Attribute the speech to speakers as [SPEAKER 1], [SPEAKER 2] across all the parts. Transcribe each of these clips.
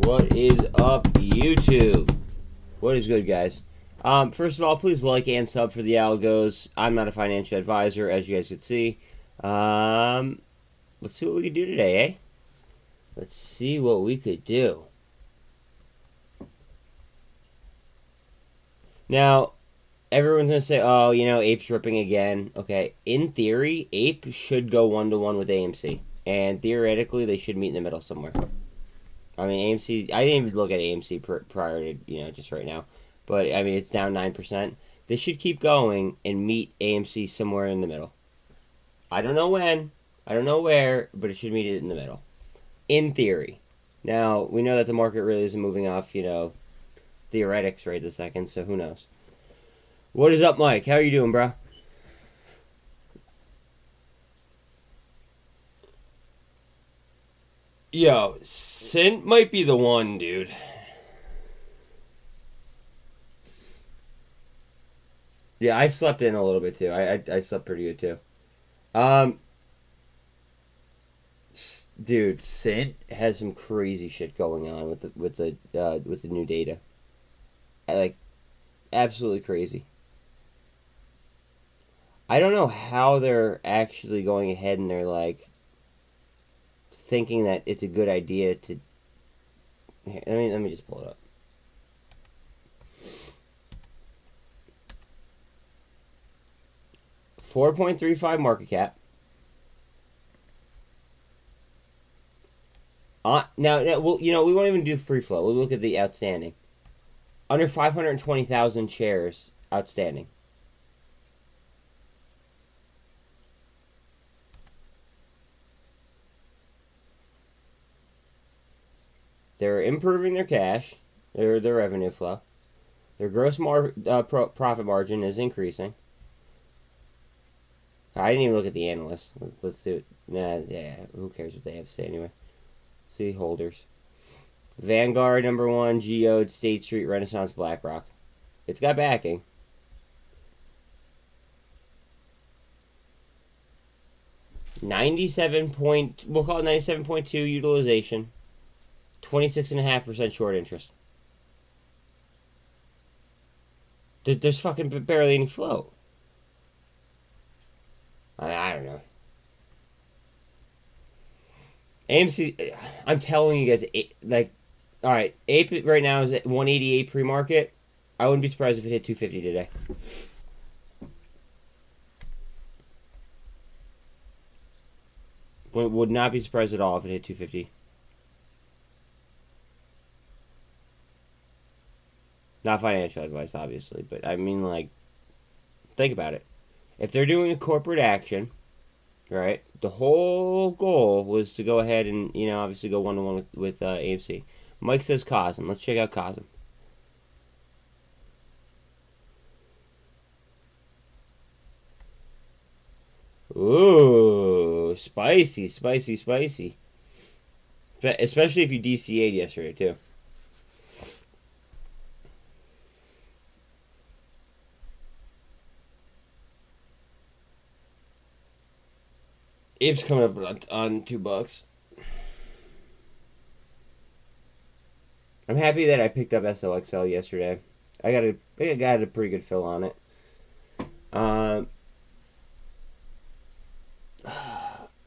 [SPEAKER 1] What is up, YouTube? What is good, guys? First of all, please like and sub for the algos. I'm not a financial advisor, as you guys can see. Let's see what we can do today, eh? Let's see what we could do. Now, everyone's going to say, oh, you know, APE's ripping again. Okay, in theory, APE should go 1-to-1 with AMC. And theoretically, they should meet in the middle somewhere. I mean, AMC, I didn't even look at AMC prior to, you know, just right now. But, I mean, it's down 9%. They should keep going and meet AMC somewhere in the middle. I don't know when, I don't know where, but it should meet it in the middle. In theory. Now, we know that the market really isn't moving off, you know, theoretics right this second, so who knows. What is up, Mike? How are you doing, bro? Yo, SINT might be the one, dude. Yeah, I slept in a little bit too. I slept pretty good too. Dude, SINT has some crazy shit going on with the new data. Like, absolutely crazy. I don't know how they're actually going ahead and they're like thinking that it's a good idea to. Here, let me just pull it up. $4.35 market cap. Now, well, you know, we won't even do free flow. We'll look at the outstanding. Under 520,000 shares outstanding. They're improving their cash, their revenue flow. Their gross profit margin is increasing. I didn't even look at the analysts. Let's do it. Nah, yeah, who cares what they have to say anyway. See, holders. Vanguard, number 1, Geode, State Street, Renaissance, BlackRock. It's got backing. We'll call it 97.2 utilization. 26.5% short interest. There's fucking barely any flow. I don't know. AMC, I'm telling you guys, like, all right, APE right now is at 188 pre-market. I wouldn't be surprised if it hit 250 today. Would not be surprised at all if it hit 250. Not financial advice, obviously, but I mean, like, think about it. If they're doing a corporate action, right, the whole goal was to go ahead and, you know, obviously go 1-to-1 with AMC. Mike says cosm. Let's check out cosm. Ooh, spicy, spicy, spicy. Especially if you DCA'd yesterday, too. APE's coming up on $2. I'm happy that I picked up SOXL yesterday. I got a pretty good fill on it.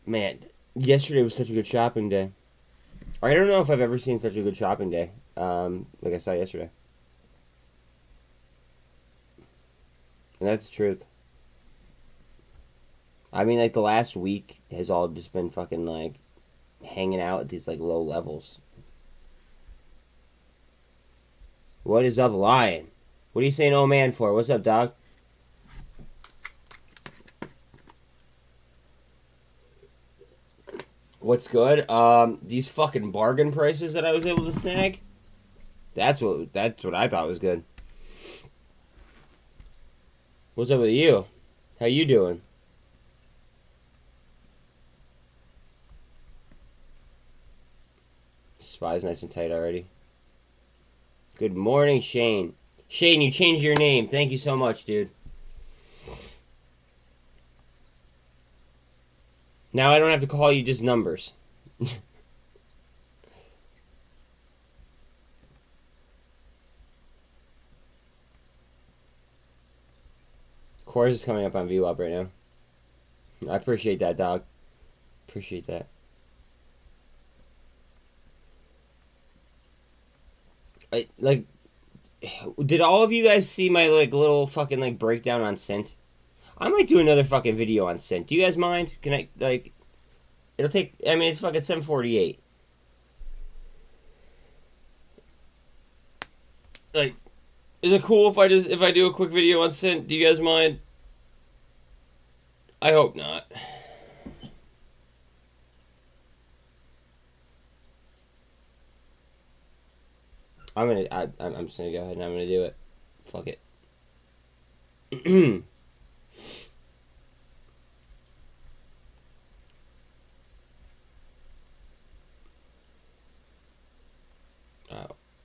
[SPEAKER 1] Man, yesterday was such a good shopping day. I don't know if I've ever seen such a good shopping day. Like I saw yesterday. And that's the truth. I mean, like, the last week has all just been fucking, like, hanging out at these, like, low levels. What is up, Lion? What are you saying, oh man, for? What's up, dog? What's good? These fucking bargain prices that I was able to snag. That's what I thought was good. What's up with you? How you doing? SPY's nice and tight already. Good morning, Shane. Shane, you changed your name. Thank you so much, dude. Now I don't have to call you just numbers. Course is coming up on VWAP right now. I appreciate that, dog. Appreciate that. Like, did all of you guys see my like little fucking like breakdown on SINT? I might do another fucking video on SINT. Do you guys mind? Can I like? It'll take. I mean, it's fucking 7:48. Like, is it cool if I do a quick video on SINT? Do you guys mind? I hope not. I'm just gonna go ahead and I'm gonna do it. Fuck it.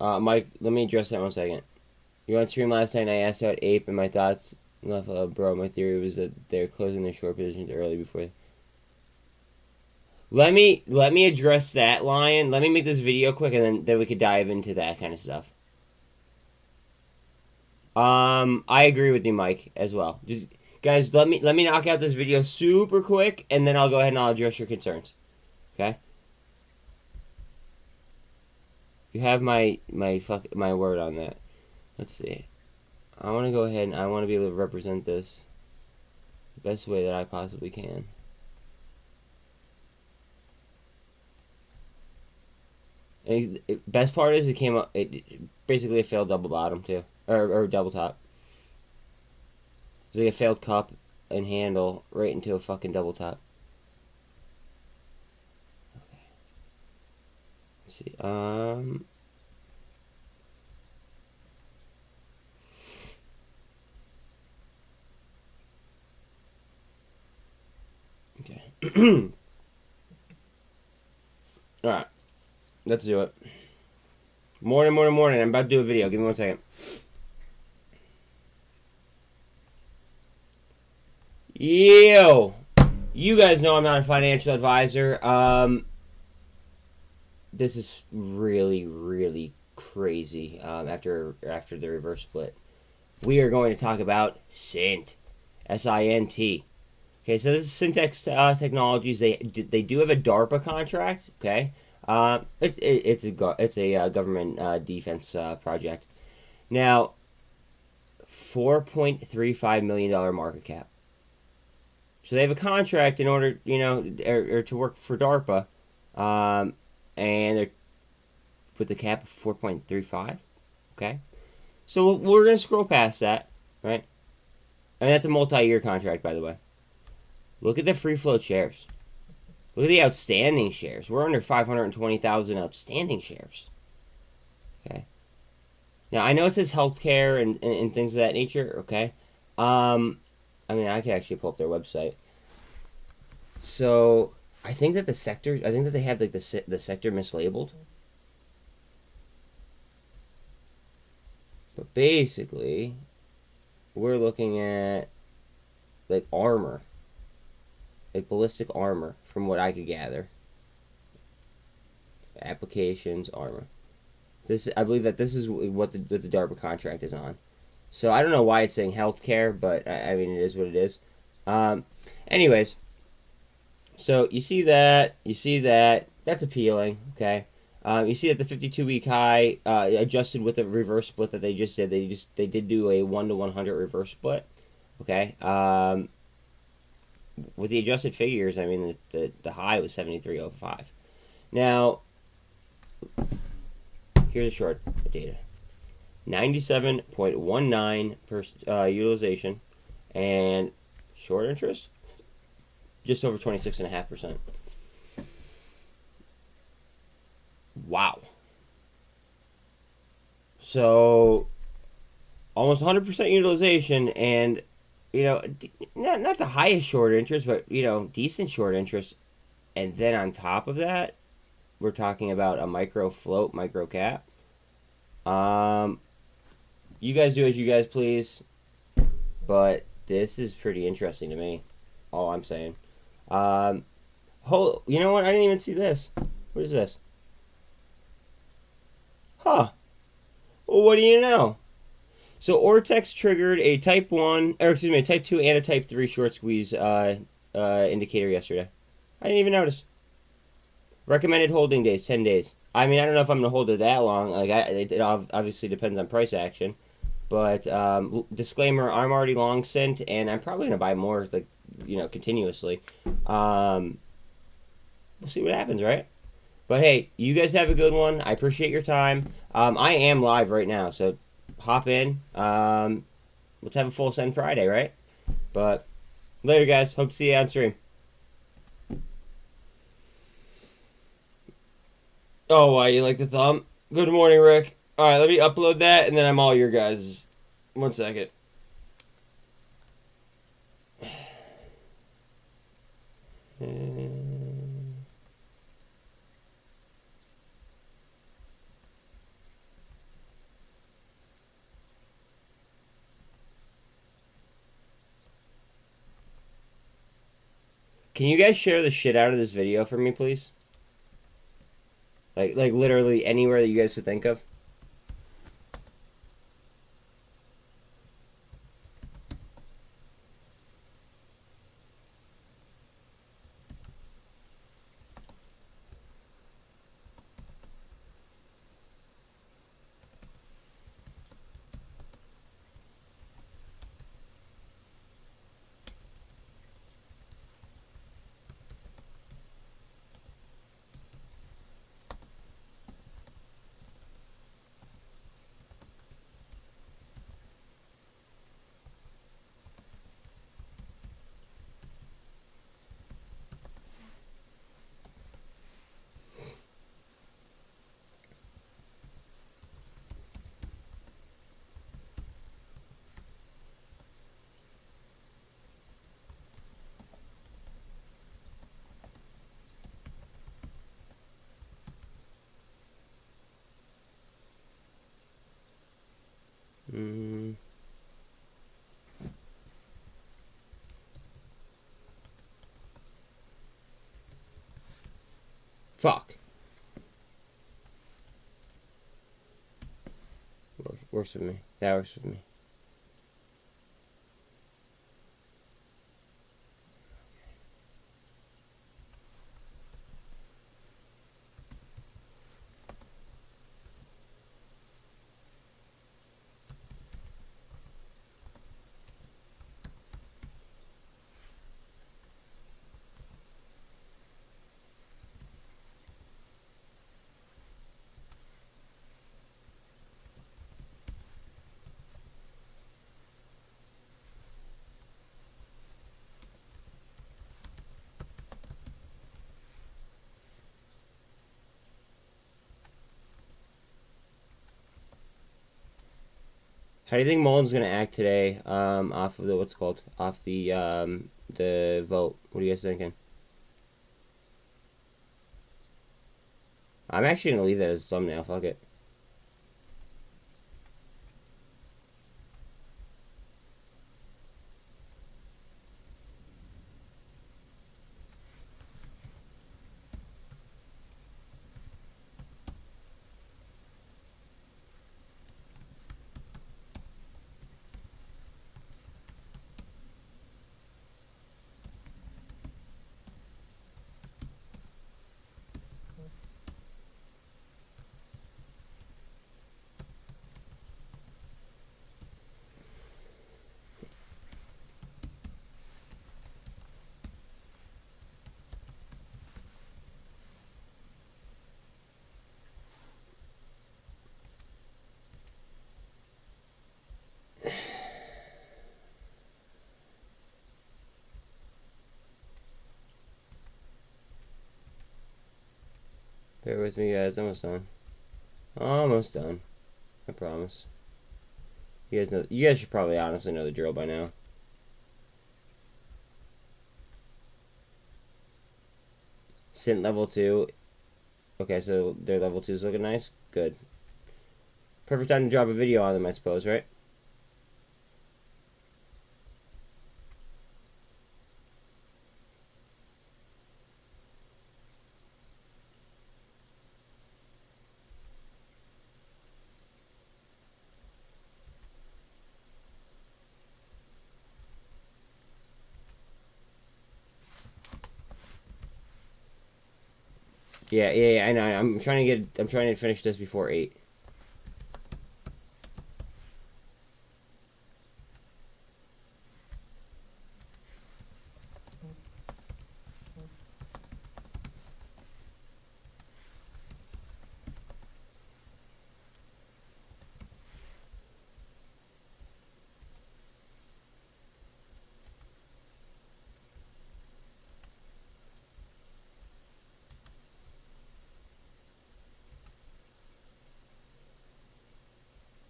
[SPEAKER 1] Mike, let me address that 1 second. You on stream last night and I asked about APE and my thoughts. Bro, my theory was that they're closing their short positions early before. Let me address that, Lion. Let me make this video quick and then we could dive into that kind of stuff. I agree with you, Mike, as well. Just guys, let me knock out this video super quick and then I'll go ahead and I'll address your concerns. Okay? You have my word on that. Let's see. I want to go ahead and I want to be able to represent this the best way that I possibly can. And best part is it came up. It basically a failed double bottom too, or double top. It's like a failed cup and handle right into a fucking double top. Okay. Let's see. Okay. All right. Let's do it. Morning. I'm about to do a video. Give me 1 second. Yo! You guys know I'm not a financial advisor. This is really crazy after the reverse split. We are going to talk about SINT. S-I-N-T. Okay, so this is SINTX Technologies. They do have a DARPA contract, okay? It's a government defense project. Now, $4.35 million market cap. So they have a contract in order, or to work for DARPA, and they're with the cap of 4.35. Okay, so we're gonna scroll past that, right? And that's a multi-year contract, by the way. Look at the free float shares. Look at the outstanding shares. We're under 520,000 outstanding shares. Okay. Now, I know it says healthcare and things of that nature, okay? I mean, I could actually pull up their website. So, I think that the sectors, I think that they have, like, the sector mislabeled. But basically, we're looking at, like, armor. Like ballistic armor, from what I could gather. Applications, armor. I believe that this is what the DARPA contract is on. So I don't know why it's saying healthcare, but I mean it is what it is. Anyways, so you see that, that's appealing. Okay, you see that the 52-week high adjusted with the reverse split that they just did. They did do a 1-to-100 reverse split. Okay. With the adjusted figures, I mean, the high was 73.05. Now, here's a short data. 97.19% utilization, and short interest, just over 26.5%. Wow. So, almost 100% utilization, and not the highest short interest, but, decent short interest. And then on top of that, we're talking about a micro float, micro cap. You guys do as you guys please. But this is pretty interesting to me. All I'm saying. You know what? I didn't even see this. What is this? Huh. Well, what do you know? So Ortex triggered a type 1, or excuse me, a type 2 and a type 3 short squeeze indicator yesterday. I didn't even notice. Recommended holding days, 10 days. I mean, I don't know if I'm going to hold it that long. Like, it obviously depends on price action. But disclaimer, I'm already long SINT, and I'm probably going to buy more, like, continuously. We'll see what happens, right? But hey, you guys have a good one. I appreciate your time. I am live right now, so hop in. Let's have a full send Friday, right? But later, guys. Hope to see you on stream. Oh, why you like the thumb? Good morning, Rick. All right, let me upload that, and then I'm all your guys. 1 second. Can you guys share the shit out of this video for me, please? Like literally anywhere that you guys could think of. Fuck. Works with me. That works with me. How do you think Mullen's gonna act today? Off of the off the vote. What are you guys thinking? I'm actually gonna leave that as a thumbnail. Fuck it. Bear with me, guys. Almost done. Almost done. I promise. You guys know. You guys should probably honestly know the drill by now. SINT level 2. Okay, so their level 2 is looking nice. Good. Perfect time to drop a video on them, I suppose, right? Yeah, I know. I'm trying to finish this before 8.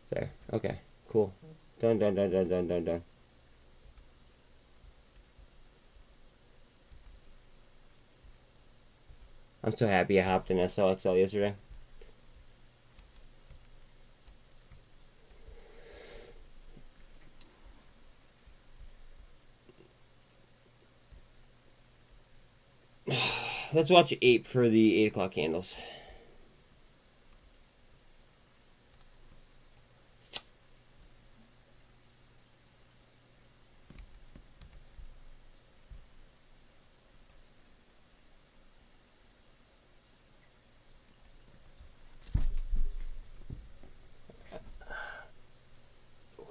[SPEAKER 1] There. Okay. Cool. Done. I'm so happy I hopped in SLXL yesterday. Let's watch APE for the 8 o'clock candles.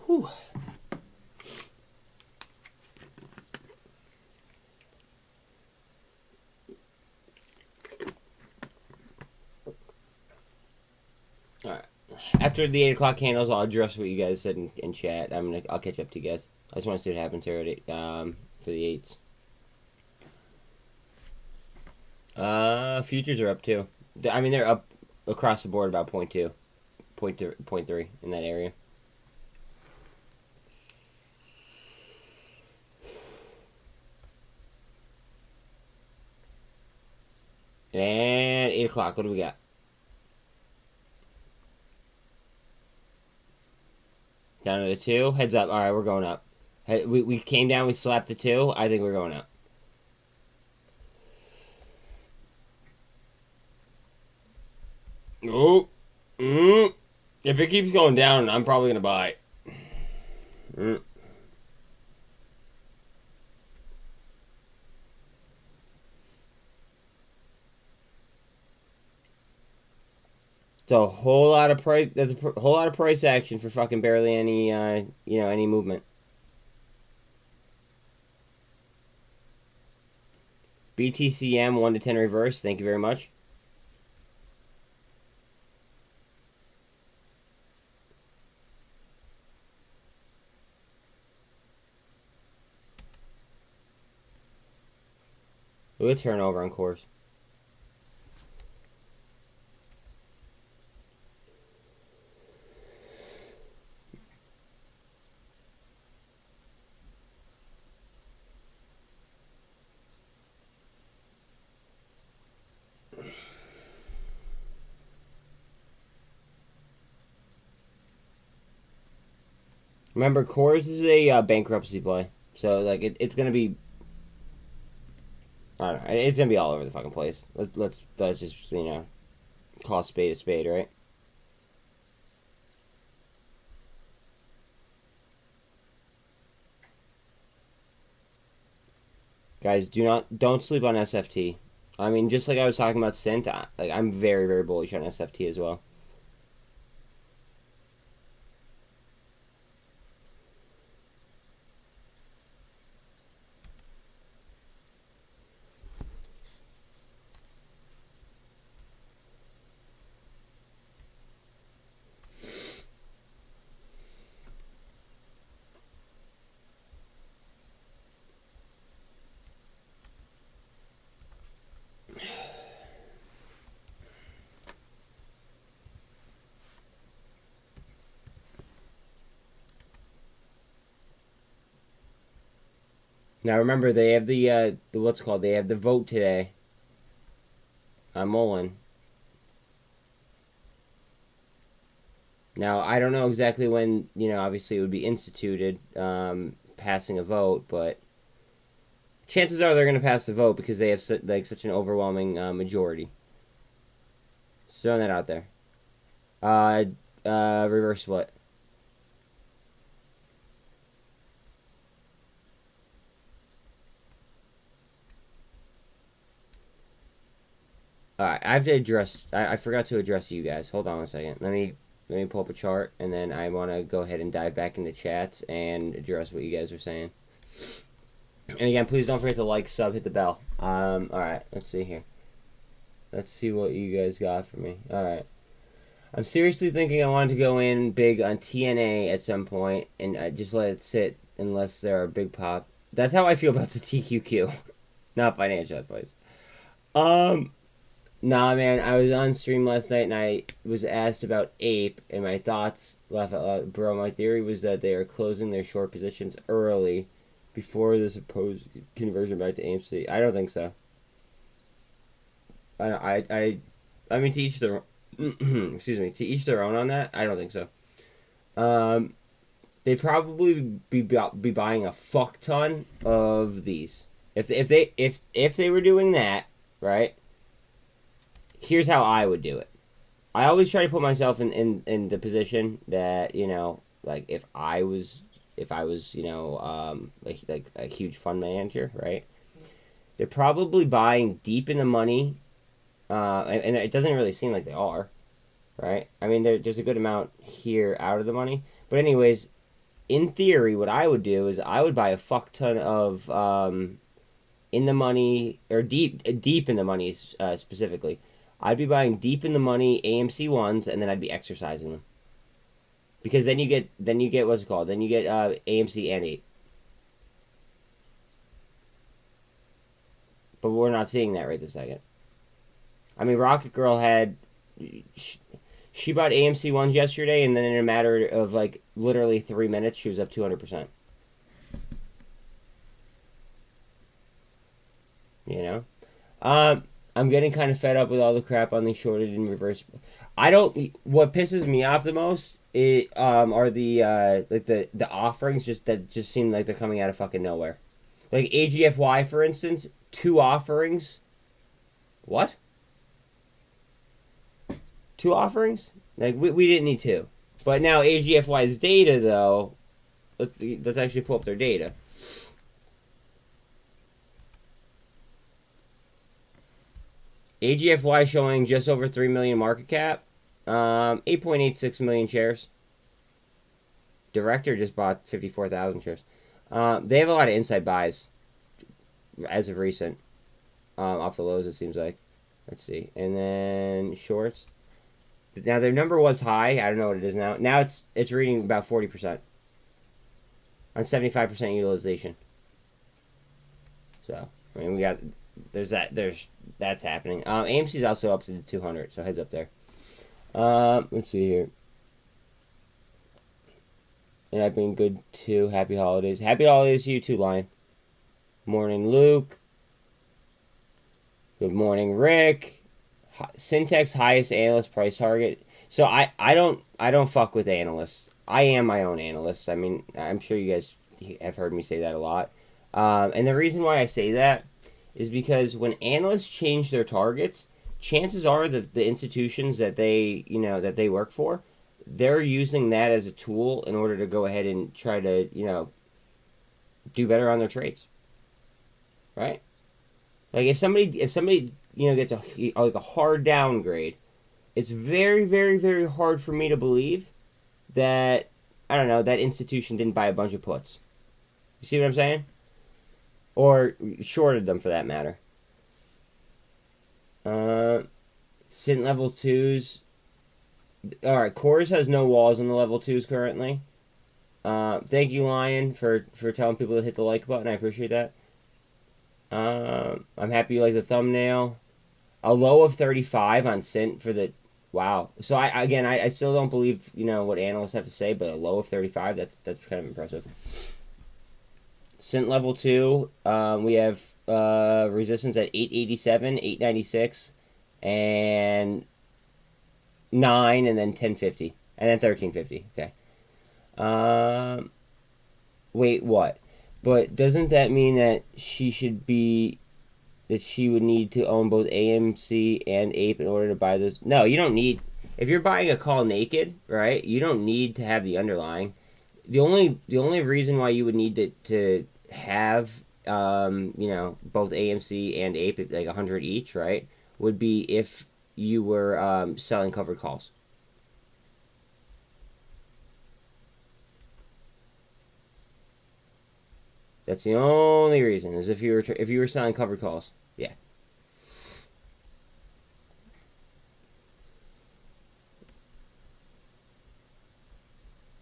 [SPEAKER 1] Whew. Alright. After the 8 o'clock candles, I'll address what you guys said in chat. I'll catch up to you guys. I just want to see what happens here for the 8s. Futures are up too. I mean, they're up across the board about 0.2, 0.3 in that area. And 8 o'clock, what do we got? Down to the 2. Heads up. All right, we're going up. We came down. We slapped the 2. I think we're going up. Oh. If it keeps going down, I'm probably going to buy. It's a whole lot of price. That's a whole lot of price action for fucking barely any, any movement. BTCM 1 to 10 reverse. Thank you very much. Look at turnover on course. Remember, Coors is a bankruptcy play, so like it's gonna be. I don't know. It's gonna be all over the fucking place. Let's just call a spade, right? Guys, don't sleep on SFT. I mean, just like I was talking about SINT, I'm very very bullish on SFT as well. Now remember, they have the what's called. They have the vote today on Mullen. Now I don't know exactly when obviously it would be instituted, passing a vote, but chances are they're going to pass the vote because they have such an overwhelming majority. Just throwing that out there. Reverse what? All right, I have to address. I forgot to address you guys. Hold on a second. Let me pull up a chart, and then I want to go ahead and dive back into chats and address what you guys are saying. And again, please don't forget to like, sub, hit the bell. All right, let's see here. Let's see what you guys got for me. All right. I'm seriously thinking I want to go in big on TNA at some point and just let it sit unless there are big pop. That's how I feel about the TQQ. Not financial advice. Nah, man, I was on stream last night and I was asked about APE and my thoughts left out. Bro, my theory was that they are closing their short positions early before the supposed conversion back to AMC. I don't think so. I mean, to each their excuse me, to each their own on that. I don't think so. They probably be buying a fuck ton of these. If they were doing that, right? Here's how I would do it. I always try to put myself in the position that, you know, like if I was you know like a huge fund manager, right? They're probably buying deep in the money. And it doesn't really seem like they are, right? I mean, there's a good amount here out of the money. But anyways, in theory, what I would do is I would buy a fuck ton of in the money, or deep in the money specifically. I'd be buying deep in the money AMC ones, and then I'd be exercising them. Because then you get what's it called? Then you get AMC and APE. But we're not seeing that right this second. I mean, Rocket Girl had... She bought AMC ones yesterday, and then in a matter of, like, literally 3 minutes, she was up 200%. You know? I'm getting kind of fed up with all the crap on the shorted and reverse. What pisses me off the most are the like the offerings that just seem like they're coming out of fucking nowhere. Like AGFY, for instance, 2 offerings. What? 2 offerings? Like we didn't need 2. But now AGFY's data though, let's actually pull up their data. AGFY showing just over 3 million market cap, 8.86 million shares. Director just bought 54,000 shares. They have a lot of inside buys as of recent, off the lows it seems like. Let's see, and then shorts. Now their number was high. I don't know what it is now. Now it's reading about 40% on 75% utilization. So I mean we got. That's happening. AMC's also up to the 200, so heads up there. Let's see here. And I've been good too. Happy holidays. Happy holidays to you too, Lion. Morning, Luke. Good morning, Rick. SINTX highest analyst price target. So I don't fuck with analysts. I am my own analyst. I mean, I'm sure you guys have heard me say that a lot. And the reason why I say that is because when analysts change their targets, chances are that the institutions that they work for, they're using that as a tool in order to go ahead and try to, do better on their trades. Right? Like if somebody gets a hard downgrade, it's very, very, very hard for me to believe that, I don't know, that institution didn't buy a bunch of puts. You see what I'm saying? Or shorted them, for that matter. SINT level 2s. Alright, Coors has no walls on the level 2s currently. Thank you, Lion, for telling people to hit the like button. I appreciate that. I'm happy you like the thumbnail. A low of 35 on SINT for the... Wow. So, I still don't believe, what analysts have to say, but a low of 35, that's kind of impressive. SINT level 2, we have resistance at 887, 896, and 9, and then 1050, and then 1350. Okay. Wait, what? But doesn't that mean that she would need to own both AMC and APE in order to buy those? No, you don't need. If you're buying a call naked, right? You don't need to have the underlying. The only reason why you would need to have both AMC and APE, like 100 each, right, would be if you were selling covered calls. That's the only reason, is if you were selling covered calls. Yeah.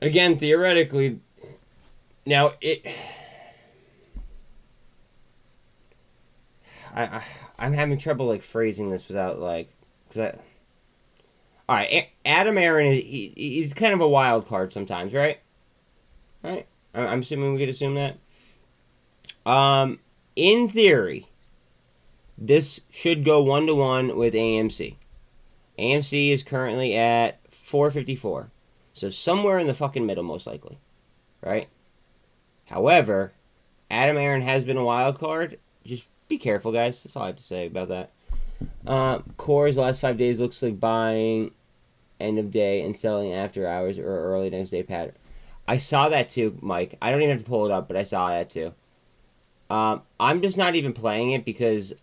[SPEAKER 1] Again, theoretically, now I'm having trouble like phrasing this without like, all right, Adam Aaron he's kind of a wild card sometimes, right? Right. I'm assuming we could assume that. In theory, this should go 1-to-1 with AMC. AMC is currently at 454. So somewhere in the fucking middle, most likely. Right? However, Adam Aaron has been a wild card. Just be careful, guys. That's all I have to say about that. Cores, the last 5 days looks like buying end of day and selling after hours or early next day pattern. I saw that too, Mike. I don't even have to pull it up, but I saw that too. I'm just not even playing it because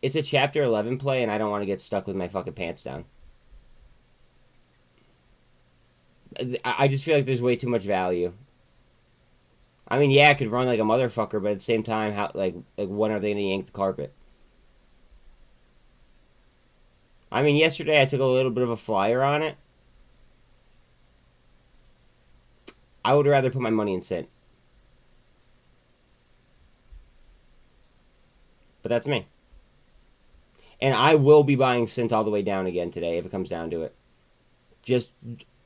[SPEAKER 1] it's a Chapter 11 play and I don't want to get stuck with my fucking pants down. I just feel like there's way too much value. I mean, yeah, I could run like a motherfucker, but at the same time, how like when are they gonna yank the carpet? I mean, yesterday I took a little bit of a flyer on it. I would rather put my money in SINT. But that's me. And I will be buying SINT all the way down again today if it comes down to it. Just,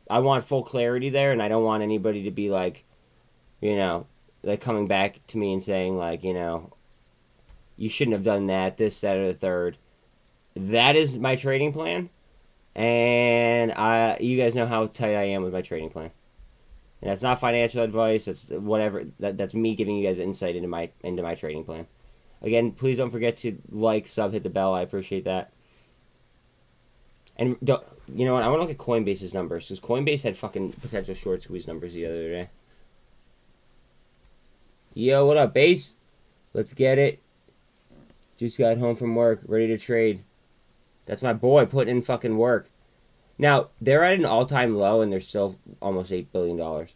[SPEAKER 1] I want full clarity there, and I don't want anybody to be like, you know, like coming back to me and saying like, you know, you shouldn't have done that, this, that, or the third. That is my trading plan, and you guys know how tight I am with my trading plan. And that's not financial advice. That's whatever. That's me giving you guys insight into my trading plan. Again, please don't forget to like, sub, hit the bell. I appreciate that. And you know what? I want to look at Coinbase's numbers because Coinbase had fucking potential short squeeze numbers the other day. Yo, what up, Base? Let's get it. Just got home from work, ready to trade. That's my boy putting in fucking work. Now, they're at an all-time low, and they're still almost $8 billion.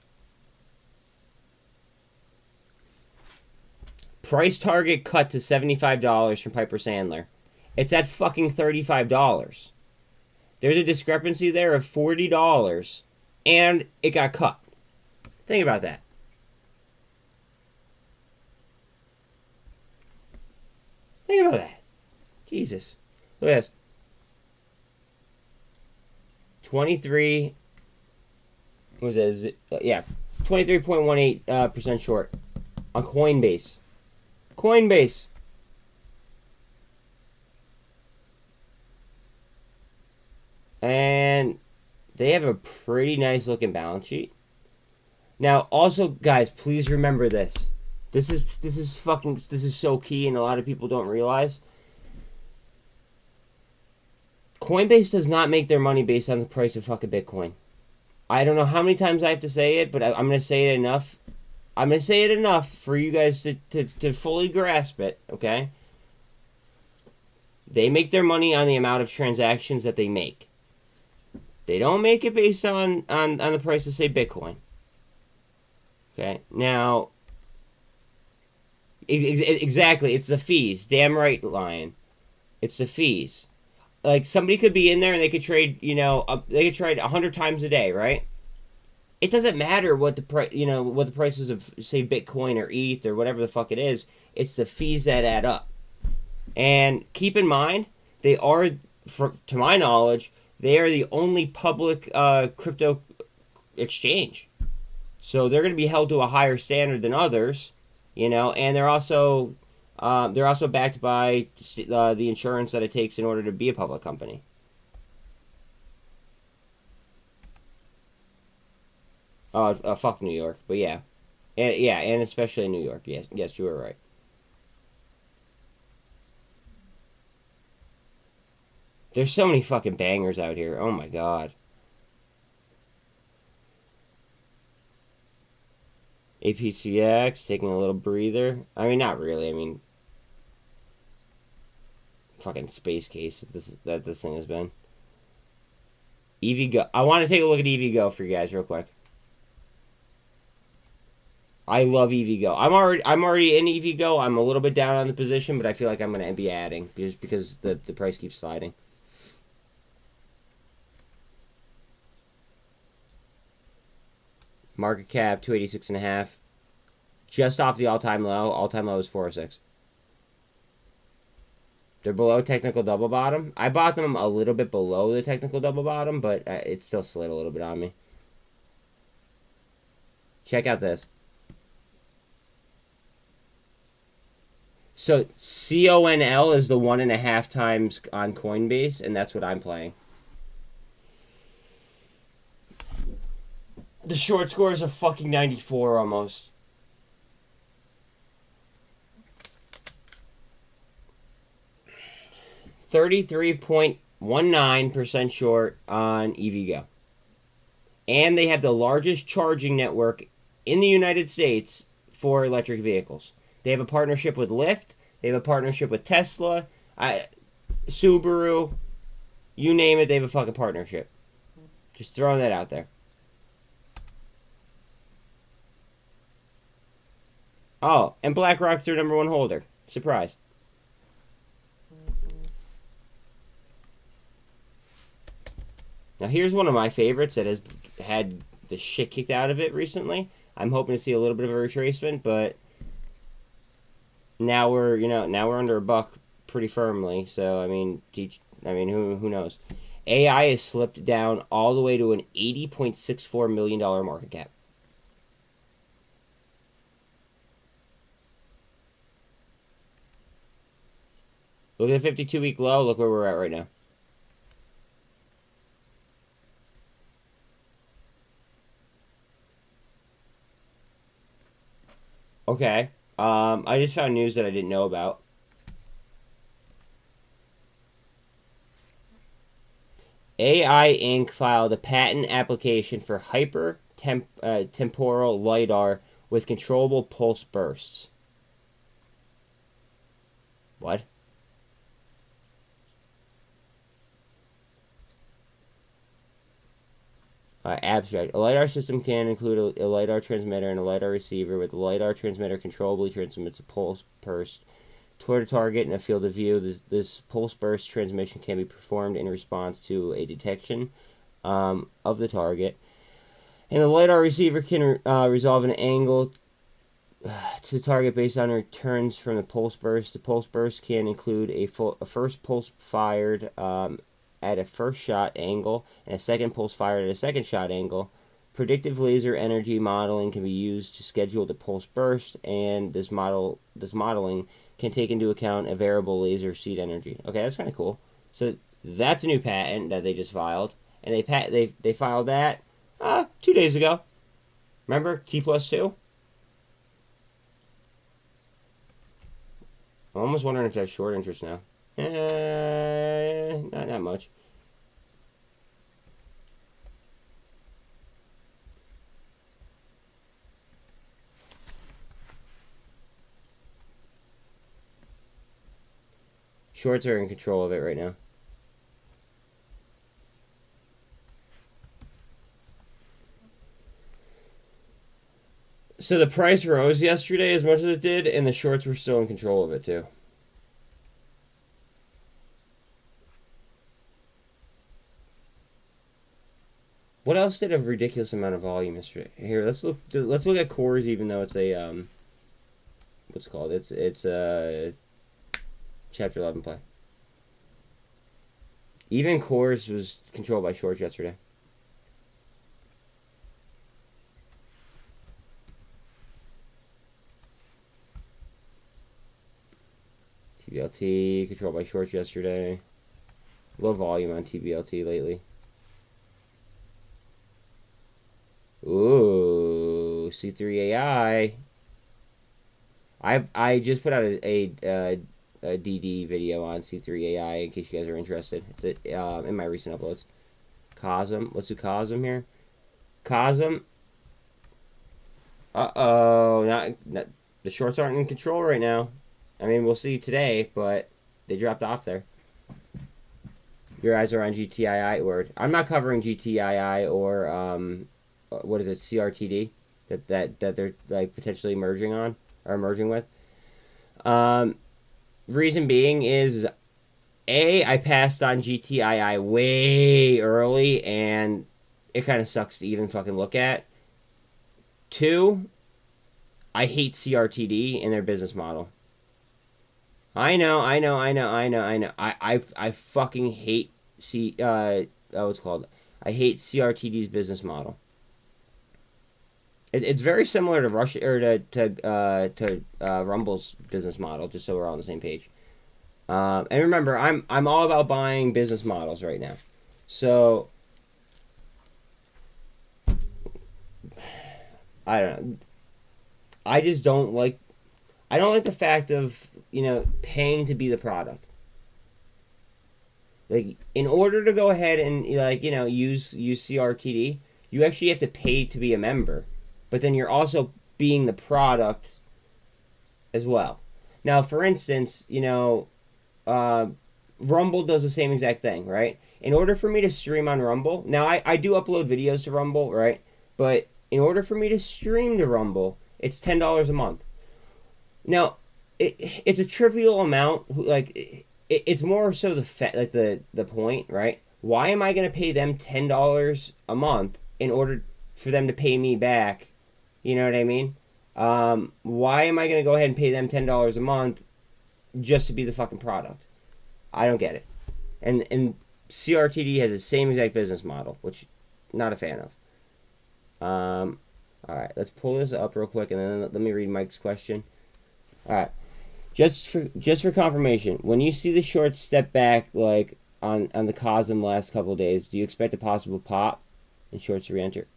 [SPEAKER 1] Price target cut to $75 from Piper Sandler. It's at fucking $35. There's a discrepancy there of $40, and it got cut. Think about that. Think about that. Jesus. Look at this. 23. What was that? Is it, yeah. 23.18% short on Coinbase. Coinbase. And they have a pretty nice looking balance sheet. Now, also, guys, please remember this. This is so key, and a lot of people don't realize. Coinbase does not make their money based on the price of fucking Bitcoin. I don't know how many times I have to say it, but I'm going to say it enough. I'm going to say it enough for you guys to fully grasp it, okay? They make their money on the amount of transactions that they make. They don't make it based on the price of, say, Bitcoin. Okay? Now, exactly, it's the fees. Damn right, Lion. It's the fees. Like, somebody could be in there and they could trade, you know, they could trade 100 times a day, right? It doesn't matter what the price, you know, what the prices of, say, Bitcoin or ETH or whatever the fuck it is. It's the fees that add up. And keep in mind, they are, to my knowledge, they are the only public crypto exchange. So they're going to be held to a higher standard than others, you know, and they're also backed by the insurance that it takes in order to be a public company. Fuck New York, but yeah. And especially New York. Yes, you were right. There's so many fucking bangers out here. Oh my god. APCX taking a little breather. I mean, not really. I mean, fucking space case that this thing has been. EVgo. I want to take a look at EVgo for you guys real quick. I love EVgo. I'm already in EVgo. I'm a little bit down on the position, but I feel like I'm going to be adding just because the price keeps sliding. Market cap 286.5. Just off the all-time low. All-time low is 406. They're below technical double bottom. I bought them a little bit below the technical double bottom, but it still slid a little bit on me. Check out this. So CONL is the 1.5 times on Coinbase, and that's what I'm playing. The short score is a fucking 94 almost. $33.19% short on EVgo. And they have the largest charging network in the United States for electric vehicles. They have a partnership with Lyft. They have a partnership with Tesla. Subaru. You name it, they have a fucking partnership. Just throwing that out there. Oh, and BlackRock's their #1 holder. Surprise. Now here's one of my favorites that has had the shit kicked out of it recently. I'm hoping to see a little bit of a retracement, but now we're under $1 pretty firmly. So I mean, who knows? AI has slipped down all the way to an $80.64 million market cap. Look at the 52-week low. Look where we're at right now. Okay. I just found news that I didn't know about. AI Inc. filed a patent application for temporal LiDAR with controllable pulse bursts. What? Abstract. A LiDAR system can include a LiDAR transmitter and a LiDAR receiver. With the LiDAR transmitter controllably transmits a pulse burst toward a target in a field of view. This pulse burst transmission can be performed in response to a detection of the target. And the LiDAR receiver can resolve an angle to the target based on returns from the pulse burst. The pulse burst can include a first pulse fired at a first shot angle and a second pulse fired at a second shot angle. Predictive laser energy modeling can be used to schedule the pulse burst, and this modeling can take into account a variable laser seed energy. Okay, that's kind of cool. So that's a new patent that they just filed, and they filed that 2 days ago. Remember T+2? I'm almost wondering if that's short interest now. Not much. Shorts are in control of it right now. So the price rose yesterday as much as it did, and the shorts were still in control of it too. What else did a ridiculous amount of volume yesterday? Here, let's look at cores, even though it's a what's it called? It's a Chapter 11 play. Even cores was controlled by shorts yesterday. tblt controlled by shorts yesterday. Low volume on tblt lately. Ooh, C3 AI. I just put out a DD video on C3 AI in case you guys are interested. It's in my recent uploads. Cosm. Let's do Cosm here. Cosm. Not the shorts aren't in control right now. I mean, we'll see today, but they dropped off there. Your eyes are on GTII word. I'm not covering GTII or what is it, CRTD that they're like potentially merging on or merging with. Reason being is I passed on GTII way early and it kind of sucks to even fucking look at. 2, I hate CRTD and their business model. I know. I fucking hate what's called. I hate CRTD's business model. It's very similar to Russia or to Rumble's business model. Just so we're all on the same page. And remember, I'm all about buying business models right now. So I don't know. I just don't like. I don't like the fact of, paying to be the product. Like, in order to go ahead and, use CRTD, you actually have to pay to be a member. But then you're also being the product as well. Now, for instance, Rumble does the same exact thing, right? In order for me to stream on Rumble, now I do upload videos to Rumble, right? But in order for me to stream to Rumble, it's $10 a month. Now, it's a trivial amount. Like, it's more so the point, right? Why am I going to pay them $10 a month in order for them to pay me back? You know what I mean? Why am I going to go ahead and pay them $10 a month just to be the fucking product? I don't get it. And CRTD has the same exact business model, which not a fan of. All right, let's pull this up real quick, and then let me read Mike's question. All right, just for confirmation, when you see the shorts step back like on the cosm last couple of days, do you expect a possible pop and shorts to re-enter?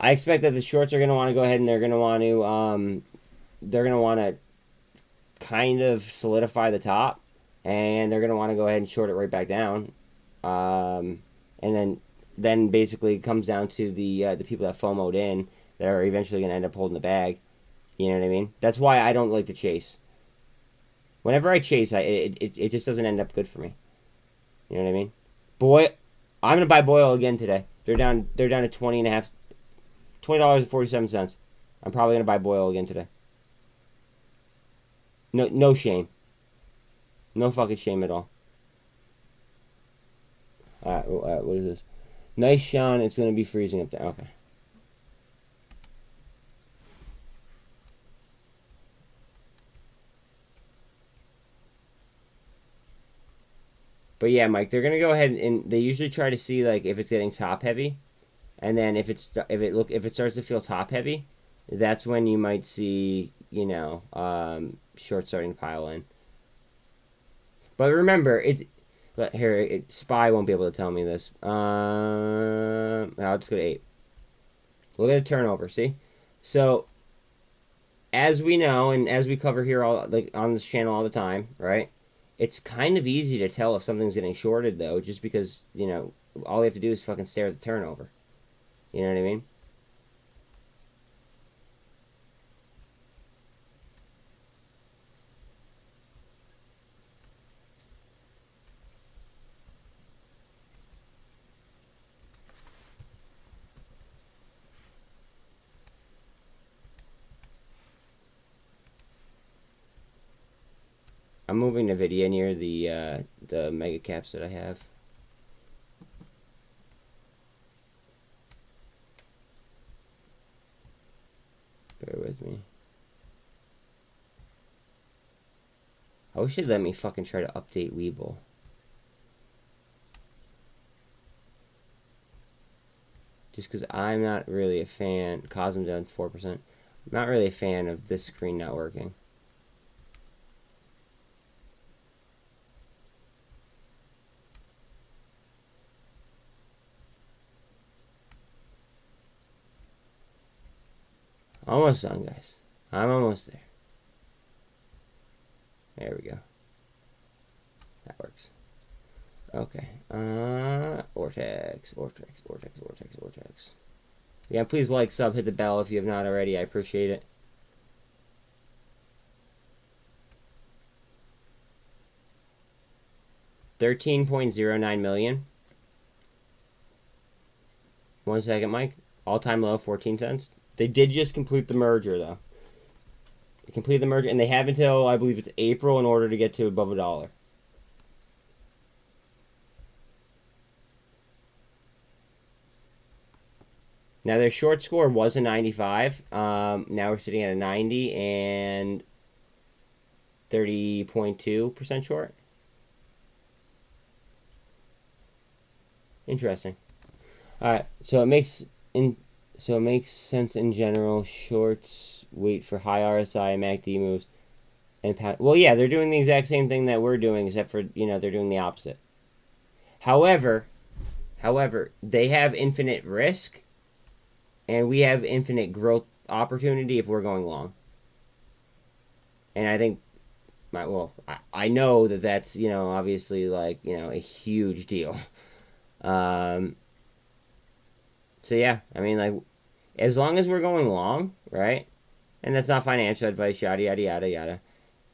[SPEAKER 1] I expect that the shorts are going to want to go ahead and they're going to want to kind of solidify the top, and they're going to want to go ahead and short it right back down, and then basically it comes down to the people that FOMO'd in that are eventually going to end up holding the bag. You know what I mean? That's why I don't like to chase. Whenever I chase, it just doesn't end up good for me. You know what I mean? I'm going to buy Boyle again today. They're down to $20.47. I'm probably going to buy Boyle again today. No shame. No fucking shame at all. Alright, what is this? Nice, Sean. It's going to be freezing up there. Okay. But yeah, Mike, they're going to go ahead and they usually try to see like if it's getting top heavy. And then if it starts to feel top heavy, that's when you might see, short starting to pile in. But remember, Spy won't be able to tell me this. I'll just go to 8. Look at the turnover, see? So, as we know, and as we cover here on this channel all the time, right? It's kind of easy to tell if something's getting shorted, though, just because, all we have to do is fucking stare at the turnover. You know what I mean? I'm moving the video near the mega caps that I have. Bear with me. I wish they'd let me fucking try to update webull. Just because I'm not really a fan. Cosm down 4%. I'm not really a fan of this screen not working. Almost done, guys. I'm almost there. There we go. That works. Okay. Vortex. Yeah, please like, sub, hit the bell if you have not already. I appreciate it. 13.09 million. 1 second, Mike. All-time low, 14 cents. They did just complete the merger, though. They completed the merger, and they have until, I believe it's April, in order to get to above $1. Now, their short score was a 95. Now we're sitting at a 90 and 30.2% short. Interesting. All right, so it makes sense in general. Shorts wait for high RSI and MACD moves, and well, yeah, they're doing the exact same thing that we're doing, except for they're doing the opposite. However, they have infinite risk, and we have infinite growth opportunity if we're going long. And I think, I know that's obviously like a huge deal. So yeah, I mean, like, as long as we're going long, right? And that's not financial advice, yada, yada, yada, yada.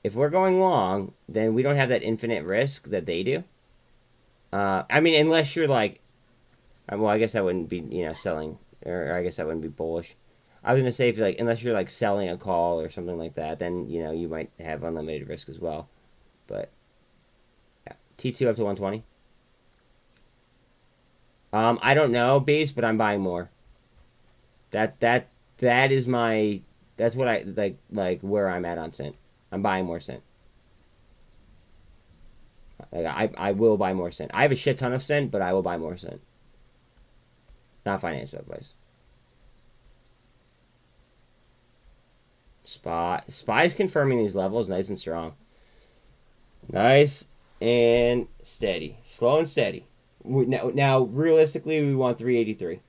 [SPEAKER 1] If we're going long, then we don't have that infinite risk that they do. I mean, unless you're like, well, I guess that wouldn't be, selling, or I guess that wouldn't be bullish. I was going to say, if you're like, unless you're like selling a call or something like that, then, you might have unlimited risk as well. But, yeah. T2 up to 120. I don't know, base, but I'm buying more. That is my, that's what I like where I'm at on SINT. I'm buying more SINT. Like, I will buy more SINT. I have a shit ton of SINT, but I will buy more SINT. Not financial advice. SPY is confirming these levels nice and strong. Nice and steady. Slow and steady. Now, realistically, we want 383.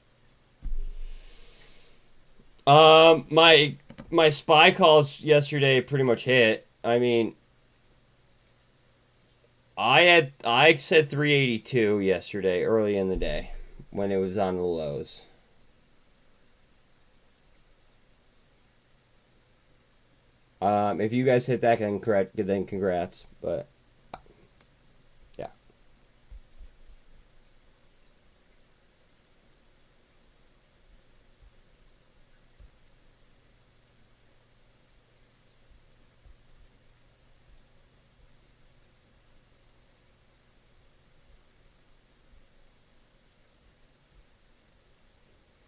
[SPEAKER 1] My SPY calls yesterday pretty much hit. I mean, I said 382 yesterday, early in the day, when it was on the lows. If you guys hit that, then congrats. But yeah.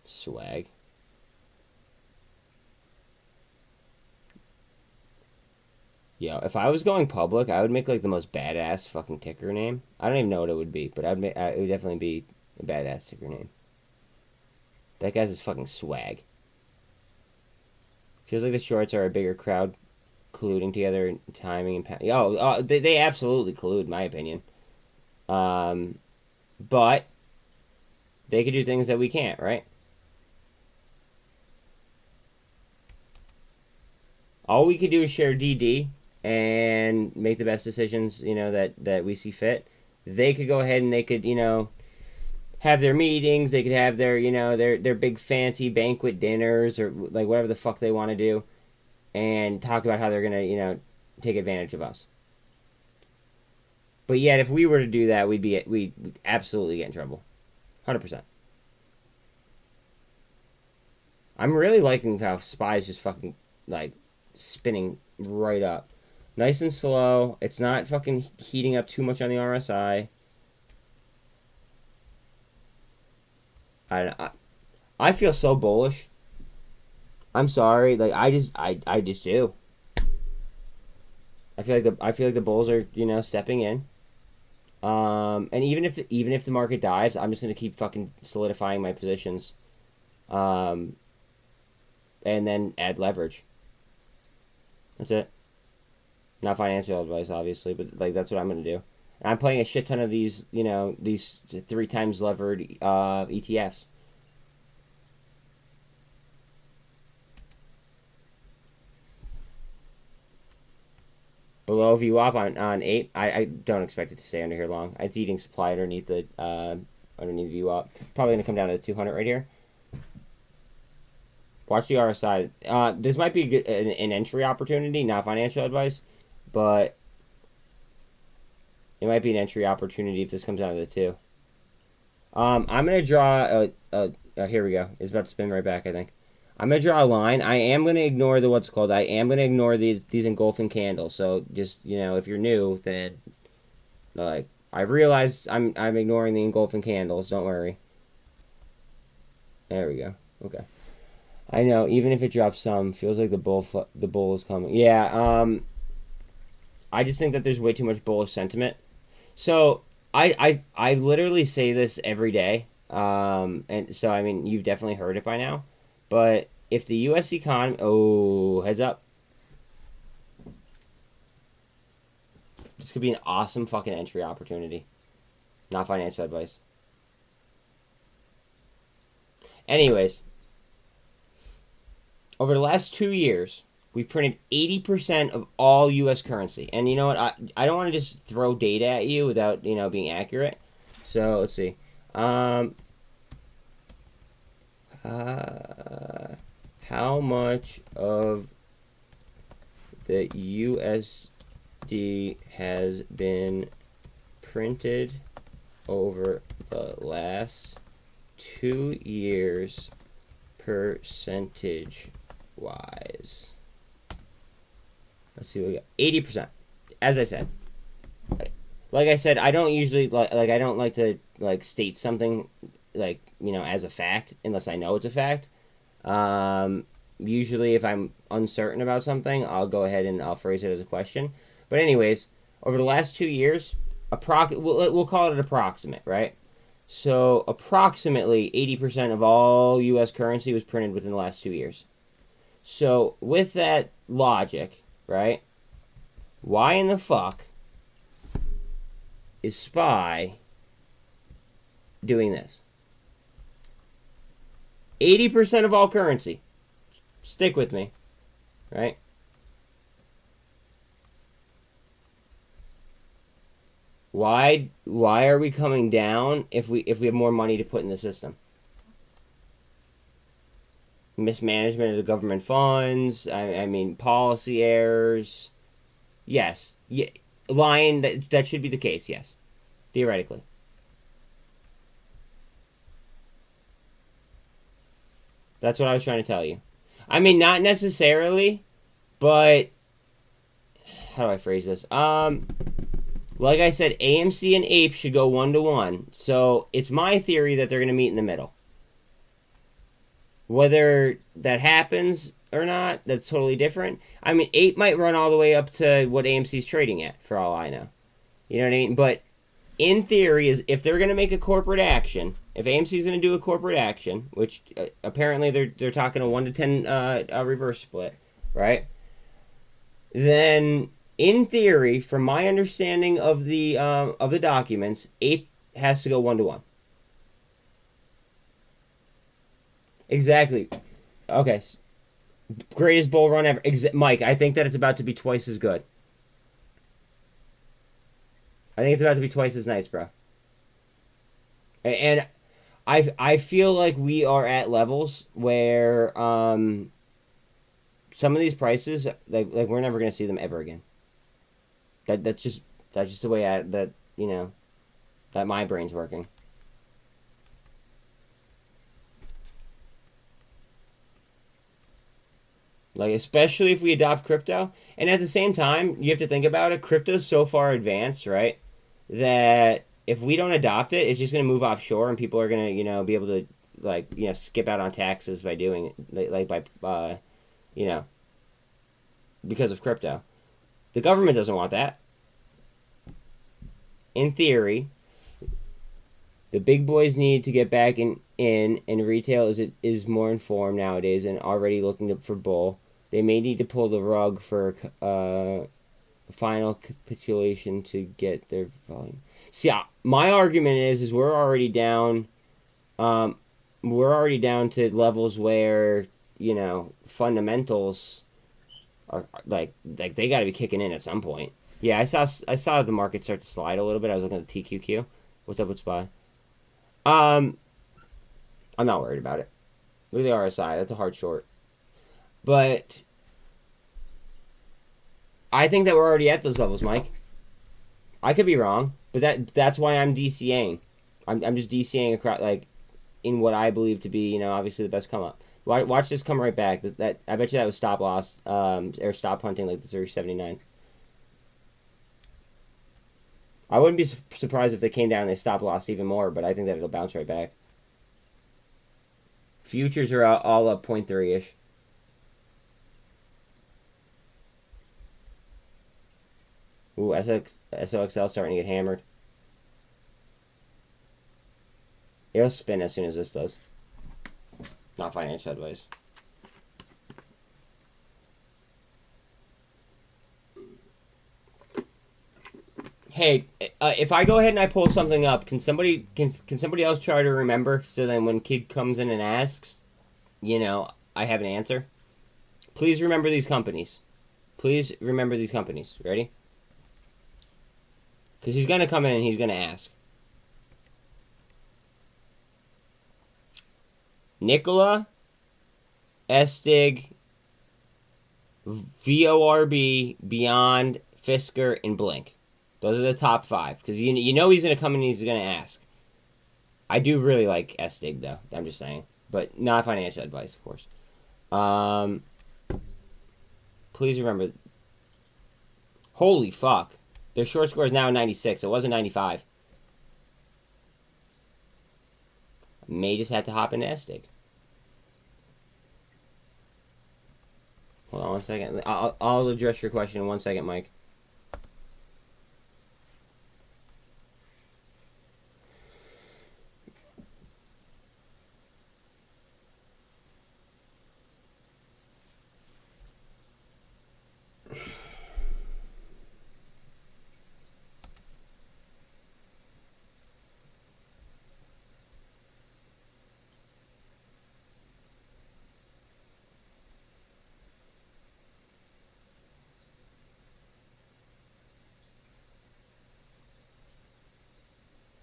[SPEAKER 1] Swag. Yo, if I was going public, I would make like the most badass fucking ticker name. I don't even know what it would be, but it would definitely be a badass ticker name. That guy's just fucking swag. Feels like the shorts are a bigger crowd colluding together in timing and they absolutely collude, in my opinion. But they could do things that we can't, right? All we could do is share DD and make the best decisions, that we see fit. They could go ahead and they could, have their meetings. They could have their, their big fancy banquet dinners or like whatever the fuck they want to do, and talk about how they're gonna, take advantage of us. But yet, if we were to do that, we'd absolutely get in trouble, 100%. I'm really liking how SPY is just fucking like spinning right up, nice and slow. It's not fucking heating up too much on the RSI. I feel so bullish. I'm sorry, like I just do. I feel like the bulls are stepping in. And even if the market dives, I'm just gonna keep fucking solidifying my positions. And then add leverage. That's it. Not financial advice, obviously, but like that's what I'm gonna do. And I'm playing a shit ton of these, these 3 times levered ETFs. Below VWAP on 8. I don't expect it to stay under here long. It's eating supply underneath the VWAP. Probably gonna come down to 200 right here. Watch the RSI. This might be an entry opportunity, not financial advice, but It might be an entry opportunity if this comes out of the 2. I'm going to draw here we go. It's about to spin right back, I think. I'm going to draw a line. I am going to ignore the what's called. I am going to ignore these engulfing candles. So just, if you're new, then like I realize I'm ignoring the engulfing candles. Don't worry. There we go. Okay. I know, even if it drops some, feels like the bull is coming. Yeah, I just think that there's way too much bullish sentiment. So I literally say this every day. And so I mean you've definitely heard it by now. But if the US economy, heads up. This could be an awesome fucking entry opportunity. Not financial advice. Anyways, over the last 2 years, we've printed 80% of all U.S. currency. And you know what? I don't want to just throw data at you without, being accurate. So, let's see. How much of the USD has been printed over the last 2 years percentage wise? Let's see what we got. 80%. As I said. Like I said, I don't usually I don't like to state something as a fact unless I know it's a fact. Usually if I'm uncertain about something, I'll go ahead and I'll phrase it as a question. But anyways, over the last 2 years, we'll call it approximate, right? So approximately 80% of all U.S. currency was printed within the last 2 years. So with that logic, right, why in the fuck is SPY doing this? 80% of all currency. Stick with me, right? Why are we coming down if we have more money to put in the system? Mismanagement of the government funds. I mean, policy errors. Yes. Yeah, lying, that should be the case, yes. Theoretically. That's what I was trying to tell you. I mean, not necessarily, but how do I phrase this? Like I said, AMC and APE should go 1-to-1. So it's my theory that they're going to meet in the middle. Whether that happens or not, that's totally different. I mean, APE might run all the way up to what AMC's trading at, for all I know. You know what I mean? But in theory, is if they're going to make a corporate action, if AMC's going to do a corporate action, which apparently they're talking a 1-to-10 reverse split, right? Then, in theory, from my understanding of the documents, APE has to go 1-to-1. Exactly. Okay. Greatest bull run ever. Mike, I think that it's about to be twice as good. I think it's about to be twice as nice, bro. And I feel like we are at levels where some of these prices, like we're never gonna see them ever again. That's just the way that my brain's working. Like, especially if we adopt crypto. And at the same time, you have to think about it. Crypto's so far advanced, right? That if we don't adopt it, it's just going to move offshore and people are going to, be able to, skip out on taxes by doing it. Because of crypto. The government doesn't want that. In theory, the big boys need to get back in and retail is more informed nowadays and already looking for bull. They may need to pull the rug for final capitulation to get their volume. See, my argument is we're already down. We're already down to levels where fundamentals are like they got to be kicking in at some point. Yeah, I saw the market start to slide a little bit. I was looking at the TQQ. What's up with SPY? I'm not worried about it. Look at the RSI. That's a hard short. But I think that we're already at those levels, Mike. I could be wrong, but that's why I'm DCAing. I'm just DCAing across, like, in what I believe to be, obviously the best come up. Watch this come right back. That I bet you that was stop loss, or stop hunting, like the 3079. I wouldn't be surprised if they came down and they stop loss even more, but I think that it'll bounce right back. Futures are all up 0.3-ish. Ooh, SOXL starting to get hammered. It'll spin as soon as this does. Not financial advice. Hey, if I go ahead and I pull something up, can somebody else try to remember, so then when kid comes in and asks, I have an answer? Please remember these companies. Please remember these companies. Ready? Because he's going to come in and he's going to ask. Nikola, Estig, VORB, Beyond, Fisker, and Blink. Those are the top 5. Because he's going to come in and he's going to ask. I do really like Estig, though. I'm just saying. But not financial advice, of course. Please remember. Holy fuck. Their short score is now 96. It wasn't 95. May just have to hop into Estig. Hold on one second. I'll address your question in 1 second, Mike.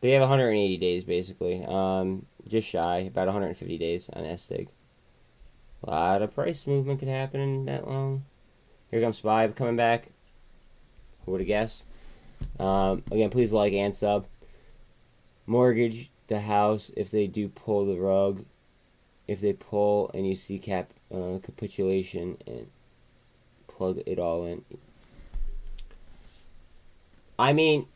[SPEAKER 1] They have 180 days, basically. Just shy. About 150 days on Estig. A lot of price movement could happen in that long. Here comes SPY coming back. Who would have guessed? Again, please like and sub. Mortgage the house if they do pull the rug. If they pull and you see capitulation and plug it all in. I mean,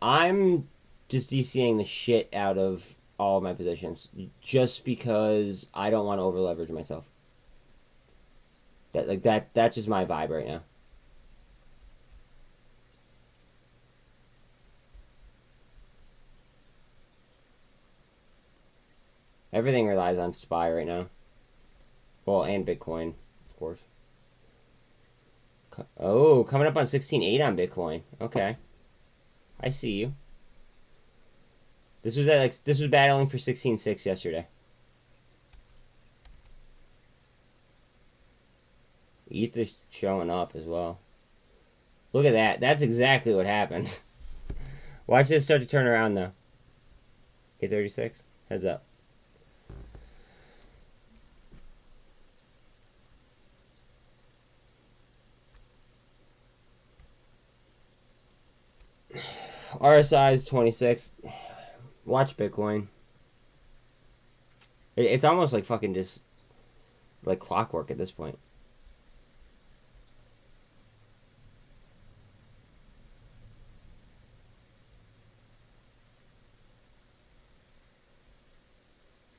[SPEAKER 1] I'm just DCing the shit out of all of my positions just because I don't want to over leverage myself. That's just my vibe right now. Everything relies on SPY right now. Well, and Bitcoin, of course. Oh, coming up on 16.8 on Bitcoin. Okay. I see you. This was battling for 16.6 yesterday. Ether's showing up as well. Look at that. That's exactly what happened. Watch this start to turn around though. Okay, 36. Heads up. RSI is 26. Watch Bitcoin. It's almost like fucking just like clockwork at this point.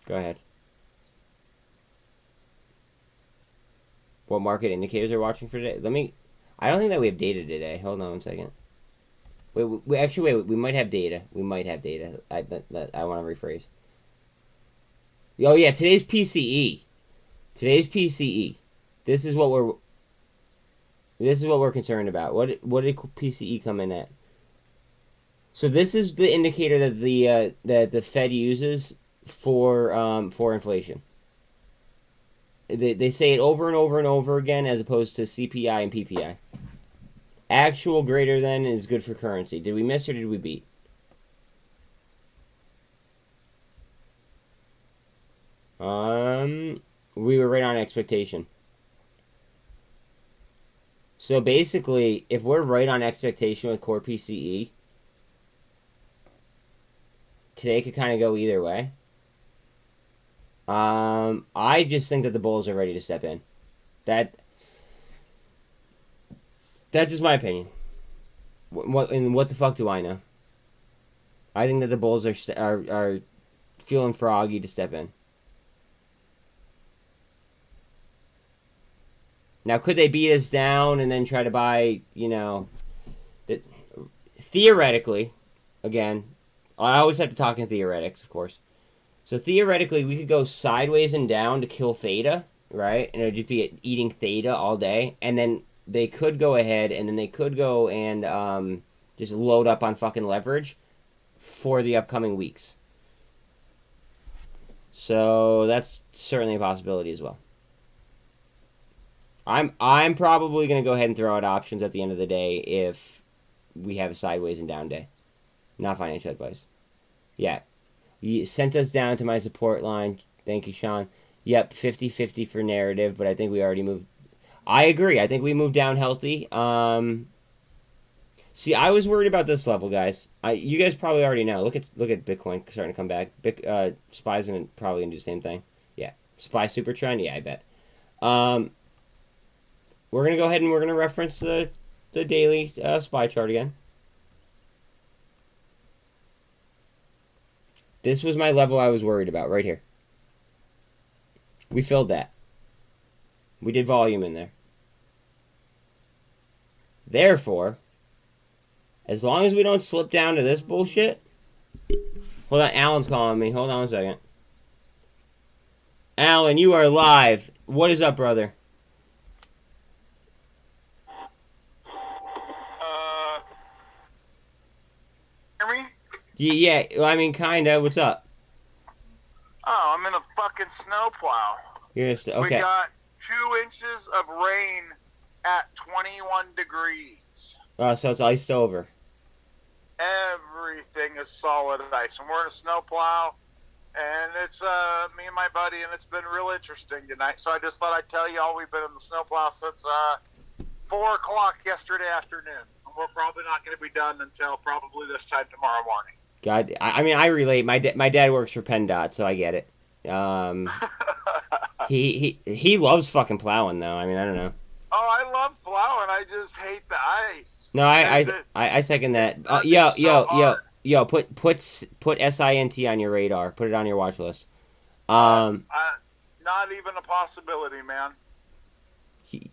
[SPEAKER 1] Go ahead. What market indicators are watching for today? I don't think that we have data today. Hold on one second. Wait. We might have data. I want to rephrase. Oh yeah, today's PCE. This is what we're concerned about. What did PCE come in at? So this is the indicator that the Fed uses for inflation. They say it over and over and over again as opposed to CPI and PPI. Actual greater than is good for currency. Did we miss or did we beat? We were right on expectation. So basically, if we're right on expectation with core PCE, today could kind of go either way. I just think that the bulls are ready to step in. That's just my opinion. What the fuck do I know? I think that the bulls are feeling froggy to step in. Now, could they beat us down and then try to buy, you know, theoretically, again, I always have to talk in theoretics, of course. So theoretically, we could go sideways and down to kill theta, right? And it would just be eating theta all day. And then they could go ahead and then they could go and just load up on fucking leverage for the upcoming weeks. So that's certainly a possibility as well. I'm probably going to go ahead and throw out options at the end of the day if we have a sideways and down day. Not financial advice. Yeah. You sent us down to my support line. Thank you, Sean. Yep, 50-50 for narrative, but I think we already moved. I agree. I think we moved down healthy. See, I was worried about this level, guys. You guys probably already know. Look at Bitcoin starting to come back. SPY's probably going to do the same thing. Yeah. SPY super trend? Yeah, I bet. We're going to go ahead and we're going to reference the daily SPY chart again. This was my level I was worried about right here. We filled that. We did volume in there. Therefore, as long as we don't slip down to this bullshit. Hold on, Alan's calling me. Hold on a second. Alan, you are live. What is up, brother?
[SPEAKER 2] Hear me?
[SPEAKER 1] Yeah, I mean, kinda. What's up?
[SPEAKER 2] Oh, I'm in a fucking snowplow.
[SPEAKER 1] Okay.
[SPEAKER 2] We got 2 inches of rain at 21 degrees.
[SPEAKER 1] So it's iced over.
[SPEAKER 2] Everything is solid ice. And we're in a snowplow, and it's me and my buddy, and it's been real interesting tonight. So I just thought I'd tell y'all we've been in the snowplow since 4 o'clock yesterday afternoon. We're probably not going to be done until probably this time tomorrow morning.
[SPEAKER 1] God, I mean, I relate. My dad works for PennDOT, so I get it. He loves fucking plowing, though. I mean, I don't know.
[SPEAKER 2] Oh, I love plowing. I just hate the ice.
[SPEAKER 1] No, I second that. Yo, put SINT on your radar. Put it on your watch list.
[SPEAKER 2] Not even a possibility, man.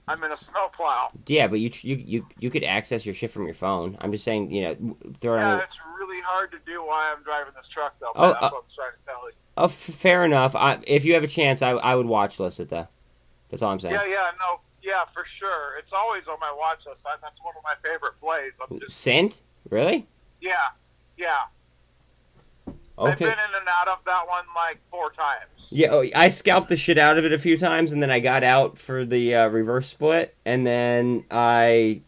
[SPEAKER 2] I'm in a snowplow.
[SPEAKER 1] Yeah, but you could access your shit from your phone. I'm just saying, you know, throw it on.
[SPEAKER 2] Yeah, it's really hard to do while I'm driving this truck, though. That's what I'm trying to tell you.
[SPEAKER 1] Oh, fair enough. If you have a chance, I would watch list it, though. That's all I'm saying.
[SPEAKER 2] Yeah, for sure. It's always on my watch list. That's one of my favorite plays.
[SPEAKER 1] SINT? Really?
[SPEAKER 2] Yeah.
[SPEAKER 1] Okay.
[SPEAKER 2] I've been in and out of that one like 4 times.
[SPEAKER 1] Yeah, I scalped the shit out of it a few times, and then I got out for the reverse split, and then I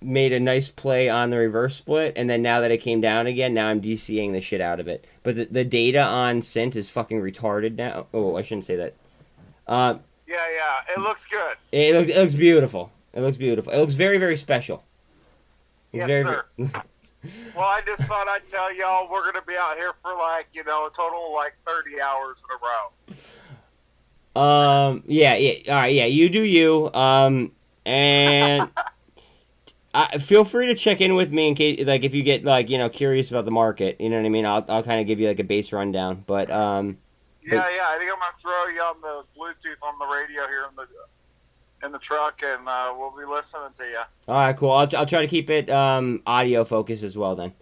[SPEAKER 1] made a nice play on the reverse split, and then now that it came down again, now I'm DCing the shit out of it. But the data on SINT is fucking retarded now. Oh, I shouldn't say that.
[SPEAKER 2] Yeah, it looks good.
[SPEAKER 1] It looks beautiful. It looks beautiful. It looks very, very special.
[SPEAKER 2] Yes, sir. Well, I just thought I'd tell y'all we're going to be out here for like, you know, a total of like 30 hours in a row.
[SPEAKER 1] Yeah. All right, yeah, you do you. And feel free to check in with me in case, like, if you get, like, you know, curious about the market. You know what I mean? I'll kind of give you like a base rundown. But
[SPEAKER 2] yeah, I think I'm gonna throw you on the Bluetooth on the radio here in the truck, and we'll be listening to you.
[SPEAKER 1] All right, cool. I'll try to keep it audio focused as well then.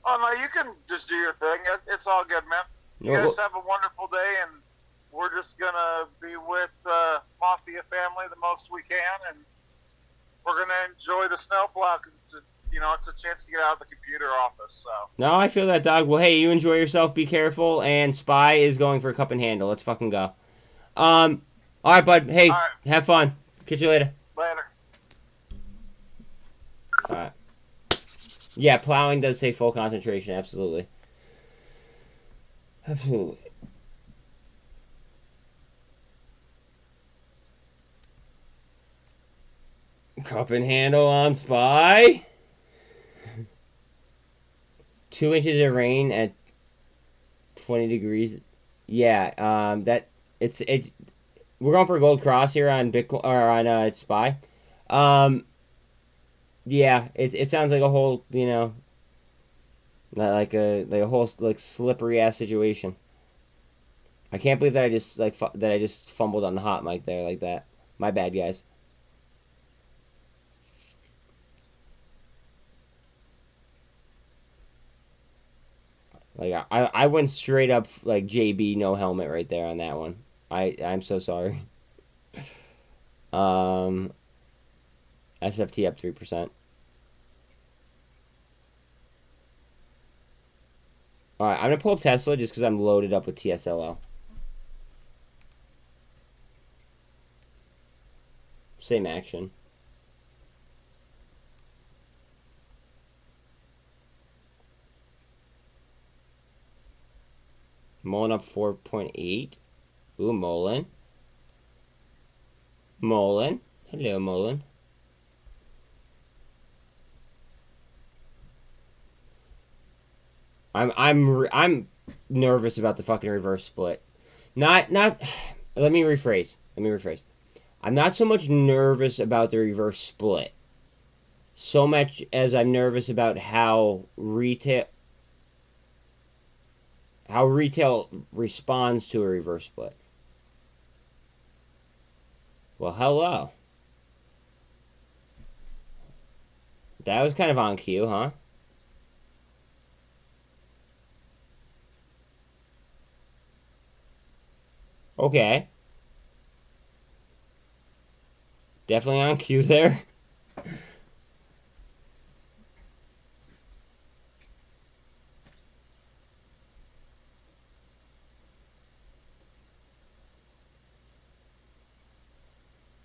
[SPEAKER 2] Oh no, you can just do your thing. It's all good, man. You guys have a wonderful day, and we're just gonna be with the Mafia family the most we can, and we're gonna enjoy the snowplow because it's a chance to get out of the computer office. So. No,
[SPEAKER 1] I feel that, dog. Well, hey, you enjoy yourself. Be careful. And SPY is going for a cup and handle. Let's fucking go. All right, bud. Hey, Have fun. Catch you later.
[SPEAKER 2] Later.
[SPEAKER 1] All right. Yeah, plowing does take full concentration. Absolutely. Absolutely. Cup and handle on SPY. 2 inches of rain at 20 degrees. Yeah, we're going for a gold cross here on Bitcoin or on SPY. Yeah, it sounds like a whole, like a whole like slippery ass situation. I can't believe that I just fumbled on the hot mic there like that. My bad, guys. Like I went straight up like JB no helmet right there on that one. I'm so sorry. SFT up 3%. All right, I'm gonna pull up Tesla just because I'm loaded up with TSLL. Same action. Mullen up 4.8. Ooh, Mullen. Mullen. Hello, Mullen. I'm nervous about the fucking reverse split. Not let me rephrase. I'm not so much nervous about the reverse split. So much as I'm nervous about how retail responds to a reverse split. Well, hello. That was kind of on cue, huh? Okay. Definitely on cue there.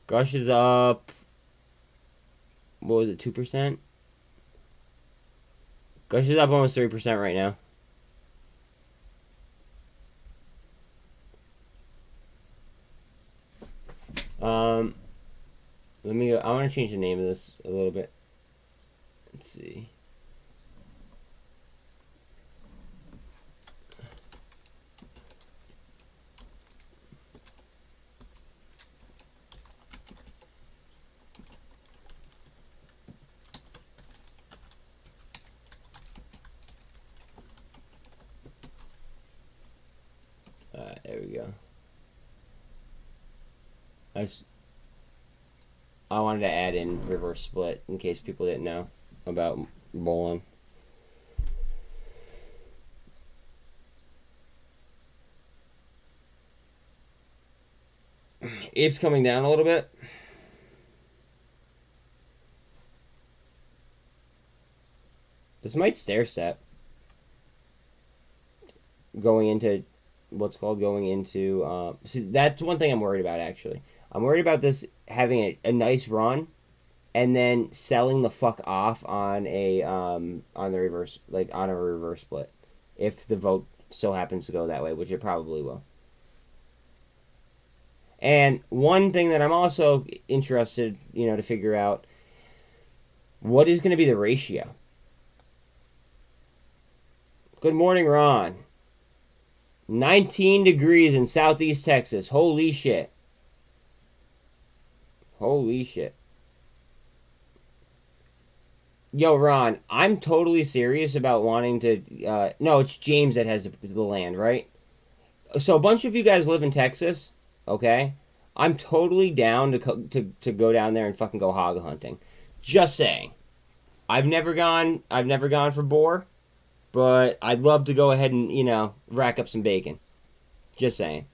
[SPEAKER 1] Gush is up. What was it, 2%? Gush is up almost 3% right now. Let me go. I want to change the name of this a little bit. Let's see. There we go. I wanted to add in reverse split in case people didn't know about Mullen. APE's coming down a little bit. This might stair step. Going into see, that's one thing I'm worried about actually. I'm worried about this having a nice run and then selling the fuck off on a reverse split. If the vote so happens to go that way, which it probably will. And one thing that I'm also interested, to figure out, what is going to be the ratio? Good morning, Ron. 19 degrees in Southeast Texas. Holy shit. Holy shit. Yo, Ron, I'm totally serious about wanting to... no, it's James that has the land, right? So a bunch of you guys live in Texas, okay? I'm totally down to go down there and fucking go hog hunting. Just saying. I've never gone for boar, but I'd love to go ahead and, rack up some bacon. Just saying.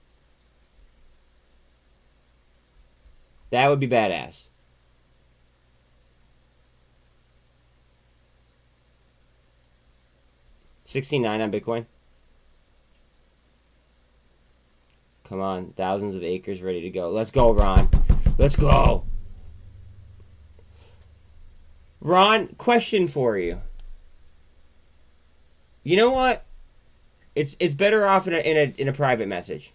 [SPEAKER 1] That would be badass. $69 on Bitcoin. Come on, thousands of acres ready to go. Let's go, Ron. Let's go. Ron, question for you. You know what? It's better off in a private message.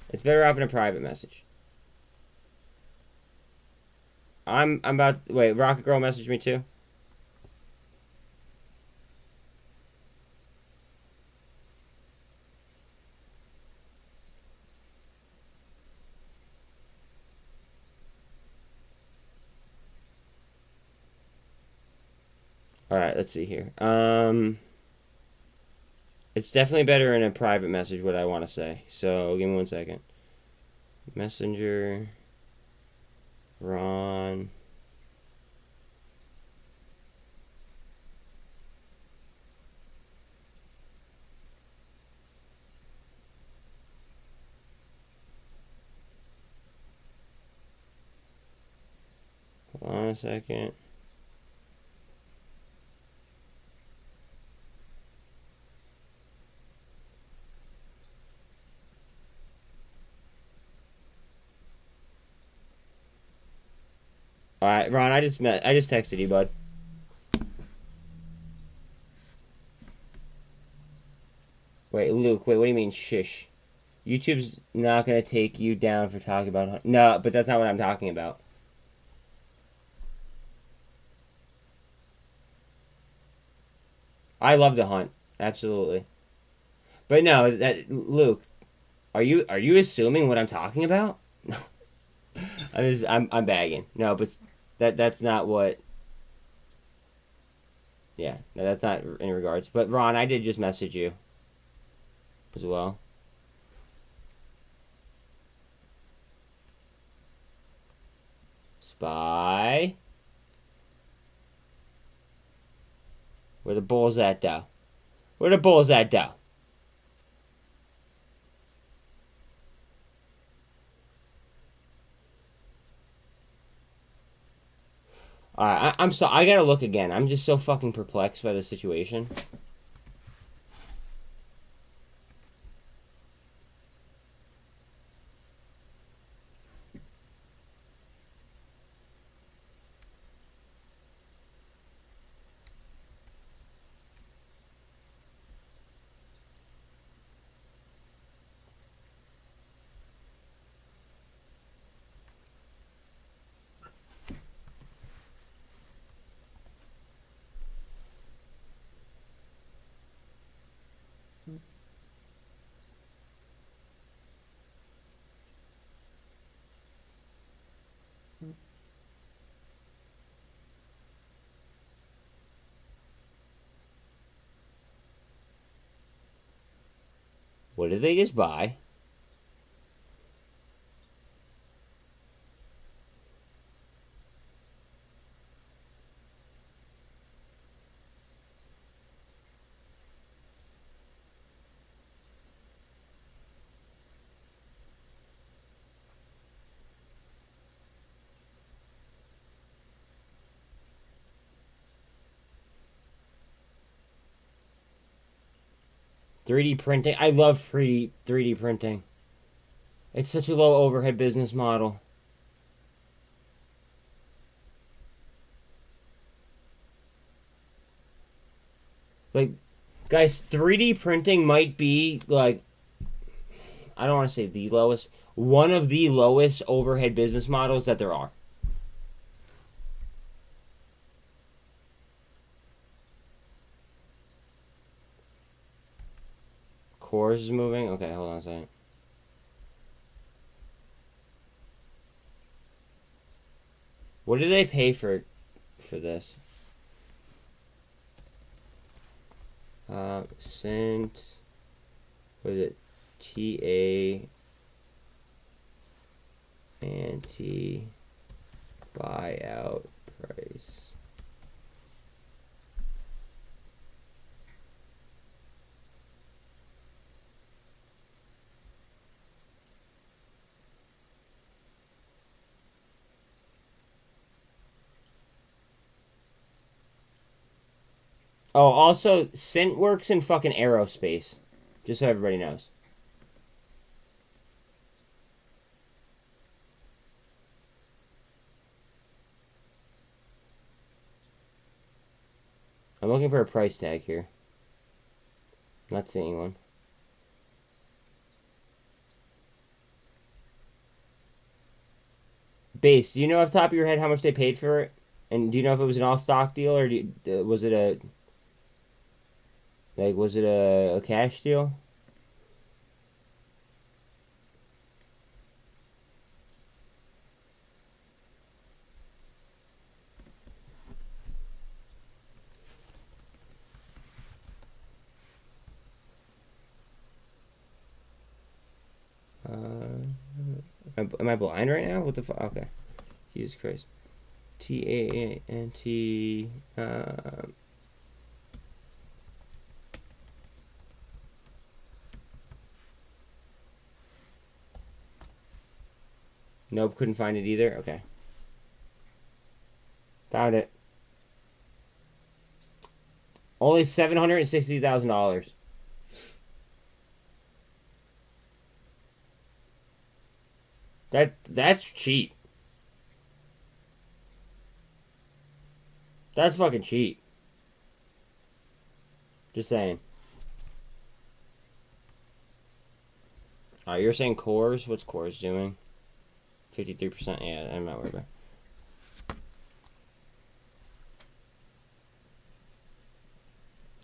[SPEAKER 1] It's better off in a private message. I'm about wait, Rocket Girl messaged me too. All right, let's see here. It's definitely better in a private message, what I want to say. So give me 1 second. Messenger, Ron. Hold on a second. All right, Ron, I just texted you, bud. Wait, Luke, wait, what do you mean shish? YouTube's not going to take you down for talking about... No, but that's not what I'm talking about. I love to hunt, absolutely. But no, Luke, are you assuming what I'm talking about? No. I'm bagging. No, but that's not what... Yeah, no, that's not in regards. But Ron, I did just message you as well. Spy. Where the bulls at, though? Where the bulls at, though? Alright, I'm so... I gotta look again. I'm just so fucking perplexed by the situation. What did they just buy? .3D printing. I love 3D printing. It's such a low overhead business model. Like, guys, 3D printing might be, like, I don't want to say the lowest, one of the lowest overhead business models that there are. Cores is moving? Okay, hold on a second. What did they pay for this? SINT, what is it? TA anti buyout price. Oh, also, SINT works in fucking aerospace. Just so everybody knows. I'm looking for a price tag here. Not seeing one. Base, do you know off the top of your head how much they paid for it? And do you know if it was an all-stock deal or was it a... Like, was it a cash deal? Am I blind right now? What the fuck? Okay. Jesus Christ. TANT. Nope, couldn't find it either. Okay. Found it. Only $760,000. That's cheap. That's fucking cheap. Just saying. You're saying cores? What's cores doing? 53%. Yeah, I'm not worried about it.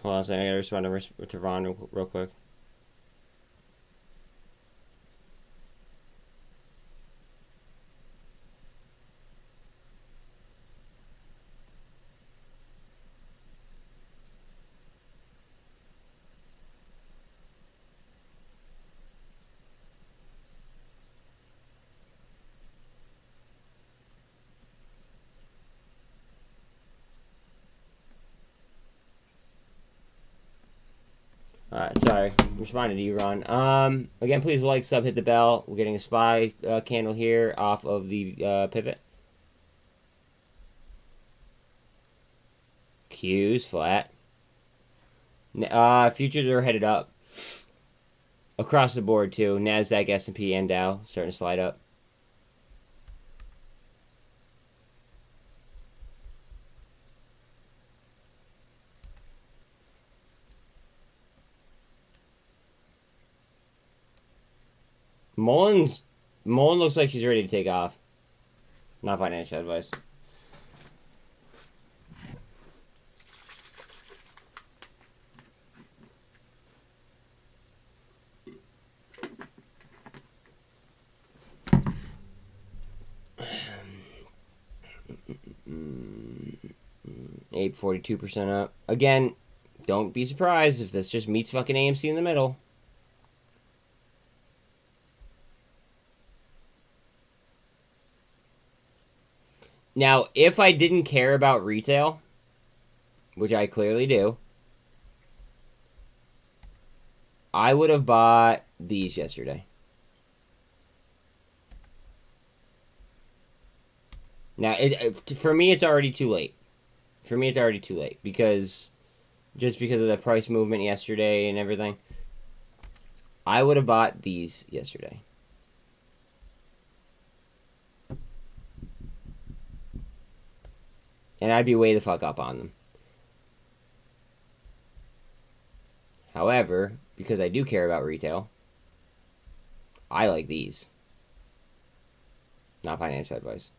[SPEAKER 1] Hold on a second. I gotta respond to Ron real quick. Alright, sorry. I'm responding to you, Ron. Again, please like, sub, hit the bell. We're getting a SPY candle here off of the pivot. Q's flat. Futures are headed up. Across the board, too. NASDAQ, S&P, and Dow starting to slide up. Mullen looks like she's ready to take off. Not financial advice. APE 42% up. Again, don't be surprised if this just meets fucking AMC in the middle. Now, if I didn't care about retail, which I clearly do, I would have bought these yesterday. Now, for me, it's already too late. For me, it's already too late because of the price movement yesterday and everything. I would have bought these yesterday. And I'd be way the fuck up on them. However, because I do care about retail, I like these. Not financial advice.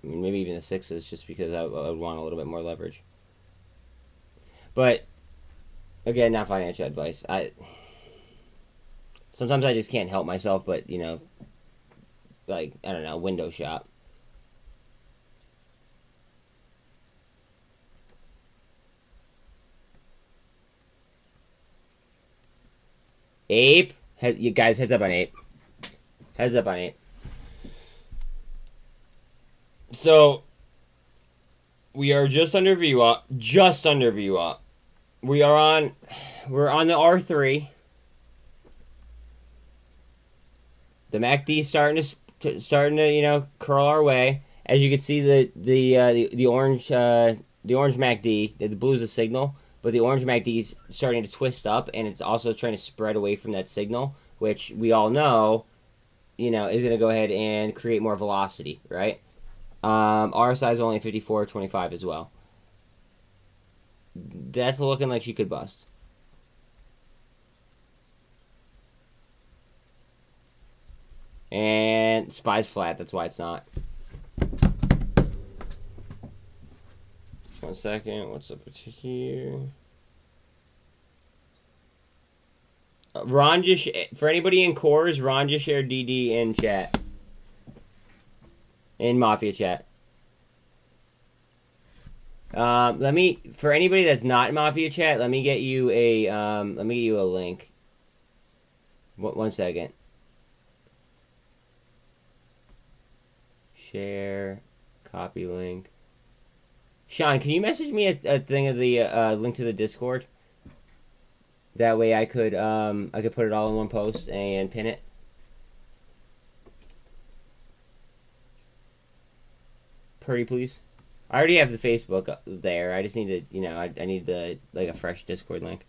[SPEAKER 1] I mean, maybe even the 6s just because I would want a little bit more leverage. But, again, not financial advice. Sometimes I just can't help myself, but, you know, like, I don't know, window shop. Ape? You guys, heads up on Ape. Heads up on Ape. So, we are just under VWAP. Just under VWAP. We're on the R3. The MACD starting to you know, curl our way. As you can see, the orange MACD, the blue is a signal, but the orange MACD is starting to twist up, and it's also trying to spread away from that signal, which we all know, you know, is going to go ahead and create more velocity, right? RSI is only 54.25 as well. That's looking like she could bust. And SPY's flat, that's why it's not. 1 second, what's up with here? Ron just, for anybody in cores, Ron just shared DD in chat. In Mafia chat. For anybody that's not in Mafia chat, let me get you a link. 1 second. Share. Copy link. Sean, can you message me a thing of the link to the Discord? That way I could put it all in one post and pin it. Pretty please. I already have the Facebook there. I just need to, you know, I need the like a fresh Discord link.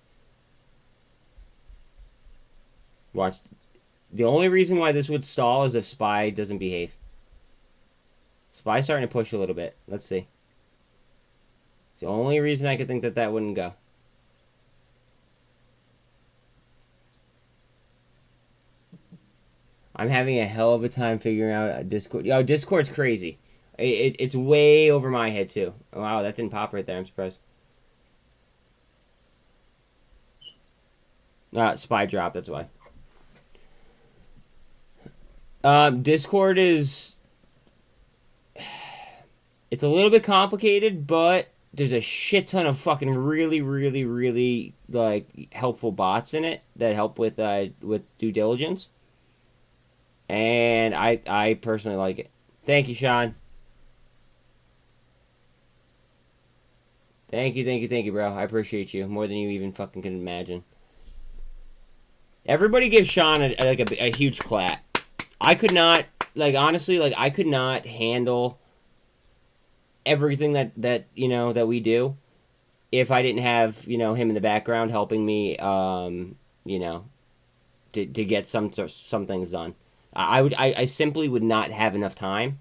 [SPEAKER 1] Watch. The only reason why this would stall is if SPY doesn't behave. SPY's starting to push a little bit. Let's see. It's the only reason I could think that that wouldn't go. I'm having a hell of a time figuring out Discord. Yo, Discord's crazy. It's way over my head, too. Wow, that didn't pop right there. I'm surprised. SPY drop, that's why. Discord is... It's a little bit complicated, but there's a shit ton of fucking really, like, helpful bots in it that help with due diligence. And I personally like it. Thank you, Sean. Thank you, bro. I appreciate you more than you even fucking can imagine. Everybody give Sean a huge clap. I could not, like, honestly, like, I could not handle everything that you know, that we do if I didn't have, you know, him in the background helping me, you know, to get some things done. I simply would not have enough time.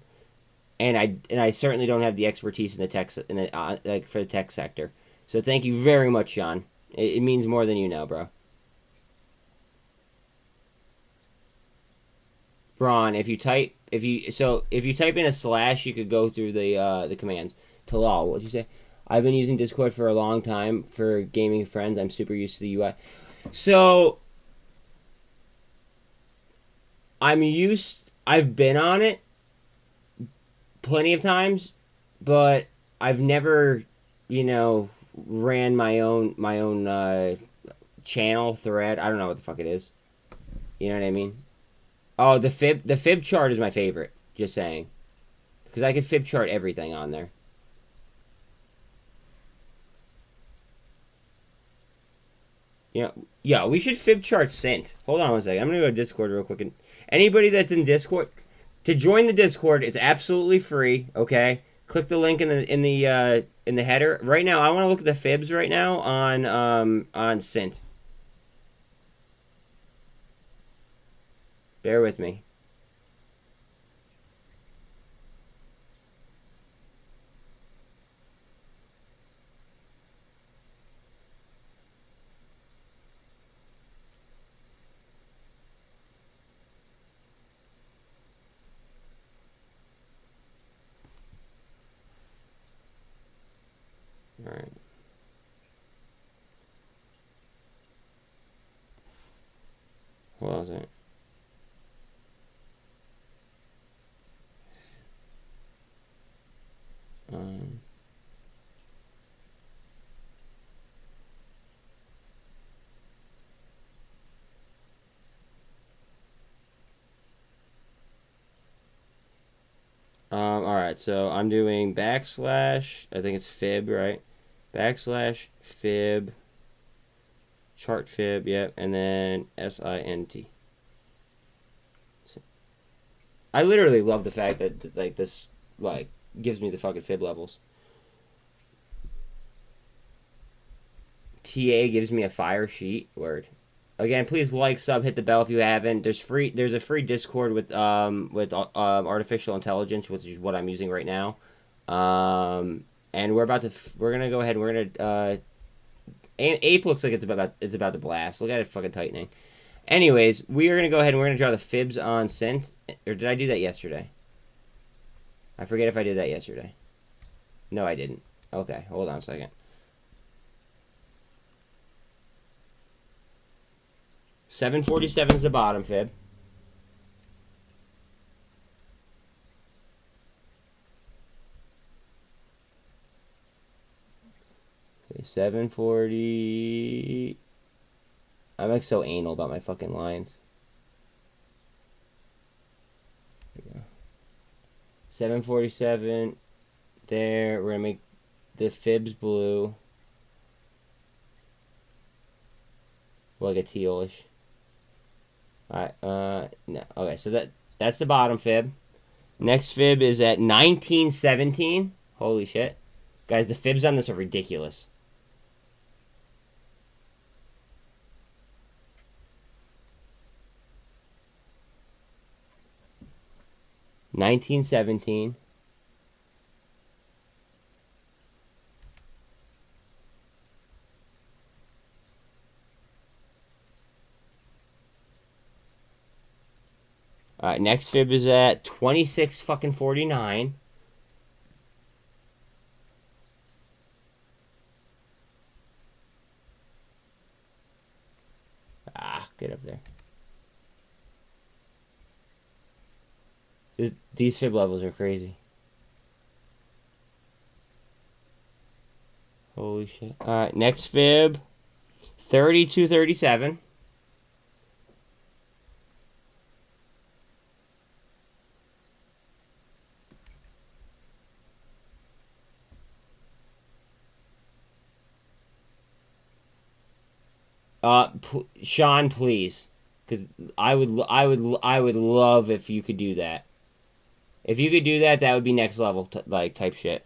[SPEAKER 1] And I certainly don't have the expertise in the tech like for the tech sector. So thank you very much, Sean. It means more than you know, bro. Ron, if you type in a slash, you could go through the commands. Talal, what'd you say? I've been using Discord for a long time for gaming friends. I'm super used to the UI. So I've been on it plenty of times, but I've never, you know, ran my own channel thread. I don't know what the fuck it is. You know what I mean? Oh, the fib chart is my favorite. Just saying, because I could fib chart everything on there. Yeah, we should fib chart SINT. Hold on one second. I'm gonna go to Discord real quick. And anybody that's in Discord, to join the Discord, it's absolutely free. Okay, click the link in the header. Right now, I want to look at the fibs right now on SINT. Bear with me. All right. Hold on a second. All right, so I'm doing backslash, I think it's fib, right? Backslash fib, chart fib, yep, and then SINT. I literally love the fact that, like, this, like, gives me the fucking fib levels. TA gives me a fire sheet. Word. Again, please like, sub, hit the bell if you haven't. There's a free Discord with artificial intelligence, which is what I'm using right now. And we're gonna go ahead and we're gonna APE looks like it's about to blast. Look at it fucking tightening. Anyways, we are gonna go ahead and we're gonna draw the fibs on SINT. Or did I do that yesterday? I forget if I did that yesterday. No, I didn't. Okay, hold on a second. 747 is the bottom fib. Okay, 740. I'm like so anal about my fucking lines. There we go. 747 there. We're gonna make the fibs blue, like a tealish. All right. No. Okay. So that's the bottom fib. Next fib is at 1917. Holy shit, guys! The fibs on this are ridiculous. $19.17. All right, next fib is at 26 fucking 49. Get up there. These fib levels are crazy. Holy shit. All right, next fib, 32.37. Sean, please, because I would love if you could do that. If you could do that, that would be next level type shit.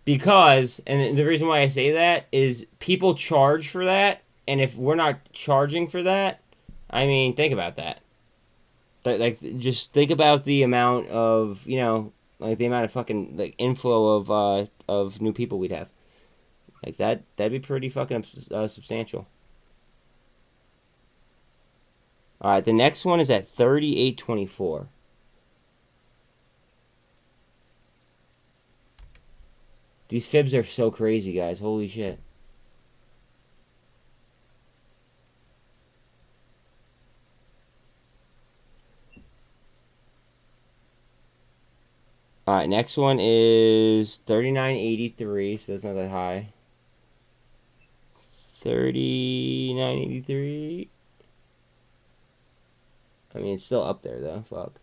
[SPEAKER 1] Because, and the reason why I say that is people charge for that, and if we're not charging for that, I mean, think about that. Like, just think about the amount of, like the amount of fucking like inflow of new people we'd have. Like that'd be pretty fucking substantial. All right, the next one is at 38.24. These fibs are so crazy, guys. Holy shit. All right, next one is 39.83, so that's not that high. 39.83. I mean, it's still up there, though. Fuck.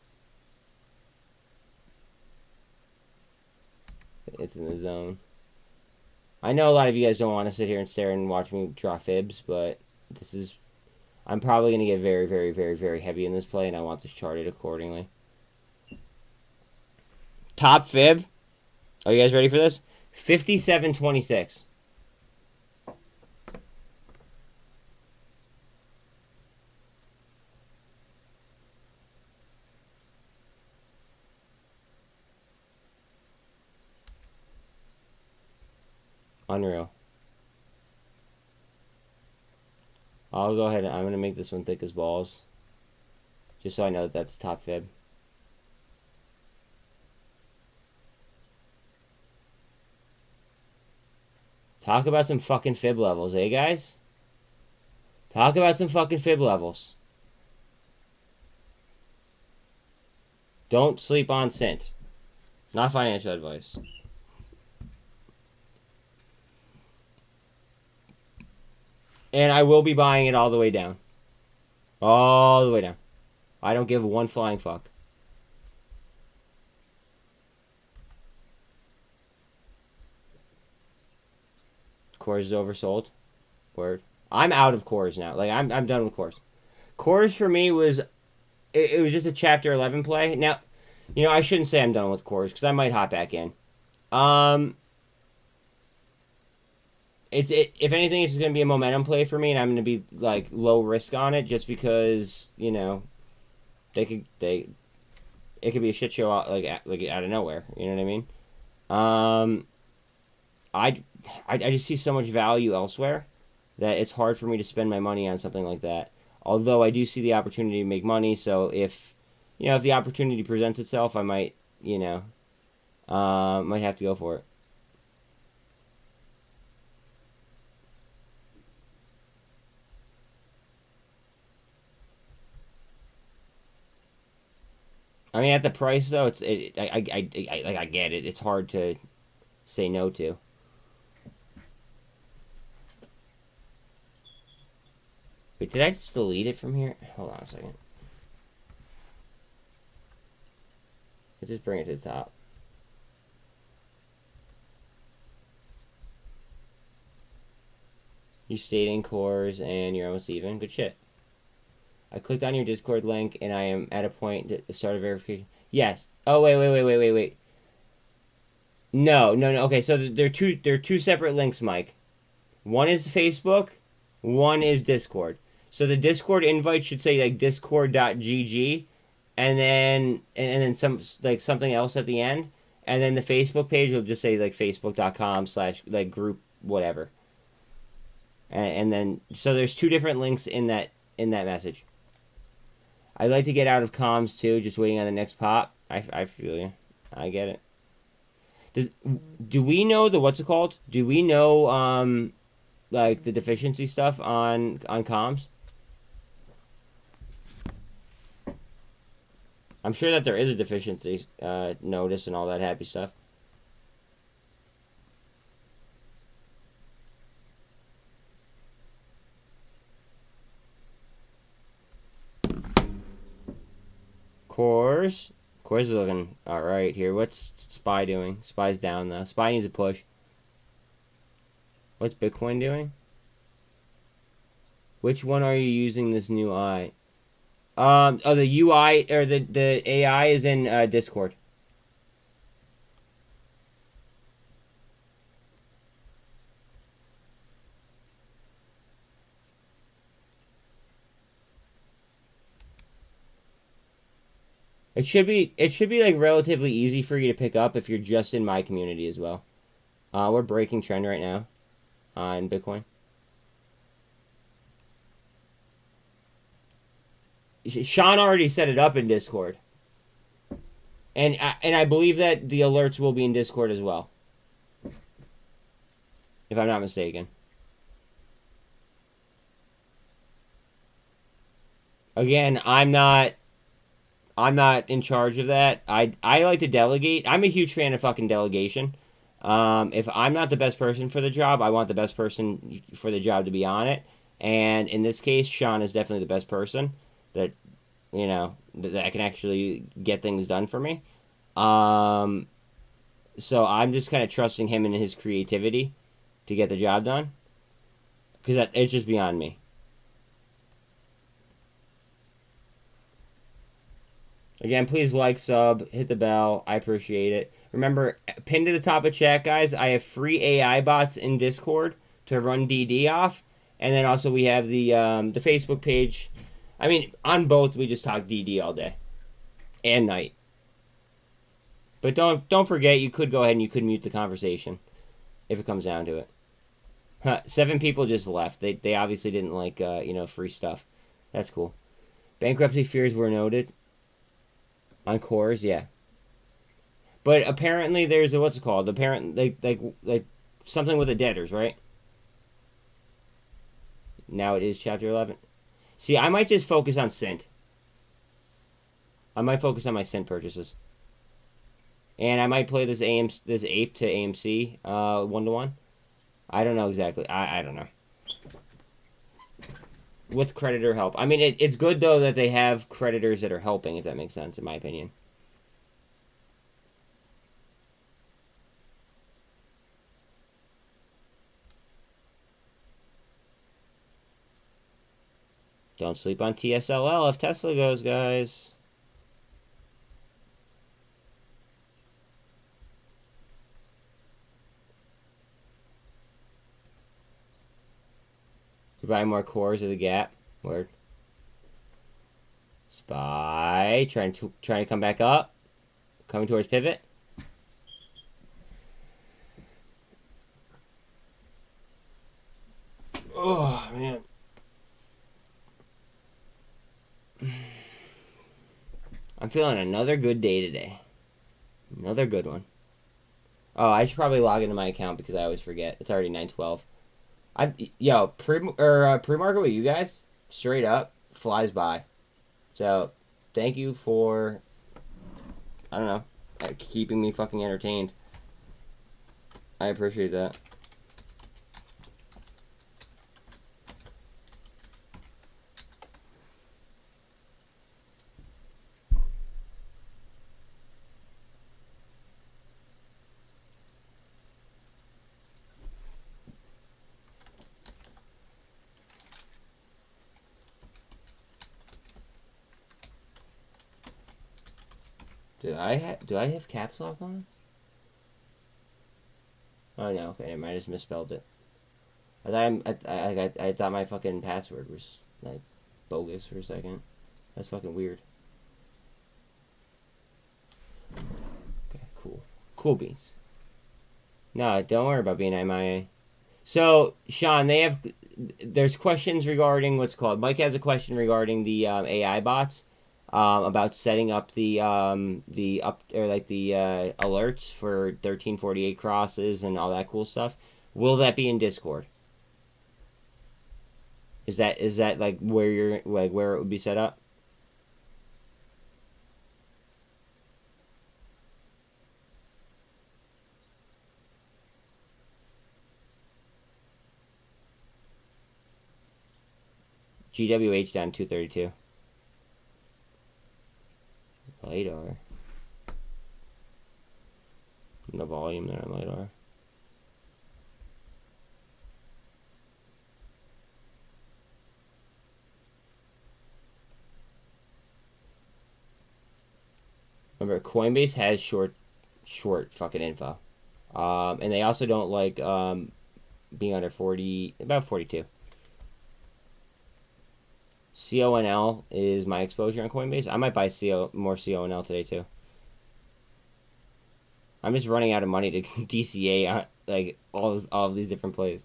[SPEAKER 1] It's in the zone. I know a lot of you guys don't want to sit here and stare and watch me draw fibs, but this is... I'm probably going to get very, very, very, very heavy in this play, and I want this charted accordingly. Top fib. Are you guys ready for this? 57.26. Unreal. I'll go ahead and I'm going to make this one thick as balls. Just so I know that that's top fib. Talk about some fucking fib levels, eh, guys? Talk about some fucking fib levels. Don't sleep on SINT. Not financial advice. And I will be buying it all the way down. All the way down. I don't give one flying fuck. Cores is oversold. Word. I'm out of cores now. Like I'm done with cores. Cores for me was it was just a chapter 11 play. Now, I shouldn't say I'm done with cores because I might hop back in. If anything, it's just gonna be a momentum play for me, and I'm gonna be like low risk on it, just because it could be a shit show out out of nowhere. You know what I mean? I just see so much value elsewhere that it's hard for me to spend my money on something like that. Although I do see the opportunity to make money, so if the opportunity presents itself, I might might have to go for it. I mean, at the price though, I get it. It's hard to say no to. Wait, did I just delete it from here? Hold on a second. Let's just bring it to the top. You stayed in cores and you're almost even. Good shit. I clicked on your Discord link and I am at a point to start a verification. Yes. Oh, wait. No. Okay, so they're two separate links, Mike. One is Facebook, one is Discord. So the Discord invite should say like discord.gg and then some like something else at the end. And then the Facebook page will just say like facebook.com/ like group whatever. And then so there's two different links in that message. I'd like to get out of comms too, just waiting on the next pop. I feel you. I get it. Do we know the what's it called? Do we know like the deficiency stuff on comms? I'm sure that there is a deficiency notice and all that happy stuff. Cores is looking alright here. What's SPY doing? SPY's down though. SPY needs a push. What's Bitcoin doing? Which one are you using this new eye? Oh, the UI or the AI is in Discord. It should be like relatively easy for you to pick up if you're just in my community as well. We're breaking trend right now on Bitcoin. Sean already set it up in Discord. And I believe that the alerts will be in Discord as well. If I'm not mistaken. Again, I'm not in charge of that. I like to delegate. I'm a huge fan of fucking delegation. If I'm not the best person for the job, I want the best person for the job to be on it. And in this case, Sean is definitely the best person that, you know, that can actually get things done for me. So I'm just kind of trusting him and his creativity to get the job done. Because it's just beyond me. Again, please like, sub, hit the bell. I appreciate it. Remember, pinned to the top of chat, guys, I have free AI bots in Discord to run DD off. And then also we have the Facebook page. I mean, on both, we just talk DD all day and night. But don't forget, you could go ahead and you could mute the conversation if it comes down to it. 7 people just left. They obviously didn't like, free stuff. That's cool. Bankruptcy fears were noted. On cores, yeah. But apparently there's a, what's it called? Apparently, like something with the debtors, right? Now it is chapter 11. See, I might just focus on SINT. I might focus on my SINT purchases. And I might play this APE to AMC 1-to-1. I don't know exactly. I don't know. With creditor help. I mean, it's good, though, that they have creditors that are helping, if that makes sense, in my opinion. Don't sleep on TSLL if Tesla goes, guys. To buy more cores of the gap. Word. SPY. Trying to come back up. Coming towards pivot. Oh, man. I'm feeling another good day today. Another good one. Oh, I should probably log into my account because I always forget. It's already 9:12. Pre-market with you guys, straight up, flies by. So, thank you for, I don't know, keeping me fucking entertained. I appreciate that. Do I have caps lock on? Oh no, okay, never mind. I just misspelled it. I thought my fucking password was like bogus for a second. That's fucking weird. Okay, cool. Cool beans. No, don't worry about being MIA. So, Sean, there's questions regarding what's called. Mike has a question regarding the AI bots, about setting up the alerts for 1348 crosses and all that cool stuff. Will that be in Discord? Is that like where you're like where it would be set up? GWH down 232. LiDAR. No volume there on LiDAR. Remember, Coinbase has short fucking info. And they also don't like being under 40, about 42. CONL is my exposure on Coinbase. I might buy more CONL today too. I'm just running out of money to DCA like all of these different plays.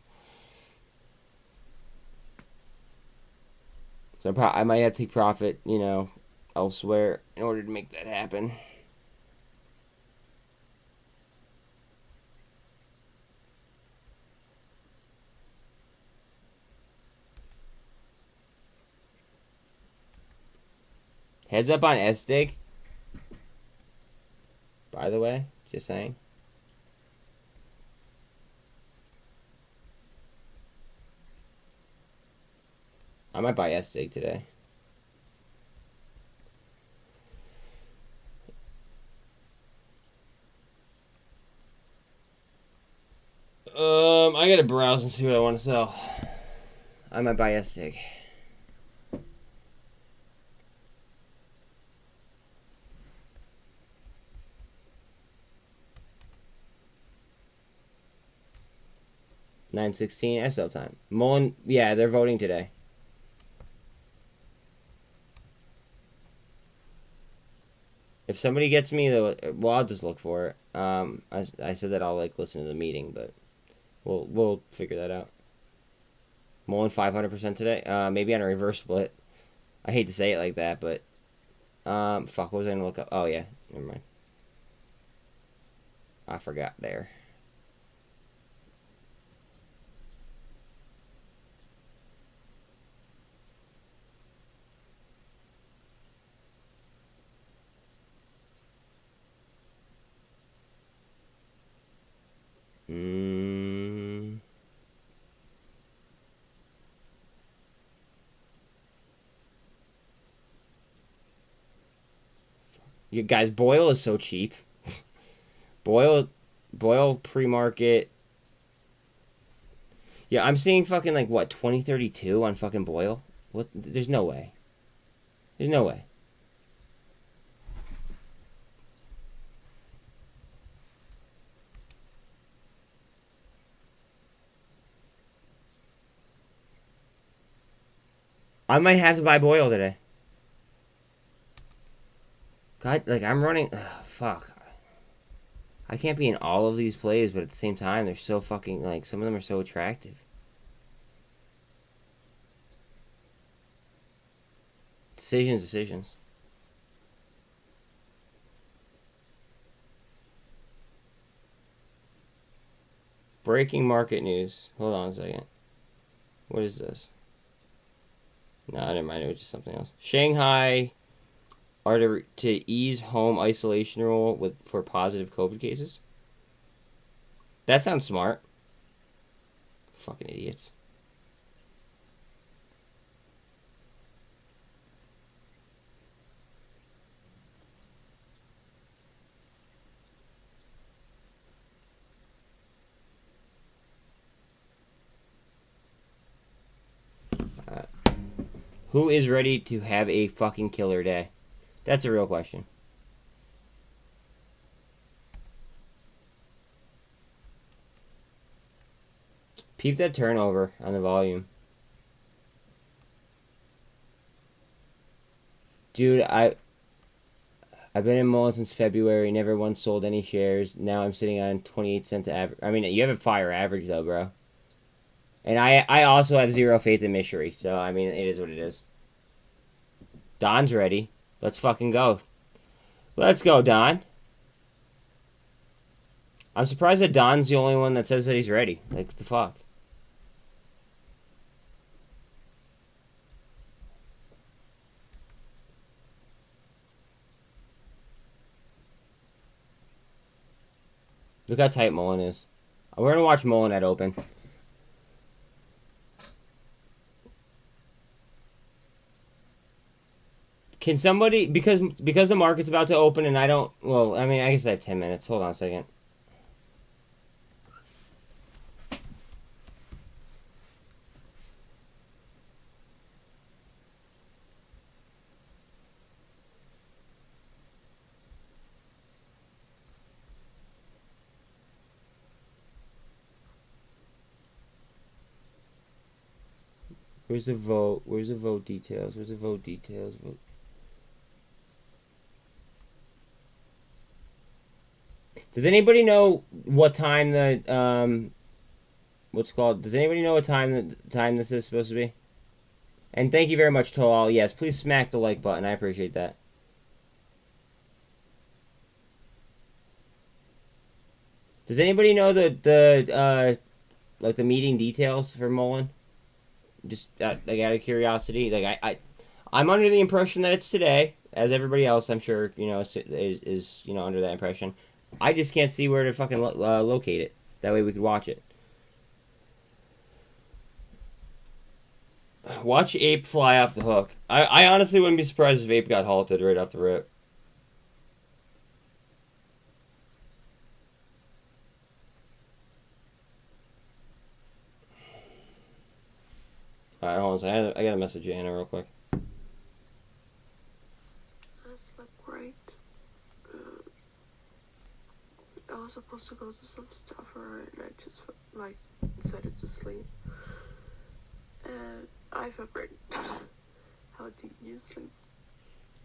[SPEAKER 1] So I might have to take profit, elsewhere in order to make that happen. Heads up on SDIG. By the way, just saying. I might buy SDIG today. I gotta browse and see what I want to sell. I might buy SDIG. $9.16 SL time. Mullen, yeah, they're voting today. If somebody gets me well, I'll just look for it. I said that I'll like listen to the meeting, but we'll figure that out. Mullen 500% today. Maybe on a reverse split. I hate to say it like that, but fuck, what was I gonna look up? Oh yeah, never mind. I forgot there. You guys, Boyle is so cheap. Boyle pre-market. Yeah, I'm seeing fucking like what 2032 on fucking Boyle. What? There's no way. There's no way. I might have to buy Boyle today. God, like I'm running. Fuck. I can't be in all of these plays, but at the same time, they're so fucking like some of them are so attractive. Decisions. Breaking market news. Hold on a second. What is this? No, never mind. It was just something else. Shanghai are to ease home isolation rule for positive COVID cases. That sounds smart. Fucking idiots. Who is ready to have a fucking killer day? That's a real question. Peep that turnover on the volume. Dude, I've been in Mullen since February, never once sold any shares. Now I'm sitting on 28 cents average. I mean, you have a fire average, though, bro. And I also have zero faith in Missouri, so, I mean, it is what it is. Don's ready. Let's fucking go. Let's go, Don. I'm surprised that Don's the only one that says that he's ready. Like, what the fuck? Look how tight Mullen is. We're gonna watch Mullen at open. Can somebody, because the market's about to open and I don't, well, I mean, I guess I have 10 minutes. Hold on a second. Where's the vote? Where's the vote details? Where's the vote details? Vote. Does anybody know what time the what's called? Does anybody know what time this is supposed to be? And thank you very much to all. Yes, please smack the like button. I appreciate that. Does anybody know the like the meeting details for Mullen? Just like out of curiosity, like I'm under the impression that it's today, as everybody else I'm sure is you know under that impression. I just can't see where to fucking locate it. That way we could watch it. Watch Ape fly off the hook. I honestly wouldn't be surprised if Ape got halted right off the rip. Alright, hold on a second. I gotta message Anna real quick.
[SPEAKER 3] I slept great. I was supposed to go to some stuff and I just like decided to sleep. And I felt great. How did you sleep?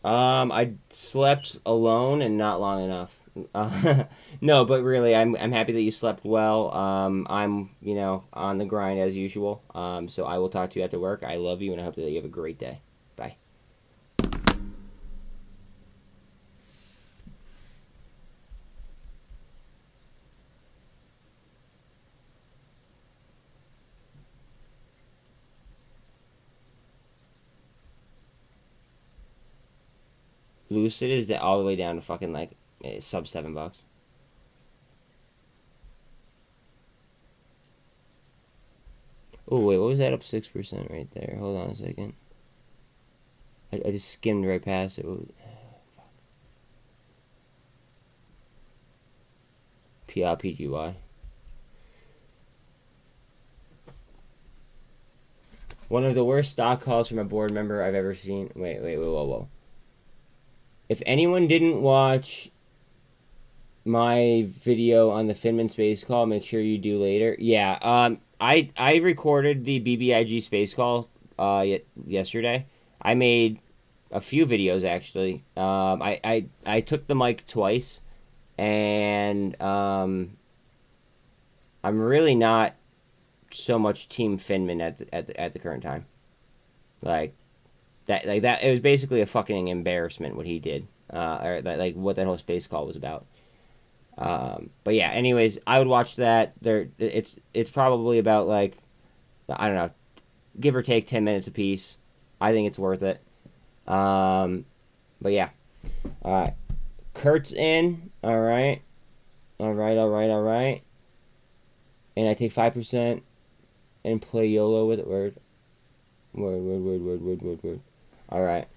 [SPEAKER 1] I slept alone and not long enough. No, but really, I'm happy that you slept well. I'm on the grind as usual. So I will talk to you after work. I love you and I hope that you have a great day. Bye. Lucid is all the way down to fucking like sub $7. Oh wait, what was that up 6% right there? Hold on a second. I just skimmed right past it. Fuck. PGY. One of the worst stock calls from a board member I've ever seen. Wait, whoa. If anyone didn't watch my video on the Finman space call, make sure you do later. Yeah, I recorded the BBIG space call yesterday. I made a few videos actually. I took the mic twice, and I'm really not so much Team Finman at the current time. Like that it was basically a fucking embarrassment what he did, or like what that whole space call was about. But yeah, anyways, I would watch that. It's probably about like, I don't know, give or take 10 minutes a piece. I think it's worth it. But yeah, all right, Kurt's in. All right, and I take 5% and play YOLO with it. Word. All right.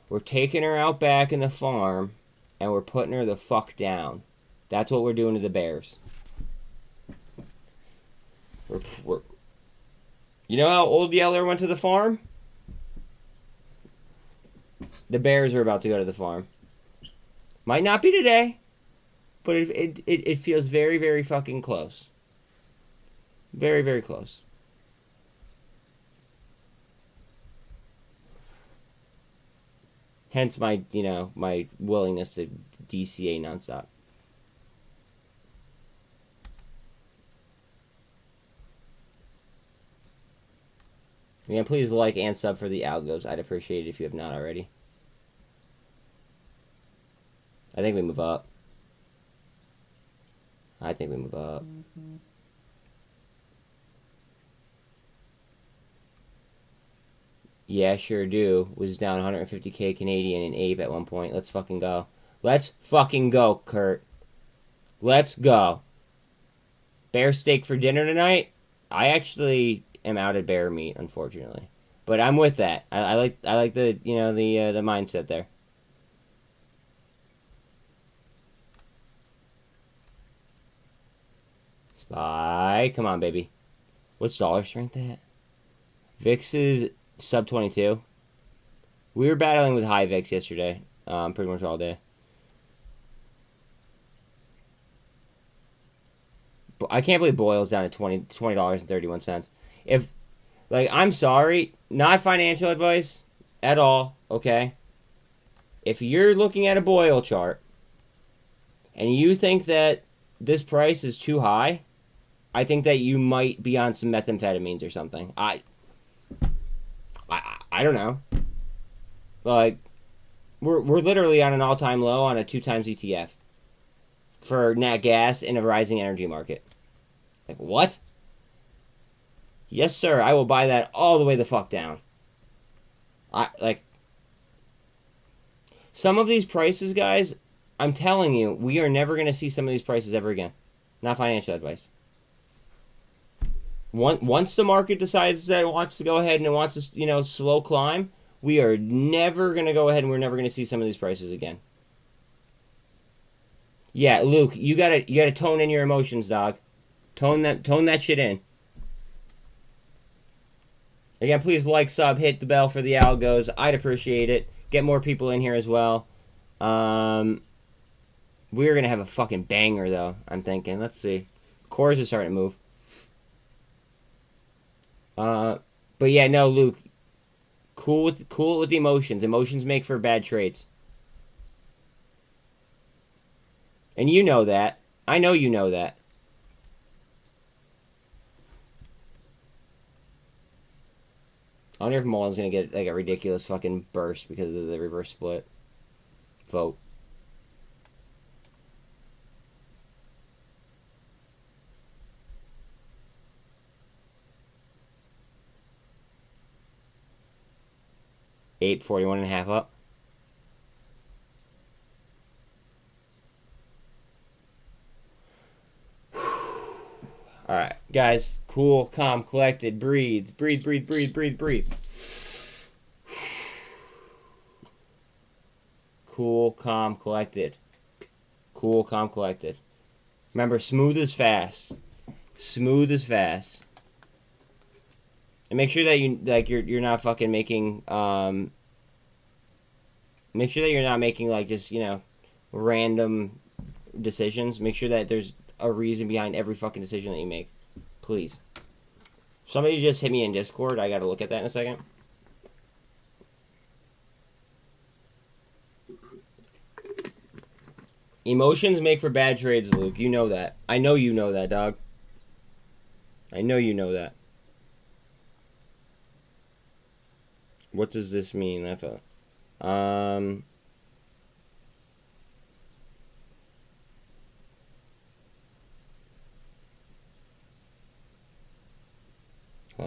[SPEAKER 1] We're taking her out back in the farm, and we're putting her the fuck down. That's what we're doing to the bears. You know how Old Yeller went to the farm? The bears are about to go to the farm. Might not be today, but it feels very, very fucking close. Very, very close. Hence my, my willingness to DCA nonstop. Again, please like and sub for the algos. I'd appreciate it if you have not already. I think we move up. I think we move up. Yeah, sure do. Was down 150k Canadian in APE at one point. Let's fucking go. Let's fucking go, Kurt. Let's go. Bear steak for dinner tonight? I actually am out of bear meat, unfortunately. But I'm with that. I like the the mindset there. SPY. Come on, baby. What's dollar strength at? VIX is sub 22. We were battling with high VIX yesterday. Pretty much all day. I can't believe Boyle's down to $20.31. If, I'm sorry, not financial advice at all, okay? If you're looking at a Boyle chart and you think that this price is too high, I think that you might be on some methamphetamines or something. I don't know. We're literally on an all-time low on a 2x ETF for nat gas in a rising energy market. What? Yes, sir. I will buy that all the way the fuck down. Some of these prices, guys, I'm telling you, we are never going to see some of these prices ever again. Not financial advice. Once the market decides that it wants to go ahead and it wants to, slow climb, we are never going to go ahead and we're never going to see some of these prices again. Yeah, Luke, you gotta tone in your emotions, dog. Tone that shit in. Again, please like, sub, hit the bell for the algos. I'd appreciate it. Get more people in here as well. We're gonna have a fucking banger though, I'm thinking. Let's see. Cores are starting to move. But yeah, no, Luke. Cool with the emotions. Emotions make for bad trades. And you know that. I know you know that. I wonder if Mullen's going to get a ridiculous fucking burst because of the reverse split vote. APE 41.5 up. All right, guys, cool, calm, collected, breathe. Cool, calm, collected. Cool, calm, collected. Remember, smooth is fast. Smooth is fast. And make sure that you're not fucking making make sure that you're not making just, random decisions. Make sure that there's a reason behind every fucking decision that you make. Please. Somebody just hit me in Discord. I gotta look at that in a second. Emotions make for bad trades, Luke. You know that. I know you know that, dog. I know you know that. What does this mean? Hold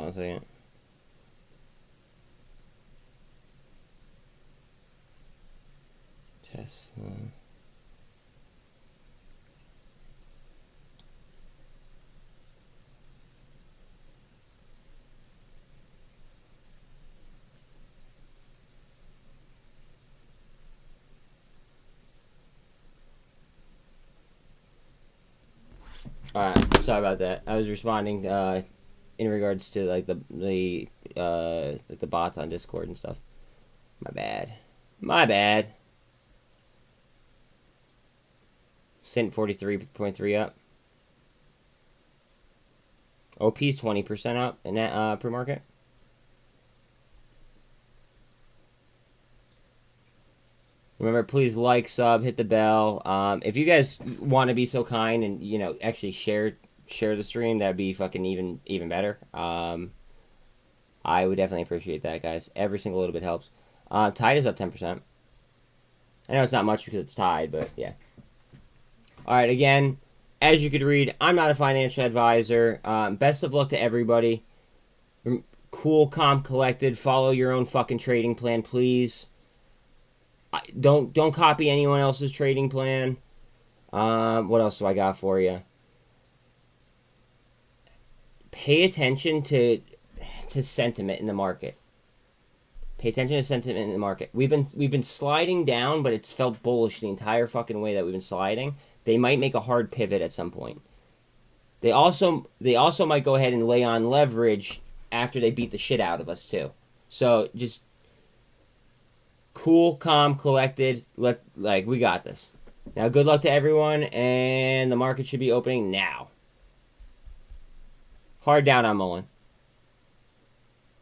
[SPEAKER 1] on a second. Tesla. Alright, sorry about that. I was responding in regards to the bots on Discord and stuff. My bad. SINT 43.3 up. OP's 20% up in that pre-market. Remember, please like, sub, hit the bell. If you guys want to be so kind and, you know, actually share the stream, that'd be fucking even better. I would definitely appreciate that, guys. Every single little bit helps. Tide is up 10%. I know it's not much because it's Tide, but yeah. All right, again, as you could read, I'm not a financial advisor. Best of luck to everybody. Cool, calm, collected. Follow your own fucking trading plan, please. Don't copy anyone else's trading plan. What else do I got for you? Pay attention to sentiment in the market. Pay attention to sentiment in the market. We've been sliding down, but it's felt bullish the entire fucking way that we've been sliding. They might make a hard pivot at some point. They also might go ahead and lay on leverage after they beat the shit out of us too. So just cool, calm, collected. We got this. Now, good luck to everyone, and the market should be opening now. Hard down on Mullen.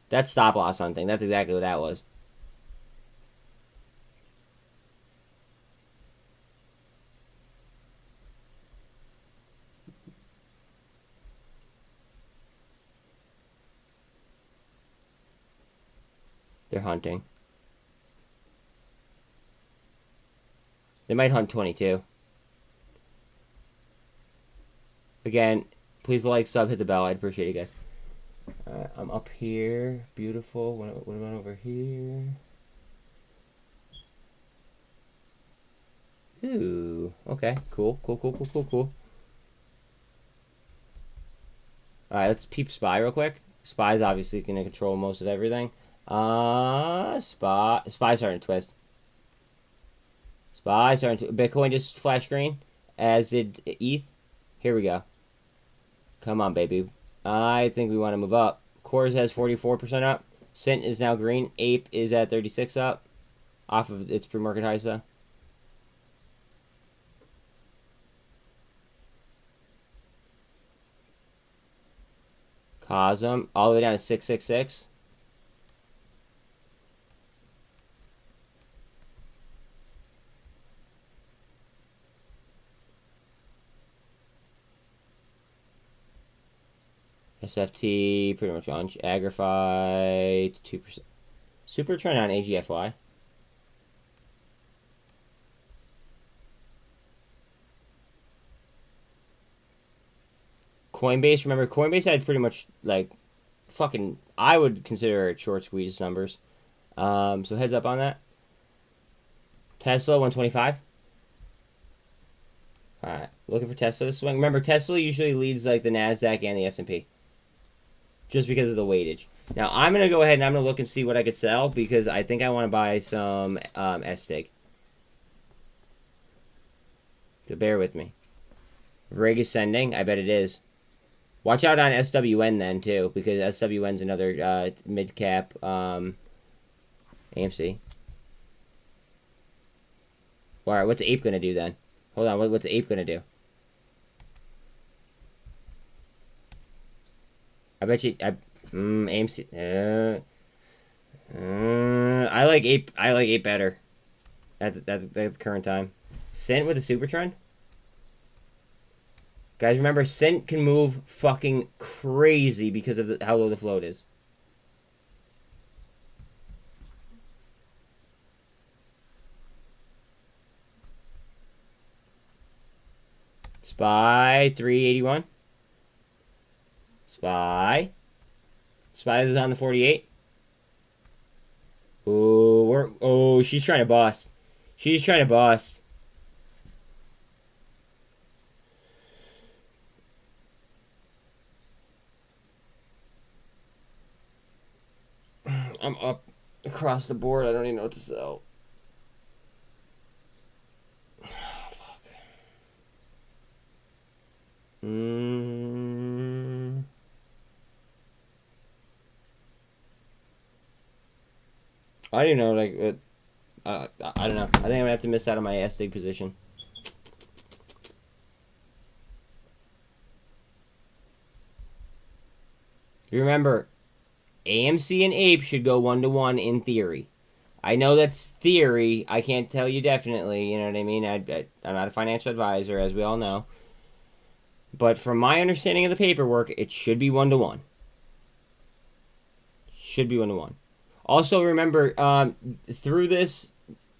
[SPEAKER 1] That's stop loss hunting. That's exactly what that was. They're hunting. They might hunt 22. Again, please like, sub, hit the bell. I'd appreciate it, guys. I'm up here. Beautiful. What about over here? Ooh. Okay. Cool. Cool. Alright, let's peep SPY real quick. SPY's obviously going to control most of everything. SPY's starting to twist. SPY's starting to... Bitcoin just flashed green, as did ETH. Here we go. Come on, baby. I think we want to move up. Cores has 44% up. SINT is now green. APE is at 36 up. Off of its pre-market highs, though. Cosm, all the way down to 666. SFT, pretty much on. AGFY, 2%. Super trend on AGFY. Coinbase, remember, Coinbase had pretty much, like, fucking, I would consider it short squeeze numbers. So heads up on that. Tesla, 125. Alright, looking for Tesla to swing. Remember, Tesla usually leads, like, the NASDAQ and the S&P. Just because of the weightage. Now, I'm going to go ahead and I'm going to look and see what I could sell because I think I want to buy some STIG. So bear with me. Rig is sending. I bet it is. Watch out on SWN then, too, because SWN's another mid-cap AMC. Alright, what's APE going to do then? Hold on, what's APE going to do? I bet you... AMC... I like APE better at the current time. SINT with a super trend? Guys, remember, SINT can move fucking crazy because of how low the float is. SPY, 381. SPY is on the 48. Oh, she's trying to bust. She's trying to bust. I'm up across the board. I don't even know what to sell. Oh, fuck. I don't know, like, I don't know. I think I'm gonna have to miss out on my STIG position. Remember, AMC and APE should go 1-to-1 in theory. I know that's theory. I can't tell you definitely. You know what I mean? I'm not a financial advisor, as we all know. But from my understanding of the paperwork, it should be 1-to-1. Should be 1-to-1. Also, remember, through this,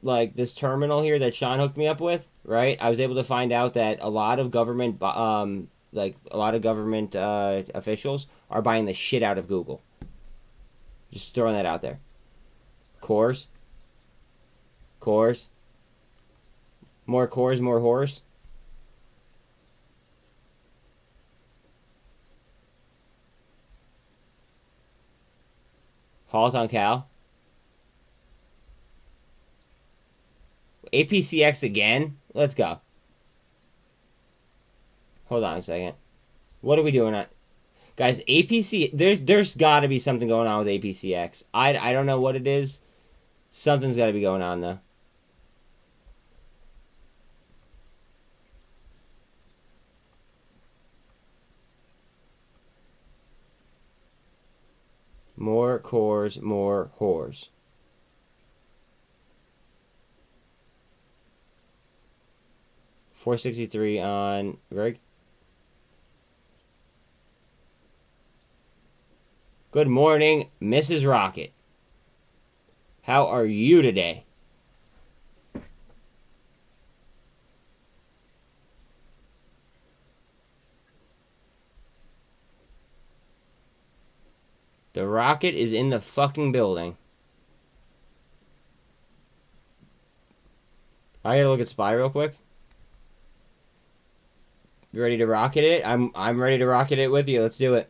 [SPEAKER 1] like, this terminal here that Sean hooked me up with, right? I was able to find out that a lot of government, officials are buying the shit out of Google. Just throwing that out there. Cores. More cores, more whores. Halt on Cal. APCX again? Let's go. Hold on a second. What are we doing on? Guys, APC, there's got to be something going on with APCX. I don't know what it is. Something's got to be going on, though. More cores, more whores. $463 on Greg. Good morning, Mrs. Rocket. How are you today? The rocket is in the fucking building. I gotta look at SPY real quick. You ready to rocket it? I'm ready to rocket it with you. Let's do it.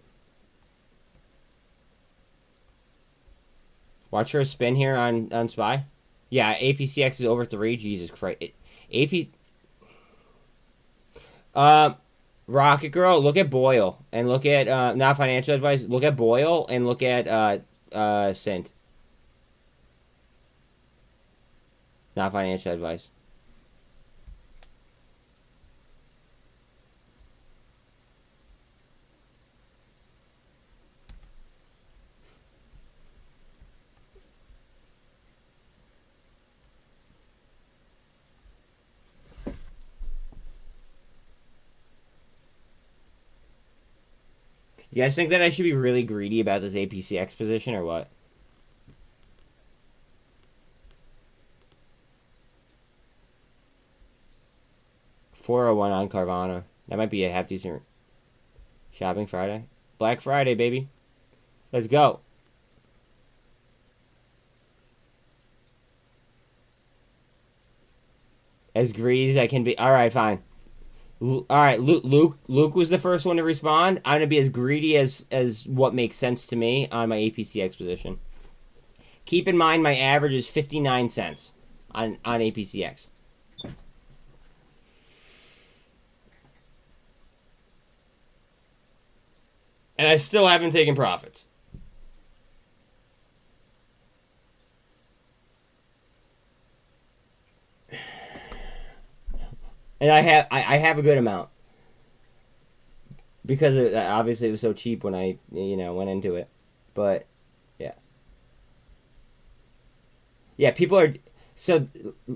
[SPEAKER 1] Watch for a spin here on SPY. Yeah, APCX is over 3. Jesus Christ. Rocket Girl, look at Boyle. And look at, not financial advice, look at Boyle and look at, SINT. Not financial advice. You guys think that I should be really greedy about this APCX position or what? $401 on Carvana. That might be a half decent shopping Friday. Black Friday, baby. Let's go. As greedy as I can be. All right, fine. All right, Luke was the first one to respond. I'm gonna be as greedy as what makes sense to me on my APCX position. Keep in mind my average is 59 cents on APCX. And I still haven't taken profits. And I have a good amount. Because obviously it was so cheap when I, went into it. But, yeah. Yeah, people are... So,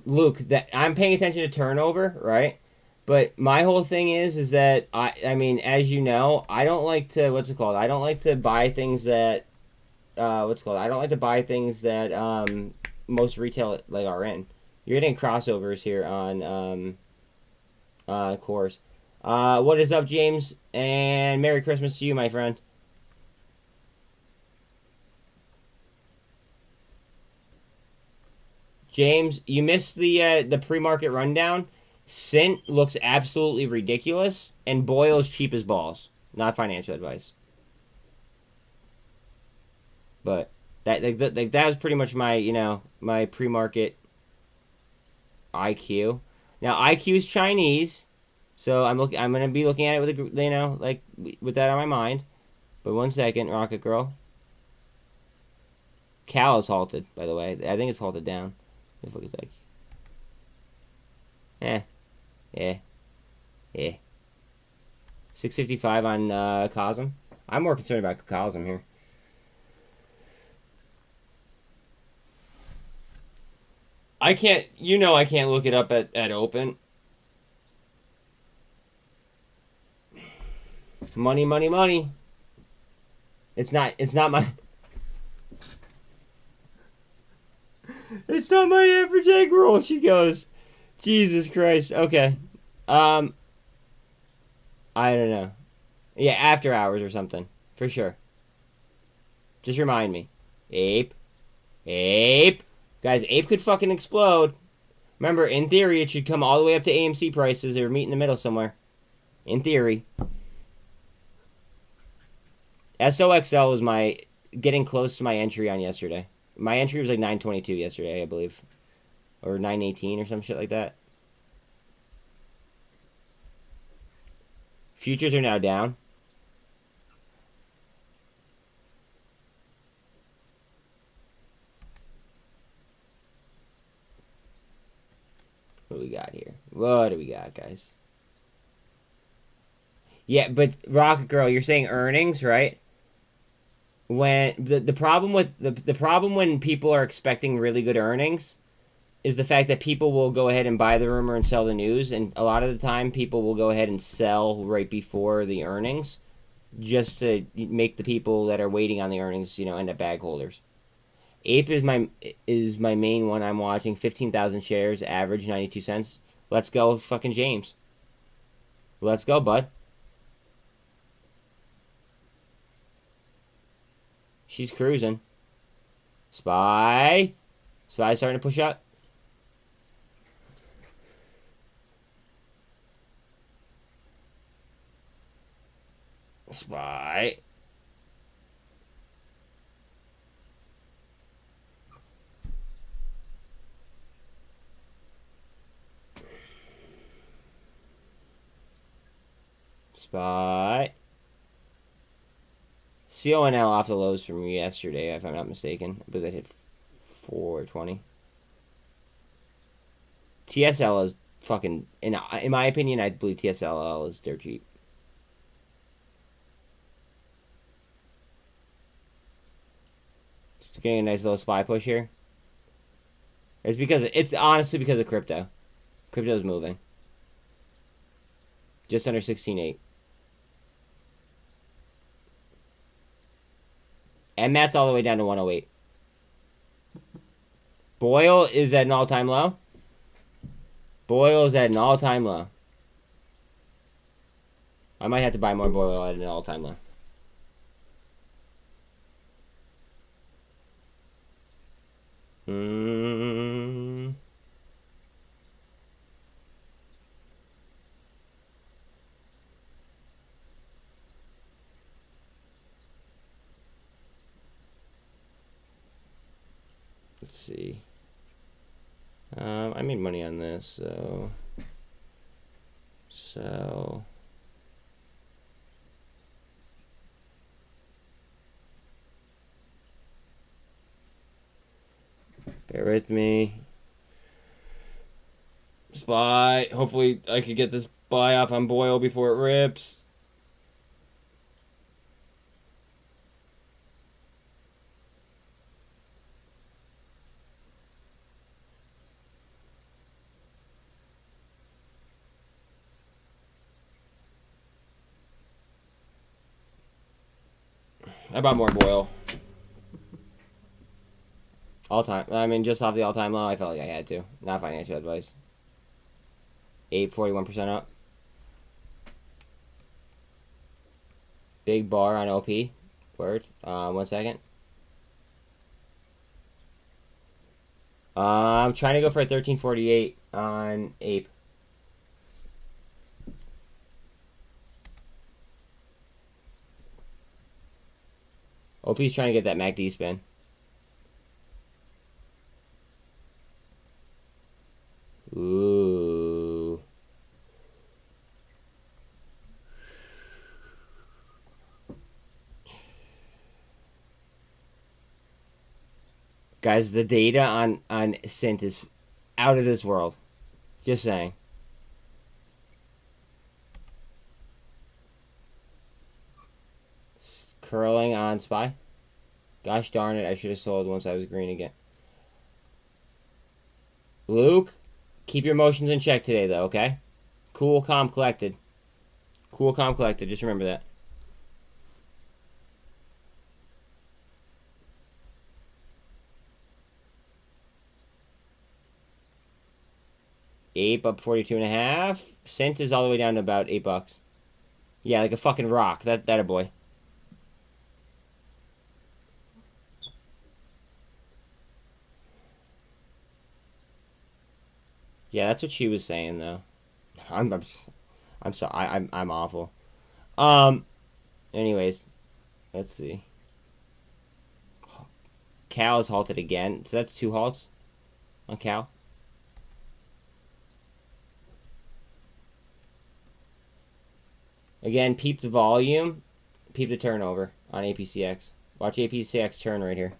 [SPEAKER 1] Luke, that I'm paying attention to turnover, right? But my whole thing is that, I mean, as you know, I don't like to... What's it called? I don't like to buy things that... I don't like to buy things that most retail, are in. You're getting crossovers here on... course. What is up, James? And Merry Christmas to you, my friend. James, you missed the pre-market rundown. SINT looks absolutely ridiculous, and Boyle's cheap as balls. Not financial advice. But that was pretty much my my pre-market IQ. Now IQ is Chinese, so I'm gonna be looking at it with with that on my mind. But one second, Rocket Girl. Cal is halted, by the way. I think it's halted down. What the fuck is that? Yeah. 655 on cosm. I'm more concerned about cosm here. I can't, I can't look it up at open. Money, money, money. It's not my... It's not my average egg roll, she goes. Jesus Christ. Okay. I don't know. Yeah, after hours or something. For sure. Just remind me. Ape. Ape. Guys, Ape could fucking explode. Remember, in theory, it should come all the way up to AMC prices. Or meet in the middle somewhere. In theory. SOXL was my... getting close to my entry on yesterday. My entry was like 922 yesterday, I believe. Or 918 or some shit like that. Futures are now down. What do we got here? What do we got, guys? Yeah, but Rocket Girl, you're saying earnings, right? When the problem with the problem when people are expecting really good earnings is the fact that people will go ahead and buy the rumor and sell the news, and a lot of the time people will go ahead and sell right before the earnings just to make the people that are waiting on the earnings, end up bag holders. Ape is my main one I'm watching. 15,000 shares, average 92 cents. Let's go, fucking James. Let's go, bud. She's cruising. SPY. SPY starting to push up. SPY. SPY. CONL off the lows from yesterday, if I'm not mistaken. I believe that hit 420. TSL is fucking... In my opinion, I believe TSLL is dirt cheap. Just getting a nice little SPY push here. It's honestly because of crypto. Crypto's moving. Just under 16.8. mmat's all the way down to 108. Boyle is at an all-time low. Boyle is at an all-time low. I might have to buy more Boyle at an all-time low. Let's see. I made money on this, so bear with me. SPY. Hopefully I could get this buy off on Boyle before it rips. I bought more Boyle. All time. I mean, just off the all-time low, I felt like I had to. Not financial advice. 41% up. Big bar on OP. Word. 1 second. I'm trying to go for a 1348 on Ape. OP's trying to get that MACD spin. Ooh. Guys, the data on SINT is out of this world. Just saying. Curling on SPY. Gosh darn it, I should have sold once I was green again. Luke, keep your emotions in check today, though, okay? Cool, calm, collected. Cool, calm, collected. Just remember that. APE up 42.5. SINT is all the way down to about $8. Yeah, like a fucking rock. That a boy. Yeah, that's what she was saying though. I'm sorry. I'm awful. Anyways, let's see. Cal is halted again. So that's 2 halts on Cal. Again, peep the volume, peep the turnover on APCX. Watch APCX turn right here.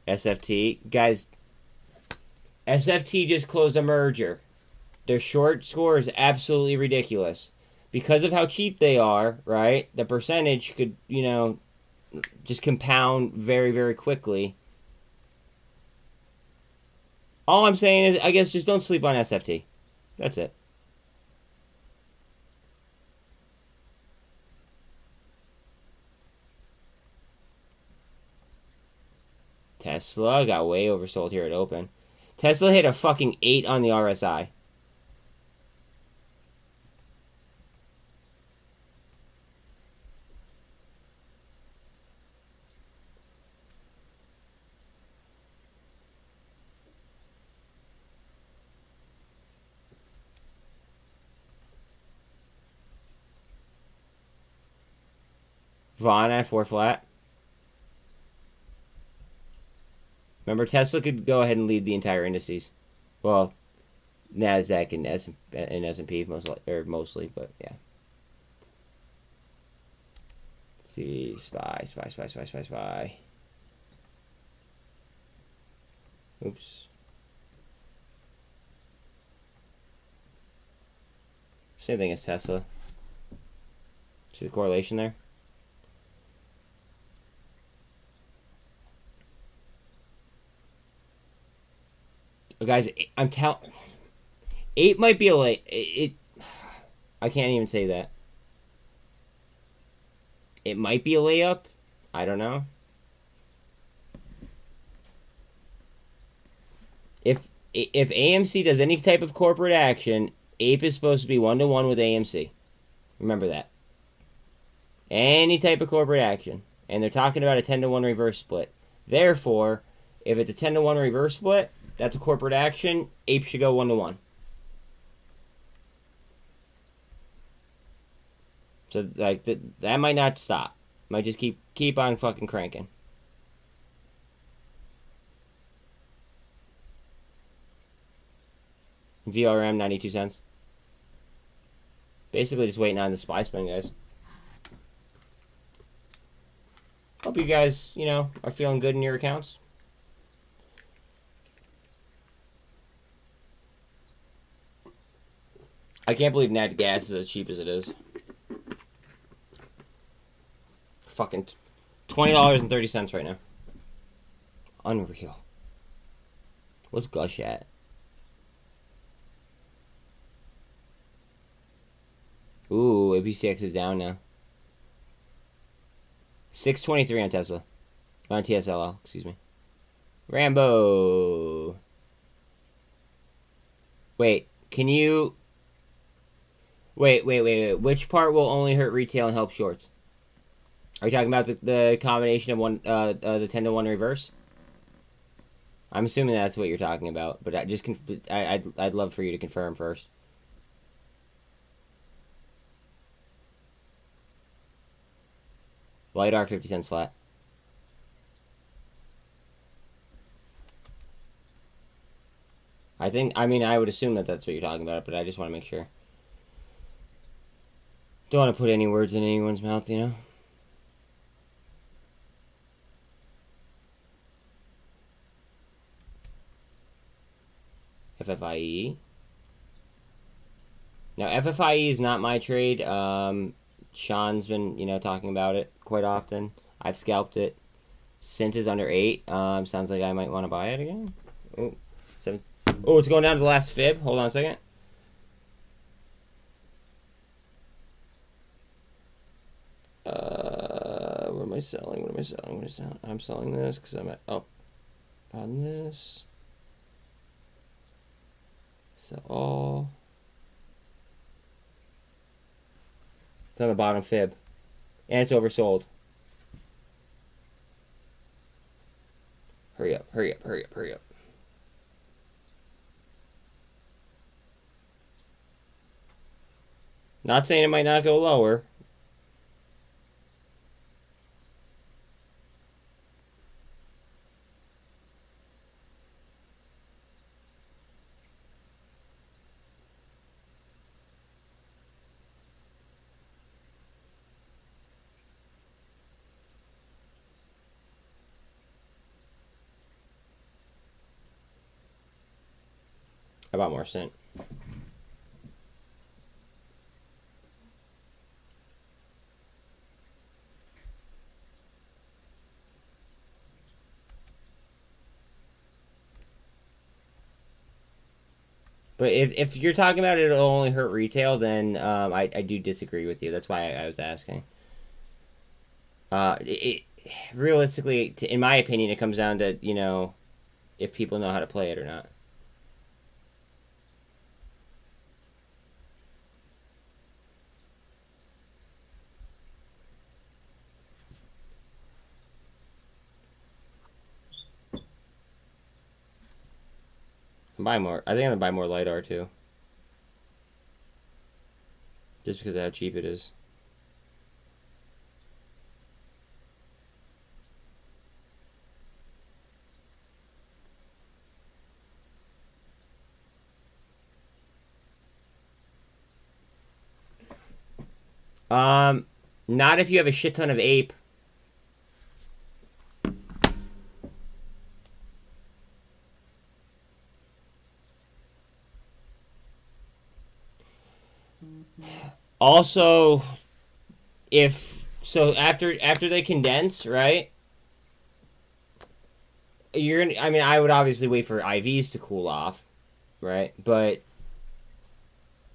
[SPEAKER 1] SFT. Guys, SFT just closed a merger. Their short score is absolutely ridiculous. Because of how cheap they are, right? The percentage could, you know, just compound very, very quickly. All I'm saying is, I guess, just don't sleep on SFT. That's it. Tesla got way oversold here at open. Tesla hit a fucking 8 on the RSI. Vaughn at 4 flat. Remember, Tesla could go ahead and lead the entire indices. Well, NASDAQ and S&P mostly, but yeah. Let's see, SPY. Oops. Same thing as Tesla. See the correlation there? Guys, I'm telling, 8 might be a lay. I can't even say that. It might be a layup. I don't know. If AMC does any type of corporate action, APE is supposed to be 1-to-1 with AMC. Remember that. Any type of corporate action, and they're talking about a 10-to-1 reverse split. Therefore, if it's a 10-to-1 reverse split, that's a corporate action. APE should go 1-to-1. So like that might not stop. Might just keep on fucking cranking. VRM 92 cents. Basically just waiting on the SPY spin, guys. Hope you guys, you know, are feeling good in your accounts. I can't believe nat gas is as cheap as it is. Fucking $20.30 right now. Unreal. What's Gush at? Ooh, APCX is down now. 623 on Tesla. On TSLL, excuse me. Rambo. Wait, can you... Wait. Which part will only hurt retail and help shorts? Are you talking about the combination of the 10-to-1 reverse? I'm assuming that's what you're talking about, but I'd love for you to confirm first. LiDAR 50 cents flat. I mean, I would assume that that's what you're talking about, but I just want to make sure. Don't want to put any words in anyone's mouth, you know? FFIE. Now, FFIE is not my trade. Sean's been, you know, talking about it quite often. I've scalped it. SINT is under 8. Sounds like I might want to buy it again. Oh, 7. Oh, it's going down to the last fib. Hold on a second. What am I selling? What am I selling? What am I selling? I'm selling this because I'm at up on this. Sell all. It's on the bottom fib. And it's oversold. Hurry up, hurry up, hurry up, hurry up. Not saying it might not go lower. I bought more SINT. But if you're talking about it'll only hurt retail, then I do disagree with you. That's why I was asking. Realistically, in my opinion, it comes down to, you know, if people know how to play it or not. Buy more. I think I'm gonna buy more LiDAR too. Just because of how cheap it is. Not if you have a shit ton of APE. Also, if so, after they condense, right? You're gonna. I mean, I would obviously wait for IVs to cool off, right? But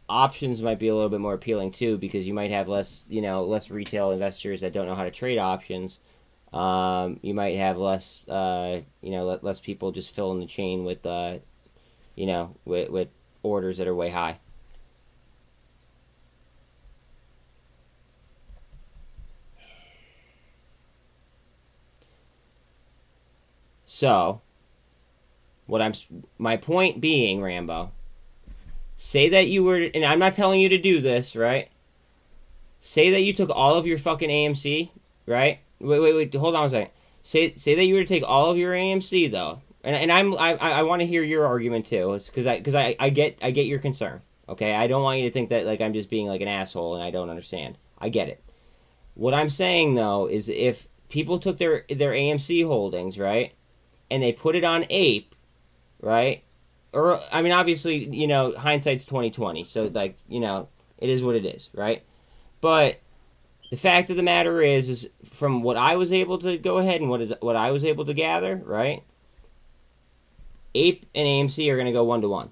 [SPEAKER 1] options might be a little bit more appealing too, because you might have less, you know, less retail investors that don't know how to trade options. You might have less, you know, less people just filling the chain with, you know, with orders that are way high. So, my point being, Rambo, say that you were, and I'm not telling you to do this, right? Say that you took all of your fucking AMC, right? Wait, hold on a second. Say that you were to take all of your AMC though, and I want to hear your argument too, because I get your concern. Okay, I don't want you to think that like I'm just being like an asshole and I don't understand. I get it. What I'm saying though is if people took their AMC holdings, right, and they put it on APE, right? Or I mean, obviously, you know, hindsight's 2020, so like, you know, it is what it is, right? But the fact of the matter is from what I was able to go ahead and what I was able to gather, right? APE and AMC are going to go 1-to-1,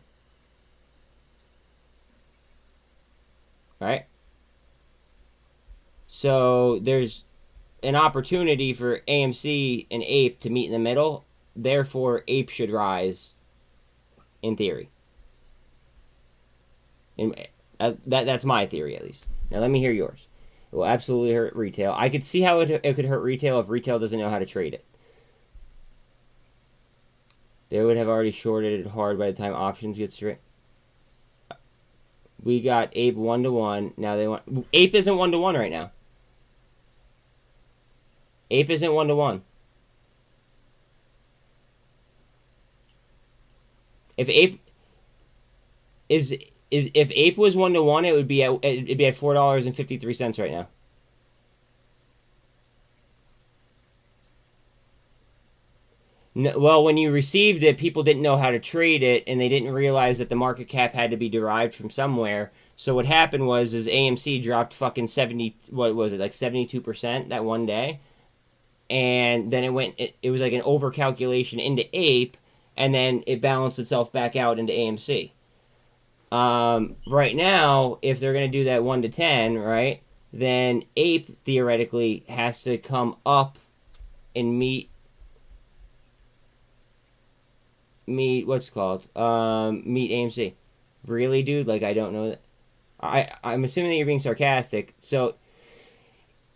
[SPEAKER 1] right? So there's an opportunity for AMC and APE to meet in the middle. Therefore, APE should rise, in theory. And that's my theory, at least. Now, let me hear yours. It will absolutely hurt retail. I could see how it could hurt retail if retail doesn't know how to trade it. They would have already shorted it hard by the time options get straight. We got APE 1-to-1. Now they want... APE isn't 1-to-1 right now. APE isn't 1-to-1. If APE is is if APE was 1-to-1, it'd be at $4.53 right now. No, well, when you received it, people didn't know how to trade it, and they didn't realize that the market cap had to be derived from somewhere. So what happened was AMC dropped fucking 70, what was it, like 72% that one day, and then it was like an overcalculation into APE, and then it balanced itself back out into AMC. Right now, if they're gonna do that 1-to-10, right, then APE theoretically has to come up and meet what's it called? Meet AMC. Really, dude? Like, I don't know that. I'm assuming that you're being sarcastic. So,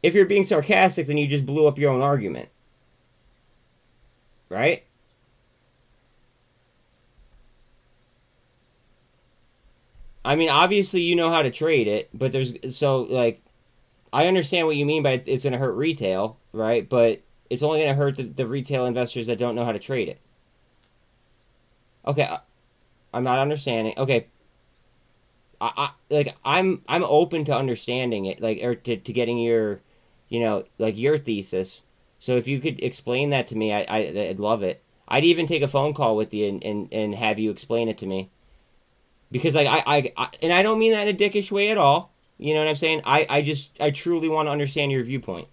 [SPEAKER 1] if you're being sarcastic, then you just blew up your own argument. Right? I mean, obviously you know how to trade it, but like, I understand what you mean by it's going to hurt retail, right? But it's only going to hurt the retail investors that don't know how to trade it. Okay, I'm not understanding. Okay, I'm open to understanding it, like, or to getting your, like, your thesis. So if you could explain that to me, I'd love it. I'd even take a phone call with you and have you explain it to me. Because, like, and I don't mean that in a dickish way at all. You know what I'm saying? I truly want to understand your viewpoint.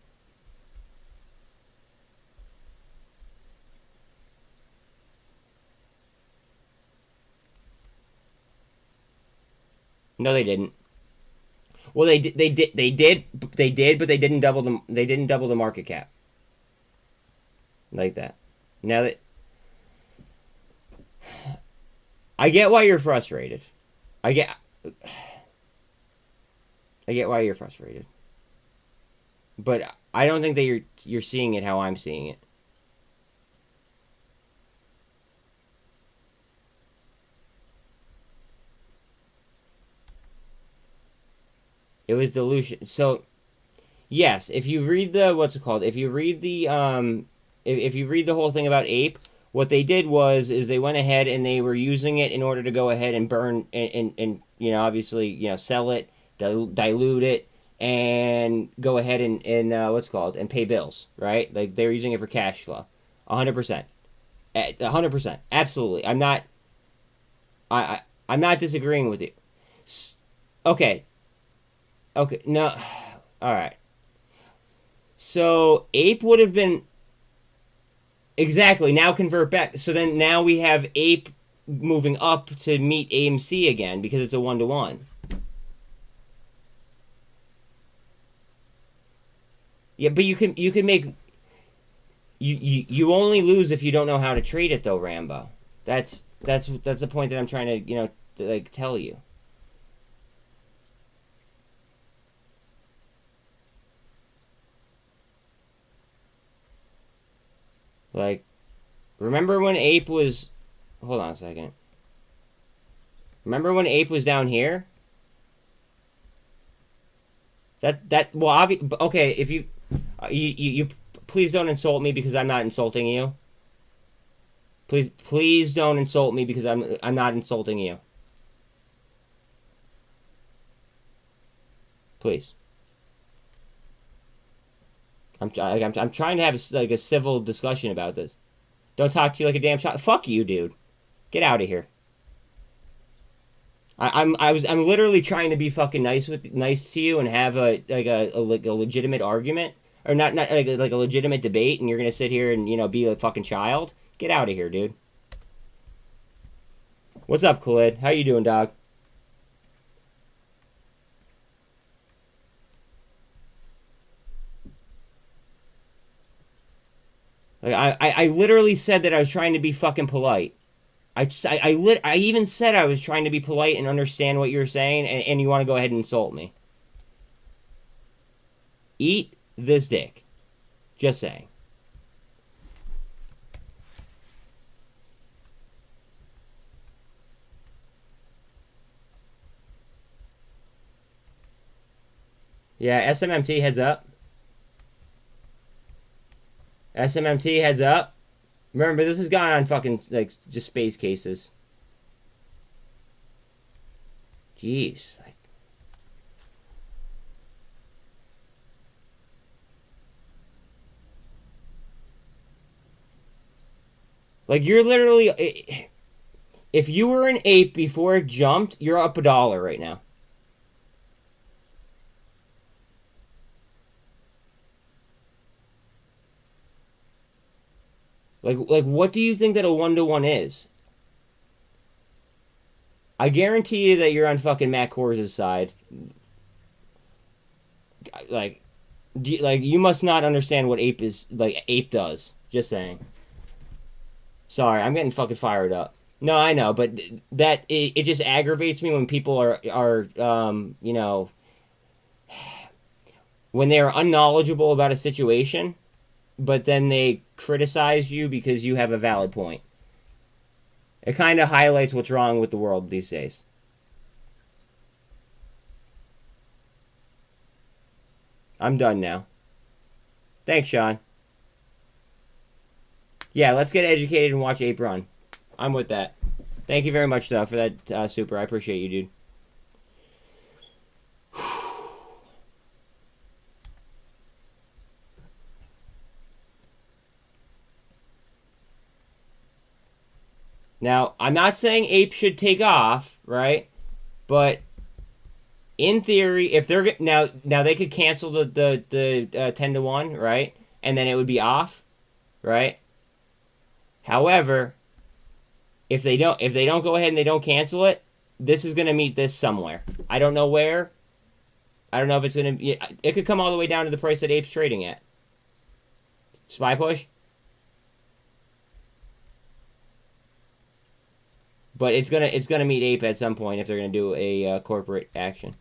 [SPEAKER 1] No, they didn't. Well, they did, but they didn't double the market cap. Like that. Now that I get why you're frustrated. I get why you're frustrated. But I don't think that you're seeing it how I'm seeing it. It was dilution. So, yes, if you read the if you read the if you read the whole thing about APE, what they did is they went ahead and they were using it in order to go ahead and burn and obviously sell it, dilute it, and go ahead and and pay bills, right? Like, they're using it for cash flow, 100%, 100%, absolutely. I'm not disagreeing with you. Okay. Okay, no, all right. So APE would have been exactly, now convert back. So then now we have APE moving up to meet AMC again because it's a 1-to-1. Yeah, but you can make you only lose if you don't know how to trade it, though, Rambo. That's the point that I'm trying to like, tell you. Like, remember when APE was... Hold on a second. Remember when APE was down here? Well, okay, if you please don't insult me because I'm not insulting you. Please don't insult me because I'm not insulting you. Please. I'm trying to have a civil discussion about this. Don't talk to you like a damn shot. Fuck you, dude. Get out of here. I'm literally trying to be fucking nice to you and have a legitimate argument, or not like a legitimate debate, and you're gonna sit here and be a fucking child. Get out of here, dude. What's up, Khalid? How you doing, dog? Like, I literally said that I was trying to be fucking polite. I even said I was trying to be polite and understand what you're saying, and you want to go ahead and insult me. Eat this dick. Just saying. Yeah, SMMT heads up. SMMT heads up. Remember, this has gone on fucking, like, just space cases. Jeez. Like you're literally, if you were an ape before it jumped, you're up $1 right now. Like what do you think that a 1-to-1 is? I guarantee you that you're on fucking Matt Kors' side. Like, you must not understand what ape is. Like ape does. Just saying. Sorry, I'm getting fucking fired up. No, I know, but that it just aggravates me when people are you know, when they are unknowledgeable about a situation, but then they criticize you because you have a valid point. It kind of highlights what's wrong with the world these days. I'm done now. Thanks, Sean. Yeah, let's get educated and watch Ape run. I'm with that. Thank you very much, though, for that super. I appreciate you, dude. Now, I'm not saying Ape should take off, right? But in theory, if they're now they could cancel the 10-to-1, right? And then it would be off, right? However, if they don't go ahead and they don't cancel it, this is going to meet this somewhere. I don't know where. I don't know if it's going to... It could come all the way down to the price that Ape's trading at. Spy push? But it's gonna meet Ape at some point if they're gonna do a corporate action.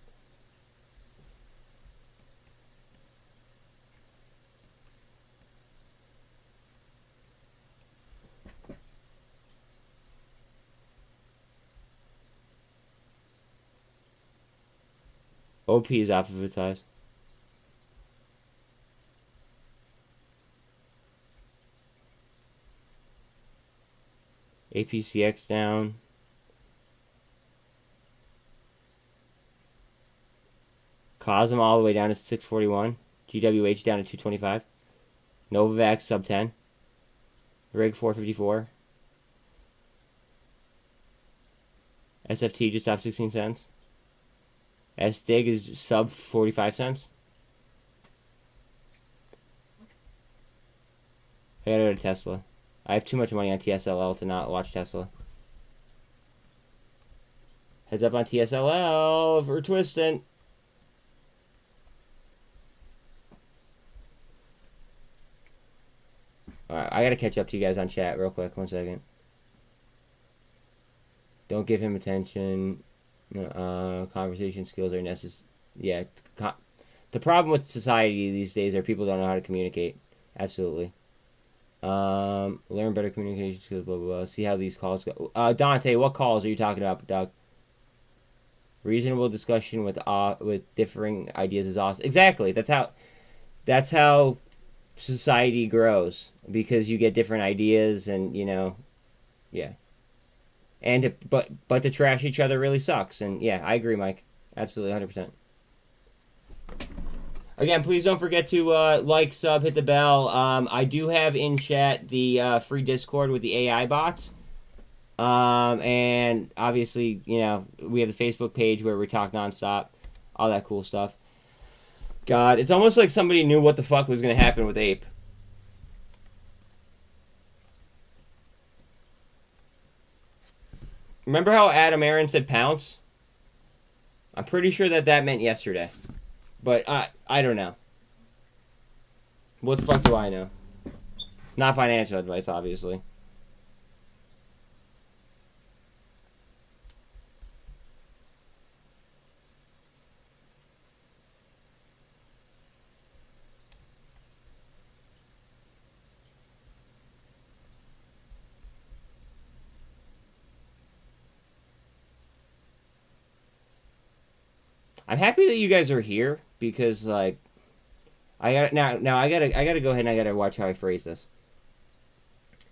[SPEAKER 1] OP is off of its highs. APCX down. Cosm all the way down to 641. GWH down to 225. Novavax sub 10. Rig 454. SFT just off 16 cents. SDIG is sub 45 cents. I gotta go to Tesla. I have too much money on TSLL to not watch Tesla. Heads up on TSLL for twisting. Alright, I gotta catch up to you guys on chat real quick. 1 second. Don't give him attention. Conversation skills are necessary. Yeah. The problem with society these days are people don't know how to communicate. Absolutely. Learn better communication skills, blah, blah, blah. See how these calls go. Dante, what calls are you talking about, Doug? Reasonable discussion with differing ideas is awesome. Exactly. That's how society grows, because you get different ideas and, you know, yeah. And but to trash each other really sucks. And yeah, I agree, Mike. Absolutely, 100%. Again, please don't forget to like, sub, hit the bell. I do have in chat the free Discord with the AI bots. And obviously, you know, we have the Facebook page where we talk nonstop, all that cool stuff. God, it's almost like somebody knew what the fuck was going to happen with Ape. Remember how Adam Aaron said pounce? I'm pretty sure that meant yesterday. But I don't know. What the fuck do I know? Not financial advice, obviously. I'm happy that you guys are here, because like I gotta go ahead and I gotta watch how I phrase this.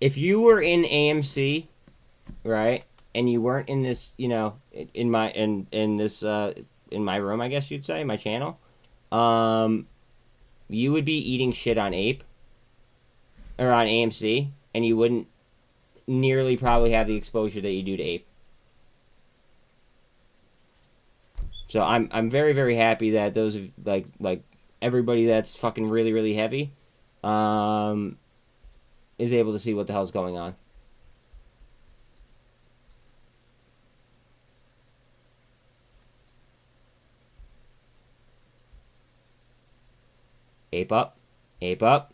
[SPEAKER 1] If you were in AMC, right, and you weren't in this, you know, in my room, I guess you'd say, my channel, you would be eating shit on APE or on AMC, and you wouldn't nearly probably have the exposure that you do to APE. So I'm very, very happy that those of like everybody that's fucking really, really heavy is able to see what the hell's going on. Ape up. Ape up.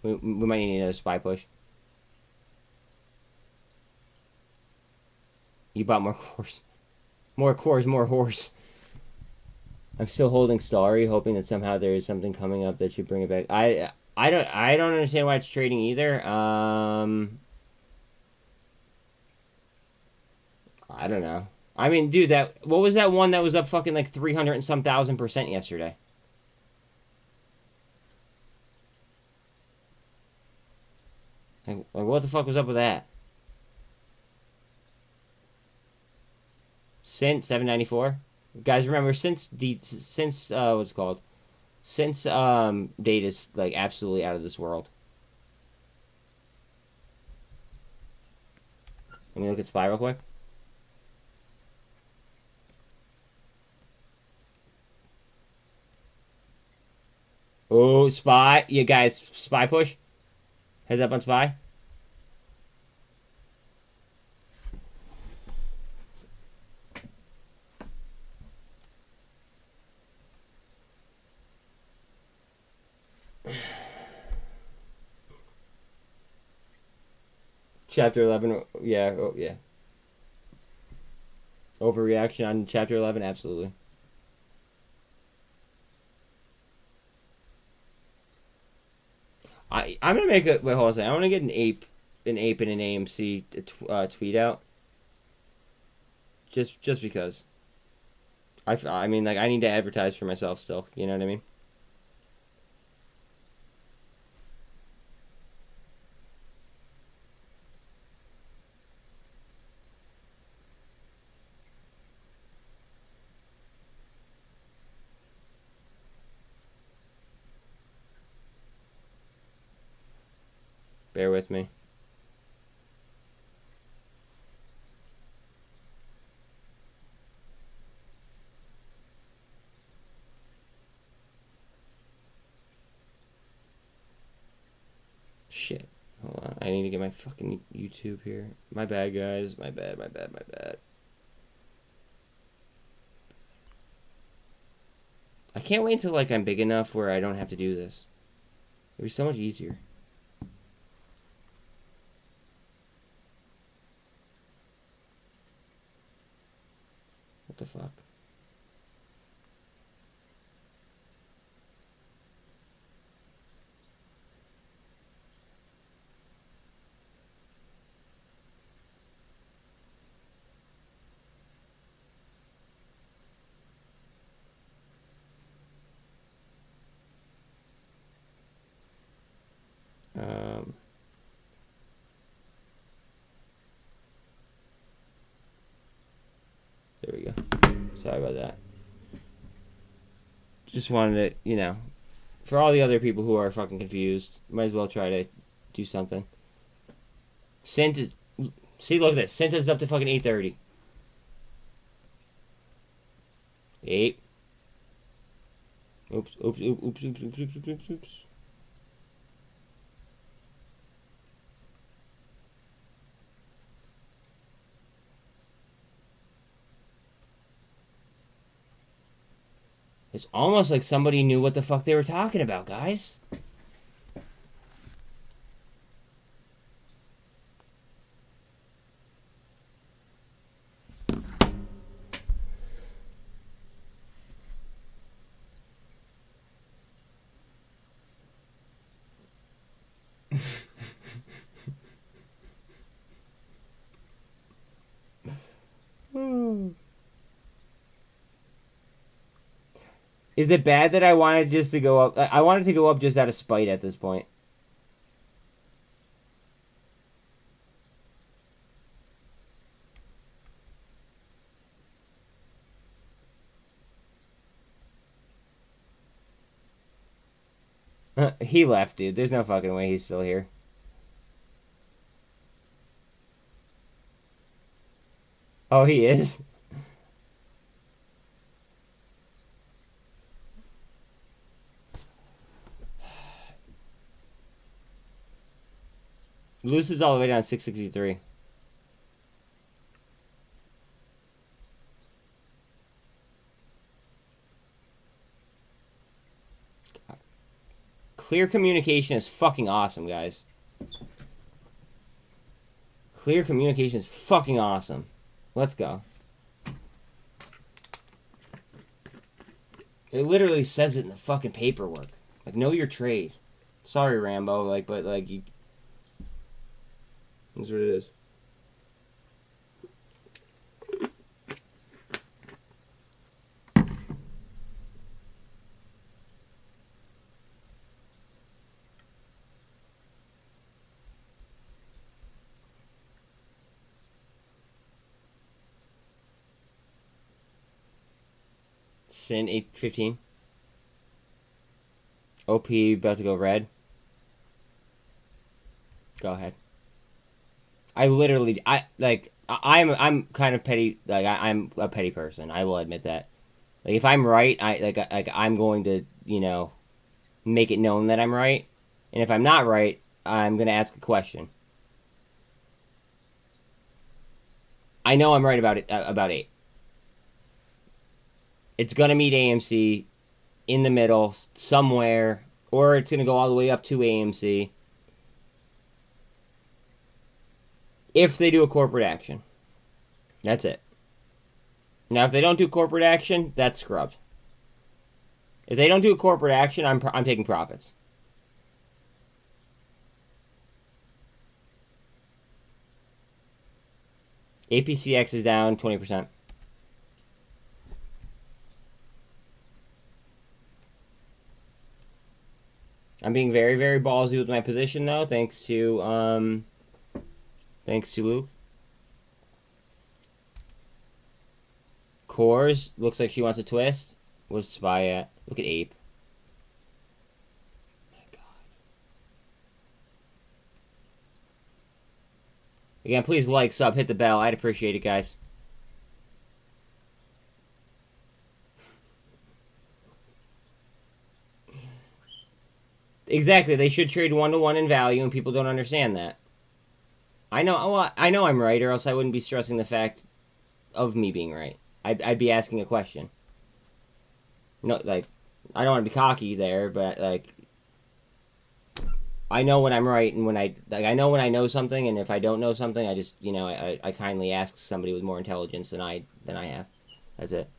[SPEAKER 1] We might need another SPY push. You bought more cores. More cores, more horse. I'm still holding Starry, hoping that somehow there is something coming up that should bring it back. I don't understand why it's trading either. I don't know. I mean, dude, what was that one that was up fucking like 300 and some thousand% yesterday? Like, what the fuck was up with that? SINT 794. Guys, remember since what's it called? Since date is like absolutely out of this world. Let me look at SPY real quick. Oh, SPY. You guys, SPY push. Heads up on SPY. Chapter 11, yeah, oh, yeah. Overreaction on Chapter 11, absolutely. I'm gonna make a wait. Hold on a second. I want to get an ape and an AMC tweet out. Just because. I mean, like, I need to advertise for myself still. You know what I mean? Bear with me. Shit. Hold on. I need to get my fucking YouTube here. My bad, guys. My bad. I can't wait until, like, I'm big enough where I don't have to do this. It'd be so much easier. What the fuck? There we go. Sorry about that. Just wanted to, you know, for all the other people who are fucking confused, might as well try to do something. SINT is, see, look at this. SINT is up to fucking 830. 8. Oops. It's almost like somebody knew what the fuck they were talking about, guys. Is it bad that I wanted just to go up? I wanted to go up just out of spite at this point. He left, dude. There's no fucking way he's still here. Oh, he is? Loses all the way down to 663. Clear communication is fucking awesome, guys. Clear communication is fucking awesome. Let's go. It literally says it in the fucking paperwork. Like, know your trade. Sorry, Rambo. Like, but, like, you... That's what it is. SINT 815. OP about to go red. Go ahead. I'm kind of petty. Like, I'm a petty person. I will admit that. Like, if I'm right, I'm going to, you know, make it known that I'm right. And if I'm not right, I'm going to ask a question. I know I'm right about it, about 8. It's going to meet AMC in the middle somewhere, or it's going to go all the way up to AMC if they do a corporate action. That's it. Now, if they don't do corporate action, that's scrubbed. If they don't do a corporate action, I'm taking profits. APCX is down 20%. I'm being very, very ballsy with my position, though, thanks to Luke. Cores looks like she wants a twist. Where's Spy at? Look at Ape. My God. Again, please like, sub, hit the bell. I'd appreciate it, guys. Exactly, they should trade 1-to-1 in value, and people don't understand that. I know. Well, I know I'm right, or else I wouldn't be stressing the fact of me being right. I'd be asking a question. No, like, I don't want to be cocky there, but like, I know when I'm right, and when I know when I know something, and if I don't know something, I just, you know, I kindly ask somebody with more intelligence than I have. That's it.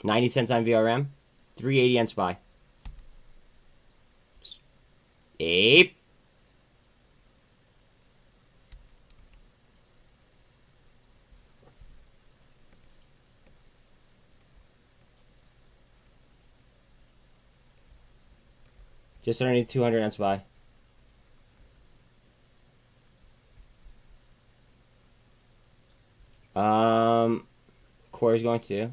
[SPEAKER 1] 90 cents on VRM, 380 on SPY. Ape. Just underneath 200 on SPY. Core is going to.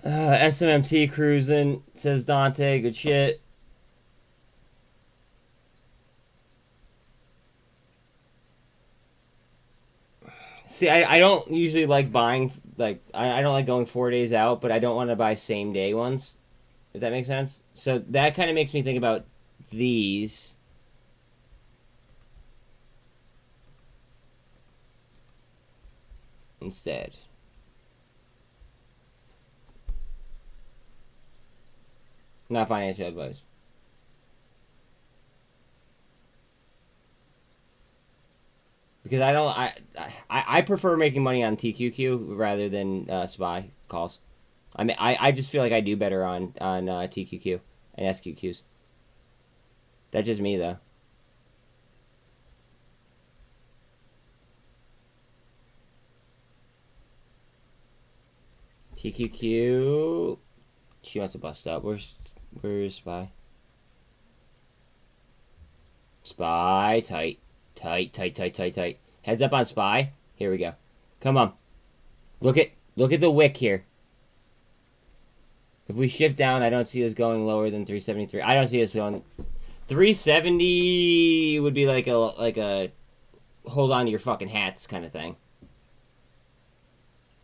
[SPEAKER 1] SMMT cruising, says Dante. Good shit. See, I don't usually like buying, like, I don't like going 4 days out, but I don't want to buy same day ones, if that makes sense. So that kind of makes me think about these. Instead. Not financial advice. because I prefer making money on TQQ rather than SPY calls. I mean, I just feel like I do better on TQQ and SQQs. That's just me though. TQQ. She wants to bust up. Where's SPY? SPY tight. Tight. Heads up on SPY. Here we go. Come on. Look at the wick here. If we shift down, I don't see us going lower than 373. I don't see us going 370 would be like a hold on to your fucking hats kind of thing.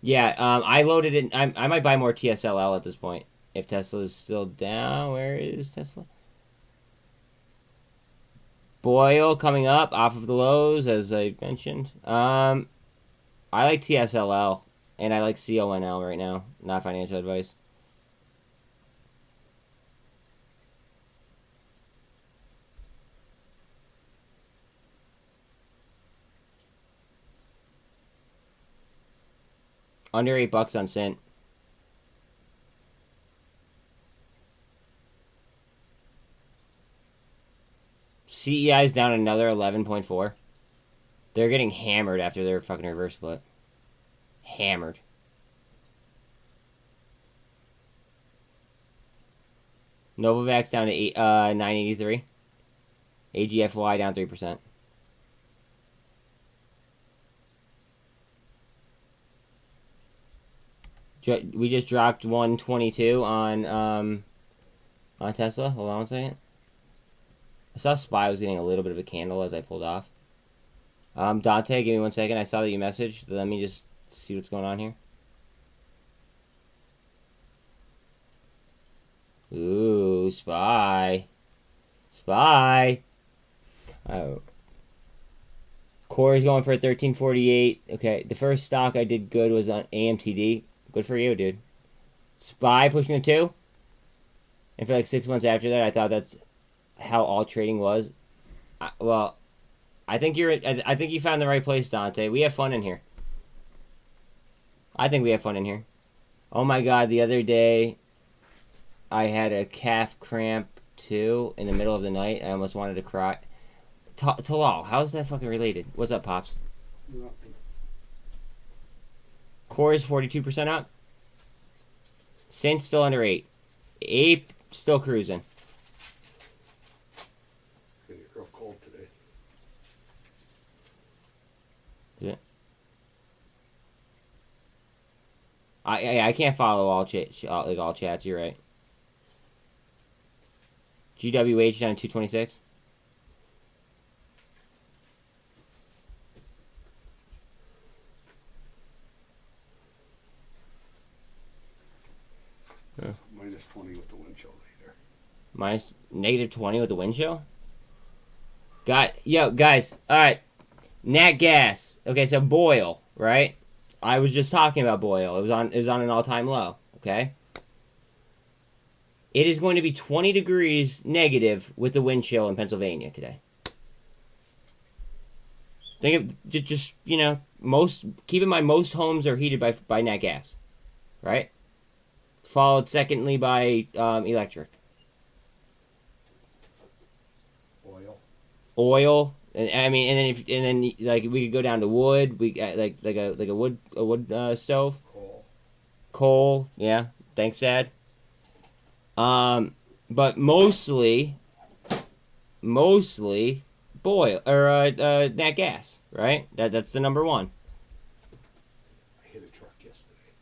[SPEAKER 1] Yeah, I loaded it. I might buy more TSLL at this point. If Tesla's still down, where is Tesla? Boyle coming up off of the lows, as I mentioned. I like TSLL, and I like CONL right now. Not financial advice. Under $8 on SINT. CEI is down another 11.4. They're getting hammered after their fucking reverse split. Hammered. Novavax down to 983. AGFY down 3%. We just dropped 122 on Tesla. Hold on one second. I saw SPY was getting a little bit of a candle as I pulled off. Dante, give me 1 second. I saw that you messaged. Let me just see what's going on here. Ooh, SPY. Oh. Core is going for a 1348. Okay, the first stock I did good was on AMTD. Good for you, dude. SPY pushing a 2. And for like 6 months after that, I thought that's how all trading was. Well, I think I think you found the right place, Dante. We have fun in here. I think we have fun in here. Oh my god, the other day I had a calf cramp too in the middle of the night. I almost wanted to cry. Talal, how's that fucking related? What's up, Pops?
[SPEAKER 4] Nothing.
[SPEAKER 1] Core is 42% up. SINT still under 8. APE still cruising.
[SPEAKER 4] It's gonna get real cold today.
[SPEAKER 1] Is it? I can't follow all chats. You're right. GWH down to 226.
[SPEAKER 4] Yeah. Minus 20 with the wind chill later.
[SPEAKER 1] Minus -20 with the wind chill? Yo, guys, alright. Nat gas. Okay, so Boyle, right? I was just talking about Boyle. It was on an all-time low, okay? It is going to be 20 degrees negative with the wind chill in Pennsylvania today. Think of just you know, keep in mind most homes are heated by nat gas, right? Followed secondly by electric. Oil. And then like we could go down to wood. We like a wood stove. Coal. Yeah. Thanks, Dad. But mostly boil or nat gas, right? That's the number one.
[SPEAKER 4] I hit a truck yesterday.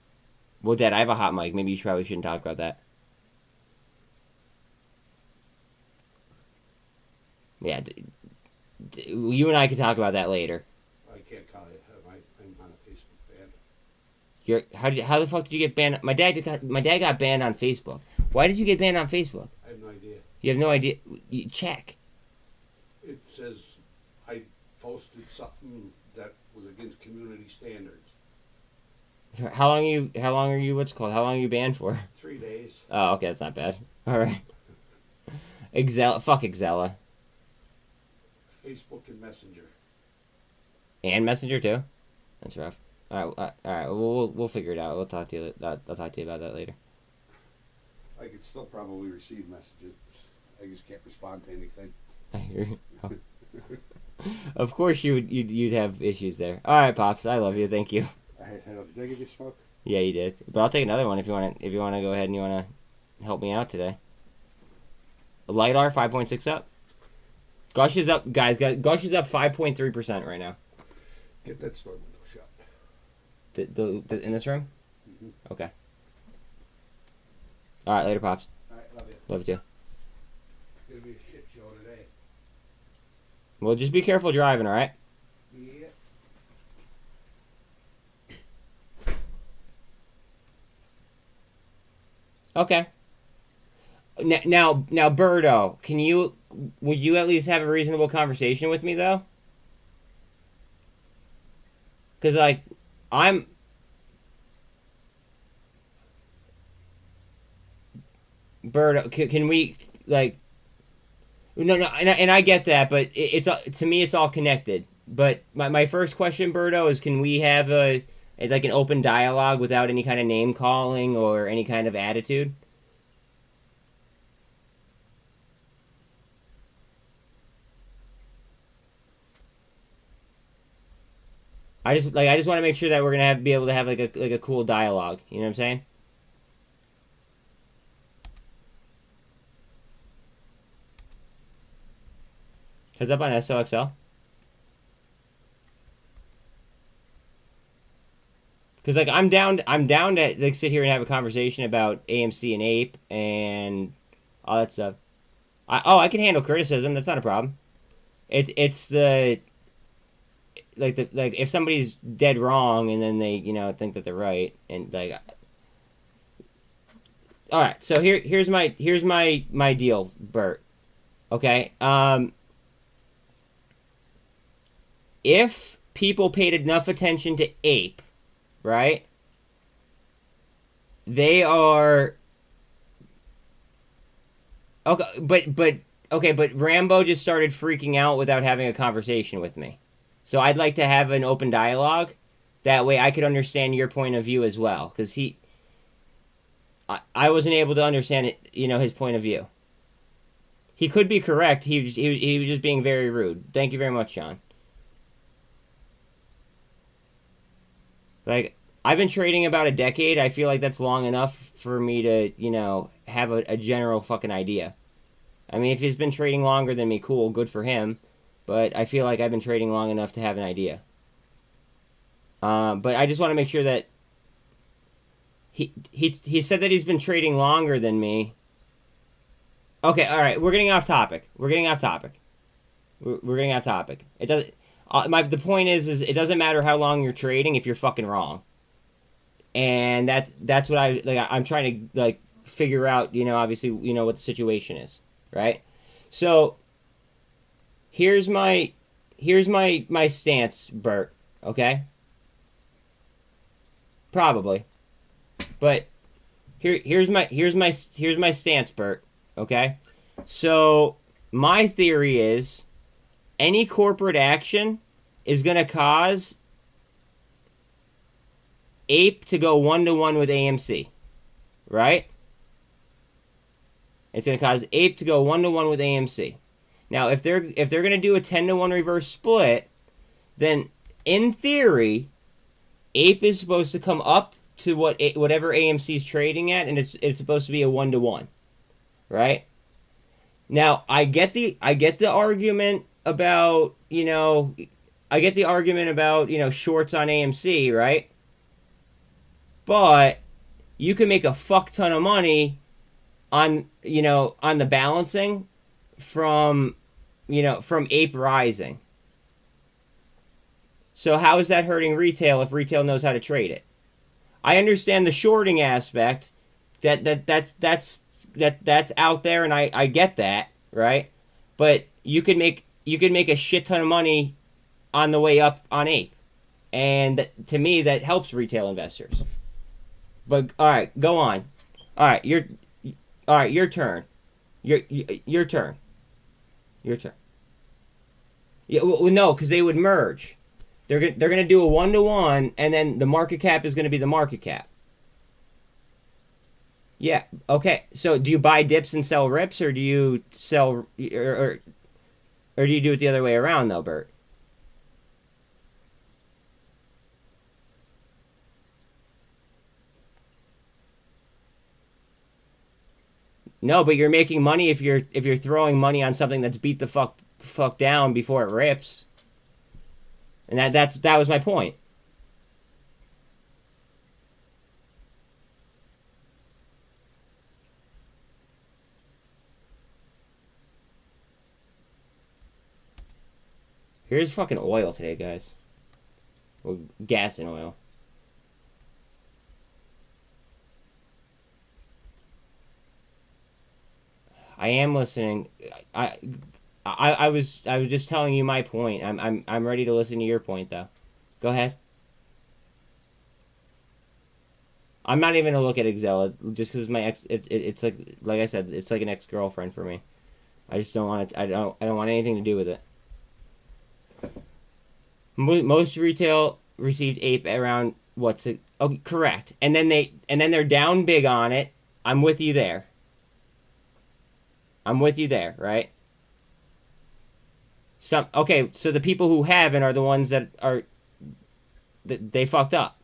[SPEAKER 1] Well, Dad, I have a hot mic. Maybe you probably shouldn't talk about that. Yeah, you and I can talk about that later.
[SPEAKER 4] I can't call you. I'm on a Facebook ban.
[SPEAKER 1] How the fuck did you get banned? My dad got banned on Facebook. Why did you get banned on Facebook?
[SPEAKER 4] I have no idea.
[SPEAKER 1] You have no idea. You check.
[SPEAKER 4] It says I posted something that was against community standards.
[SPEAKER 1] How long are you what's it called? How long are you banned for?
[SPEAKER 4] 3 days.
[SPEAKER 1] Oh, okay, that's not bad. All right. Fuck Exela.
[SPEAKER 4] Facebook and Messenger.
[SPEAKER 1] And Messenger too. That's rough. All right. We'll figure it out. We'll talk to you. I'll talk to you about that later.
[SPEAKER 4] I could still probably receive messages. I just can't respond to anything.
[SPEAKER 1] I hear you. Oh. Of course you'd have issues there. All right, Pops. I love you. Thank you.
[SPEAKER 4] All right, did I give you smoke?
[SPEAKER 1] Yeah, you did. But I'll take another one if you want to. If you want to go ahead and you want to help me out today. LiDAR 5.6 up. Gush is up, guys. Gush is up 5.3% right now.
[SPEAKER 4] Get that store window shut.
[SPEAKER 1] The in this room?
[SPEAKER 4] Mm-hmm.
[SPEAKER 1] Okay. All right, later, Pops.
[SPEAKER 4] All right, love you.
[SPEAKER 1] Love you too.
[SPEAKER 4] It's gonna be a shit show today.
[SPEAKER 1] Well, just be careful driving, all right?
[SPEAKER 4] Yeah.
[SPEAKER 1] Okay. Now, Birdo, would you at least have a reasonable conversation with me though? Because like, Birdo, can we like? No, and I get that, but it's to me it's all connected. But my first question, Birdo, is can we have like an open dialogue without any kind of name calling or any kind of attitude? I just want to make sure that we're gonna be able to have like a cool dialogue. You know what I'm saying? Heads up on SOXL. Because like I'm down to like sit here and have a conversation about AMC and APE and all that stuff. I can handle criticism. That's not a problem. It's the if somebody's dead wrong and then they think that they're right and like. All right, so here's my deal, Bert. Okay, if people paid enough attention to APE, right? They are okay, but Rambo just started freaking out without having a conversation with me. So I'd like to have an open dialogue. That way I could understand your point of view as well. Because I wasn't able to understand it, his point of view. He could be correct. He was just being very rude. Thank you very much, Sean. Like, I've been trading about a decade. I feel like that's long enough for me to, have a general fucking idea. I mean, if he's been trading longer than me, cool, good for him. But I feel like I've been trading long enough to have an idea. But I just want to make sure that he said that he's been trading longer than me. Okay, all right, we're getting off topic. We're getting off topic. It doesn't. The point is it doesn't matter how long you're trading if you're fucking wrong. And that's what I'm trying to like figure out. Obviously, what the situation is, right? So. Here's my stance, Bert. Okay. Probably, but here's my stance, Bert. Okay. So my theory is, any corporate action is gonna cause APE to go 1-to-1 with AMC, right? It's gonna cause APE to go 1-to-1 with AMC. Now, if they're going to do a 10-to-1 reverse split, then in theory, APE is supposed to come up to whatever AMC is trading at, and it's supposed to be a 1-to-1, right? Now, I get the argument about shorts on AMC, right? But you can make a fuck ton of money on the balancing from APE rising. So how is that hurting retail if retail knows how to trade it? I understand the shorting aspect that's out there, and I get that, right? But you could make a shit ton of money on the way up on APE, and to me that helps retail investors. But all right, go on. All right, your turn. Your turn. Your turn. Yeah, well, no, because they would merge. They're gonna do a 1-to-1, and then the market cap is gonna be the market cap. Yeah. Okay. So do you buy dips and sell rips, or do you sell, or do you do it the other way around though, Bert? No, but you're making money if you're throwing money on something that's beat the fuck down before it rips. And that was my point. Here's fucking oil today, guys. Well, gas and oil. I am listening. I was just telling you my point. I'm ready to listen to your point though. Go ahead. I'm not even gonna look at Excel just because my ex. It's like I said, it's like an ex-girlfriend for me. I just don't want it. I don't want anything to do with it. Most retail received APE around what's it? Oh, correct. And then they're down big on it. I'm with you there. I'm with you there, right? Okay, so the people who haven't are the ones that are they fucked up.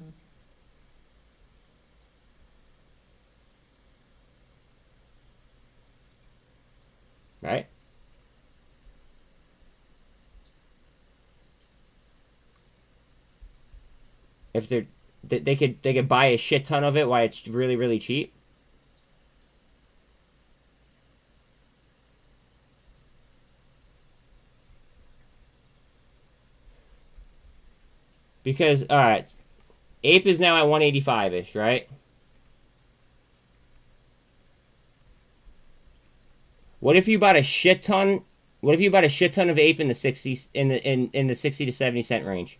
[SPEAKER 1] Right? If they could buy a shit ton of it while it's really, really cheap. Because, alright, APE is now at 185-ish, right? What if you bought a shit ton? What if you bought a shit ton of APE in the 60s, in the 60 to 70 cent range?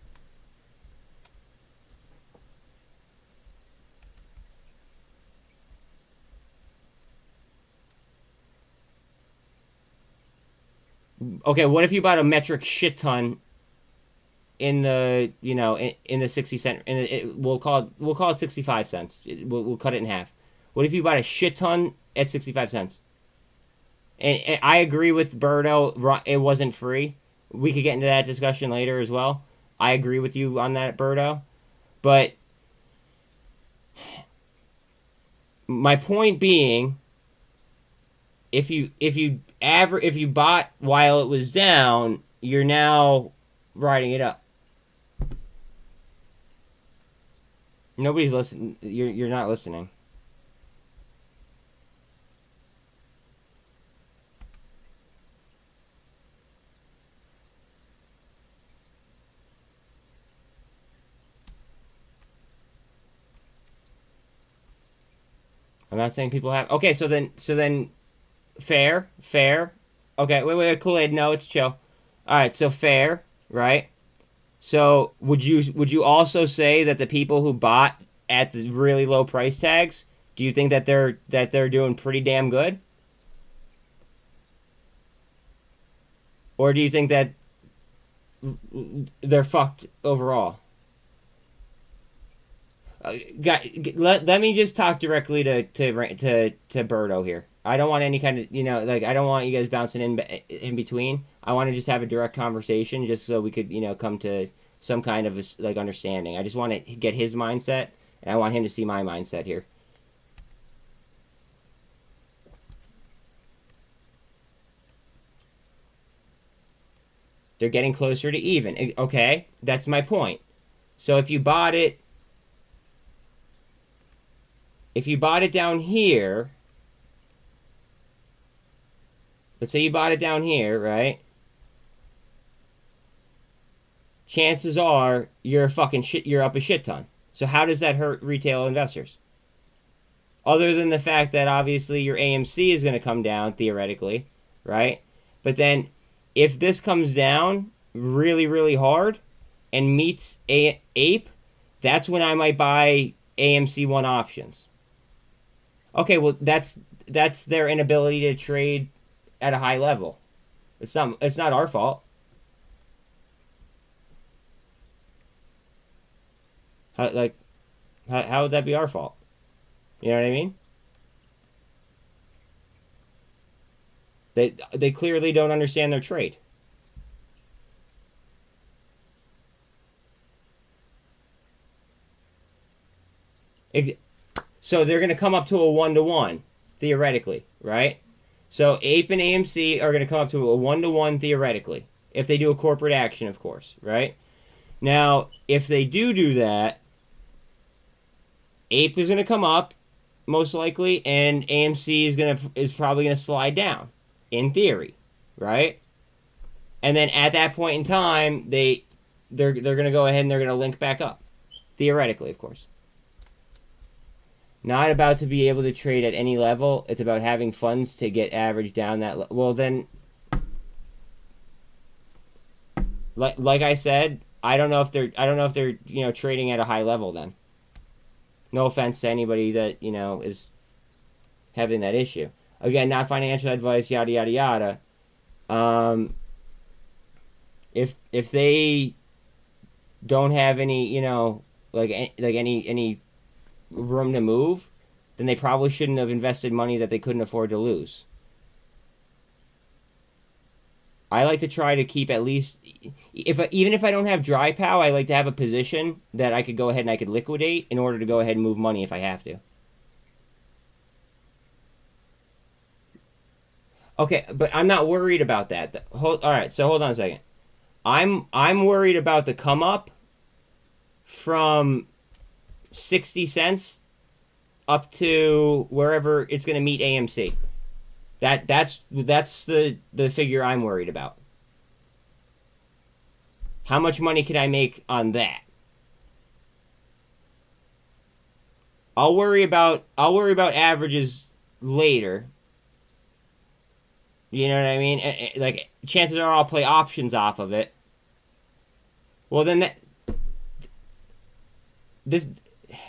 [SPEAKER 1] Okay, what if you bought a metric shit ton in the, in the 60 cent, we'll call it 65 cents. We'll cut it in half. What if you bought a shit ton at 65 cents? And I agree with Birdo, it wasn't free. We could get into that discussion later as well. I agree with you on that, Birdo. But my point being, if you bought while it was down, you're now riding it up. Nobody's listening. You're not listening. I'm not saying people have. Okay, so then, fair. Okay, wait, Kool-Aid. No, it's chill. All right, so fair, right? So would you also say that the people who bought at the really low price tags, do you think that they're doing pretty damn good? Or do you think that they're fucked overall? Let me just talk directly to Birdo here. I don't want any kind of, I don't want you guys bouncing in between. I want to just have a direct conversation just so we could, come to some kind of understanding. I just want to get his mindset, and I want him to see my mindset here. They're getting closer to even. Okay, that's my point. So if you bought it down here, let's say you bought it down here, right? Chances are you're up a shit ton. So how does that hurt retail investors? Other than the fact that obviously your AMC is going to come down theoretically, right? But then if this comes down really, really hard and meets APE, that's when I might buy AMC 1 options. Okay, well that's their inability to trade at a high level. It's not our fault. How would that be our fault? You know what I mean? They clearly don't understand their trade. So they're going to come up to a 1-to-1, theoretically, right? So APE and AMC are going to come up to a 1-to-1 theoretically, if they do a corporate action, of course, right? Now, if they do that, APE is going to come up, most likely, and AMC is probably going to slide down, in theory, right? And then at that point in time, they're going to go ahead and they're going to link back up, theoretically, of course. Not about to be able to trade at any level. It's about having funds to get average down that. Well, then, like I said, I don't know if they're trading at a high level. Then, no offense to anybody that is having that issue. Again, not financial advice. Yada yada yada. If they don't have any any room to move, then they probably shouldn't have invested money that they couldn't afford to lose. I like to try to keep at least, even if I don't have dry pow, I like to have a position that I could go ahead and I could liquidate in order to go ahead and move money if I have to. Okay, but I'm not worried about that. All right, so hold on a second. I'm worried about the come up from 60 cents up to wherever it's going to meet AMC. That's the figure I'm worried about. How much money can I make on that? I'll worry about averages later. You know what I mean? Like, chances are I'll play options off of it. Well, then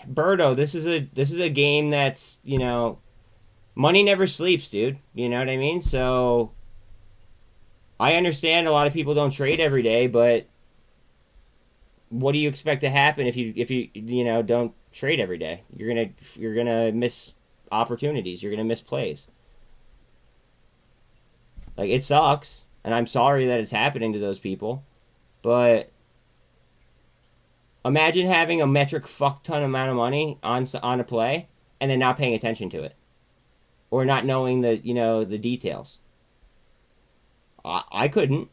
[SPEAKER 1] Birdo, this is a game that's, money never sleeps, dude. You know what I mean? So I understand a lot of people don't trade every day, but what do you expect to happen if you don't trade every day? You're gonna miss opportunities. You're gonna miss plays. Like, it sucks, and I'm sorry that it's happening to those people, but imagine having a metric fuck ton amount of money on a play and then not paying attention to it, or not knowing the details. I couldn't,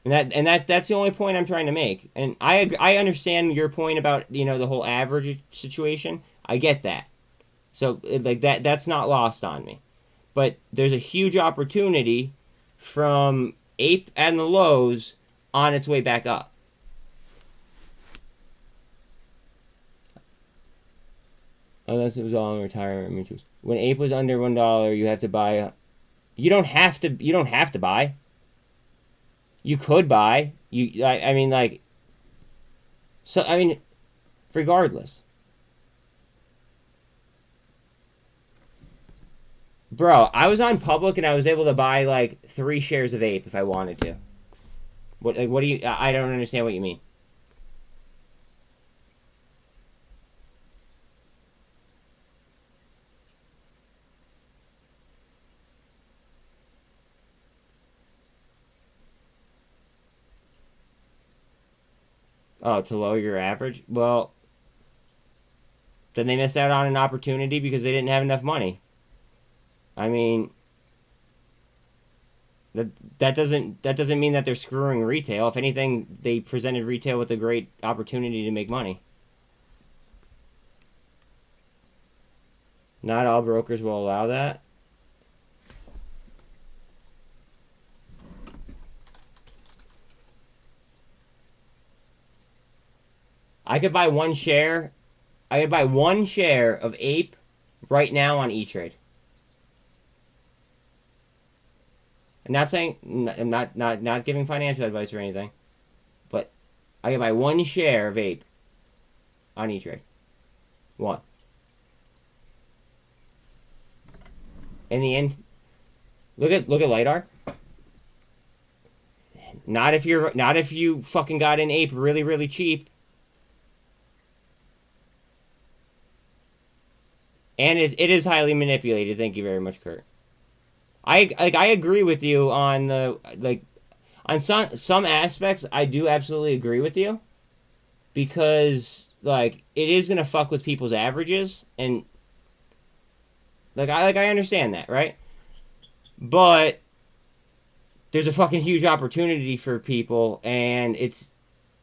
[SPEAKER 1] and that's the only point I'm trying to make. And I understand your point about the whole average situation. I get that. So like that's not lost on me, but there's a huge opportunity from APE and the lows on its way back up. Unless it was all in retirement mutuals. When APE was under $1, you have to buy. You don't have to buy. You could buy. I mean, like. So I mean, regardless. Bro, I was on public and I was able to buy like 3 shares of APE if I wanted to. What do you? I don't understand what you mean. Oh, to lower your average? Well, then they missed out on an opportunity because they didn't have enough money. I mean, that doesn't mean that they're screwing retail. If anything, they presented retail with a great opportunity to make money. Not all brokers will allow that. I could buy 1 share. I could buy 1 share of APE right now on E-Trade. I'm not saying, I'm not giving financial advice or anything, but I can buy 1 share of APE on E-Trade. 1. In the end, look at LiDAR. Not if you fucking got an ape really, really cheap. And it is highly manipulated. Thank you very much, Kurt. I agree with you on on some aspects. I do absolutely agree with you, because it is gonna fuck with people's averages, and I understand that, right? But there's a fucking huge opportunity for people, and it's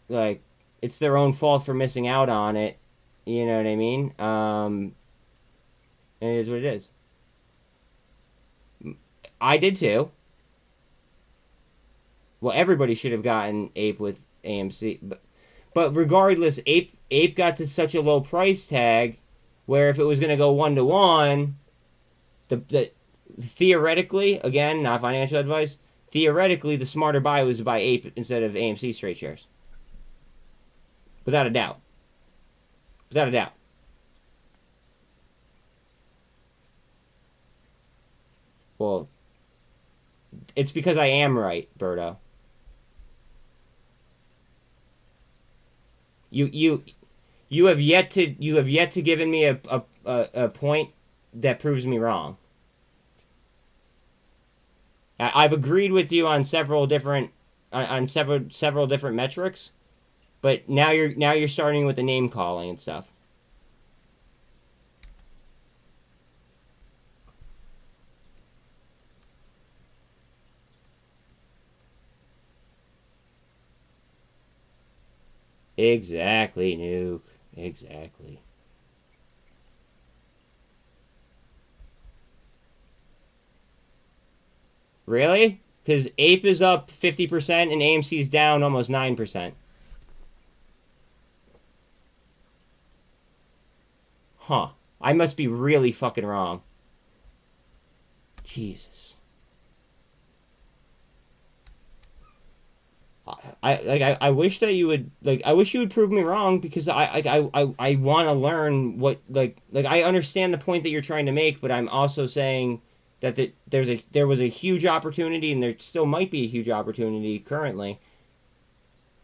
[SPEAKER 1] their own fault for missing out on it. You know what I mean? And it is what it is. I did too. Well, everybody should have gotten Ape with AMC, but regardless, Ape got to such a low price tag where if it was going to go 1-to-1, the theoretically, again, not financial advice, theoretically the smarter buy was to buy Ape instead of AMC straight shares. Without a doubt. Without a doubt. Well, it's because I am right, Berto. You have yet to given me a point that proves me wrong. I've agreed with you on several different metrics, but now you're starting with the name calling and stuff. Exactly, Nuke. Exactly. Really? Because Ape is up 50% and AMC's down almost 9%. Huh. I must be really fucking wrong. Jesus. I wish that you would I wish you would prove me wrong, because I want to learn what I understand the point that you're trying to make, but I'm also saying that there was a huge opportunity, and there still might be a huge opportunity currently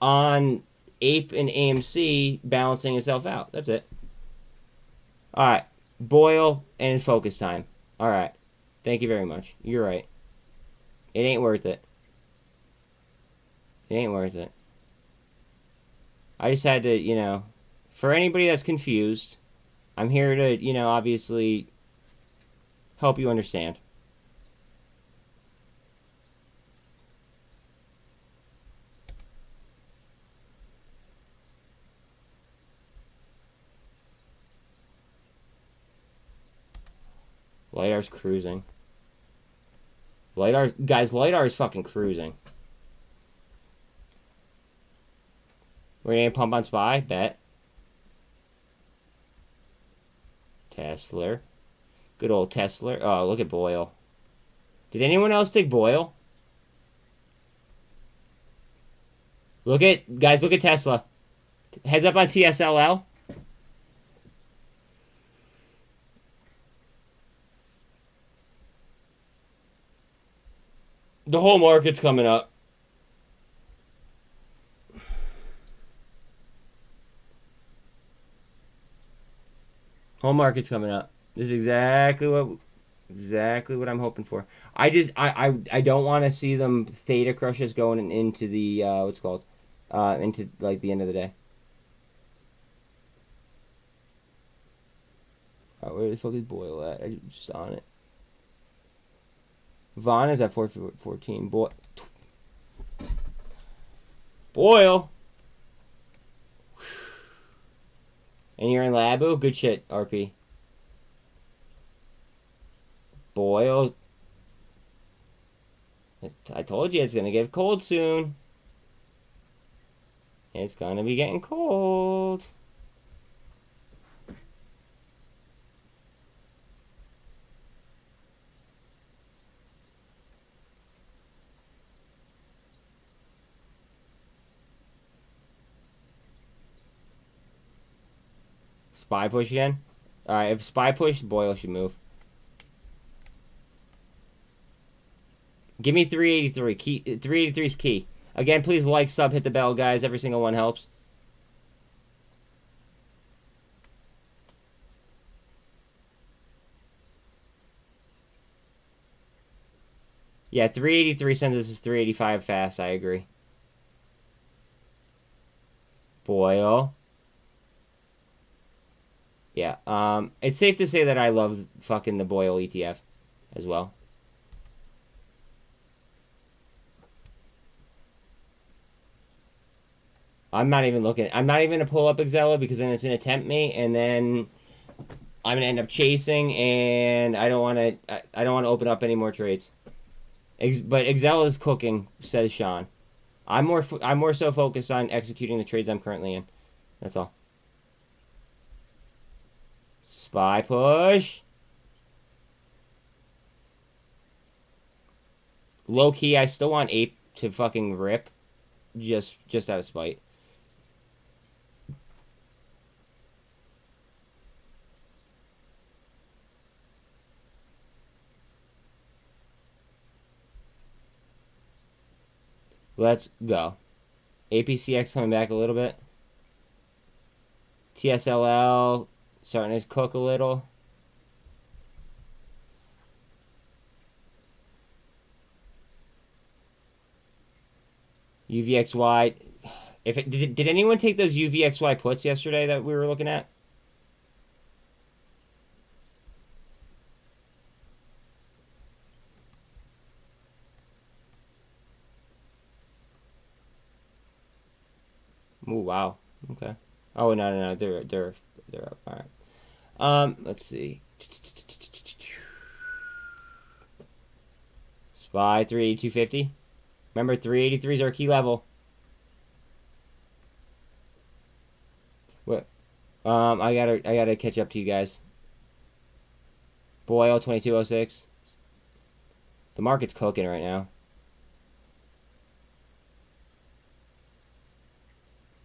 [SPEAKER 1] on Ape and AMC balancing itself out. That's it. All right, boil and focus time. All right, thank you very much. You're right. It ain't worth it. It ain't worth it. I just had to, for anybody that's confused, I'm here to, obviously help you understand. LiDAR's cruising. LiDAR is fucking cruising. We're gonna pump on SPY? Bet. Tesla. Good old Tesla. Oh, look at Boyle. Did anyone else take Boyle? Look at Tesla. Heads up on TSLL. The whole market's coming up. Whole market's coming up. This is exactly what I'm hoping for. I don't want to see them theta crush us going into the what's it called into the end of the day. Alright, where the fuck is Boyle at? I'm just on it. Vaughn is at 414. Boyle. And you're in Labu? Good shit, RP. Boyle. I told you it's going to get cold soon. It's going to be getting cold. SPY push again? Alright, if SPY push, Boyle should move. Give me 383. 383 is key. Again, please like, sub, hit the bell, guys. Every single one helps. Yeah, 383 cents. This is 385 fast. I agree. Boyle. Yeah. It's safe to say that I love fucking the Boyle ETF as well. I'm not even looking. I'm not even gonna pull up Exela because then it's gonna tempt me, and then I'm gonna end up chasing, and I don't want to. I don't want to open up any more trades. But Exela is cooking, says Sean. I'm more so focused on executing the trades I'm currently in. That's all. Spy push. Low key, I still want Ape to fucking rip, just out of spite. Let's go. APCX coming back a little bit. TSLL starting to cook a little. UVXY. Did anyone take those UVXY puts yesterday that we were looking at? Oh wow. Okay. Oh no. They're up. All right. Let's see. SPY 382.50. Remember, 383 is our key level. What? I gotta catch up to you guys. Boyle 2206. The market's cooking right now.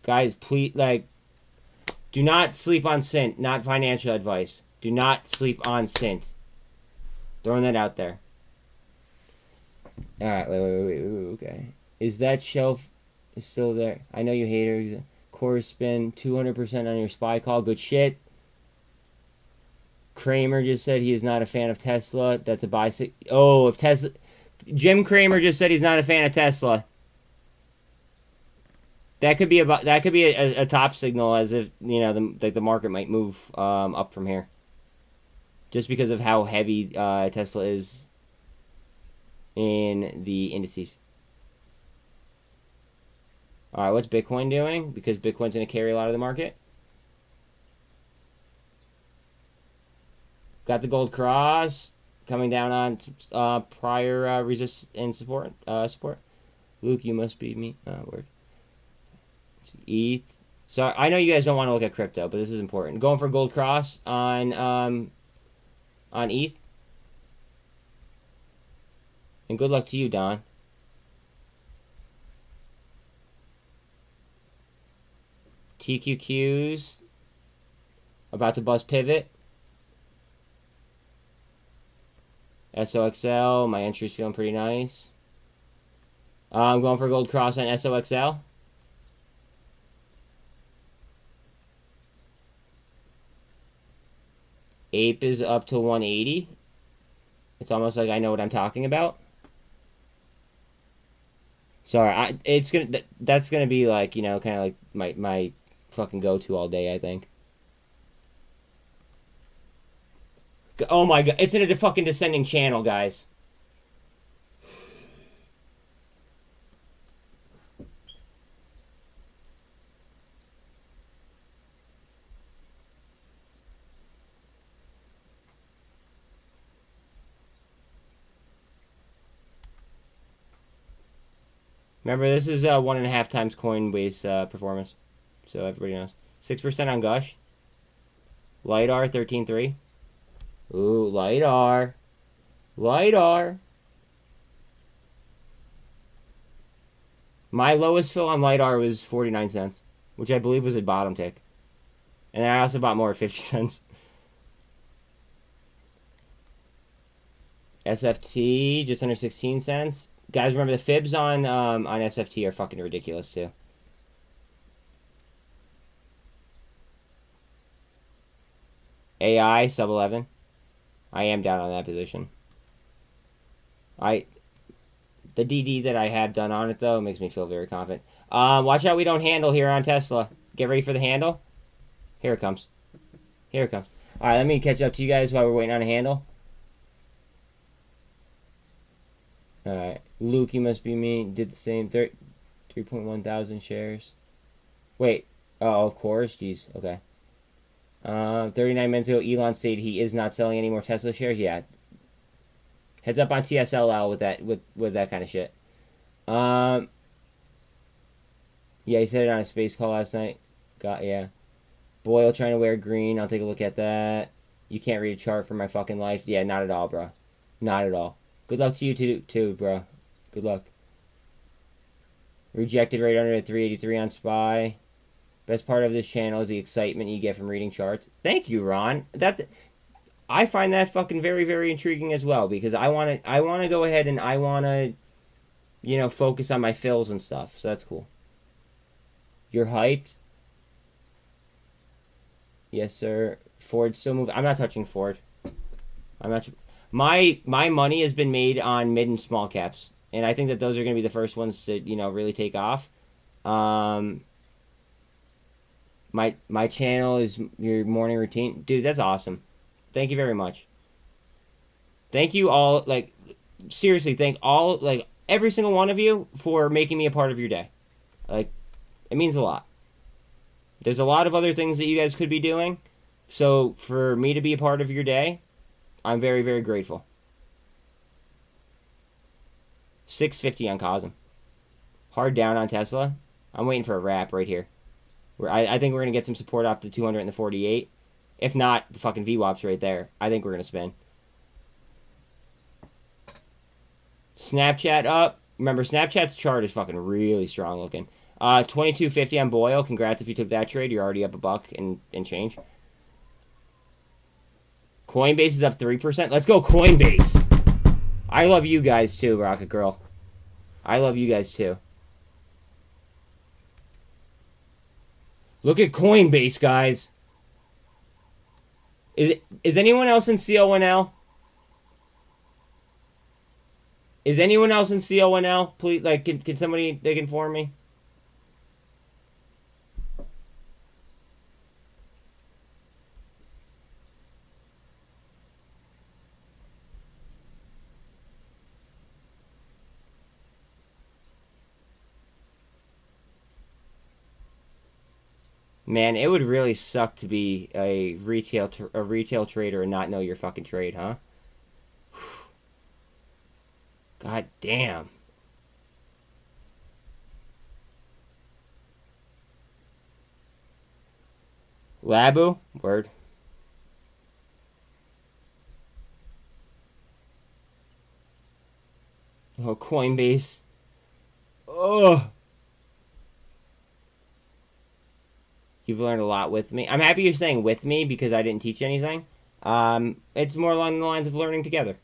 [SPEAKER 1] Guys, please, do not sleep on SINT. Not financial advice. Do not sleep on SINT. Throwing that out there. Alright, wait, okay. Is that shelf still there? I know you haters. Core spin 200% on your SPY call. Good shit. Kramer just said he is not a fan of Tesla. That's a buy. Oh, if Tesla... Jim Kramer just said he's not a fan of Tesla. That could be a top signal, as if, you know, the market might move up from here, just because of how heavy Tesla is in the indices. All right, what's Bitcoin doing? Because Bitcoin's going to carry a lot of the market. Got the gold cross coming down on prior resist and support. Luke, you must be me. Word. ETH. So I know you guys don't want to look at crypto, but this is important. Going for gold cross on ETH. And good luck to you, Don. TQQs about to bust pivot. SOXL, my entry's feeling pretty nice. I'm going for gold cross on SOXL. Ape is up to 180. It's almost like I know what I'm talking about. Sorry, that's gonna be like, you know, kind of like my fucking go-to all day, I think. Oh my god, it's in a fucking descending channel, guys. Remember, this is 1.5 times Coinbase performance, so everybody knows. 6% on Gush. LIDAR 13.3. Ooh, LIDAR. My lowest fill on LIDAR was 49 cents, which I believe was a bottom tick. And then I also bought more at 50 cents. SFT, just under 16 cents. Guys, remember the fibs on SFT are fucking ridiculous too. AI sub 11. I am down on that position. The DD that I have done on it though makes me feel very confident. Watch out we don't handle here on Tesla. Get ready for the handle. Here it comes. Here it comes. All right, let me catch up to you guys while we're waiting on a handle. All right, Luke, you must be me. Did the same. 3.1 thousand shares. Wait. Oh, of course. Jeez. Okay. 39 minutes ago, Elon stated he is not selling any more Tesla shares. Yeah. Heads up on TSLL with that kind of shit. Yeah, he said it on a space call last night. Yeah. Boyle trying to wear green. I'll take a look at that. You can't read a chart for my fucking life. Yeah, not at all, bro. Not at all. Good luck to you too, bro. Good luck. Rejected right under at 383 on SPY. Best part of this channel is the excitement you get from reading charts. Thank you, Ron. I find that fucking very, very intriguing as well, because I want to go ahead and I want to, focus on my fills and stuff. So that's cool. You're hyped? Yes, sir. Ford still moving. I'm not touching Ford. I'm not. My money has been made on mid and small caps, and I think that those are going to be the first ones to really take off. My channel is your morning routine, dude. That's awesome. Thank you very much. Thank you all. Like, seriously, thank every single one of you for making me a part of your day. Like, it means a lot. There's a lot of other things that you guys could be doing. So for me to be a part of your day, I'm very, very grateful. 650 on cosm. Hard down on Tesla. I'm waiting for a wrap right here. I think we're going to get some support off the 200 and the 48. If not, the fucking VWAP's right there. I think we're going to spin. Snapchat up. Remember, Snapchat's chart is fucking really strong looking. 2250 on Boyle. Congrats if you took that trade. You're already up a buck and change. Coinbase is up 3%. Let's go, Coinbase. I love you guys too, Rocket Girl. I love you guys too. Look at Coinbase, guys. Is anyone else in CONL? Is anyone else in CONL? Please, can somebody dig in for me? Man, it would really suck to be a retail trader and not know your fucking trade, huh? God damn. Labu? Word. Oh, Coinbase. Oh. You've learned a lot with me. I'm happy you're saying with me because I didn't teach you anything. It's more along the lines of learning together.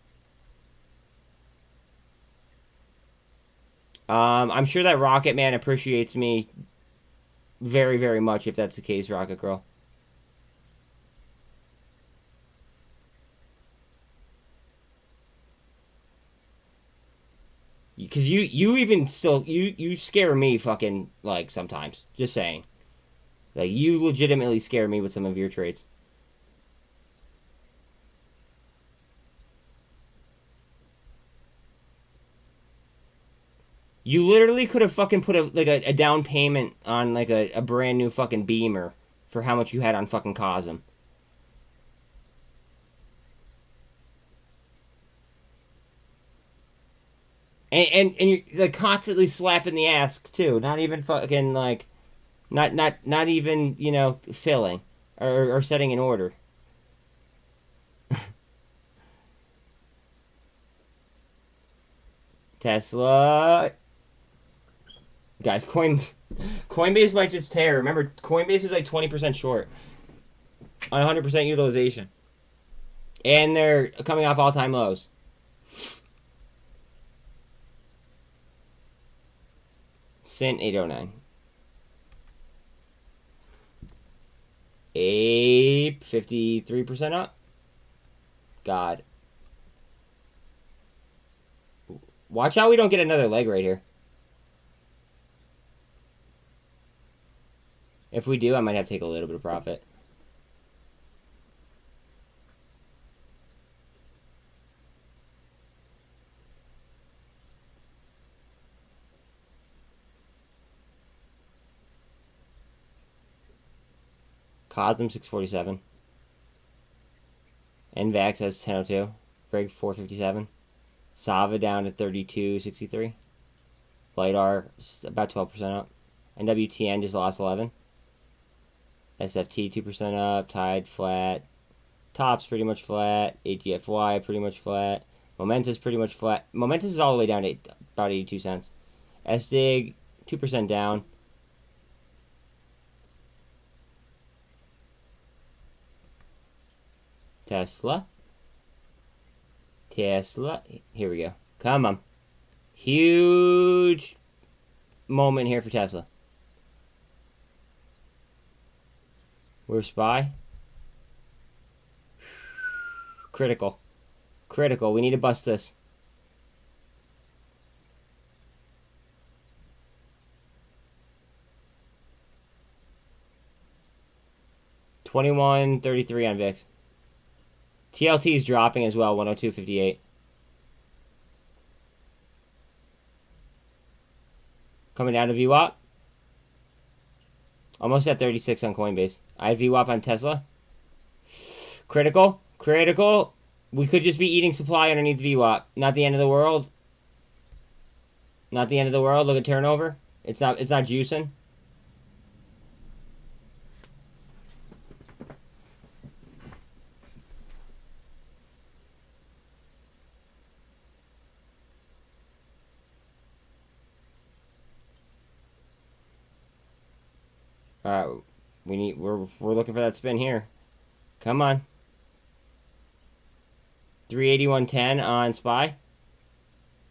[SPEAKER 1] I'm sure that Rocket Man appreciates me very, very much if that's the case, Rocket Girl. Because you even still, you scare me fucking, sometimes. Just saying. You legitimately scare me with some of your trades. You literally could have fucking put a down payment on a brand new fucking Beamer for how much you had on fucking cosm. And you're constantly slapping the ass too. Not even fucking Not even, filling or setting an order. Tesla. Guys, Coinbase might just tear. Remember, Coinbase is 20% short on 100% utilization. And they're coming off all-time lows. SINT 809. APE 53% up. God. Watch out we don't get another leg right here. If we do, I might have to take a little bit of profit. Cosm 647. NVAX has 1002. Greg 457. Sava down to 3263. LiDAR about 12% up. NWTN just lost 11. SFT 2% up. Tide flat. Tops pretty much flat. AGFY pretty much flat. Momentus pretty much flat. Momentus is all the way down to about 82 cents. SDIG 2% down. Tesla. Here we go. Come on. Huge moment here for Tesla. Where's SPY? Critical. Critical. We need to bust this. $21.33 on VIX. TLT is dropping as well, 102.58. Coming down to VWAP. Almost at 36 on Coinbase. I have VWAP on Tesla. Critical. Critical. We could just be eating supply underneath VWAP. Not the end of the world. Not the end of the world. Look at turnover. It's not juicing. We're looking for that spin here. Come on. 381.10 on SPY.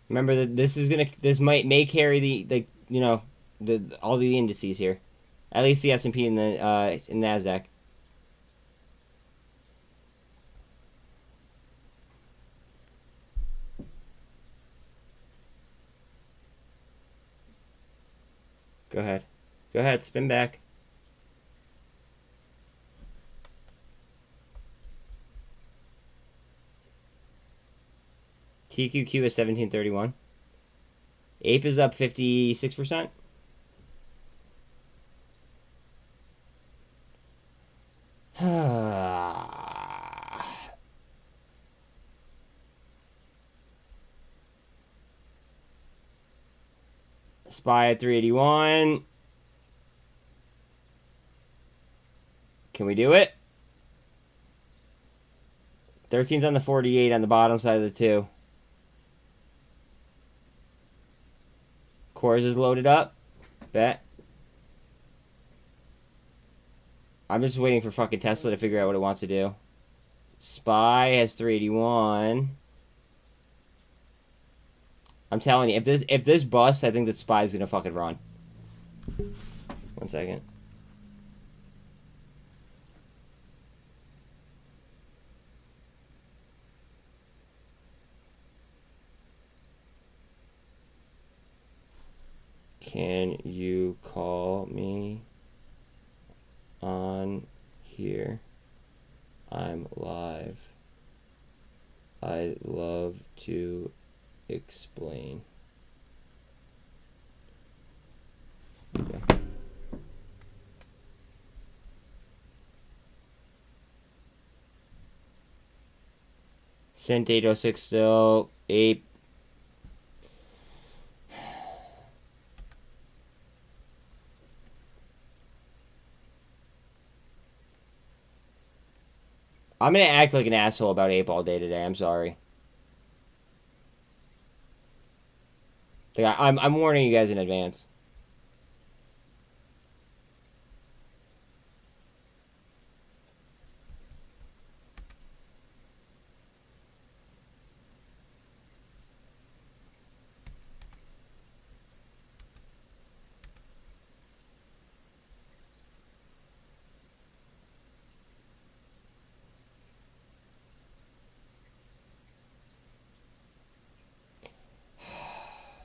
[SPEAKER 1] Remember that this may carry the all the indices here. At least the S&P and the NASDAQ. Go ahead. Go ahead, spin back. TQQ is 1731. APE is up 56%. SPY at 381. Can we do it? 13's on the 48 on the bottom side of the 2. Cores is loaded up. Bet. I'm just waiting for fucking Tesla to figure out what it wants to do. SPY has 381. I'm telling you, if this busts, I think that SPY is gonna fucking run. 1 second. Can you call me on here? I'm live. I'd love to explain. Okay. SINT 806 still. APE. I'm gonna act like an asshole about APE all day today. I'm sorry. Like, I'm warning you guys in advance.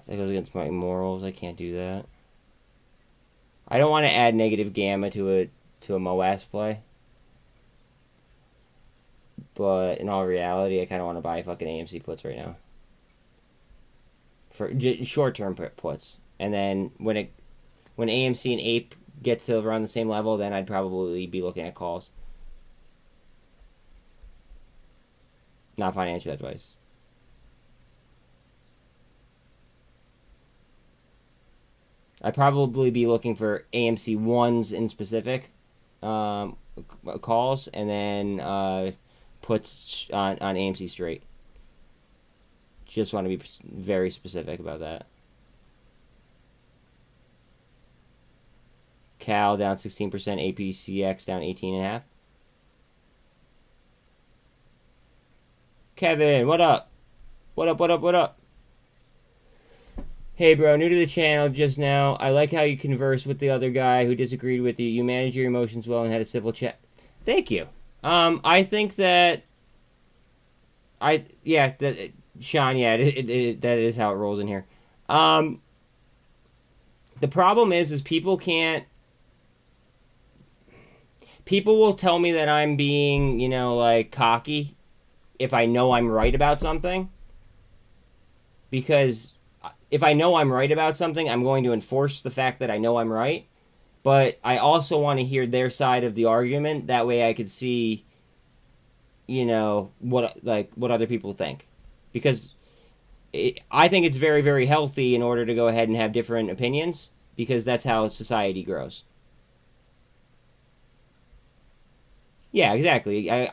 [SPEAKER 1] That goes against my morals. I can't do that. I don't want to add negative gamma to a MOAS play. But in all reality, I kind of want to buy fucking AMC puts right now. For short-term puts. And then when AMC and APE get to around the same level, then I'd probably be looking at calls. Not financial advice. I'd probably be looking for AMC 1s in specific calls, and then puts on AMC straight. Just want to be very specific about that. Cal down 16%, APCX down 18.5%. Kevin, what up? What up, what up, what up? Hey, bro, new to the channel just now. I like how you converse with the other guy who disagreed with you. You managed your emotions well and had a civil chat. Thank you. I think that... Sean, yeah, that is how it rolls in here. The problem is people can't... People will tell me that I'm being, you know, like, cocky if I know I'm right about something. Because if I know I'm right about something, I'm going to enforce the fact that I know I'm right. But I also want to hear their side of the argument. That way I could see, you know, what other people think. Because I think it's very, very healthy in order to go ahead and have different opinions. Because that's how society grows. Yeah, exactly. I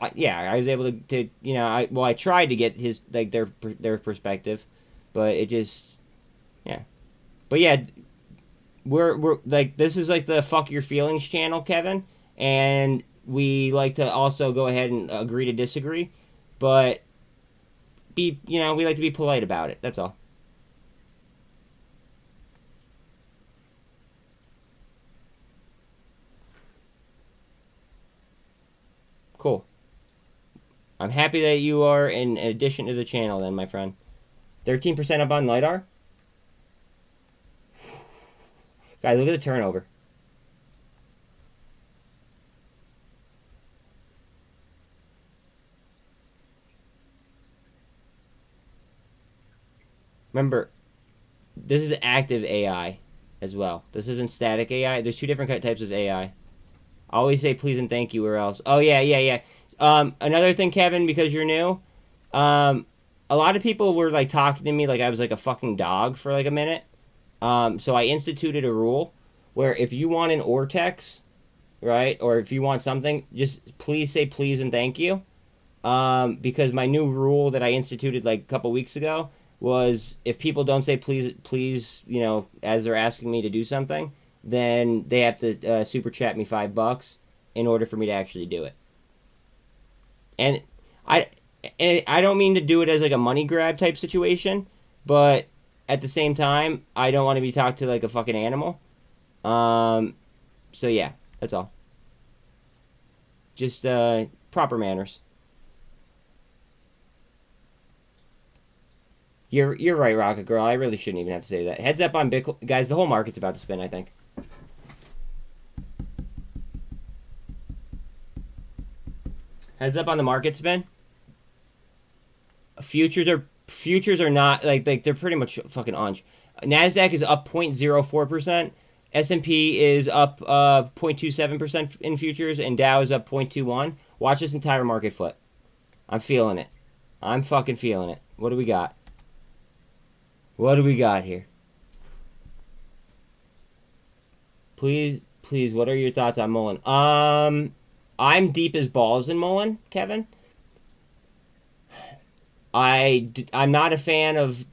[SPEAKER 1] was able to you know, I tried to get his, like, their perspective, but it just, yeah. But yeah, we're like, this is like the fuck your feelings channel, Kevin, and we like to also go ahead and agree to disagree, but we like to be polite about it. That's all. Cool. I'm happy that you are in addition to the channel then, my friend. 13% up on LiDAR. Guys, look at the turnover. Remember, this is active AI as well. This isn't static AI. There's two different types of AI. Always say please and thank you or else. Oh, yeah. Another thing, Kevin, because you're new, a lot of people were, like, talking to me like I was, like, a fucking dog for, like, a minute. So I instituted a rule where if you want an Ortex, right, or if you want something, just please say please and thank you. Because my new rule that I instituted, like, a couple weeks ago was if people don't say please, you know, as they're asking me to do something, then they have to super chat me $5 in order for me to actually do it. And I don't mean to do it as like a money grab type situation, but at the same time, I don't want to be talked to like a fucking animal. So yeah, that's all. Just proper manners. You're right, Rocket Girl. I really shouldn't even have to say that. Heads up on Bitcoin. Guys, the whole market's about to spin, I think. Heads up on the market spin. Futures are not like they're pretty much fucking unch. Nasdaq is up 0.04%. S&P is up 0.27% in futures, and Dow is up 0.21. Watch this entire market flip. I'm feeling it. I'm fucking feeling it. What do we got? What do we got here? Please, what are your thoughts on Mullen? I'm deep as balls in Mullen, Kevin. I'm not a fan of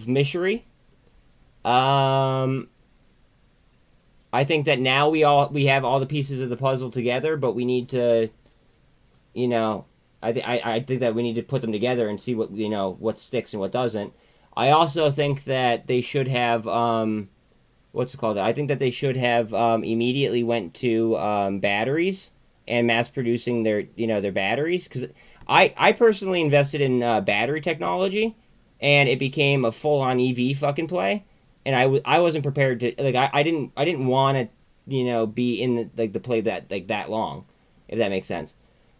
[SPEAKER 1] Mishery. I think that now we have all the pieces of the puzzle together, but we need to, you know, I think that we need to put them together and see what, you know, what sticks and what doesn't. I also think that they should have what's it called? I think that they should have immediately went to batteries and mass producing their batteries, because I personally invested in battery technology, and it became a full-on EV fucking play, and I wasn't prepared to, like, I didn't want to, you know, be in the, like, the play that long, if that makes sense.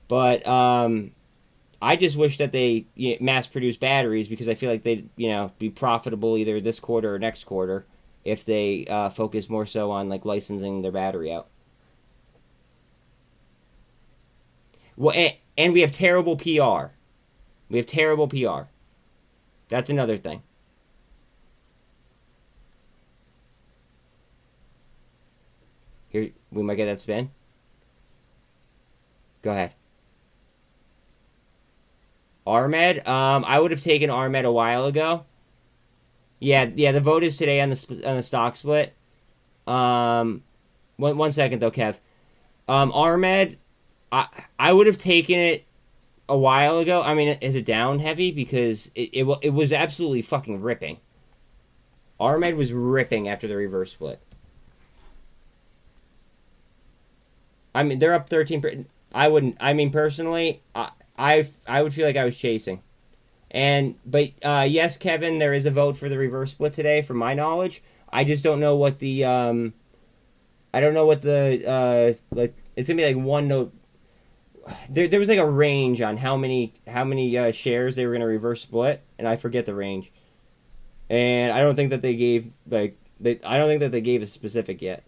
[SPEAKER 1] But I just wish that they, you know, mass produce batteries, because I feel like they'd, you know, be profitable either this quarter or next quarter if they focus more so on, like, licensing their battery out. Well, and we have terrible PR. We have terrible PR. That's another thing. Here, we might get that spin. Go ahead. RMED? I would have taken RMED a while ago. Yeah, the vote is today on the stock split. One second though, Kev. RMED, I would have taken it a while ago. I mean, is it down heavy? Because it was absolutely fucking ripping. RMED was ripping after the reverse split. I mean, they're up 13%. I mean, personally, I would feel like I was chasing. But yes, Kevin, there is a vote for the reverse split today, from my knowledge. I just don't know what the I don't know what the like, it's gonna be like one note. There was like a range on how many shares they were gonna reverse split, and I forget the range. And I don't think that they gave I don't think that they gave a specific yet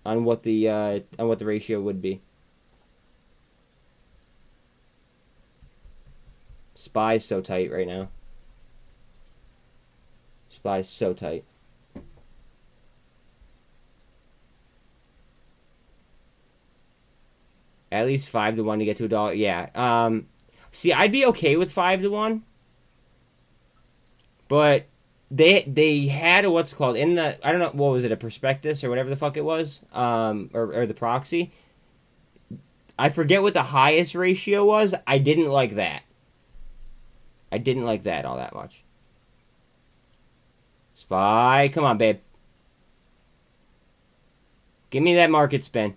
[SPEAKER 1] on what the ratio would be. SPY's so tight right now. SPY's so tight. At least 5 to 1 to get to $1. Yeah. See, I'd be okay with 5 to 1. But they had a, what's called, in the, I don't know, what was it, a prospectus or whatever the fuck it was, or the proxy. I forget what the highest ratio was. I didn't like that. I didn't like that all that much. SPY, come on, babe. Give me that market spin.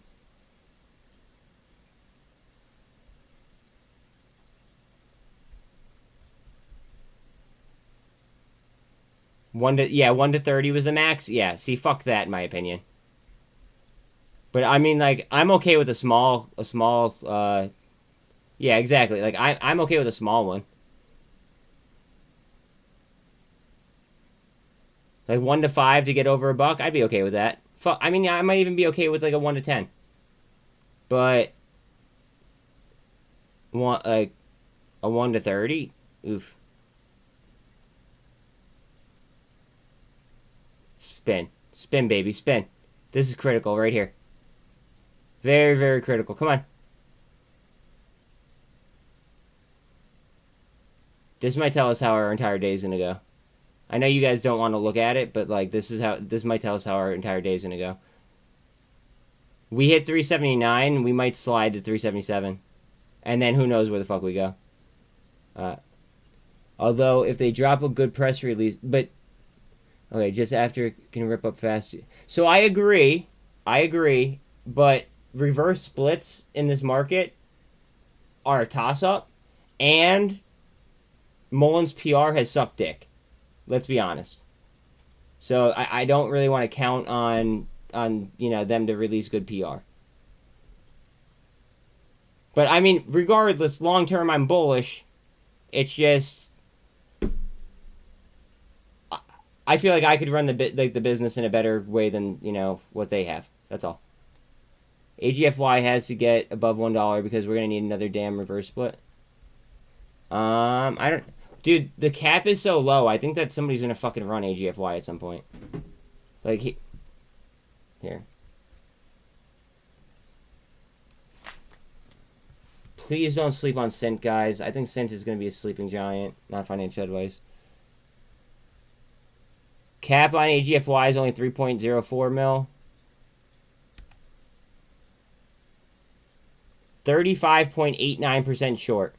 [SPEAKER 1] One to 30 was the max. Yeah, see, fuck that in my opinion. But I mean, like, I'm okay with a small, yeah, exactly. Like, I'm okay with a small one. Like 1 to 5 to get over $1, I'd be okay with that. Fuck, I mean, I might even be okay with like a 1 to 10. But like a 1 to 30, oof. Spin, baby, spin. This is critical right here. Very, very critical. Come on. This might tell us how our entire day is gonna go. I know you guys don't want to look at it, but like this might tell us how our entire day is gonna go. We hit 379, we might slide to 377, and then who knows where the fuck we go. Although if they drop a good press release, but okay, just after it can rip up fast. So I agree, but reverse splits in this market are a toss-up, and Mullen's PR has sucked dick. Let's be honest. So I don't really want to count on you know, them to release good PR. But I mean, regardless, long term I'm bullish. It's just I feel like I could run the business in a better way than, you know, what they have. That's all. AGFY has to get above $1 because we're gonna need another damn reverse split. I don't. Dude, the cap is so low. I think that somebody's gonna fucking run AGFY at some point. Like, here. Please don't sleep on SINT, guys. I think SINT is gonna be a sleeping giant. Not financial advice. Cap on AGFY is only 3.04 mil. 35.89% short.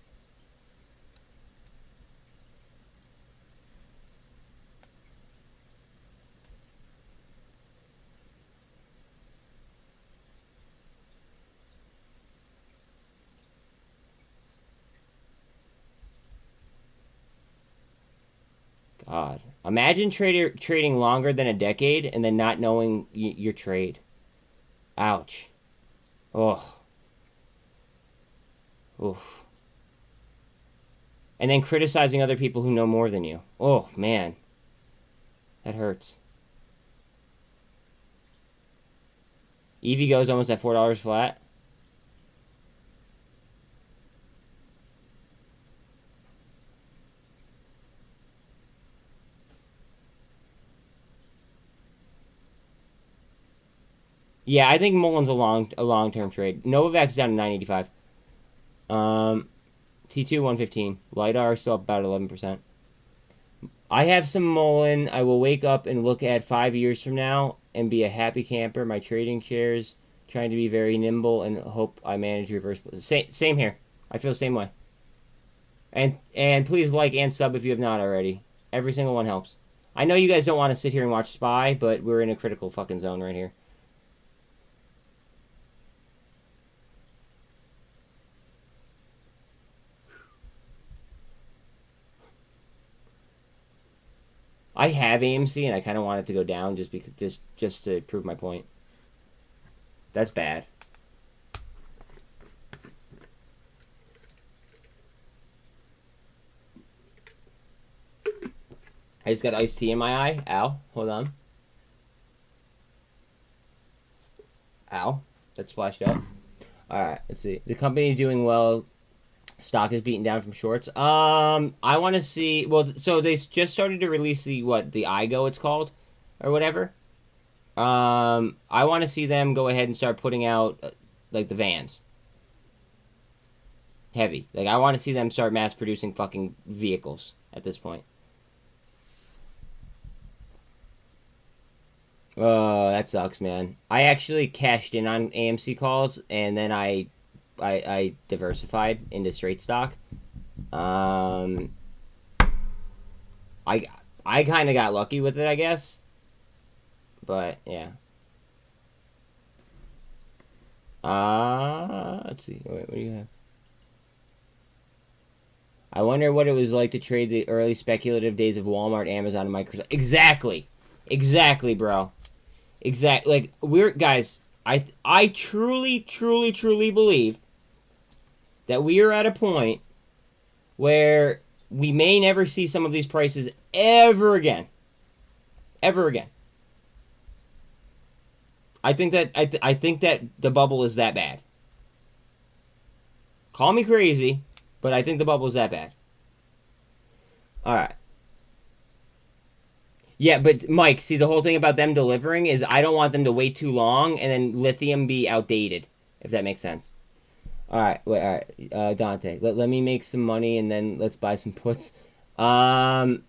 [SPEAKER 1] God. Imagine trading longer than a decade and then not knowing your trade. Ouch. Oh. Oof. And then criticizing other people who know more than you. Oh, man. That hurts. EVgo is almost at $4 flat. Yeah, I think Mullen's a long-term trade. Novavax down to 985. T2 115. LiDAR still up about 11%. I have some Mullen. I will wake up and look at 5 years from now and be a happy camper. My trading shares, trying to be very nimble and hope I manage reverse. Same here. I feel the same way. And please like and sub if you have not already. Every single one helps. I know you guys don't want to sit here and watch Spy, but we're in a critical fucking zone right here. I have AMC and I kind of want it to go down just because just to prove my point. That's bad. I just got iced tea in my eye. Ow. Hold on. Ow. That splashed up. Alright, let's see. The company is doing well. Stock is beaten down from shorts. I want to see... Well, so they just started to release the IGO it's called? Or whatever. I want to see them go ahead and start putting out, like, the vans. Heavy. Like, I want to see them start mass-producing fucking vehicles at this point. Oh, that sucks, man. I actually cashed in on AMC calls, and then I diversified into straight stock. I kind of got lucky with it, I guess. But yeah. Let's see. Wait, what do you have? I wonder what it was like to trade the early speculative days of Walmart, Amazon, and Microsoft. Exactly, bro. Like, guys, I truly believe that we are at a point where we may never see some of these prices ever again. Ever again. I think that the bubble is that bad. Call me crazy, but I think the bubble is that bad. All right. Yeah, but Mike, see, the whole thing about them delivering is I don't want them to wait too long and then lithium be outdated, if that makes sense. All right, Dante, let me make some money and then let's buy some puts. Honestly,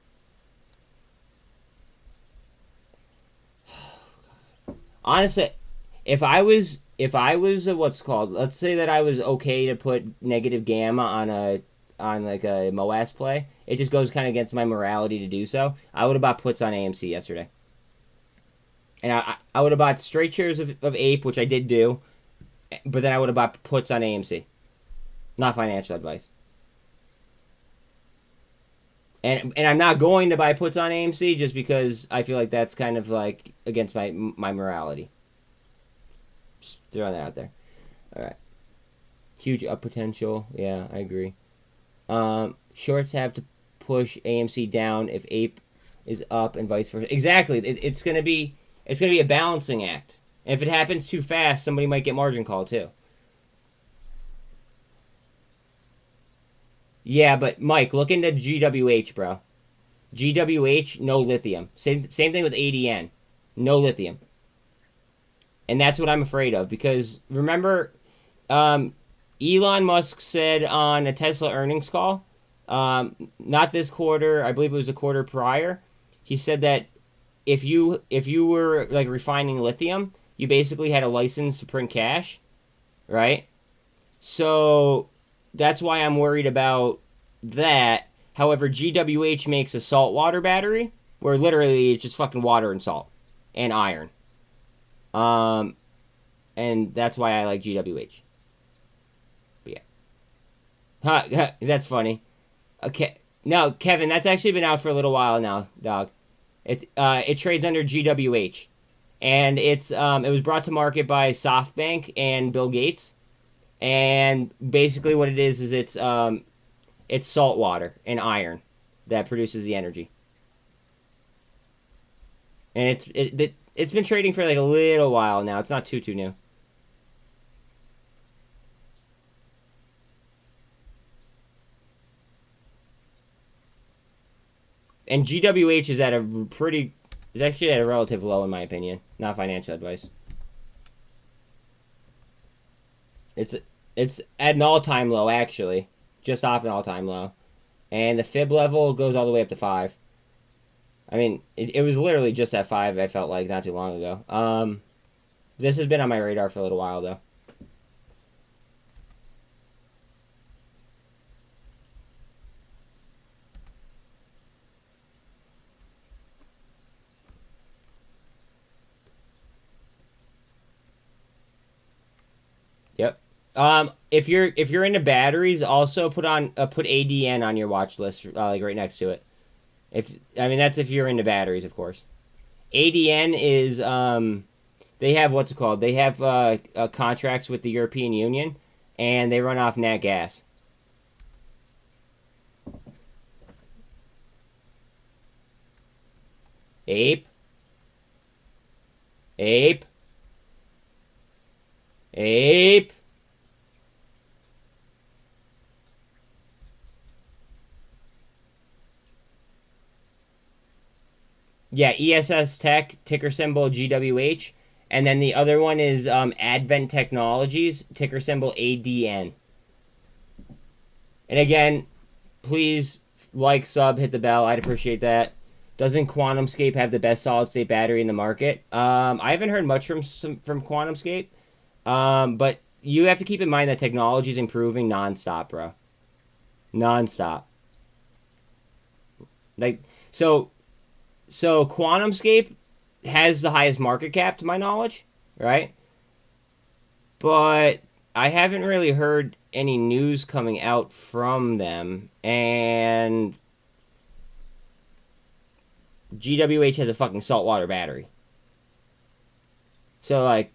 [SPEAKER 1] if I was what's called, let's say that I was okay to put negative gamma on like a MOAS play, it just goes kind of against my morality to do so. I would have bought puts on AMC yesterday. And I would have bought straight shares of APE, which I did do, but then I would have bought puts on AMC. Not financial advice. And I'm not going to buy puts on AMC just because I feel like that's kind of like against my morality. Just throwing that out there. All right. Huge up potential. Yeah, I agree. Shorts have to push AMC down if APE is up and vice versa. Exactly. It's gonna be a balancing act. And if it happens too fast, somebody might get margin call too. Yeah, but Mike, look into GWH, bro. GWH, no lithium. Same thing with ADN. No lithium. And that's what I'm afraid of because remember, Elon Musk said on a Tesla earnings call, not this quarter, I believe it was a quarter prior, he said that if you were like refining lithium, you basically had a license to print cash, right? So that's why I'm worried about that. However, GWH makes a saltwater battery where literally it's just fucking water and salt and iron. And that's why I like GWH. But yeah. That's funny. Okay. No, Kevin, that's actually been out for a little while now, dog. It trades under GWH, and it was brought to market by SoftBank and Bill Gates, and basically what it is it's salt water and iron that produces the energy, and it's been trading for like a little while now. It's not too new. And GWH is actually at a relative low in my opinion. Not financial advice. It's at an all-time low actually, just off an all-time low, and the fib level goes all the way up to 5. I mean, it was literally just at 5. I felt like not too long ago. This has been on my radar for a little while though. Yep. If you're into batteries, also put ADN on your watch list, like right next to it. That's if you're into batteries, of course. ADN is they have what's it called? They have contracts with the European Union, and they run off nat gas. Ape. Yeah, ESS Tech, ticker symbol GWH. And then the other one is Advent Technologies, ticker symbol ADN. And again, please like, sub, hit the bell. I'd appreciate that. Doesn't QuantumScape have the best solid state battery in the market? I haven't heard much from QuantumScape. But you have to keep in mind that technology is improving nonstop, bro. Nonstop. Like, so QuantumScape has the highest market cap to my knowledge, right? But I haven't really heard any news coming out from them, and GWH has a fucking saltwater battery. So, like,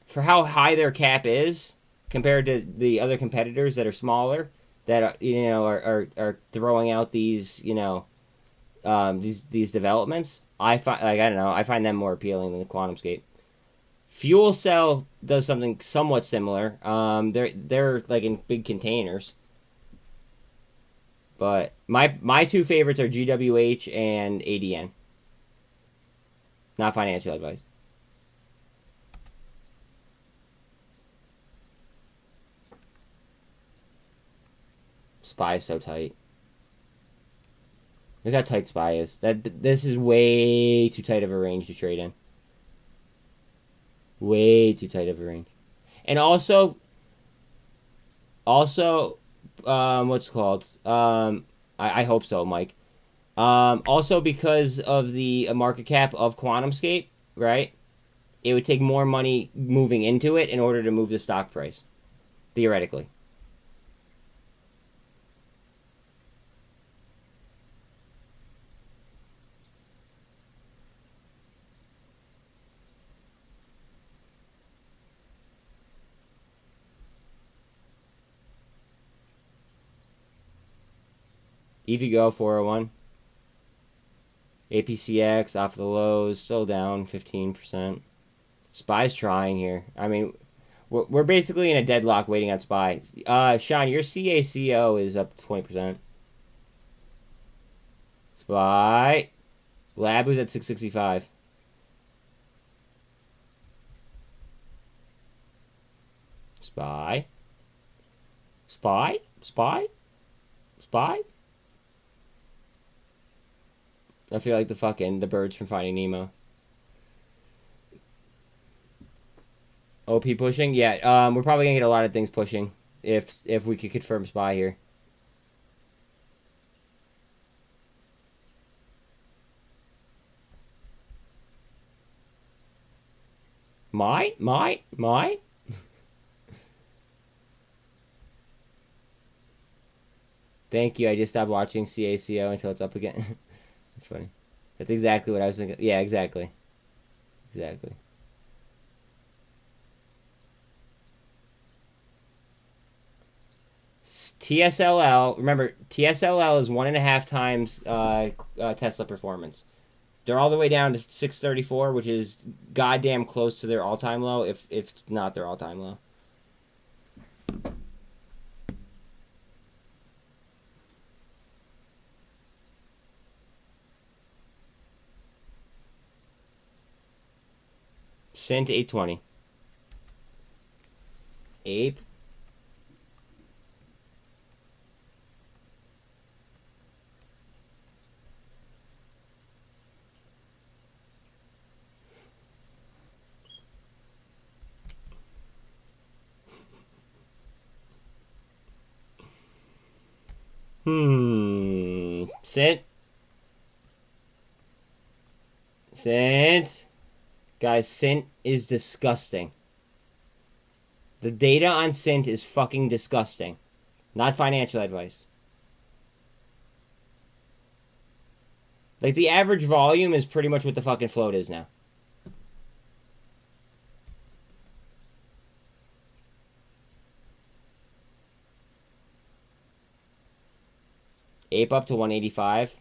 [SPEAKER 1] for how high their cap is compared to the other competitors that are smaller, that are throwing out these these developments, I find them more appealing than the QuantumScape. Fuel Cell does something somewhat similar. They're like in big containers. But my two favorites are GWH and ADN. Not financial advice. SPY is so tight. Look how tight SPY is. This is way too tight of a range to trade in. Way too tight of a range. And also, what's it called? I hope so, Mike. Also, because of the market cap of QuantumScape, right? It would take more money moving into it in order to move the stock price, theoretically. EVgo 401. APCX off the lows, still down 15%. SPY's trying here. I mean, we're basically in a deadlock waiting on SPY. Sean, your CACO is up 20%. SPY. Lab was at 665. SPY. SPY. I feel like the birds from Finding Nemo. OP pushing? Yeah, we're probably gonna get a lot of things pushing if we could confirm SPY here. Might. Thank you. I just stopped watching CACO until it's up again. That's funny. That's exactly what I was thinking. Yeah, exactly. Exactly. TSLL, remember, TSLL is 1.5 times Tesla performance. They're all the way down to 634, which is goddamn close to their all-time low, if it's not their all-time low. SINT 820. APE. SINT. SINT. Guys, SINT is disgusting. The data on SINT is fucking disgusting. Not financial advice. Like, the average volume is pretty much what the fucking float is now. APE up to 185.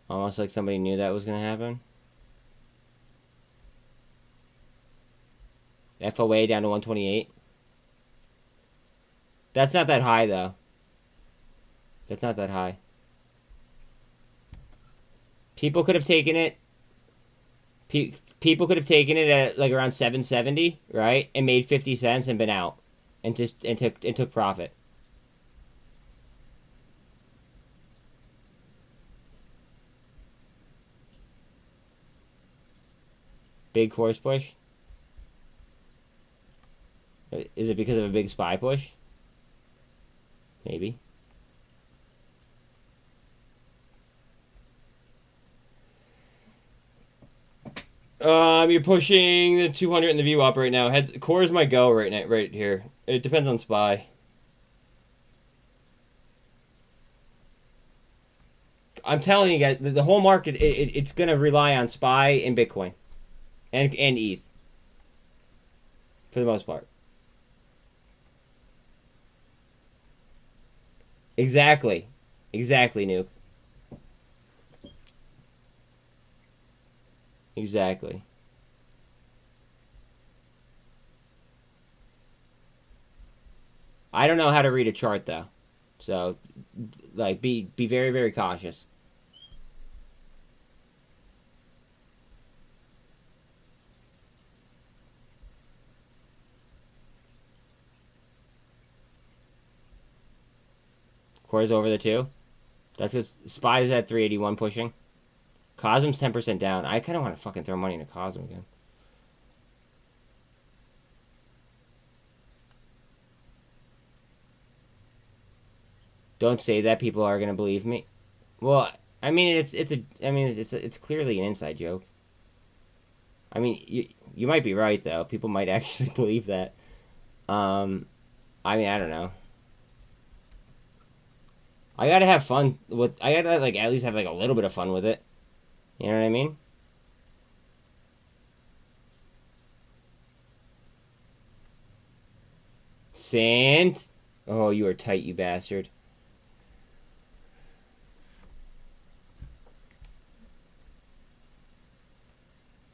[SPEAKER 1] Almost like somebody knew that was going to happen. FOA down to 128. That's not that high, though. That's not that high. People could have taken it. People could have taken it at like around 770, right? And made 50 cents and been out. And took profit. Big horse push? Is it because of a big SPY push? Maybe. You're pushing the 200 in the view up right now. Core is my go right now, right here. It depends on SPY. I'm telling you guys, the whole market, it's going to rely on SPY and Bitcoin. And ETH. For the most part. Exactly. Exactly, Nuke. Exactly. I don't know how to read a chart, though. So, like, be very, very cautious. Core's over the 2. That's because SPY's at 381 pushing. Cosm's 10% down. I kind of want to fucking throw money into Cosm again. Don't say that. People are gonna believe me. Well, I mean, it's clearly an inside joke. I mean, you might be right though. People might actually believe that. I mean, I don't know. I gotta have fun with. I gotta like at least have like a little bit of fun with it. You know what I mean? SINT. Oh, you are tight, you bastard.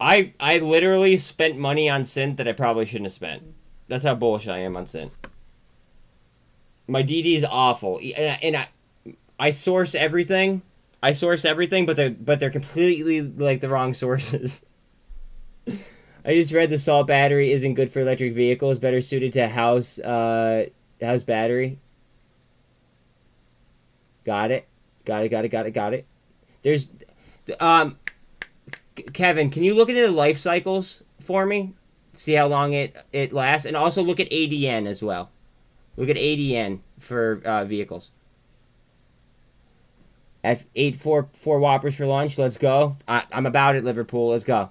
[SPEAKER 1] I literally spent money on SINT that I probably shouldn't have spent. That's how bullish I am on SINT. My DD is awful, and I source everything. I source everything, but they're completely like the wrong sources. I just read the salt battery isn't good for electric vehicles. Better suited to house battery. Got it. Got it. There's Kevin, can you look into the life cycles for me? See how long it lasts, and also look at ADN as well. Look at ADN for vehicles. F8 4 whoppers for lunch. Let's go. I'm about it, Liverpool. Let's go.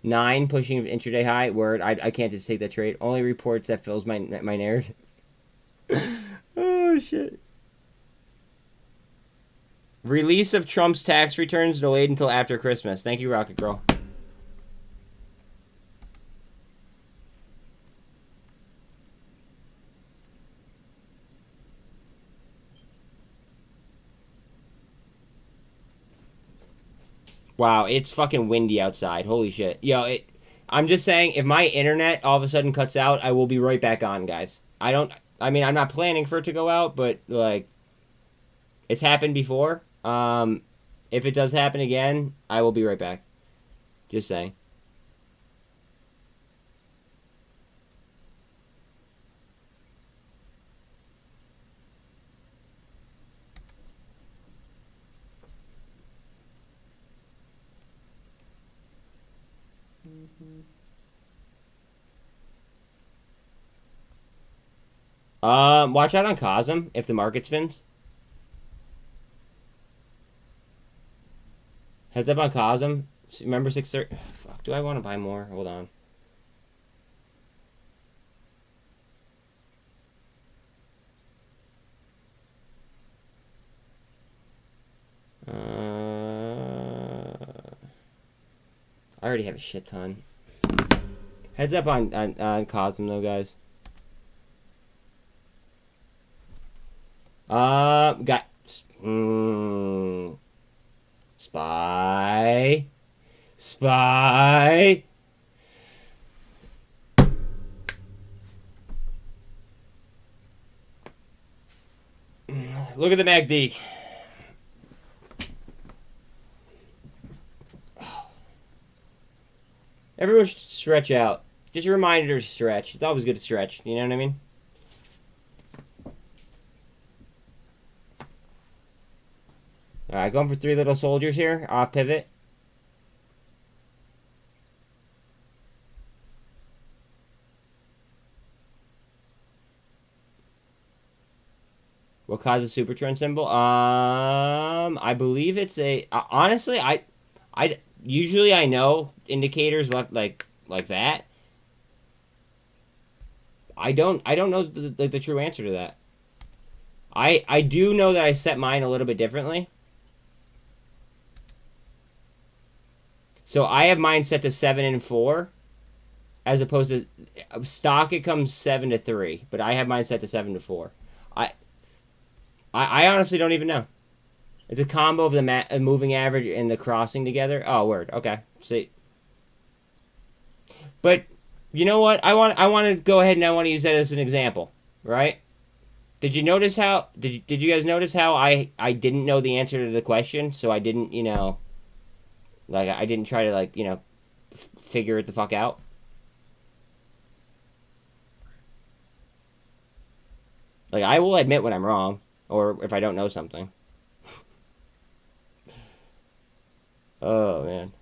[SPEAKER 1] 9 pushing intraday high. Word. I can't just take that trade. Only reports that fills my narrative. Oh shit. Release of Trump's tax returns delayed until after Christmas. Thank you, Rocket Girl. Wow, it's fucking windy outside. Holy shit. Yo, I'm just saying, if my internet all of a sudden cuts out, I will be right back on, guys. I mean, I'm not planning for it to go out, but, like, it's happened before. If it does happen again, I will be right back. Just saying. Watch out on cosm if the market spins. Heads up on cosm. Remember 630. Fuck, do I want to buy more? Hold on. I already have a shit ton. Heads up on cosm though, guys. Got spy. Look at the MACD. Everyone should stretch out. Just a reminder to stretch. It's always good to stretch. You know what I mean? Alright, going for 3 little soldiers here. Off pivot. What causes super trend symbol? I believe it's a... honestly, I usually I know indicators like that. I don't know the true answer to that. I do know that I set mine a little bit differently. So I have mine set to 7 and 4, as opposed to stock. It comes 7 to 3, but I have mine set to 7 to 4. I honestly don't even know. It's a combo of the moving average and the crossing together. Oh, word. Okay. See. But you know what? I want to go ahead and I want to use that as an example, right? Did you notice how? Did you guys notice how I didn't know the answer to the question, so I didn't, you know, like I didn't try to like, you know, figure it the fuck out. Like I will admit when I'm wrong, or if I don't know something. Oh man.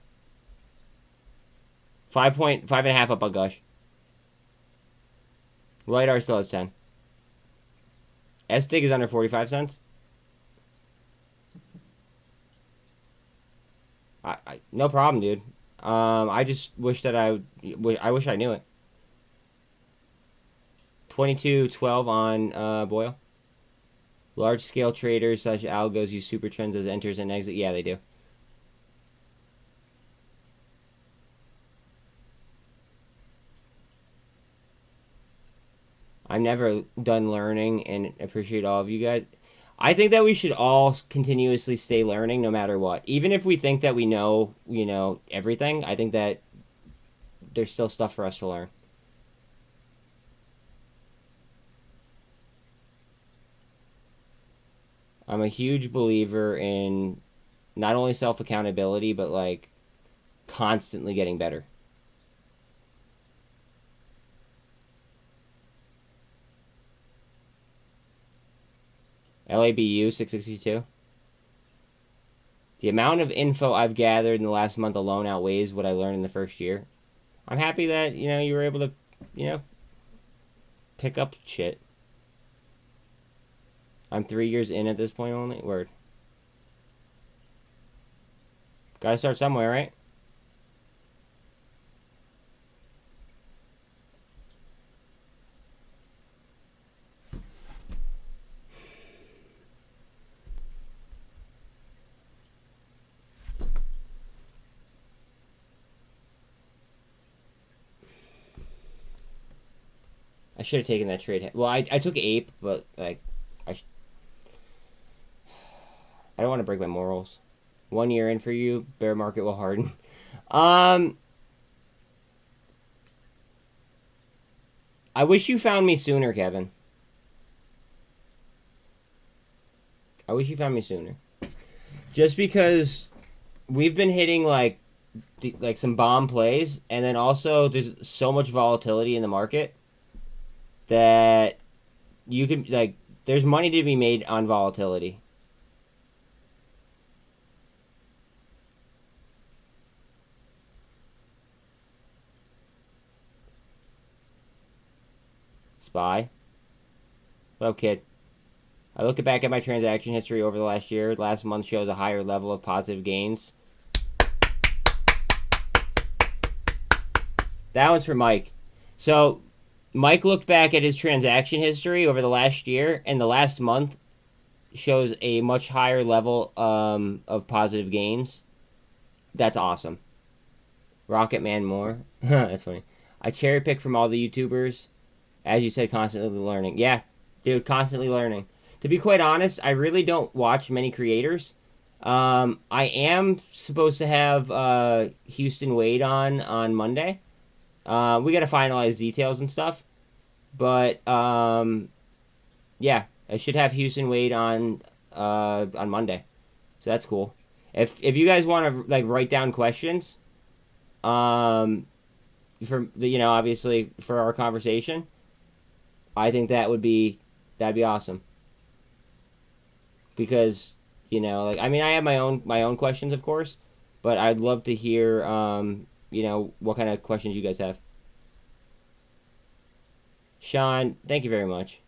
[SPEAKER 1] 5.5.5 up on Gush. LiDAR still has 10. STIG is under 45 cents. No problem, dude. I just wish that I wish I knew it. 22.12 on Boyle. Large scale traders such algos use super trends as enters and exit. Yeah, they do. I'm never done learning and appreciate all of you guys. I think that we should all continuously stay learning no matter what. Even if we think that we know, you know, everything, I think that there's still stuff for us to learn. I'm a huge believer in not only self-accountability, but like constantly getting better. LABU 662. The amount of info I've gathered in the last month alone outweighs what I learned in the first year. I'm happy that, you know, you were able to, you know, pick up shit. I'm 3 years in at this point only. Word. Gotta start somewhere, right? I should have taken that trade. Well, I took APE, but like I don't want to break my morals. 1 year in for you, bear market will harden. I wish you found me sooner, Kevin. I wish you found me sooner. Just because we've been hitting like some bomb plays, and then also there's so much volatility in the market that you can like there's money to be made on volatility. Spy. What up, kid? I look back at my transaction history over the last year. Last month shows a higher level of positive gains. That one's for Mike. So, Mike looked back at his transaction history over the last year, and the last month shows a much higher level of positive gains. That's awesome. Rocket Man more. That's funny. I cherry pick from all the YouTubers. As you said, constantly learning. Yeah, dude, constantly learning. To be quite honest, I really don't watch many creators. I am supposed to have Houston Wade on Monday. We got to finalize details and stuff. But, yeah, I should have Houston Wade on Monday. So that's cool. If you guys want to, like, write down questions, for, obviously for our conversation, I think that'd be awesome. Because, like, I mean, I have my own questions, of course, but I'd love to hear, what kind of questions you guys have. Sean, thank you very much.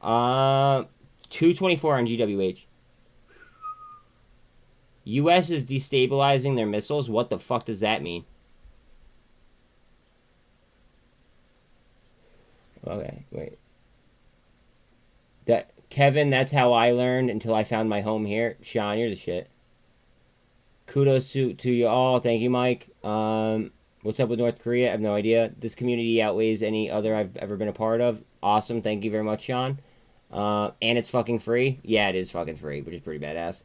[SPEAKER 1] 224 on GWH. U.S. is destabilizing their missiles. What the fuck does that mean? Okay, wait. Kevin, that's how I learned until I found my home here. Sean, you're the shit. Kudos to you all. Thank you, Mike. What's up with North Korea? I have no idea. This community outweighs any other I've ever been a part of. Awesome. Thank you very much, Sean. And it's fucking free. Yeah, it is fucking free, which is pretty badass.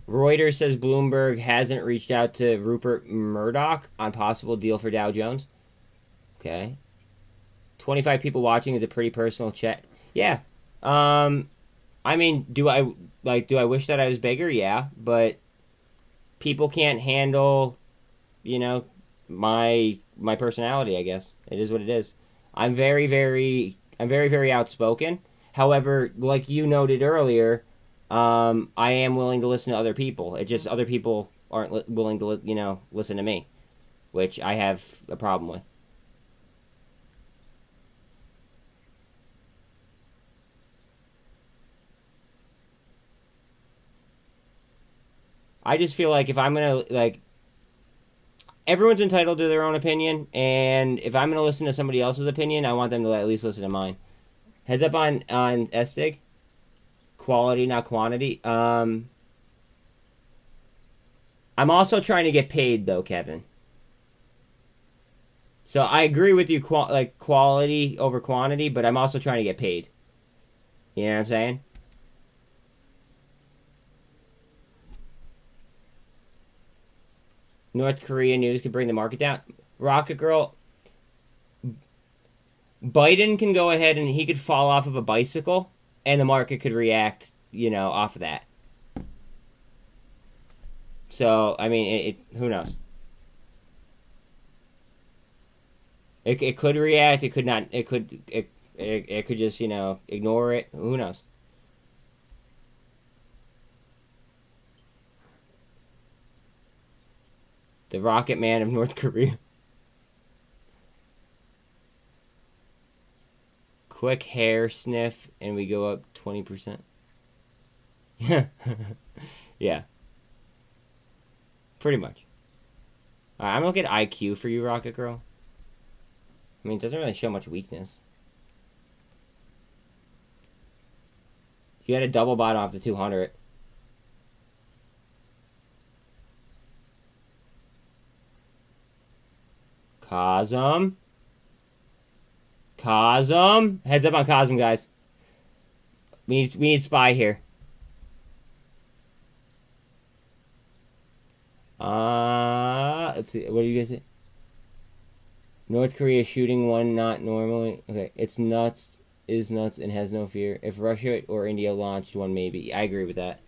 [SPEAKER 1] Reuters says Bloomberg hasn't reached out to Rupert Murdoch on possible deal for Dow Jones. Okay. 25 people watching is a pretty personal chat. Yeah. I mean, do I wish that I was bigger? Yeah, but people can't handle, my personality, I guess. It is what it is. I'm very, very outspoken. However, like you noted earlier, I am willing to listen to other people. It just other people aren't willing to, listen to me, which I have a problem with. I just feel like if I'm going to, everyone's entitled to their own opinion, and if I'm going to listen to somebody else's opinion, I want them to at least listen to mine. Heads up on STIG. Quality, not quantity. I'm also trying to get paid, though, Kevin. So I agree with you, quality over quantity, but I'm also trying to get paid. You know what I'm saying? North Korea news could bring the market down. Rocket Girl, Biden can go ahead and he could fall off of a bicycle, and the market could react, off of that. So, I mean, who knows? It could react. It could not. It could just, ignore it. Who knows? The Rocket Man of North Korea. Quick hair sniff, and we go up 20%. Yeah. Pretty much. Alright, I'm gonna look at IQ for you, Rocket Girl. I mean, it doesn't really show much weakness. You had a double bottom off the 200. Cosm. Cosm. Heads up on Cosm, guys. We need SPY here. Let's see. What do you guys say? North Korea shooting one not normally. Okay, it's nuts. Is nuts and has no fear. If Russia or India launched one, maybe. I agree with that.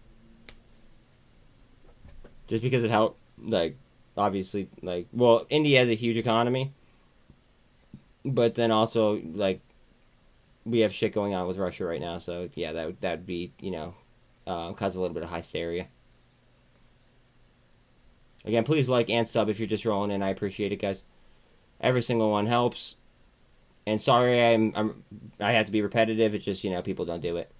[SPEAKER 1] Just because of how, like, obviously, like, well, India has a huge economy. But then also, like, we have shit going on with Russia right now. So, yeah, that'd be, you know, cause a little bit of hysteria. Again, please like and sub if you're just rolling in. I appreciate it, guys. Every single one helps. And sorry, I have to be repetitive. It's just, you know, people don't do it.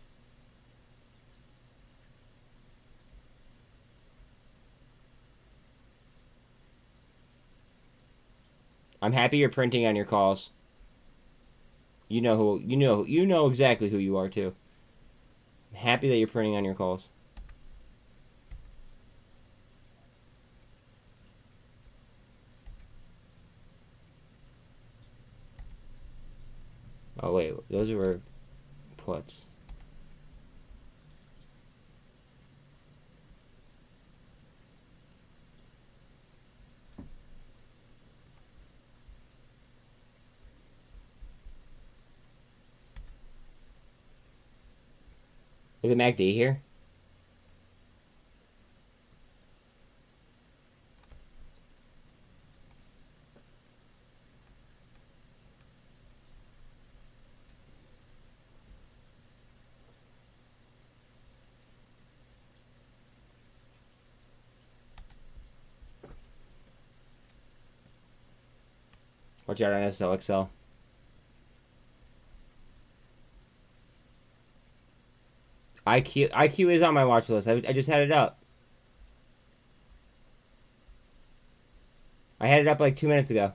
[SPEAKER 1] I'm happy you're printing on your calls. You know exactly who you are too. I'm happy that you're printing on your calls. Oh wait, those were puts. Look at MACD here. Watch out on SLXL. IQ is on my watch list. I just had it up. I had it up like 2 minutes ago.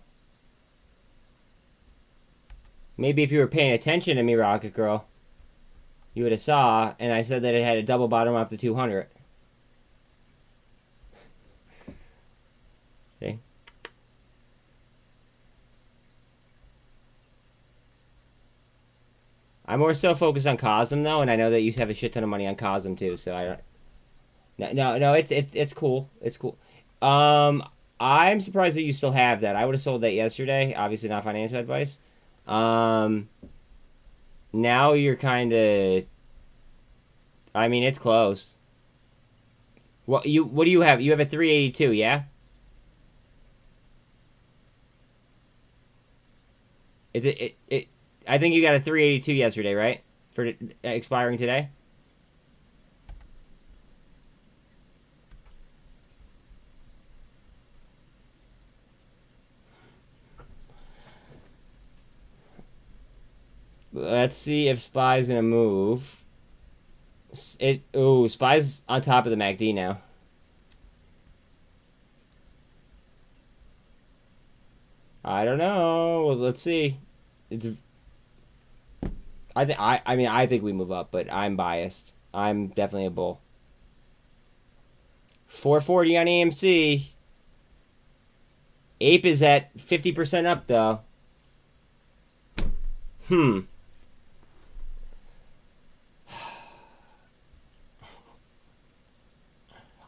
[SPEAKER 1] Maybe if you were paying attention to me, Rocket Girl, you would have saw, and I said that it had a double bottom off the 200. See? I'm more so focused on Cosm though, and I know that you have a shit ton of money on Cosm too, so I don't. No, it's cool. It's cool. I'm surprised that you still have that. I would have sold that yesterday. Obviously, not financial advice. Now you're kind of. I mean, it's close. What do you have? You have a 382, yeah? Is it? I think you got a 382 yesterday, right? For expiring today? Let's see if SPY's gonna move. SPY's on top of the MACD now. I don't know. Well, let's see. I think we move up, but I'm biased. I'm definitely a bull. 440 on AMC. APE is at 50% up though.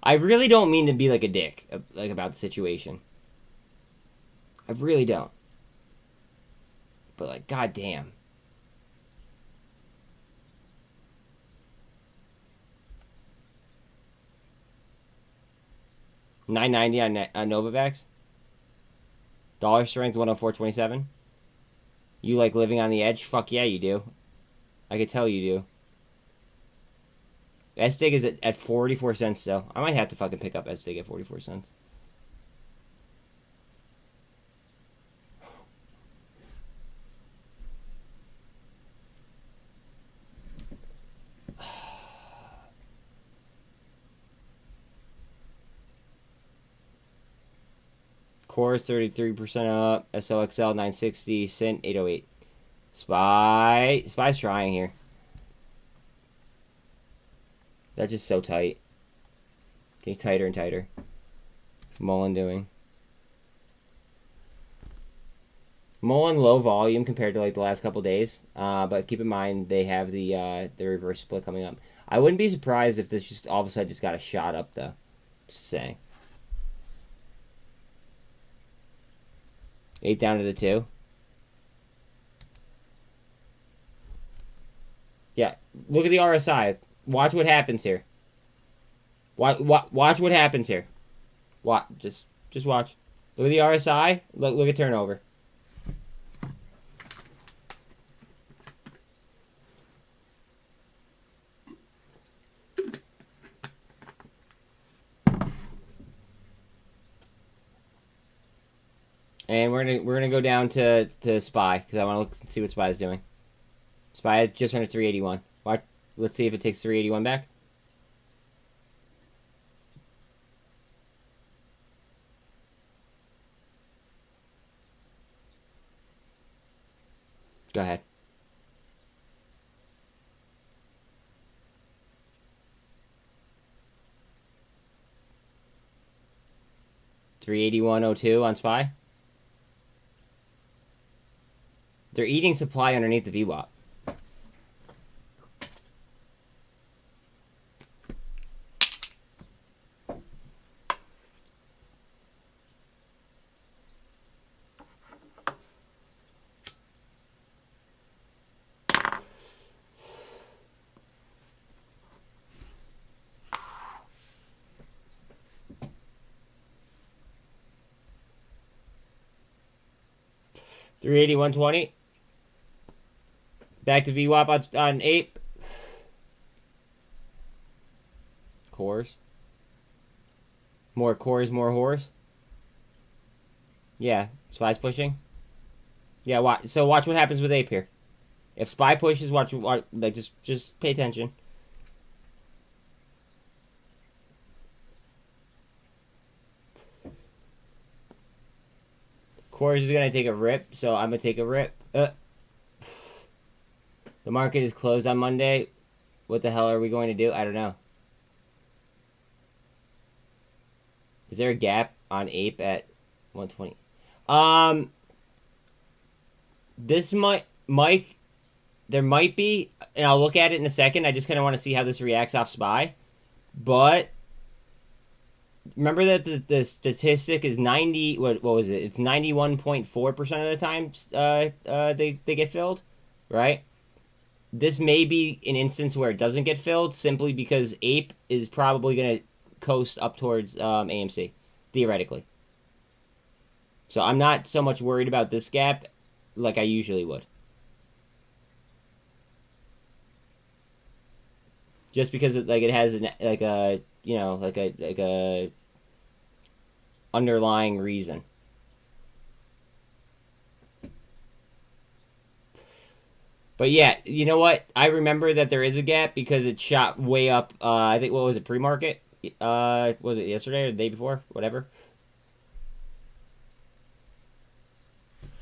[SPEAKER 1] I really don't mean to be like a dick, like about the situation. I really don't. But like, goddamn. $9.90 on Novavax. Dollar strength 104.27. You like living on the edge? Fuck yeah, you do. I could tell you do. SDIG is at 44 cents still. I might have to fucking pick up SDIG at 44 cents. Core 33% up. SLXL 960. SINT 808. Spy's trying here. That's just so tight. Getting tighter and tighter. What's Mullen doing? MULN low volume compared to like the last couple days. But keep in mind they have the reverse split coming up. I wouldn't be surprised if this just all of a sudden just got a shot up though. Just saying. 8 down to the 2. Yeah, look at the RSI. Watch what happens here. Watch what happens here. Just watch. Look at the RSI. Look at turnover. And we're gonna go down to SPY because I want to look and see what SPY is doing. SPY just under 381. Let's see if it takes 381 back. Go ahead. $381.02 on SPY. They're eating supply underneath the VWAP. $381.20. Back to VWAP on APE. Cores. More cores, more whores. Yeah, SPY's pushing. Yeah, watch what happens with APE here. If SPY pushes, watch like just pay attention. Cores is gonna take a rip, so I'm gonna take a rip. The market is closed on Monday. What the hell are we going to do? I don't know. Is there a gap on APE at 120? This Mike, there might be, and I'll look at it in a second. I just kind of want to see how this reacts off SPY. But remember that the statistic is 90. What was it? It's 91.4% of the time they get filled, right? This may be an instance where it doesn't get filled simply because APE is probably going to coast up towards AMC, theoretically. So I'm not so much worried about this gap like I usually would. Just because it has a underlying reason. But yeah, you know what? I remember that there is a gap because it shot way up. I think, what was it, pre-market? Was it yesterday or the day before? Whatever.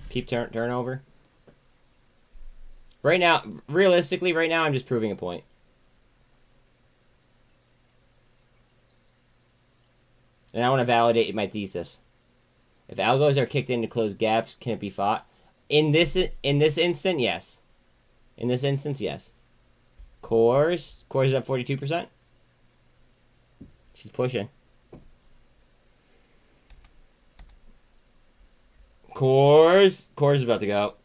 [SPEAKER 1] Peep turnover. Right now, realistically, right now, I'm just proving a point. And I want to validate my thesis. If algos are kicked in to close gaps, can it be fought? In this instant, yes. In this instance, yes. Cores is up 42%. She's pushing. Cores is about to go.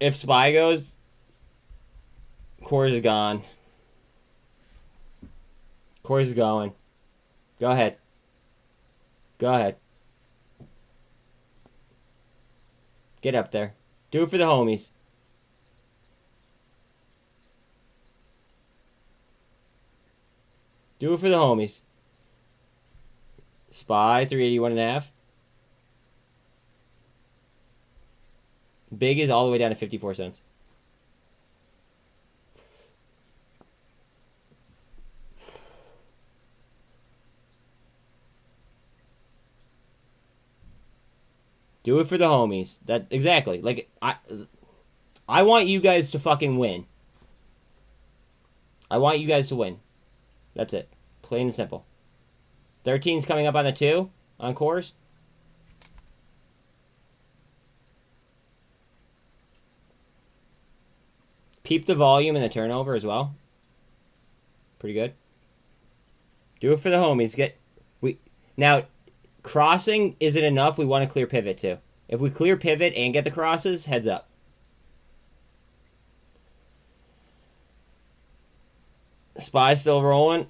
[SPEAKER 1] If SPY goes, Cores is gone. Cores is going. Go ahead. Go ahead. Get up there. Do it for the homies. Do it for the homies. SPY, 381.5. Big is all the way down to 54 cents. Do it for the homies. That exactly. Like I want you guys to fucking win. I want you guys to win. That's it. Plain and simple. 13's coming up on the 2 on cores. Keep the volume and the turnover as well. Pretty good. Do it for the homies. Now, crossing isn't enough. We want to clear pivot too. If we clear pivot and get the crosses, heads up. SPY still rolling.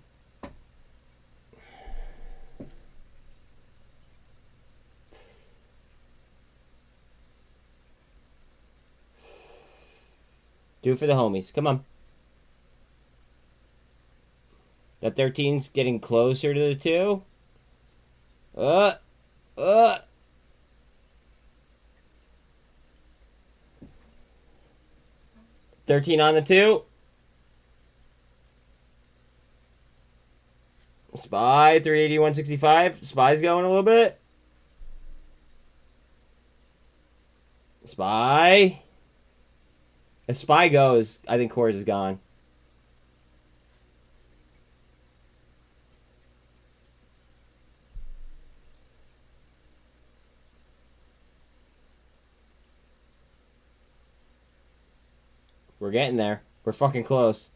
[SPEAKER 1] Do it for the homies. Come on. That 13's getting closer to the 2. 13 on the 2. SPY 380, 165. SPY's going a little bit. SPY. If SPY goes, I think Coors is gone. We're getting there. We're fucking close.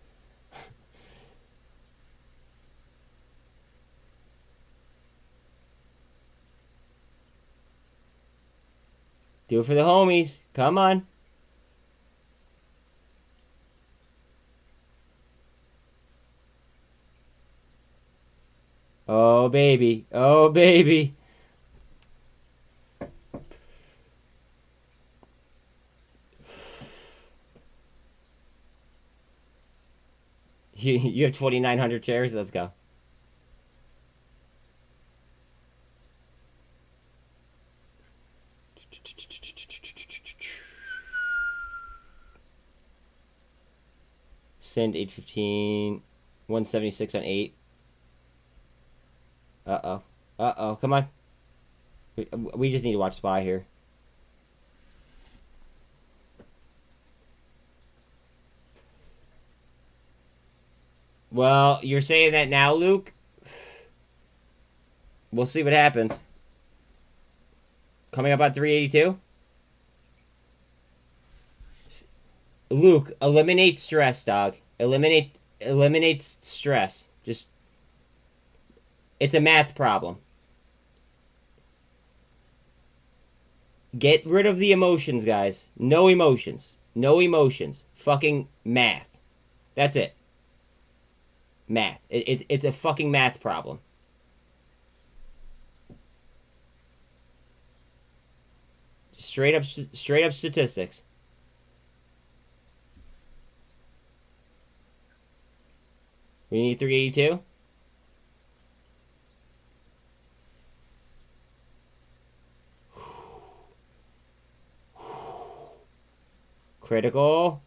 [SPEAKER 1] Do it for the homies. Come on. Oh, baby. Oh, baby. You have 2,900 shares? Let's go. SINT 815. 176 on 8. Uh-oh. Uh-oh. Come on. We just need to watch SPY here. Well, you're saying that now, Luke? We'll see what happens. Coming up on 382? Luke, eliminate stress, dog. Eliminate stress. Just... It's a math problem. Get rid of the emotions, guys. No emotions. No emotions. Fucking math. That's it. Math. It's a fucking math problem. Straight up statistics. We need 382. Critical.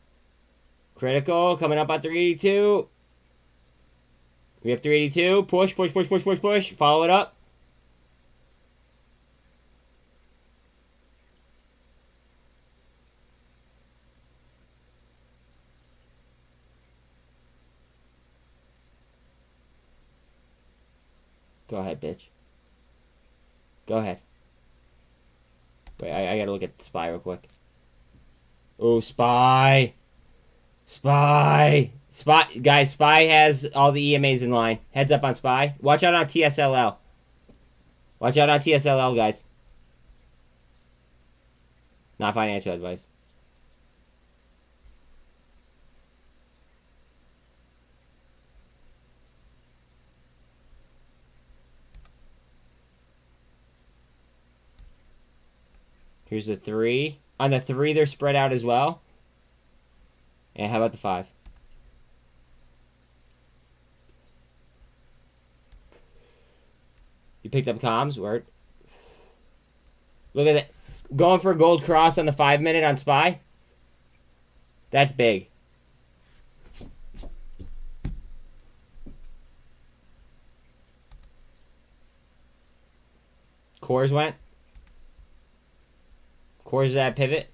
[SPEAKER 1] Critical. Coming up on 382. We have 382. Push, push, push, push, push, push. Follow it up. Go ahead, bitch. Go ahead. Wait, I gotta look at SPY real quick. Oh, SPY. SPY. SPY. Guys, SPY has all the EMAs in line. Heads up on SPY. Watch out on TSLL. Watch out on TSLL, guys. Not financial advice. Here's the 3. On the 3, they're spread out as well. And how about the 5? You picked up comms? Word. Look at that. Going for a gold cross on the 5-minute on SPY. That's big. Cores went. Cores at pivot.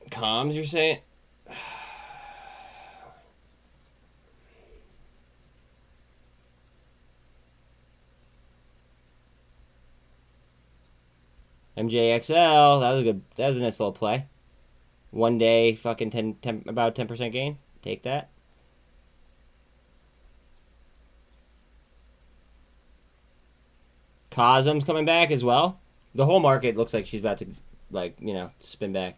[SPEAKER 1] Comms, you're saying? MJXL, that was a nice little play. 1 day, fucking about 10% gain. Take that. Cosm's coming back as well. The whole market looks like she's about to, like, you know, spin back.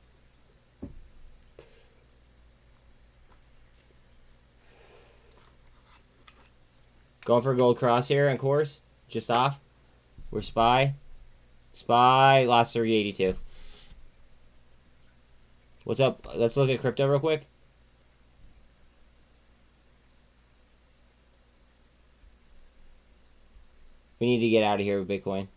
[SPEAKER 1] Going for a gold cross here on course. Just off. We're SPY. SPY lost 382. What's up? Let's look at crypto real quick. We need to get out of here with Bitcoin.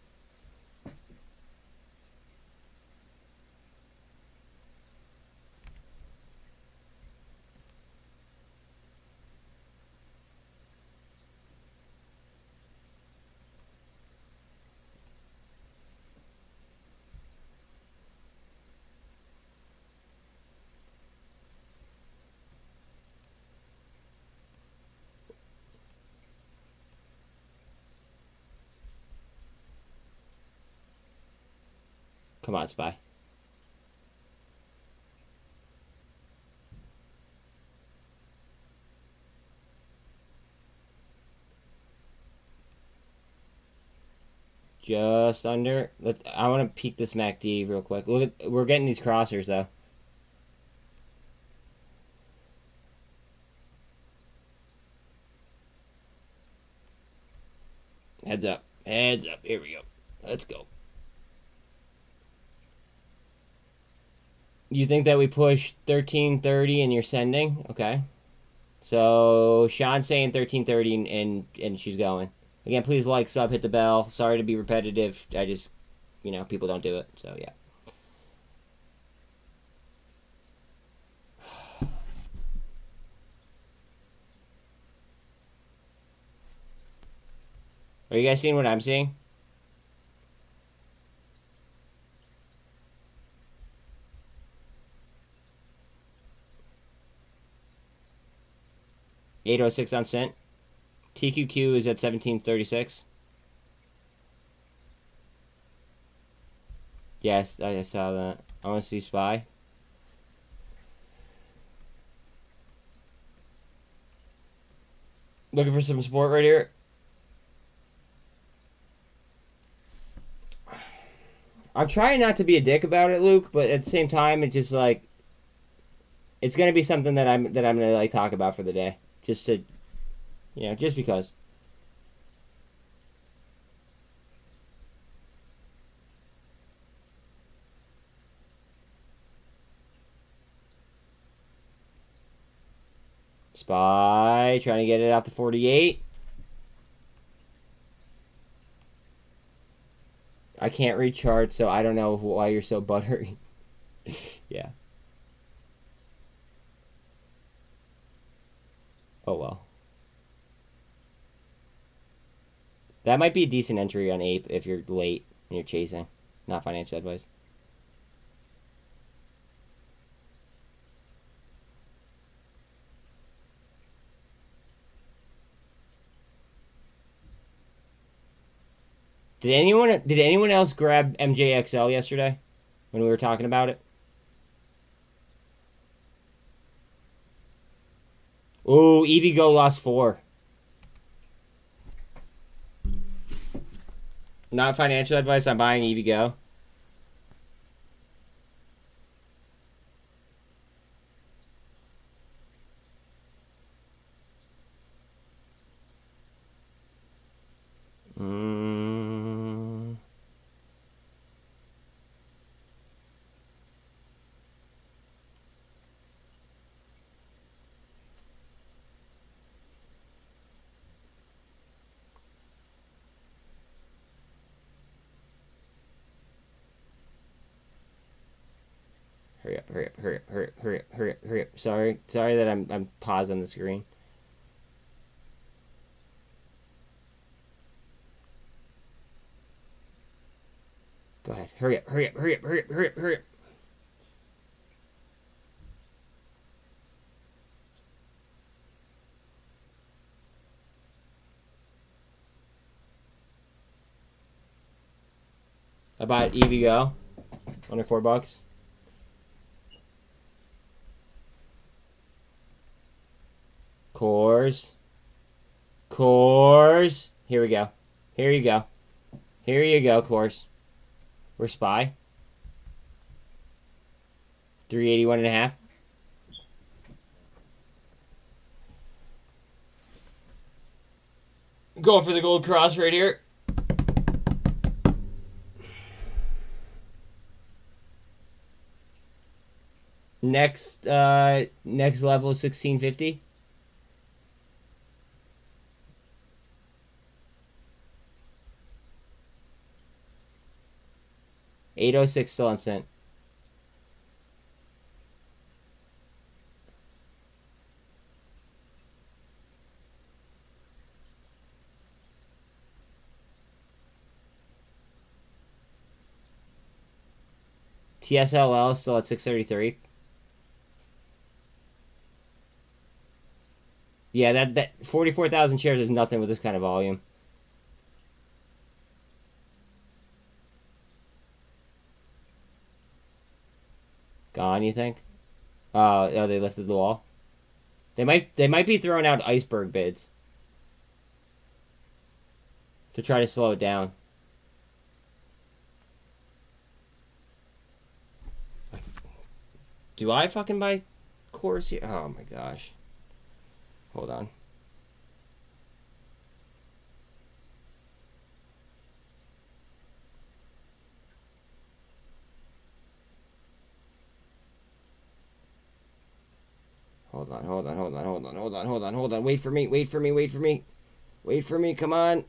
[SPEAKER 1] Come on, SPY. Just under. I want to peek this MACD real quick. Look at, we're getting these crossers though. Heads up. Heads up. Here we go. Let's go. You think that we push 1330 and you're sending? Okay. So Sean's saying 1330 and she's going. Again, please like, sub, hit the bell. Sorry to be repetitive. I just, you know, people don't do it. So yeah. Are you guys seeing what I'm seeing? $8.06 on SINT. TQQ is at 1736. Yes, I saw that. I want to see SPY. Looking for some support right here. I'm trying not to be a dick about it, Luke, but at the same time, it's just like it's gonna be something that I'm gonna like talk about for the day, just to, you know, just because. SPY trying to get it out to 48. I can't read charts, so I don't know why you're so buttery. Yeah. Oh well. That might be a decent entry on APE if you're late and you're chasing. Not financial advice. Did anyone else grab MJXL yesterday when we were talking about it? Ooh, EVgo lost 4. Not financial advice. I'm buying EVgo. Hurry up, hurry up, hurry up, hurry up, hurry up, hurry up, hurry up. Sorry that I'm pausing the screen. Go ahead. Hurry up, hurry up, hurry up, hurry up, hurry up, hurry up. I bought EVgo under $4. Cores. Here we go. Here you go. Here you go, Cores. We're SPY. 381.5. Going for the gold cross right here. Next level is 1650. $806 still on SINT. TSLL still at 633. Yeah, that 44,000 shares is nothing with this kind of volume. Gone, you think? Oh, they lifted the wall. They might be throwing out iceberg bids to try to slow it down. Do I fucking buy cores here? Oh my gosh. Hold on. Hold on. Wait for me, come on.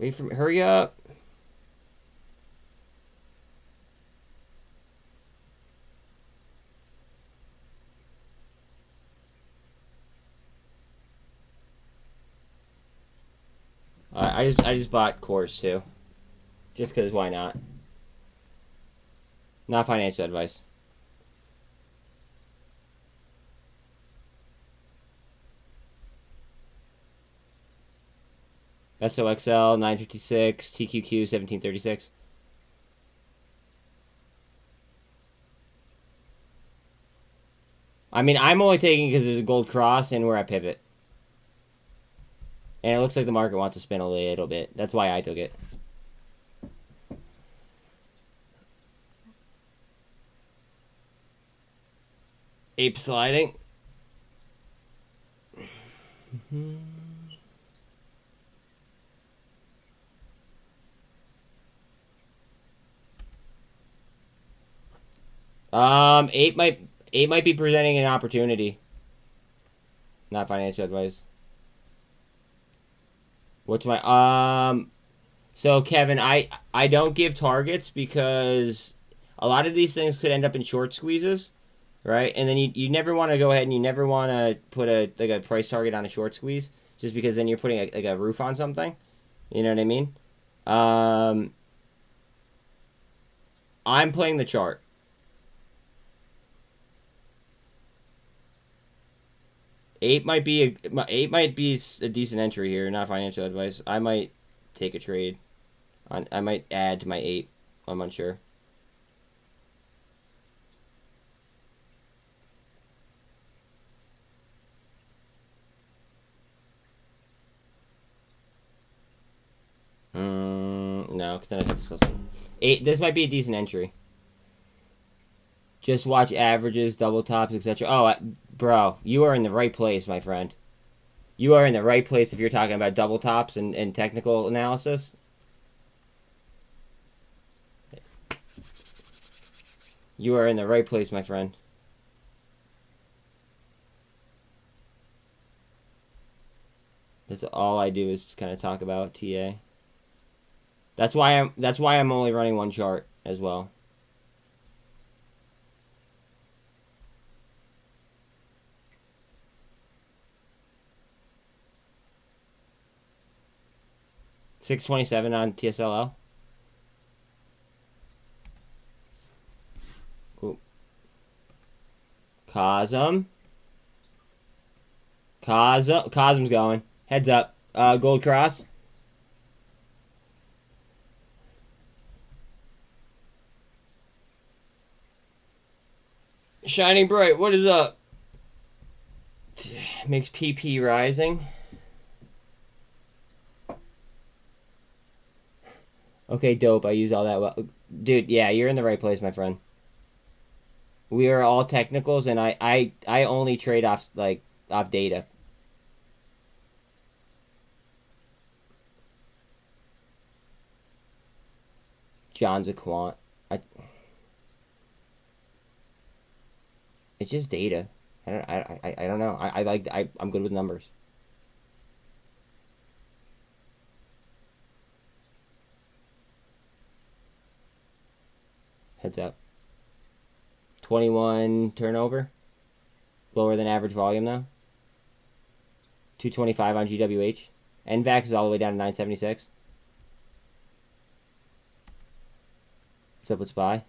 [SPEAKER 1] Hurry up. I just bought cores too. Just because why not? Not financial advice. SOXL 956, TQQ 1736. I mean, I'm only taking because there's a gold cross and we're at pivot. And it looks like the market wants to spin a little bit. That's why I took it. Ape sliding. Ape might be presenting an opportunity. Not financial advice. What's my so Kevin, I don't give targets because a lot of these things could end up in short squeezes, right? And then you never want to go ahead and you never want to put a price target on a short squeeze just because then you're putting a roof on something. You know what I mean? I'm playing the chart. Ape might be a decent entry here. Not financial advice. I might take a trade. I might add to my ape. I'm unsure. No, because then I'd have to sell some. This might be a decent entry. Just watch averages, double tops, etc. Oh, bro, you are in the right place, my friend. You are in the right place if you're talking about double tops and technical analysis. You are in the right place, my friend. That's all I do is kind of talk about TA. That's why I'm only running one chart as well. $627 on TSLL. Ooh. Cosm's going. Heads up. Gold cross. Shining bright. What is up? Makes PP rising. Okay, dope. I use all that well. Dude, yeah, you're in the right place, my friend. We are all technicals, and I only trade off, like, off data. John's a quant. It's just data. I don't know. I'm good with numbers. Heads up. 21 turnover. Lower than average volume though. 225 on GWH. NVAX is all the way down to 976. What's up with SPY?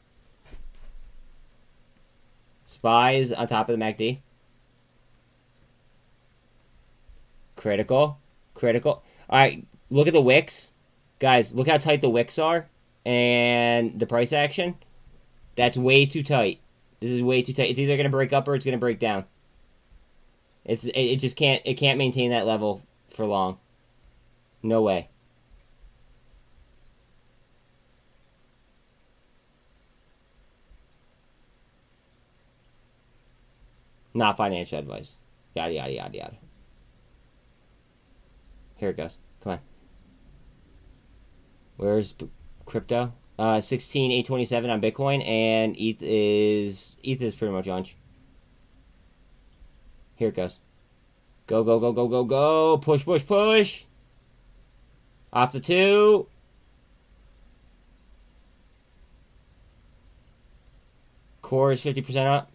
[SPEAKER 1] SPY is on top of the MACD. Critical. Critical. Alright, look at the wicks. Guys, look how tight the wicks are. And the price action. That's way too tight. This is way too tight. It's either going to break up or it's going to break down. It just can't maintain that level for long. No way. Not financial advice. Yada, yada, yada, yada. Here it goes. Come on. Where's crypto? 16,827 on Bitcoin, and ETH is pretty much on. Here it goes. Go, go, go, go, go, go. Push, push, push. Off the 2. Core is 50% up.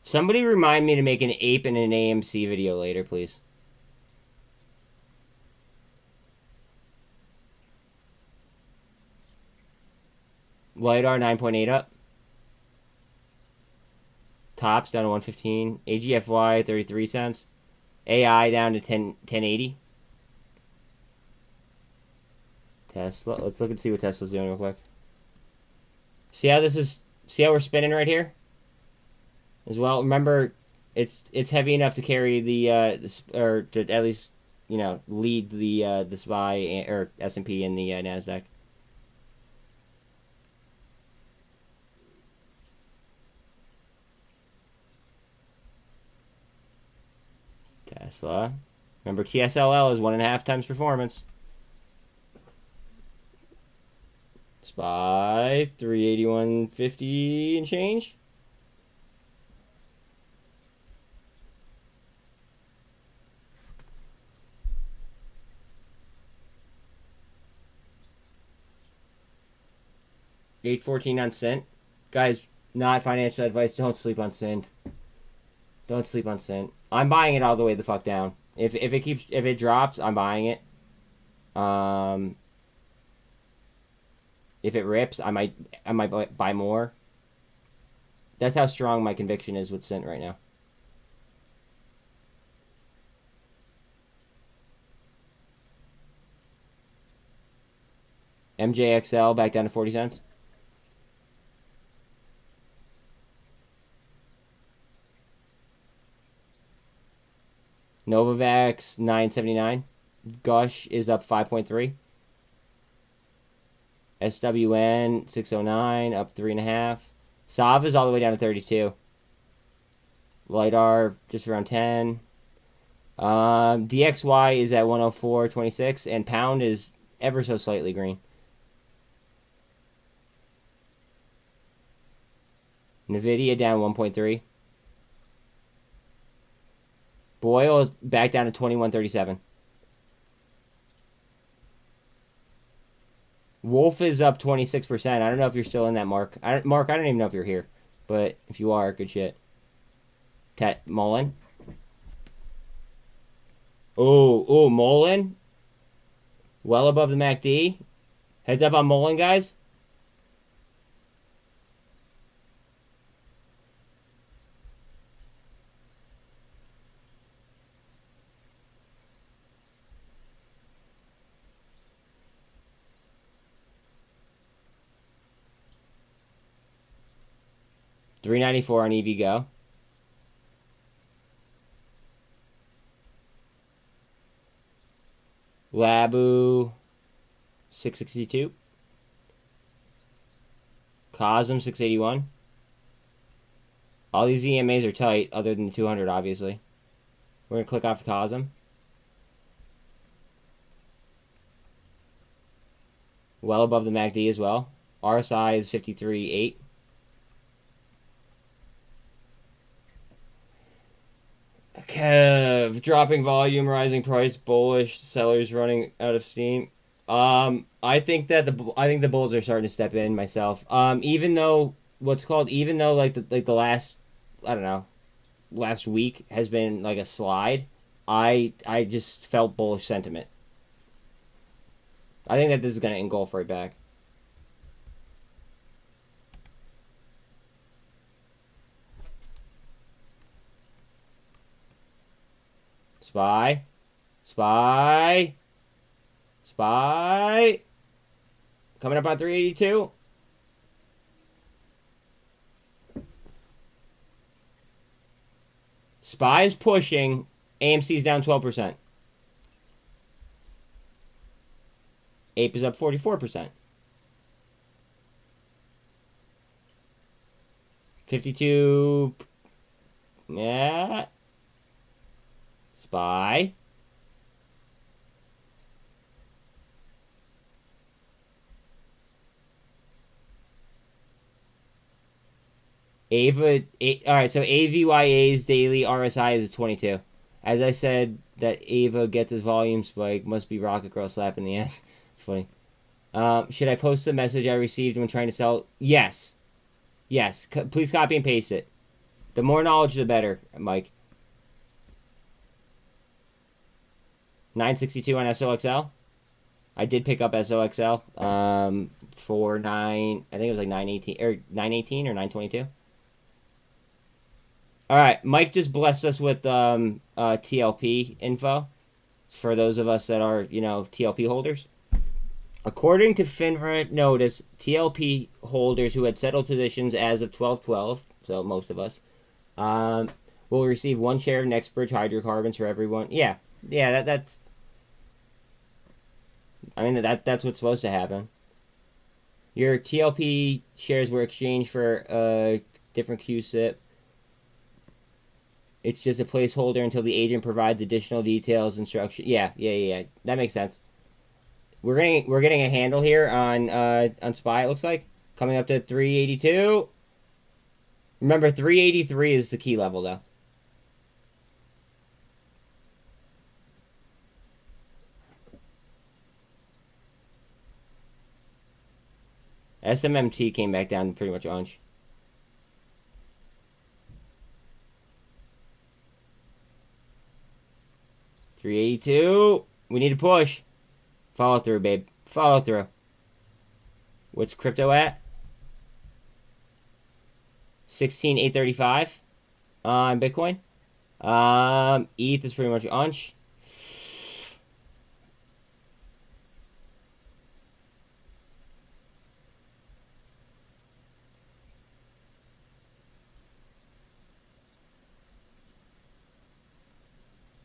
[SPEAKER 1] Somebody remind me to make an APE and an AMC video later, please. LiDAR 9.8 up. Tops down to 115. AGFY 33 cents. AI down to 1080. Tesla. Let's look and see what Tesla's doing real quick. See how we're spinning right here? As well, remember, it's heavy enough to carry or to at least, lead the SPY or S&P and the Nasdaq. Tesla. Remember, TSLL is 1.5 times performance. SPY 381.50 and change. $8.14 on SINT. Guys, not financial advice. Don't sleep on SINT. Don't sleep on SINT. I'm buying it all the way the fuck down. If it drops, I'm buying it. If it rips, I might buy more. That's how strong my conviction is with SINT right now. MJXL back down to 40 cents. Novavax 9.79. Gush is up 5.3. SWN 609 up 3.5. SAV is all the way down to 32. LiDAR just around 10. DXY is at 104.26, and pound is ever so slightly green. Nvidia down 1.3. Boyle is back down to 21.37. Wolf is up 26%. I don't know if you're still in that, Mark. Mark, I don't even know if you're here. But if you are, good shit. Mullen. Oh, Mullen. Well above the MACD. Heads up on Mullen, guys. $3.94 on EVgo. Labu, $6.62. Cosm, $6.81. All these EMAs are tight, other than the 200, obviously. We're going to click off the Cosm. Well above the MACD as well. RSI is 53.8. Kev, dropping volume, rising price, bullish, sellers running out of steam. I think the bulls are starting to step in myself. Even though like the last, I don't know, last week has been like a slide, I just felt bullish sentiment. I think that this is going to engulf right back. SPY. SPY. SPY. Coming up on 382. SPY is pushing. AMC's down 12%. APE is up 44%. 52. Yeah. SPY. Alright, so AVYA's daily RSI is 22. As I said, that Ava gets his volume spike. Must be Rocket Girl slapping the ass. It's funny. Should I post the message I received when trying to sell? Yes. Yes. Please copy and paste it. The more knowledge, the better, Mike. 962 on SOXL. I did pick up SOXL for I think it was like 918 or 922. All right, Mike just blessed us with TLP info for those of us that are, TLP holders. According to FINRA notice, TLP holders who had settled positions as of 12/12, so most of us, will receive 1 share of NextBridge hydrocarbons for everyone. Yeah, that's. I mean, that's what's supposed to happen. Your TLP shares were exchanged for a different QSIP. It's just a placeholder until the agent provides additional details, instruction. Yeah. That makes sense. We're getting a handle here on SPY. It looks like coming up to 382. Remember, 383 is the key level though. SMMT came back down pretty much onch. $382. We need to push. Follow through, babe. Follow through. What's crypto at? 16,835 on Bitcoin. ETH is pretty much onch.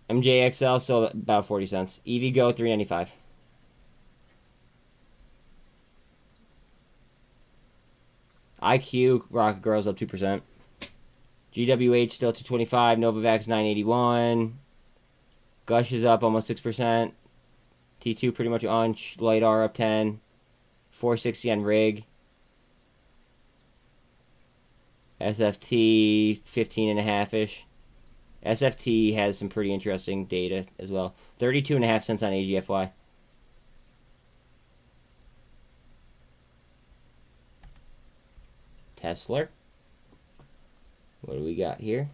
[SPEAKER 1] MJXL still about 40 cents. EVgo 395. IQ Rocket Girls up 2%. GWH still 225. Novavax 981. Gush is up almost 6%. T2 pretty much on. LightR up 10. 460 on Rig. SFT 15.5-ish. SFT has some pretty interesting data as well. 32.5 cents on AGFY. Tesla. What do we got here?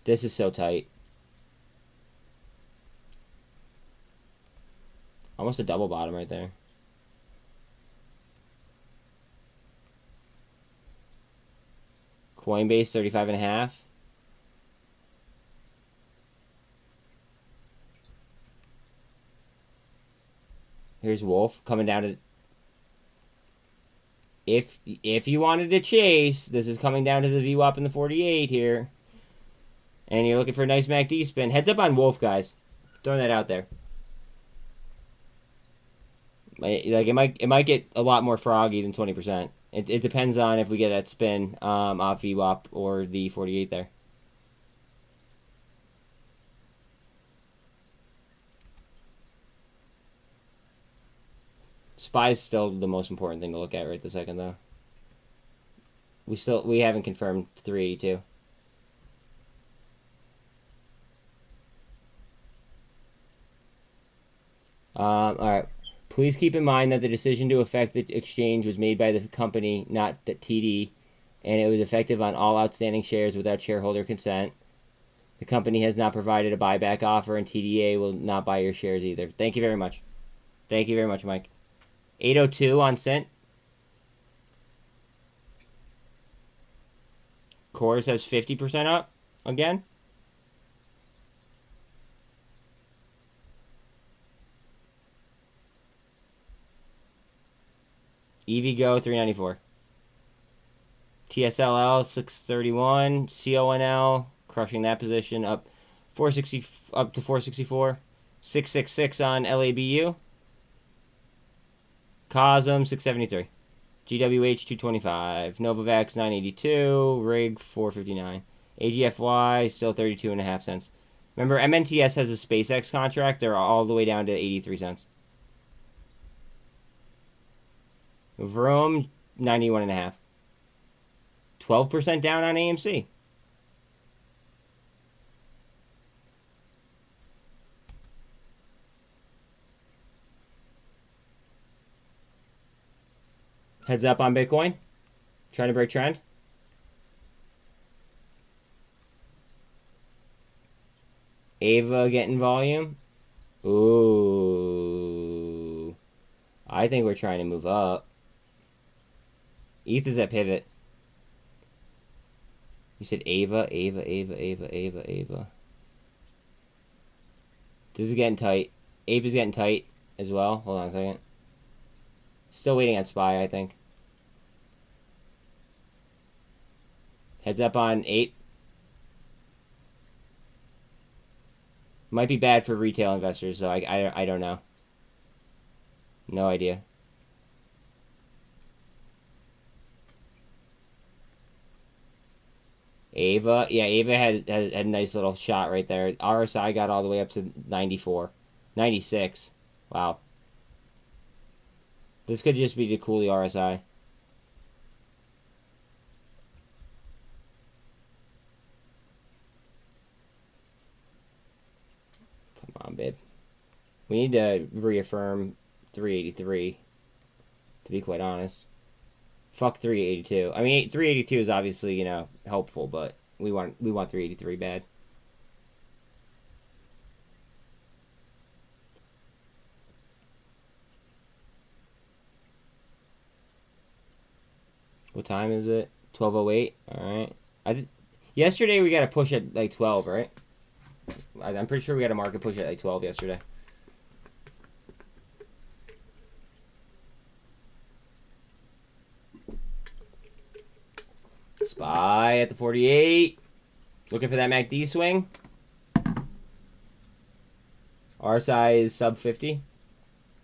[SPEAKER 1] This is so tight. Almost a double bottom right there. Coinbase 35.5. Here's Wolf coming down to if you wanted to chase, this is coming down to the VWAP in the 48 here, and you're looking for a nice MACD spin, heads up on Wolf, guys. Throwing that out there. Like it might get a lot more froggy than 20%. It depends on if we get that spin off VWAP or the 48 there. SPY is still the most important thing to look at right this second, though. We haven't confirmed 382. All right. Please keep in mind that the decision to effect the exchange was made by the company, not the TD, and it was effective on all outstanding shares without shareholder consent. The company has not provided a buyback offer, and TDA will not buy your shares either. Thank you very much. Thank you very much, Mike. 802 on SINT. Core says 50% up again. EVgo 394. TSLL 631. CONL crushing that position up 460 up to 464. 666 on LABU. Cosm 673. GWH 225. Novavax 982. Rig 459. AGFY still 32.5 cents. Remember, MNTS has a SpaceX contract. They're all the way down to 83 cents. Vroom 91.5. 12% down on AMC. Heads up on Bitcoin. Trying to break trend. Ava getting volume. Ooh. I think we're trying to move up. ETH is at pivot. You said Ava. This is getting tight. APE is getting tight as well. Hold on a second. Still waiting on SPY, I think. Heads up on APE. Might be bad for retail investors, so I don't know. No idea. Ava, yeah, Ava had a nice little shot right there. RSI got all the way up to 94. 96. Wow. This could just be to cool the RSI. Come on, babe. We need to reaffirm 383, to be quite honest. Fuck 382. I mean, 382 is obviously, you know, helpful, but we want 383 bad. What time is it? 12:08. All right. Yesterday we got a push at like 12, right? I'm pretty sure we got a market push at like 12 yesterday. SPY at the 48. Looking for that MACD swing. RSI is sub 50.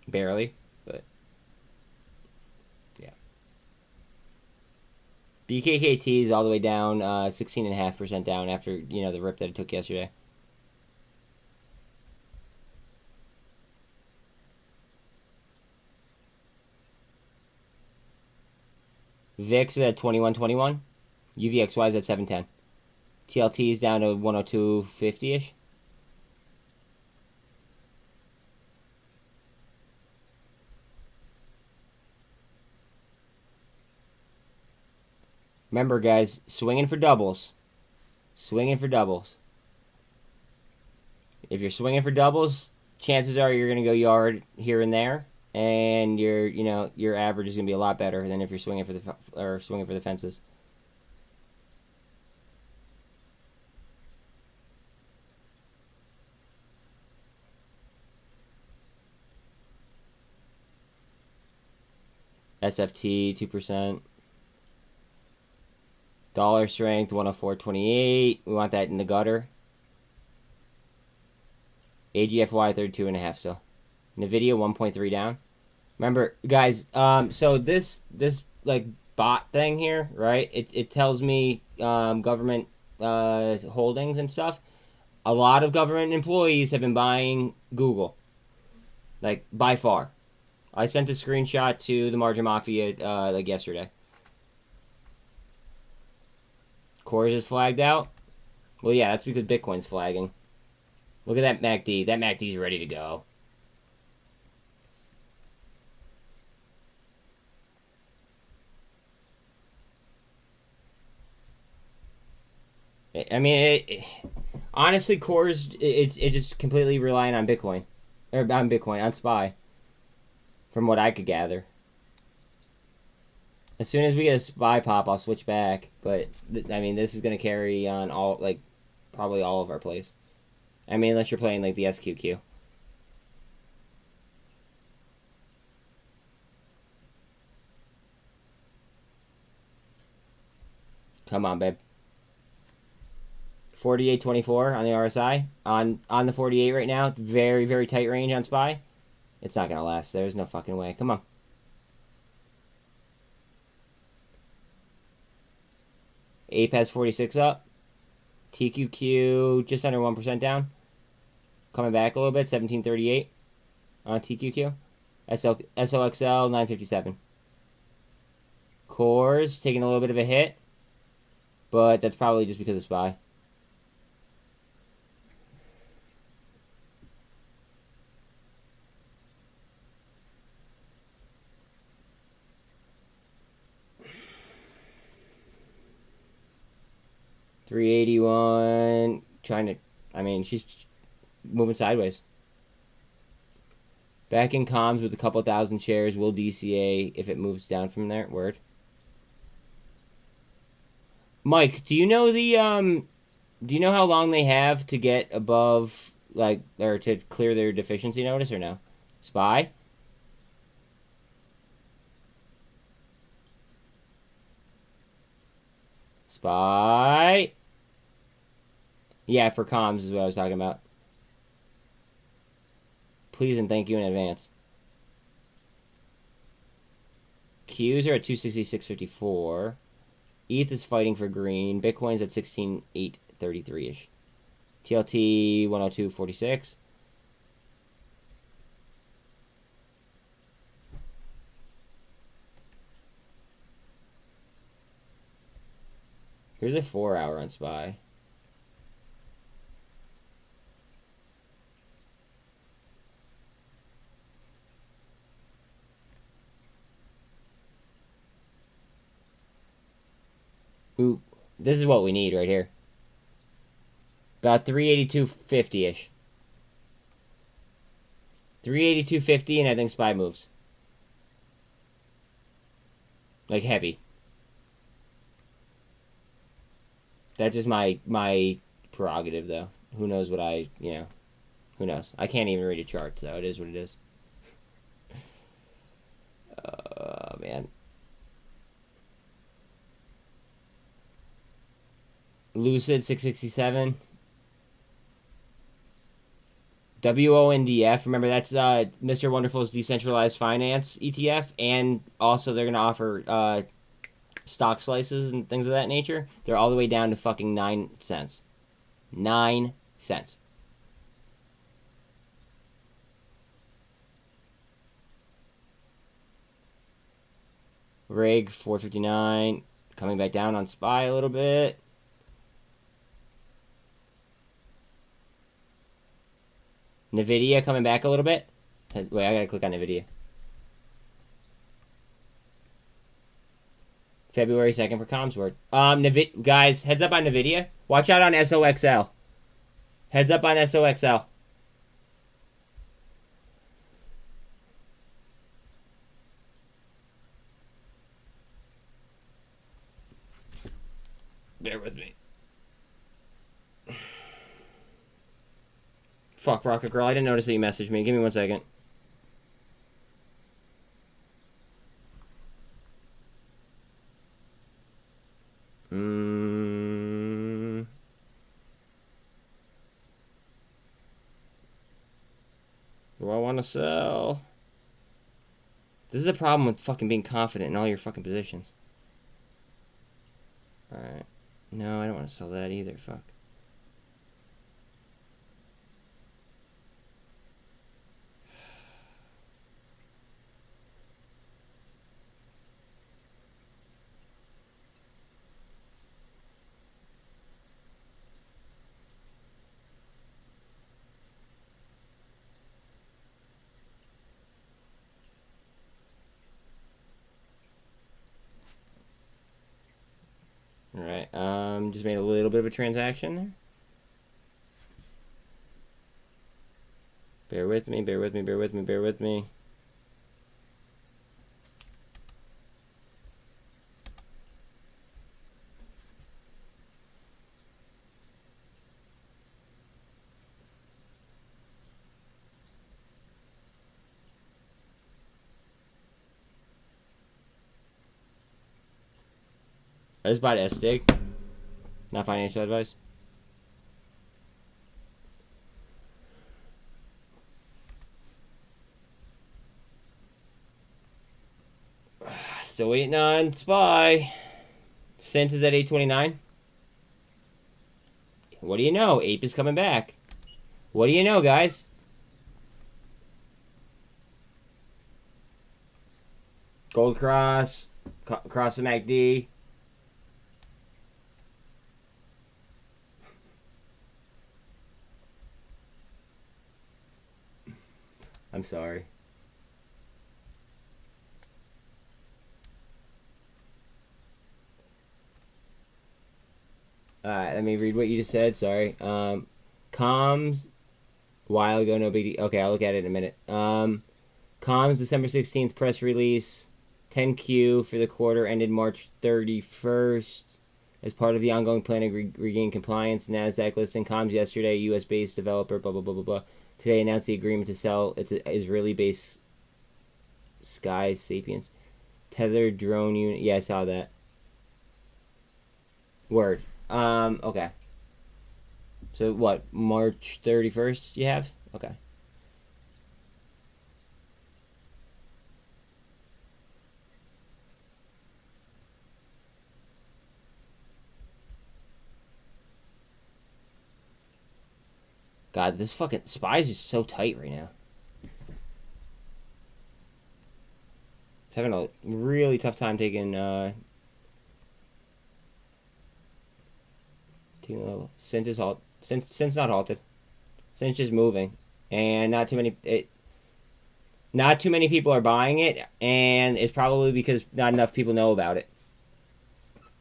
[SPEAKER 1] Barely, but yeah. BKKT is all the way down, 16.5% down after, you know, the rip that it took yesterday. VIX is at 21.21. UVXY is at 710. TLT is down to 102.50-ish. Remember, guys, swinging for doubles. Swinging for doubles. If you're swinging for doubles, chances are you're going to go yard here and there, and your average is going to be a lot better than if you're swinging for the fences. SFT 2%. Dollar strength 104.28. We want that in the gutter. AGFY 32.5 still. Nvidia 1.3 down. Remember, guys, so this like bot thing here, right? It tells me government holdings and stuff. A lot of government employees have been buying Google, like by far. I sent a screenshot to the Margin Mafia like yesterday. Cores is flagged out. Well, yeah, that's because Bitcoin's flagging. Look at that MACD. That MACD's ready to go. I mean, honestly, Cores, it's just completely relying on Bitcoin. Or on Bitcoin, on SPY. From what I could gather. As soon as we get a SPY pop, I'll switch back. But, I mean, this is going to carry on all, like, probably all of our plays. I mean, unless you're playing, like, the SQQ. Come on, babe. 48.24 on the RSI. On the 48 right now. Very, very tight range on SPY. It's not going to last. There's no fucking way. Come on. APE has 46 up. TQQ just under 1% down. Coming back a little bit. 1738 on TQQ. SOXL 957. Cores taking a little bit of a hit. But that's probably just because of SPY. $381, trying to, I mean, she's moving sideways. Back in comms with a couple thousand shares. Will DCA if it moves down from there. Word. Mike, do you know do you know how long they have to get above, like, or to clear their deficiency notice or no? SPY? SPY? Yeah, for comms is what I was talking about. Please and thank you in advance. Qs are at 266.54. ETH is fighting for green. Bitcoin's at 16,833-ish. TLT 102.46. Here's a 4-hour on SPY. Ooh, this is what we need right here. About 382.50-ish. 382.50, and I think SPY moves. Like, heavy. That's just my prerogative, though. Who knows what who knows? I can't even read a chart, so it is what it is. Oh, man. Lucid 667. WONDF. Remember, that's Mr. Wonderful's decentralized finance ETF, and also they're gonna offer stock slices and things of that nature. They're all the way down to fucking 9 cents. 9 cents. Rig 459. Coming back down on SPY a little bit. Nvidia coming back a little bit. Wait, I gotta click on Nvidia. February 2nd for Comsword. Guys, heads up on Nvidia. Watch out on SOXL. Heads up on SOXL. Bear with me. Fuck, Rocket Girl. I didn't notice that you messaged me. Give me 1 second. Do I want to sell? This is the problem with fucking being confident in all your fucking positions. Alright. No, I don't want to sell that either. Fuck. Alright, just made a little bit of a transaction there. Bear with me, bear with me, bear with me, bear with me. I just bought S-Dig. Not financial advice. Still waiting on SPY. SINT is at 829. What do you know? APE is coming back. What do you know, guys? Gold cross. Cross the MACD. I'm sorry. Alright, let me read what you just said. Sorry. Comms. While ago, no big deal. Okay, I'll look at it in a minute. Comms, December 16th press release. 10Q for the quarter ended March 31st. As part of the ongoing plan to regain compliance, NASDAQ listing. Comms yesterday, US-based developer, blah, blah, blah, blah, blah. Today announced the agreement to sell its Israeli-based Sky Sapiens tethered drone unit. Yeah, I saw that. Word. Okay. So what? March 31st you have? Okay. God, this fucking SPY is just so tight right now. It's having a really tough time taking a level. SINT is SINT's not halted. SINT's just moving, and not too many people are buying it, and it's probably because not enough people know about it.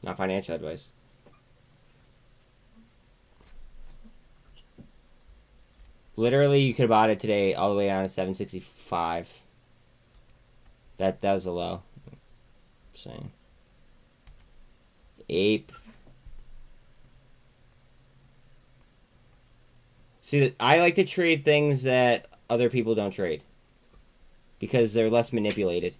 [SPEAKER 1] Not financial advice. Literally, you could have bought it today all the way down to 765. That was a low. I'm saying. APE. See, I like to trade things that other people don't trade. Because they're less manipulated.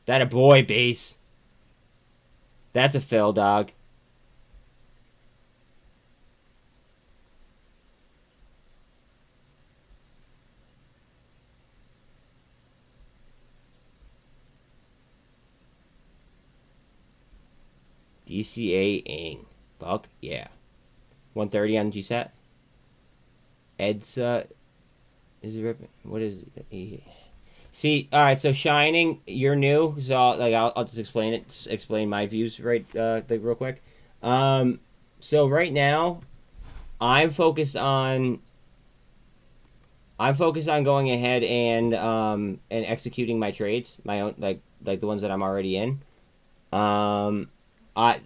[SPEAKER 1] That a boy, base. That's a fill, dog. DCA Ing. Buck? Yeah. 130 on GSAT. EDSA. Is it ripping? What is it? See, all right. So Shining, you're new, so I'll just explain it. Explain my views right, real quick. So right now, I'm focused on going ahead and executing my trades, my own like the ones that I'm already in. I'm not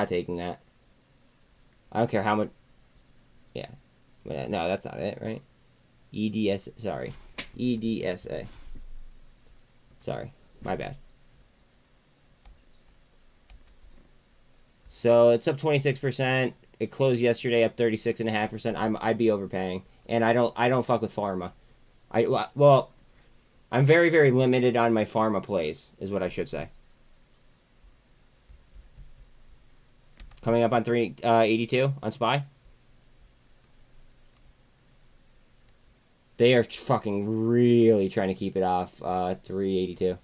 [SPEAKER 1] taking that. I don't care how much. Yeah, no, that's not it, right? EDS. Sorry. EDSA. Sorry, my bad. So it's up 26%. It closed yesterday up 36.5%. I'd be overpaying, and I don't fuck with pharma. I'm very, very limited on my pharma plays, is what I should say. Coming up on 382 on SPY. They are fucking really trying to keep it off 382.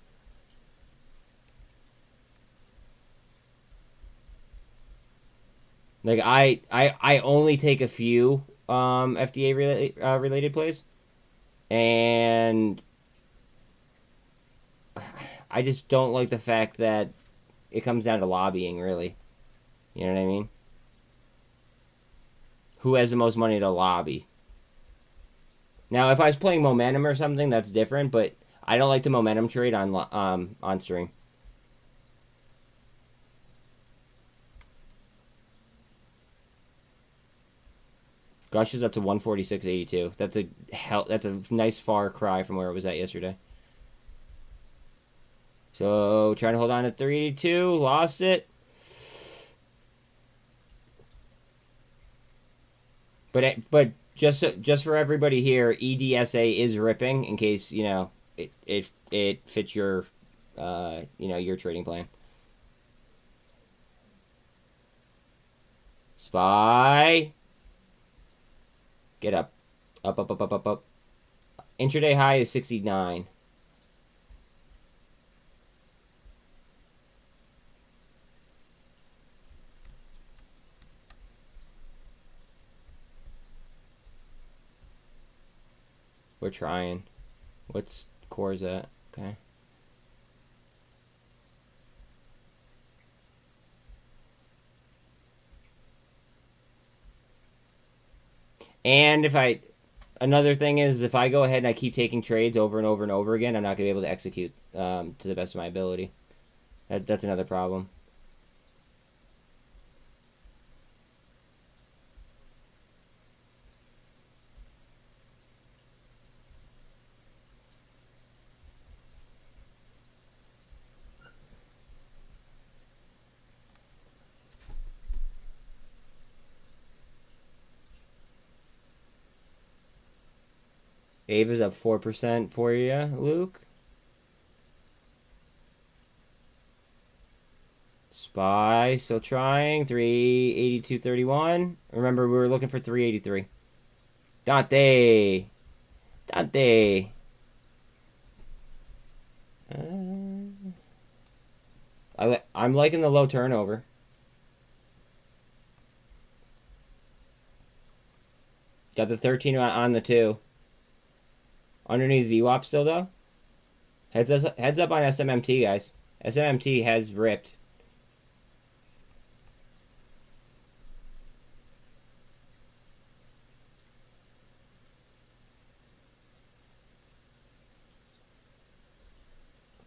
[SPEAKER 1] Like I only take a few FDA related plays, and I just don't like the fact that it comes down to lobbying, really. You know what I mean? Who has the most money to lobby? Now, if I was playing momentum or something, that's different, but I don't like the momentum trade on stream. Gush is up to 146.82. That's a nice far cry from where it was at yesterday. So trying to hold on to 382, lost it. But just for everybody here, EDSA is ripping in case it fits your your trading plan. SPY. Get up. Up. Intraday high is 69. We're trying. What's core's at? Okay. And another thing is, if I go ahead and I keep taking trades over and over and over again, I'm not going to be able to execute to the best of my ability. That's another problem. Ava's up 4% for you, Luke. SPY still trying. 382.31. Remember, we were looking for 383. Dante. I'm liking the low turnover. Got the 13 on the 2. Underneath VWAP still, though. Heads up on SMMT, guys. SMMT has ripped.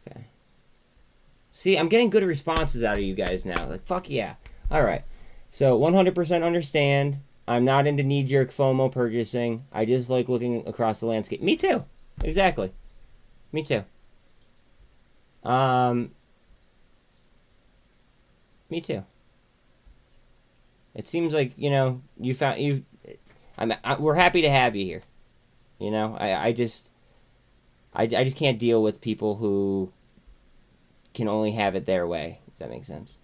[SPEAKER 1] Okay. See, I'm getting good responses out of you guys now. Like, fuck yeah. All right. So, 100% understand. I'm not into knee-jerk FOMO purchasing. I just like looking across the landscape. Me too. Exactly. Me too. Me too. It seems like, we're happy to have you here. I just can't deal with people who can only have it their way, if that makes sense.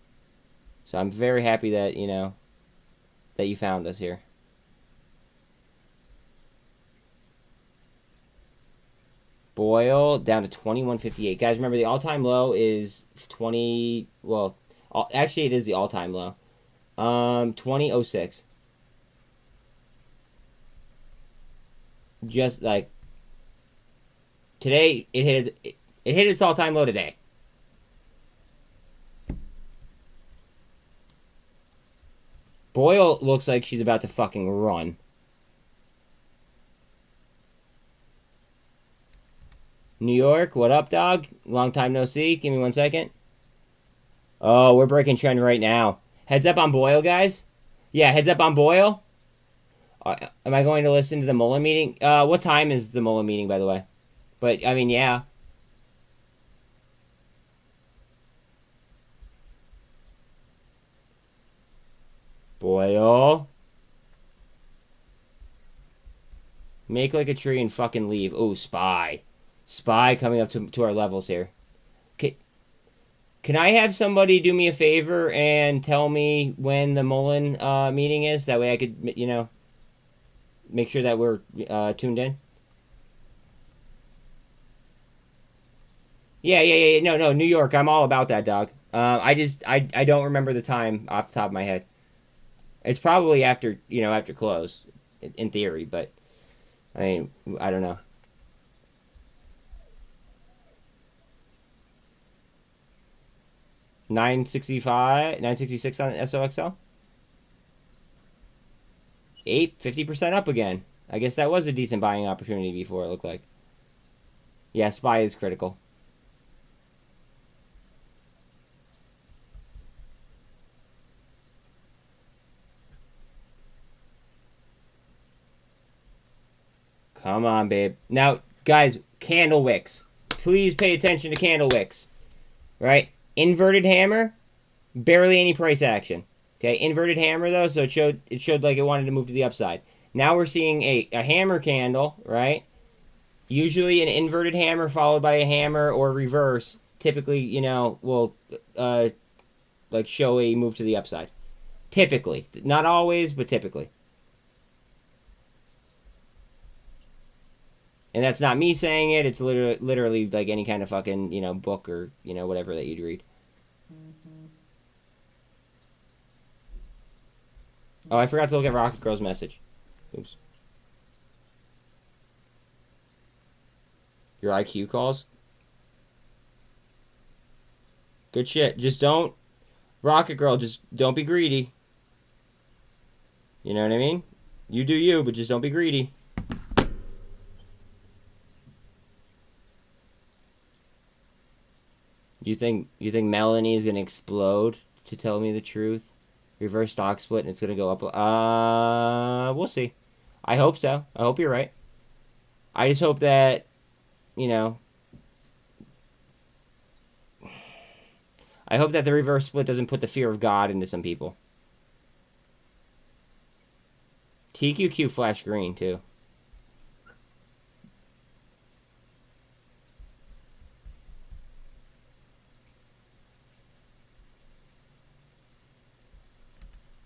[SPEAKER 1] So I'm very happy that, that you found us here. Boyle down to 21.58. Guys, remember the all-time low is 20. Well, actually, it is the all-time low. 20.06. Just like today, it hit its all-time low today. Boyle looks like she's about to fucking run. New York, what up, dog? Long time no see. Give me 1 second. Oh, we're breaking trend right now. Heads up on Boyle, guys. Yeah, heads up on Boyle. Am I going to listen to the Mullen meeting? What time is the Mullen meeting, by the way? But, I mean, yeah. Boyle. Make like a tree and fucking leave. Oh, SPY. SPY coming up to our levels here. Can I have somebody do me a favor and tell me when the MULN meeting is? That way I could, you know, make sure that we're tuned in. Yeah. No, New York. I'm all about that, dog. I don't remember the time off the top of my head. It's probably after, you know, after close, in theory, but I mean, I don't know. $9.66 on SOXL. APE 50% up again. I guess that was a decent buying opportunity before, it looked like. Yeah, SPY is critical. Come on, babe. Now, guys, candle wicks. Please pay attention to candle wicks. Right? Inverted hammer, barely any price action. Okay, inverted hammer though, so it showed like it wanted to move to the upside. Now we're seeing a hammer candle, right? Usually an inverted hammer followed by a hammer or reverse, typically, you know, will like show a move to the upside. Typically. Not always, but typically. And that's not me saying it. It's literally like any kind of fucking, you know, book or, you know, whatever that you'd read. Oh, I forgot to look at Rocket Girl's message. Oops. Your IQ calls? Good shit. Just don't... Rocket Girl, just don't be greedy. You know what I mean? You do you, but just don't be greedy. You think Melanie is gonna explode to tell me the truth? Reverse stock split and it's gonna go up. We'll see. I hope so. I hope you're right. I just hope that, you know, I hope that the reverse split doesn't put the fear of God into some people. TQQ flash green too.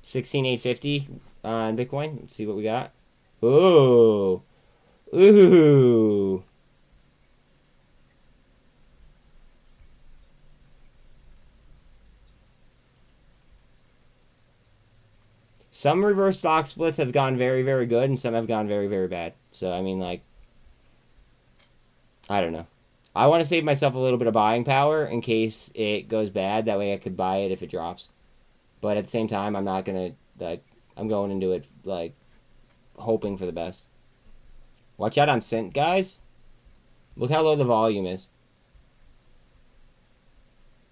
[SPEAKER 1] $16,850 on Bitcoin. Let's see what we got. Ooh. Ooh. Some reverse stock splits have gone very, very good, and some have gone very, very bad. So, I mean, like, I don't know. I want to save myself a little bit of buying power in case it goes bad. That way I could buy it if it drops. But at the same time, I'm not going to, like, I'm going into it, like, hoping for the best. Watch out on SINT, guys. Look how low the volume is.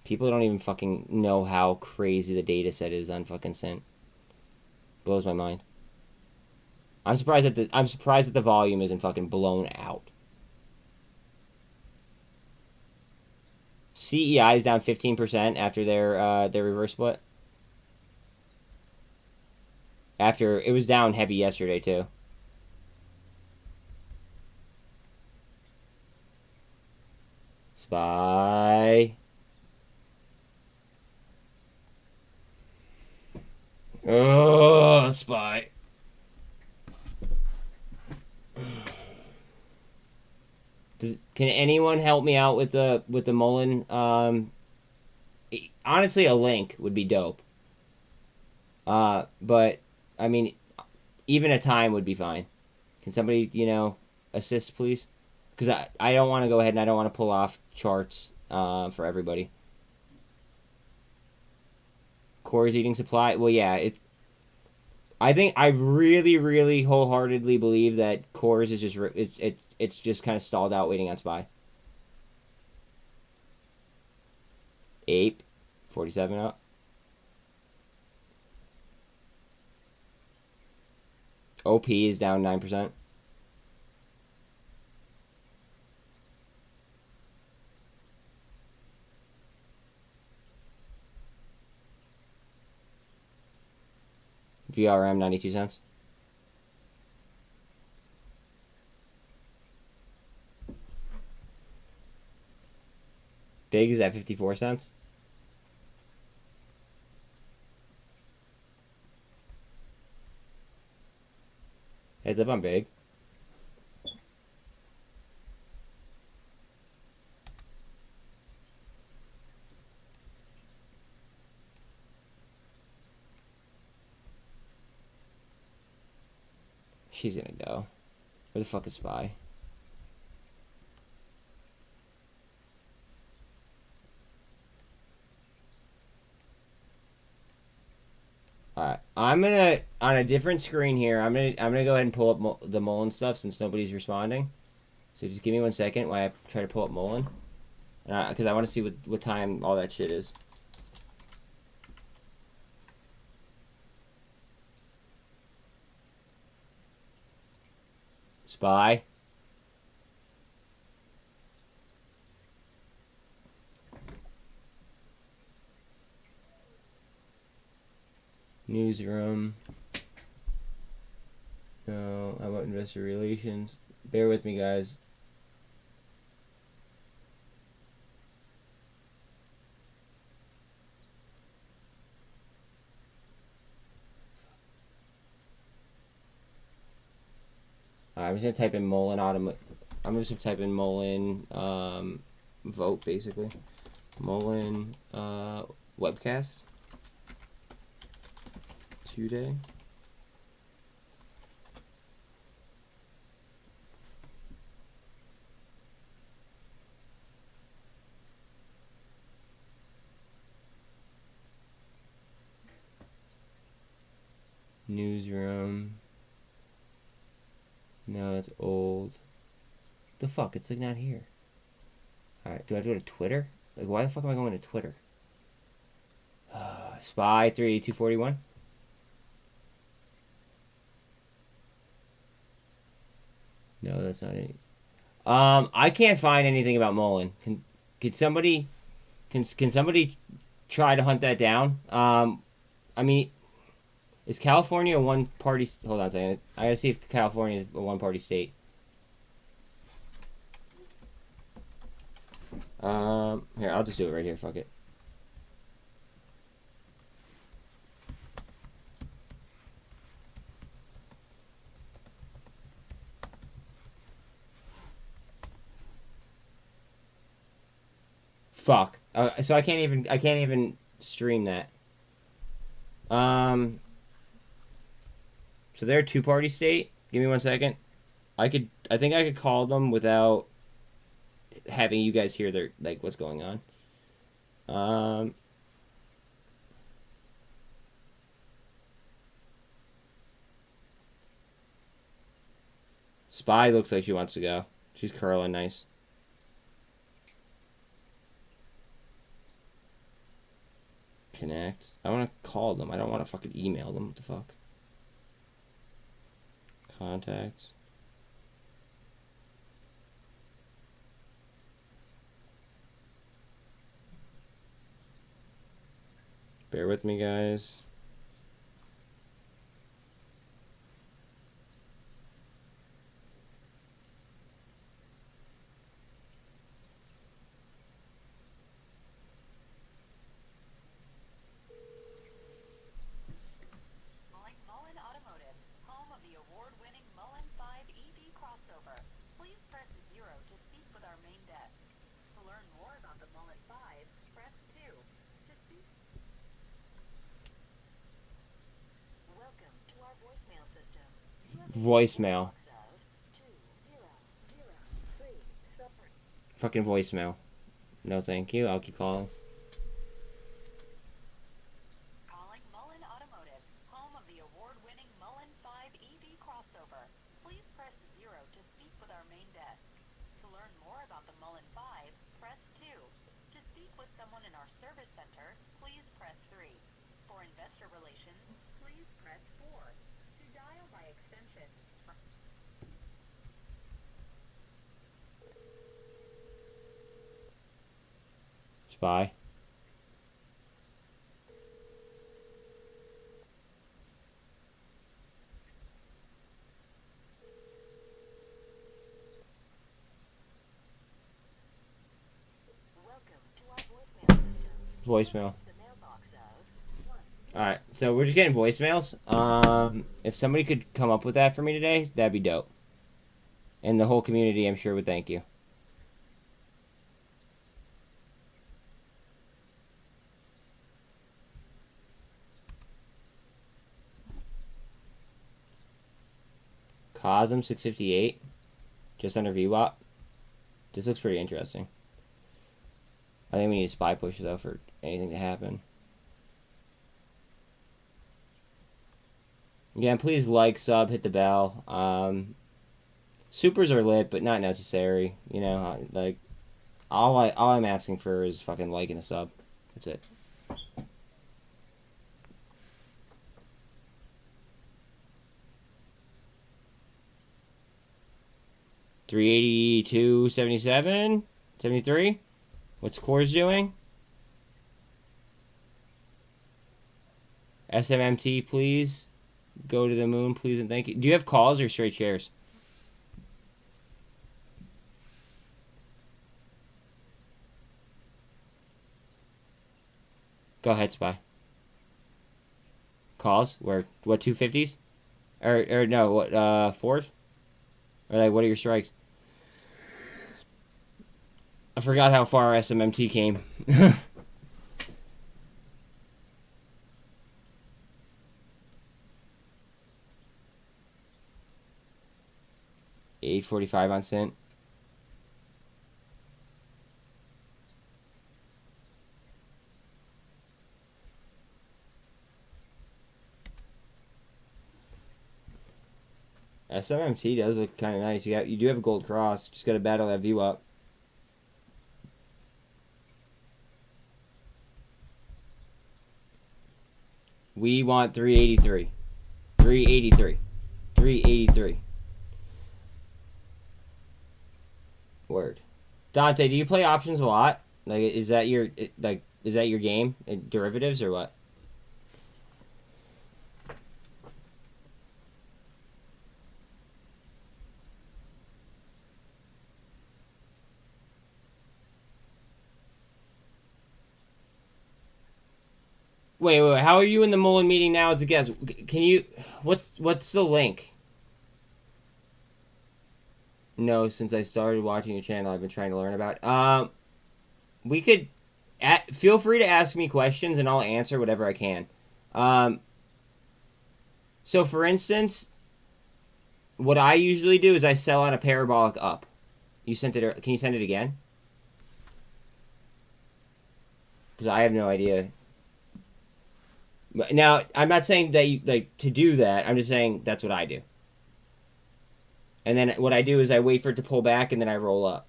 [SPEAKER 1] People don't even fucking know how crazy the data set is on fucking SINT. Blows my mind. I'm surprised that the volume isn't fucking blown out. CEI is down 15% after their reverse split. After it was down heavy yesterday too. SPY. Oh, SPY. Can anyone help me out with the Mullen? Honestly, a link would be dope. But I mean, even a time would be fine. Can somebody, you know, assist, please? Because I don't want to go ahead and I don't want to pull off charts for everybody. Core is eating supply. Well, yeah, I think I really, really wholeheartedly believe that Cores is just it's just kind of stalled out waiting on SPY. APE 47 up. OP is down 9%. VRM 92 cents. Big is at 54 cents. Heads up, I'm big. She's gonna go. Where the fuck is Spy? Alright, I'm gonna, on a different screen here, I'm gonna go ahead and pull up the Mullen stuff since nobody's responding. So just give me 1 second while I try to pull up Mullen. Because I want to see what time all that shit is. Spy. Newsroom. No, how about investor relations? Bear with me, guys. I'm just gonna type in Mullen Automotive. I'm just gonna type in Mullen vote, basically. Mullen webcast today. Newsroom. No, that's old. The fuck? It's like not here. Alright, do I have to go to Twitter? Like, why the fuck am I going to Twitter? Spy 38241. No, that's not it. I can't find anything about Mullen. Can somebody try to hunt that down? I mean, is California a one-party? Hold on a second. I gotta see if California is a one-party state. Here, I'll just do it right here. Fuck it. Fuck. So I can't even stream that. So they're a two-party state. Give me 1 second. I think I could call them without having you guys hear their, like, what's going on. Spy looks like she wants to go. She's curling nice. Connect. I want to call them. I don't want to fucking email them. What the fuck? Contacts. Bear with me, guys.
[SPEAKER 5] Mullen Automotive, home of the award-winning Mullen 5 EV crossover. Please press 0 to speak with our main desk. To learn more about the Mullen 5, press 2. To speak. Welcome to our voicemail system.
[SPEAKER 1] Voicemail. Fucking voicemail. No, thank you. I'll keep calling.
[SPEAKER 5] Calling Mullen Automotive, home of the award-winning Mullen 5 EV crossover. Please press 0 to speak with our main desk. To learn more about the Mullen 5, press 2. To speak with someone in our service center, please press 3. For investor relations, please press 4. To dial by extension.
[SPEAKER 1] Spy.
[SPEAKER 5] Welcome to our voicemail system.
[SPEAKER 1] Voicemail.
[SPEAKER 5] The mailbox of
[SPEAKER 1] Alright, so we're just getting voicemails. If somebody could come up with that for me today, that'd be dope. And the whole community, I'm sure, would thank you. Cosm 658, just under VWAP. This looks pretty interesting. I think we need a SPY push, though, for anything to happen. Again, please like, sub, hit the bell. Supers are lit, but not necessary. You know, like, all I'm asking for is fucking like and a sub. That's it. $382.77, 73. What's Core's doing? SMMT, please. Go to the moon, please, and thank you. Do you have calls or straight shares? Go ahead, SPY. Calls? Where? What, 250s? Or no, what, fours? Or like, what are your strikes? I forgot how far SMMT came. 845 on SINT. SMMT does look kind of nice. You do have a gold cross. Just got to battle that view up. We want 383. 383. 383. Word. Dante, do you play options a lot? Like, is that your game? Derivatives or what? Wait. How are you in the Mullen meeting now as a guest? Can you... What's the link? No, since I started watching your channel, I've been trying to learn about. We could... feel free to ask me questions, and I'll answer whatever I can. So, for instance, what I usually do is I sell on a parabolic up. You sent it... Can you send it again? Because I have no idea... Now, I'm not saying that you, like, to do that. I'm just saying that's what I do. And then what I do is I wait for it to pull back, and then I roll up.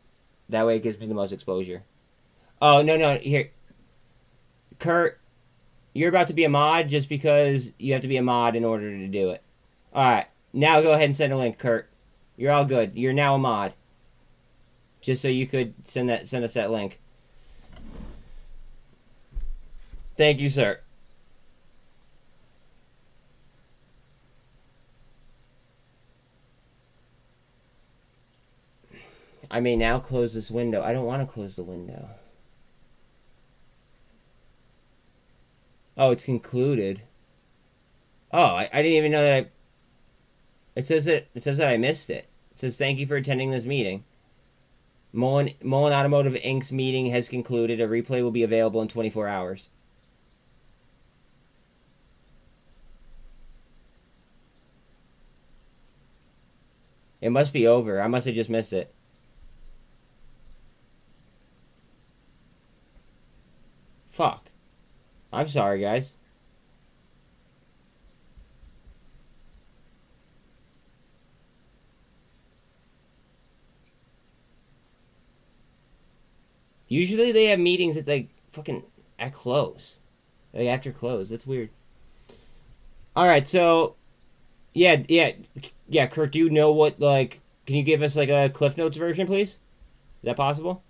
[SPEAKER 1] That way it gives me the most exposure. Oh, no. Here. Kurt, you're about to be a mod just because you have to be a mod in order to do it. Alright. Now go ahead and send a link, Kurt. You're all good. You're now a mod. Just so you could send us that link. Thank you, sir. I may now close this window. I don't want to close the window. Oh, it's concluded. Oh, I didn't even know that It says that I missed it. It says, thank you for attending this meeting. Mullen Automotive Inc.'s meeting has concluded. A replay will be available in 24 hours. It must be over. I must have just missed it. Fuck. I'm sorry, guys. Usually they have meetings at, like, fucking at close. Like, after close. That's weird. Alright, so... Yeah, Kurt, do you know what, like... Can you give us, like, a Cliff Notes version, please? Is that possible?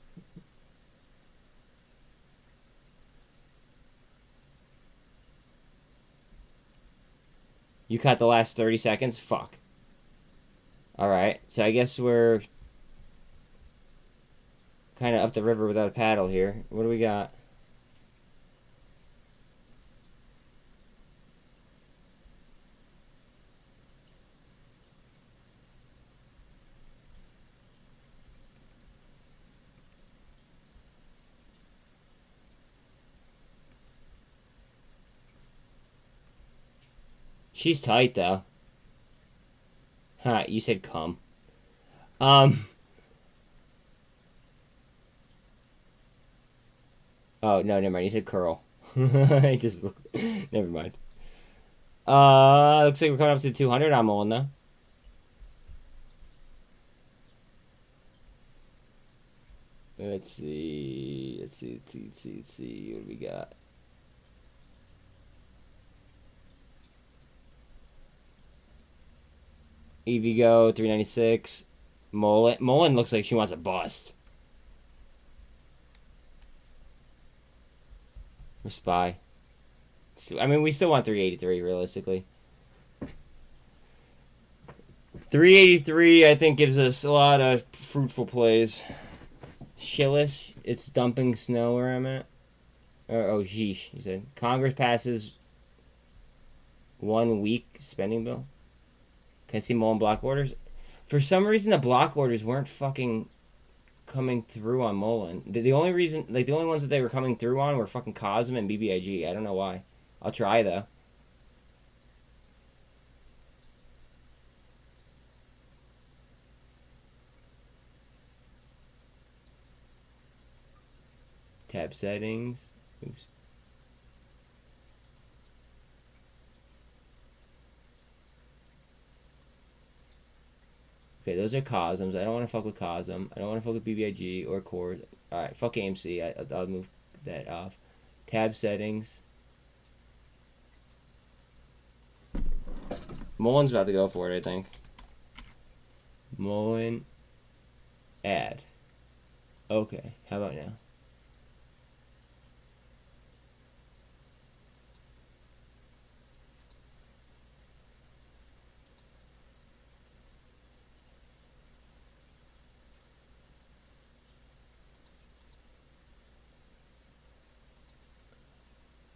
[SPEAKER 1] You cut the last 30 seconds? Fuck. Alright, so I guess we're... kind of up the river without a paddle here. What do we got? She's tight though. Huh, you said cum. Oh, no, never mind. You said curl. I just look. Never mind. Looks like we're coming up to 200 on Mullen, though. Let's see. Let's see. What do we got? EVgo, 396. Mullen looks like she wants a bust. Or SPY. I mean, we still want 383, realistically. 383, I think, gives us a lot of fruitful plays. Shillish, it's dumping snow where I'm at. Oh, sheesh, you said. Congress passes 1 week spending bill. Can I see Mullen block orders? For some reason, the block orders weren't fucking coming through on Mullen. The only reason, like, the only ones that they were coming through on were fucking Cosm and BBIG. I don't know why. I'll try, though. Tab settings. Oops. Okay, those are Cosms. I don't want to fuck with Cosm. I don't want to fuck with BBIG or Core. Alright, fuck AMC. I'll move that off. Tab settings. Mullen's about to go for it, I think. Mullen. Add. Okay, how about now?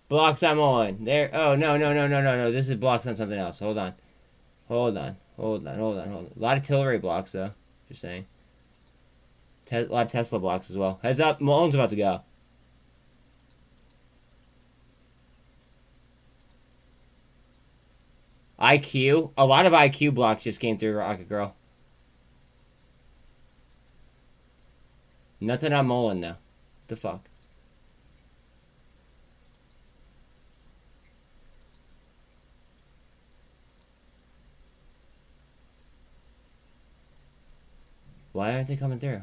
[SPEAKER 1] Blocks on Mullen. There. Oh, no. This is blocks on something else. Hold on. A lot of Tilray blocks, though. Just saying. A lot of Tesla blocks as well. Heads up. Mullen's about to go. IQ. A lot of IQ blocks just came through, Rocket Girl. Nothing on Mullen, though. The fuck? Why aren't they coming through?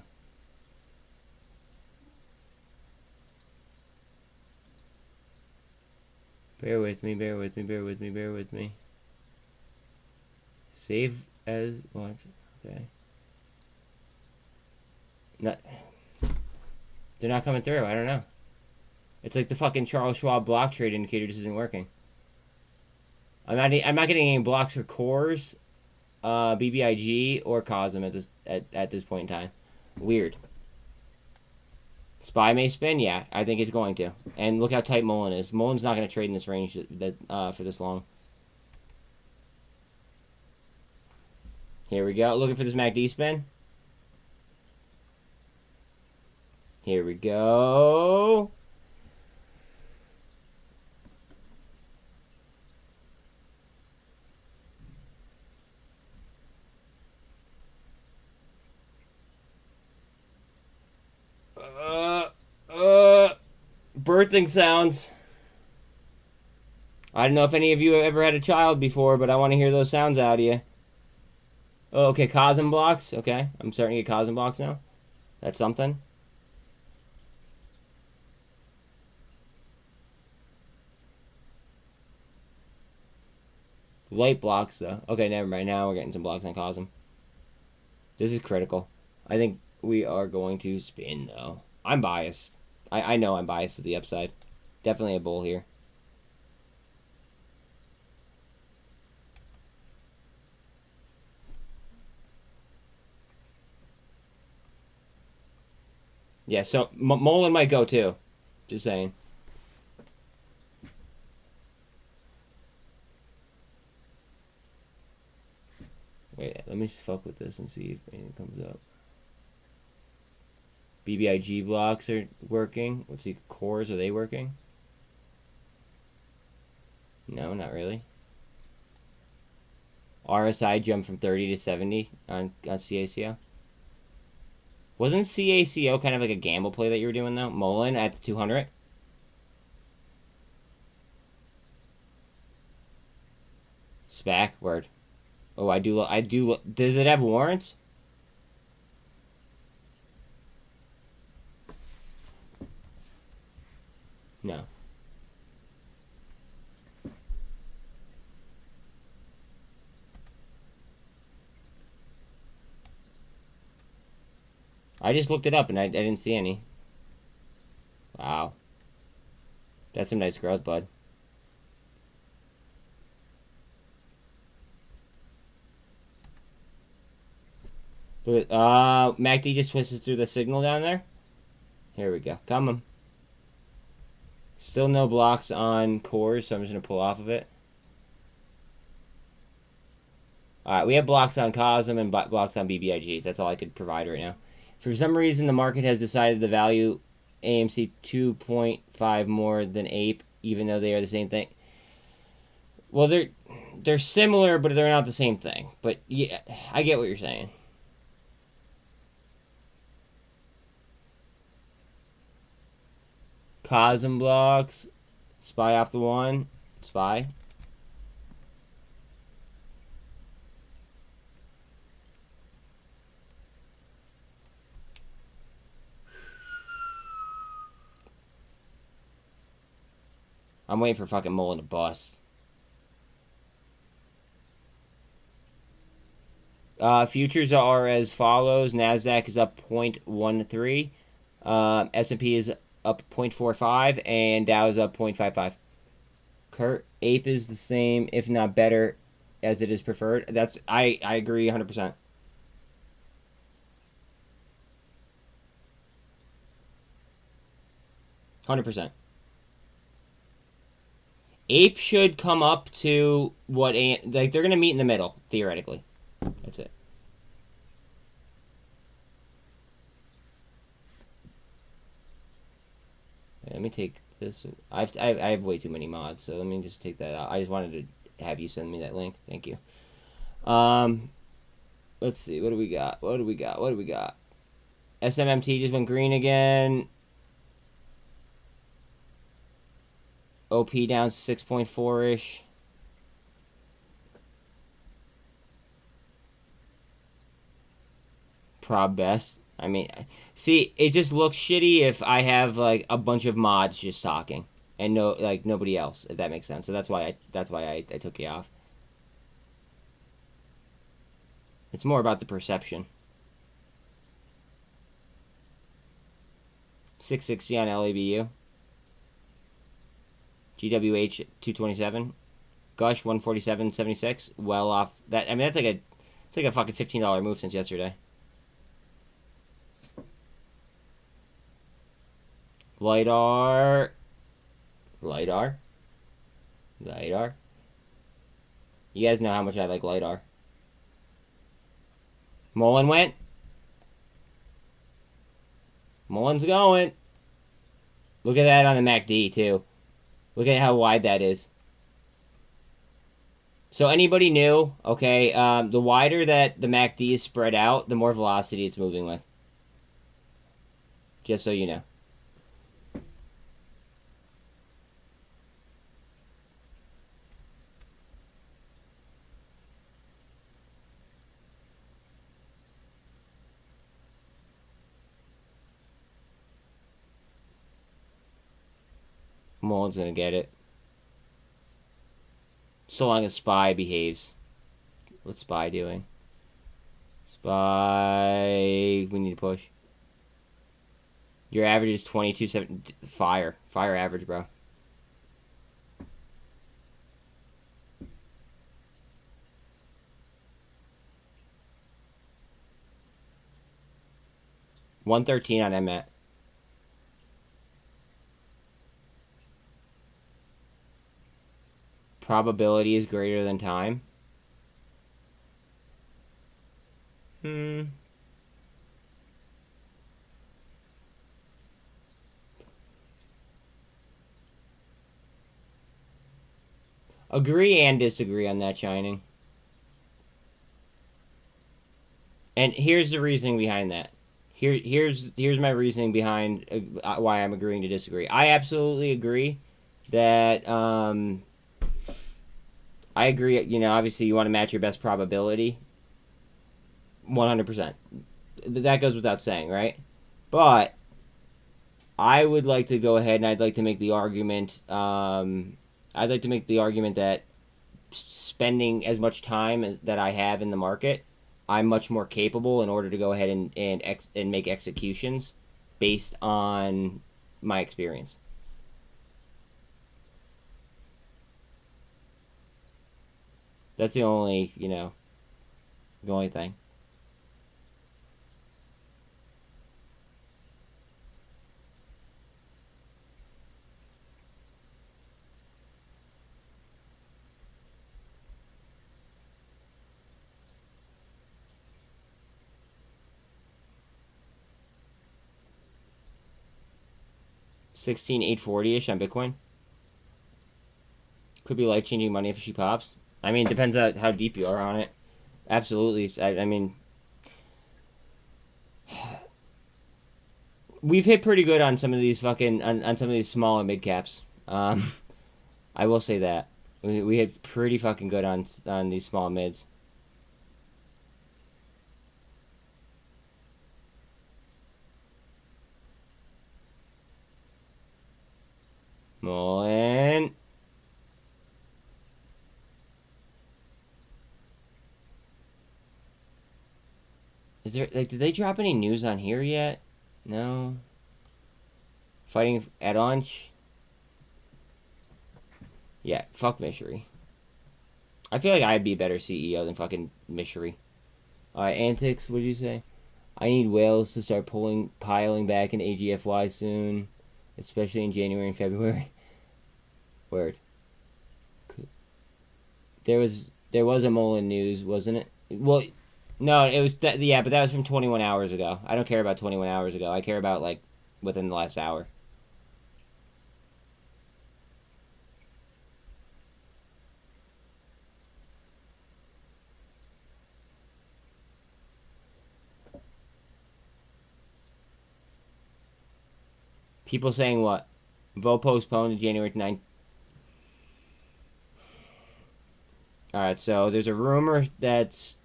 [SPEAKER 1] Bear with me. Save as what? Okay. They're not coming through. I don't know. It's like the fucking Charles Schwab block trade indicator just isn't working. I'm not getting any blocks for cores, BBIG or Cosm at this point in time. Weird. SPY may spin, yeah, I think it's going to. And look how tight Mullen is. Mullen's not going to trade in this range for this long. Here we go. Looking for this MACD spin. Here we go. Birthing sounds. I don't know if any of you have ever had a child before, but I want to hear those sounds out of you. Oh, okay, cosm blocks. Okay, I'm starting to get cosm blocks now. That's something. Light blocks, though. Okay, never mind. Now we're getting some blocks on cosm. This is critical. I think we are going to spin, though. I'm biased. I know I'm biased to the upside. Definitely a bull here. Yeah, so Mullen might go too. Just saying. Wait, let me fuck with this and see if anything comes up. BBIG blocks are working. Let's see, cores, are they working? No, not really. RSI jumped from 30 to 70 on CACO. Wasn't CACO kind of like a gamble play that you were doing though? Mullen at the 200. SPAC word. Oh, I do. Does it have warrants? No. I just looked it up and I didn't see any. Wow. That's some nice growth, bud. Look at, MACD just twists through the signal down there. Here we go. Come on. Still no blocks on cores, so I'm just going to pull off of it. Alright, we have blocks on cosm and blocks on BBIG. That's all I could provide right now. For some reason, the market has decided to value AMC 2.5 more than APE, even though they are the same thing. Well, they're similar, but they're not the same thing. But yeah, I get what you're saying. Cosm blocks. SPY off the one. SPY. I'm waiting for fucking Mullen to bust. Futures are as follows. NASDAQ is up 0.13. S&P is up 0.45. And Dow is up 0.55. Kurt, APE is the same, if not better, as it is preferred. I agree 100%. APE should come up to what like they're gonna meet in the middle theoretically. That's it. Let me take this. I have way too many mods, so let me just take that out. I just wanted to have you send me that link. Thank you. Let's see. What do we got? SMMT just went green again. OP down 6.4-ish. Prob best. I mean, see, it just looks shitty if I have like a bunch of mods just talking and nobody else, if that makes sense. So that's why I took you off. It's more about the perception. 660 on LABU. GWH 227. Gush 147.76. Well off that. I mean, it's like a fucking $15 move since yesterday. LiDAR. You guys know how much I like LiDAR. Mullen went. Mullen's going. Look at that on the MACD too. Look at how wide that is. So anybody new, okay, the wider that the MACD is spread out, the more velocity it's moving with. Just so you know. Mullen's gonna get it. So long as SPY behaves. What's SPY doing? SPY... We need to push. Your average is 22.7... Fire average, bro. $113 on mmat. Probability is greater than time. Agree and disagree on that, Shining. And here's the reasoning behind that. Here's my reasoning behind why I'm agreeing to disagree. I absolutely agree that I agree. You know, obviously you want to match your best probability. 100%. That goes without saying, right? But I would like to go ahead and I'd like to make the argument. I'd like to make the argument that spending as much time that I have in the market, I'm much more capable in order to go ahead and make executions based on my experience. That's the only, the only thing. $16,840-ish on Bitcoin. Could be life-changing money if she pops. I mean, depends on how deep you are on it. Absolutely. I mean, we've hit pretty good on some of these fucking on some of these small and mid caps. I will say that we hit pretty fucking good on these small mids. Mullen. Is there, like, did they drop any news on here yet? No. Fighting at launch? Yeah, fuck Mishery. I feel like I'd be a better CEO than fucking Mishery. Alright, Antics, what did you say? I need whales to start piling back in AGFY soon. Especially in January and February. Word. There was a Mullen news, wasn't it? Well, no, it was yeah, but that was from 21 hours ago. I don't care about 21 hours ago. I care about like within the last hour. People saying what? Vote postponed to January 9th. Alright, so there's a rumor that's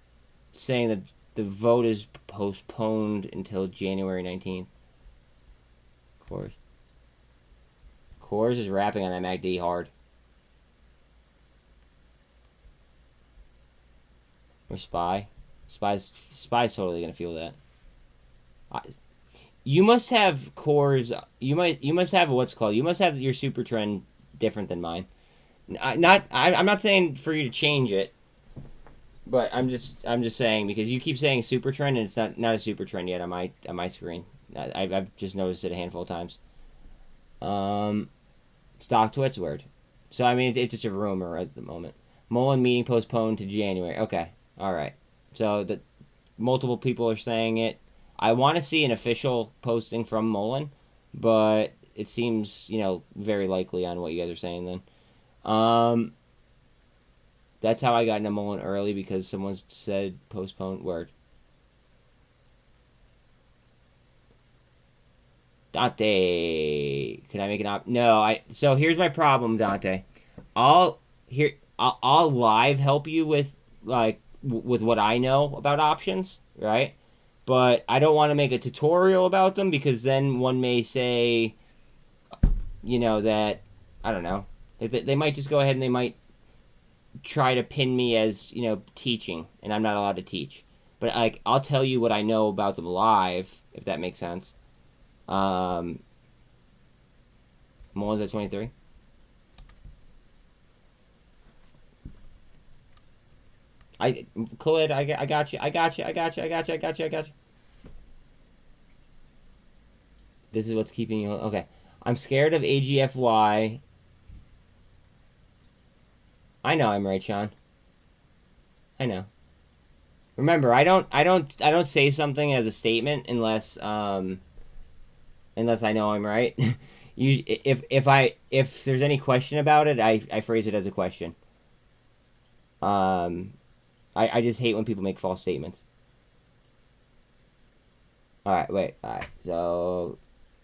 [SPEAKER 1] saying that the vote is postponed until January 19th. Coors is rapping on that MACD hard. Or Spy. Spy's totally gonna feel that. You must have cores. You must have what's called. You must have your super trend different than mine. I'm not saying for you to change it, but I'm just saying because you keep saying super trend and it's not a super trend yet on my screen. I've just noticed it a handful of times. Stock Twit's word. So I mean it's just a rumor at the moment. Mullen meeting postponed to January. Okay, all right. So that multiple people are saying it. I want to see an official posting from Mullen, but it seems, very likely on what you guys are saying then. That's how I got into Mullen early because someone said postpone word. Dante, can I make an op? No, so here's my problem, Dante. I'll live help you with with what I know about options, right? But I don't want to make a tutorial about them because then one may say, that, I don't know. They might just go ahead and they might try to pin me as, teaching, and I'm not allowed to teach. But, I'll tell you what I know about them live, if that makes sense. Mullen's at 23. Khalid, I got you. This is what's keeping you. Okay. I'm scared of AGFY. I know I'm right, Sean. I know. Remember, I don't say something as a statement unless I know I'm right. If there's any question about it, I phrase it as a question. I just hate when people make false statements. Alright, wait. Alright. So,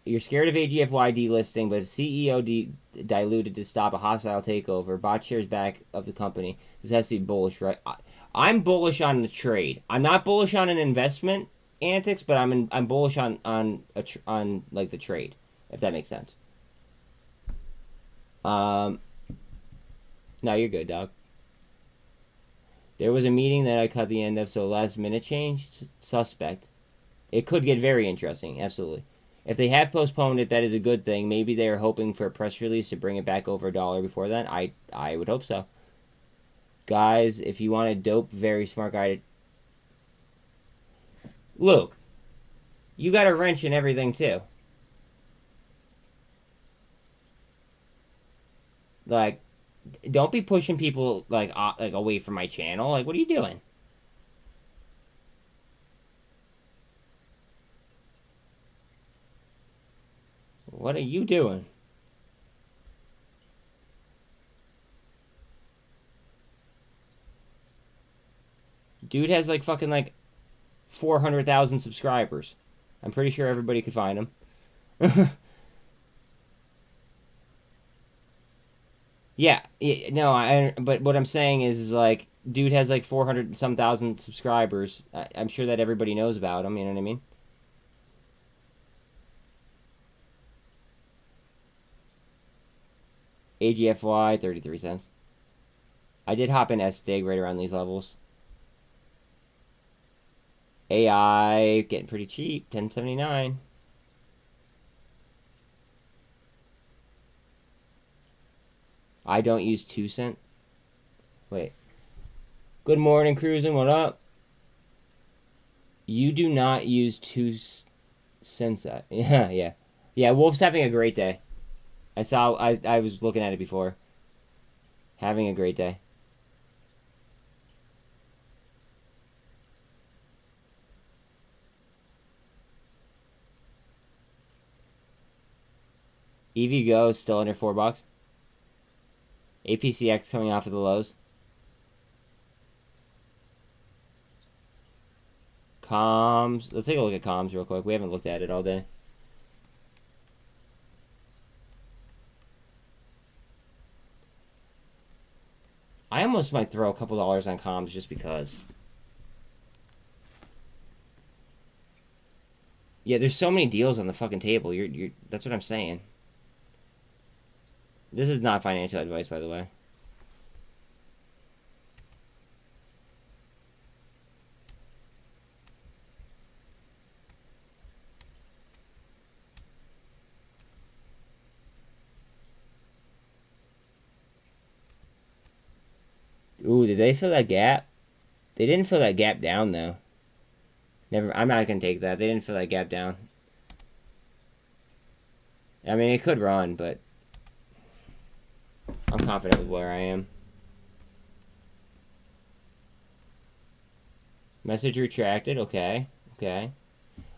[SPEAKER 1] you're scared of AGFY delisting, but if CEO diluted to stop a hostile takeover, bought shares back of the company. This has to be bullish, right? I'm bullish on the trade. I'm not bullish on an investment antics, but I'm bullish on like the trade, if that makes sense. No, you're good, dog. There was a meeting that I cut the end of, so last minute change, suspect. It could get very interesting, absolutely. If they have postponed it, that is a good thing. Maybe they are hoping for a press release to bring it back over $1 before then. I would hope so. Guys, if you want a dope, very smart guy to... Luke, you got a wrench in everything, too. Like, don't be pushing people, like away from my channel. Like, what are you doing? What are you doing? Dude has like fucking like 400,000 subscribers. I'm pretty sure everybody could find him. Yeah, no, but what I'm saying is like, dude has like 400 some thousand subscribers. I'm sure that everybody knows about him. You know what I mean? AGFY 33 cents. I did hop in SDIG right around these levels. AI getting pretty cheap, 1079. I don't use 2 cent. Wait. Good morning, cruising. What up? You do not use 2 cents. Yeah. Wolf's having a great day. I was looking at it before. Having a great day. EVgo is still under $4. APCX coming off of the lows. Comms. Let's take a look at comms real quick. We haven't looked at it all day. I almost might throw a couple dollars on comms just because. Yeah, there's so many deals on the fucking table. That's what I'm saying. This is not financial advice, by the way. Ooh, did they fill that gap? They didn't fill that gap down, though. Never. I'm not gonna take that. They didn't fill that gap down. I mean, it could run, but I'm confident with where I am. Message retracted. Okay.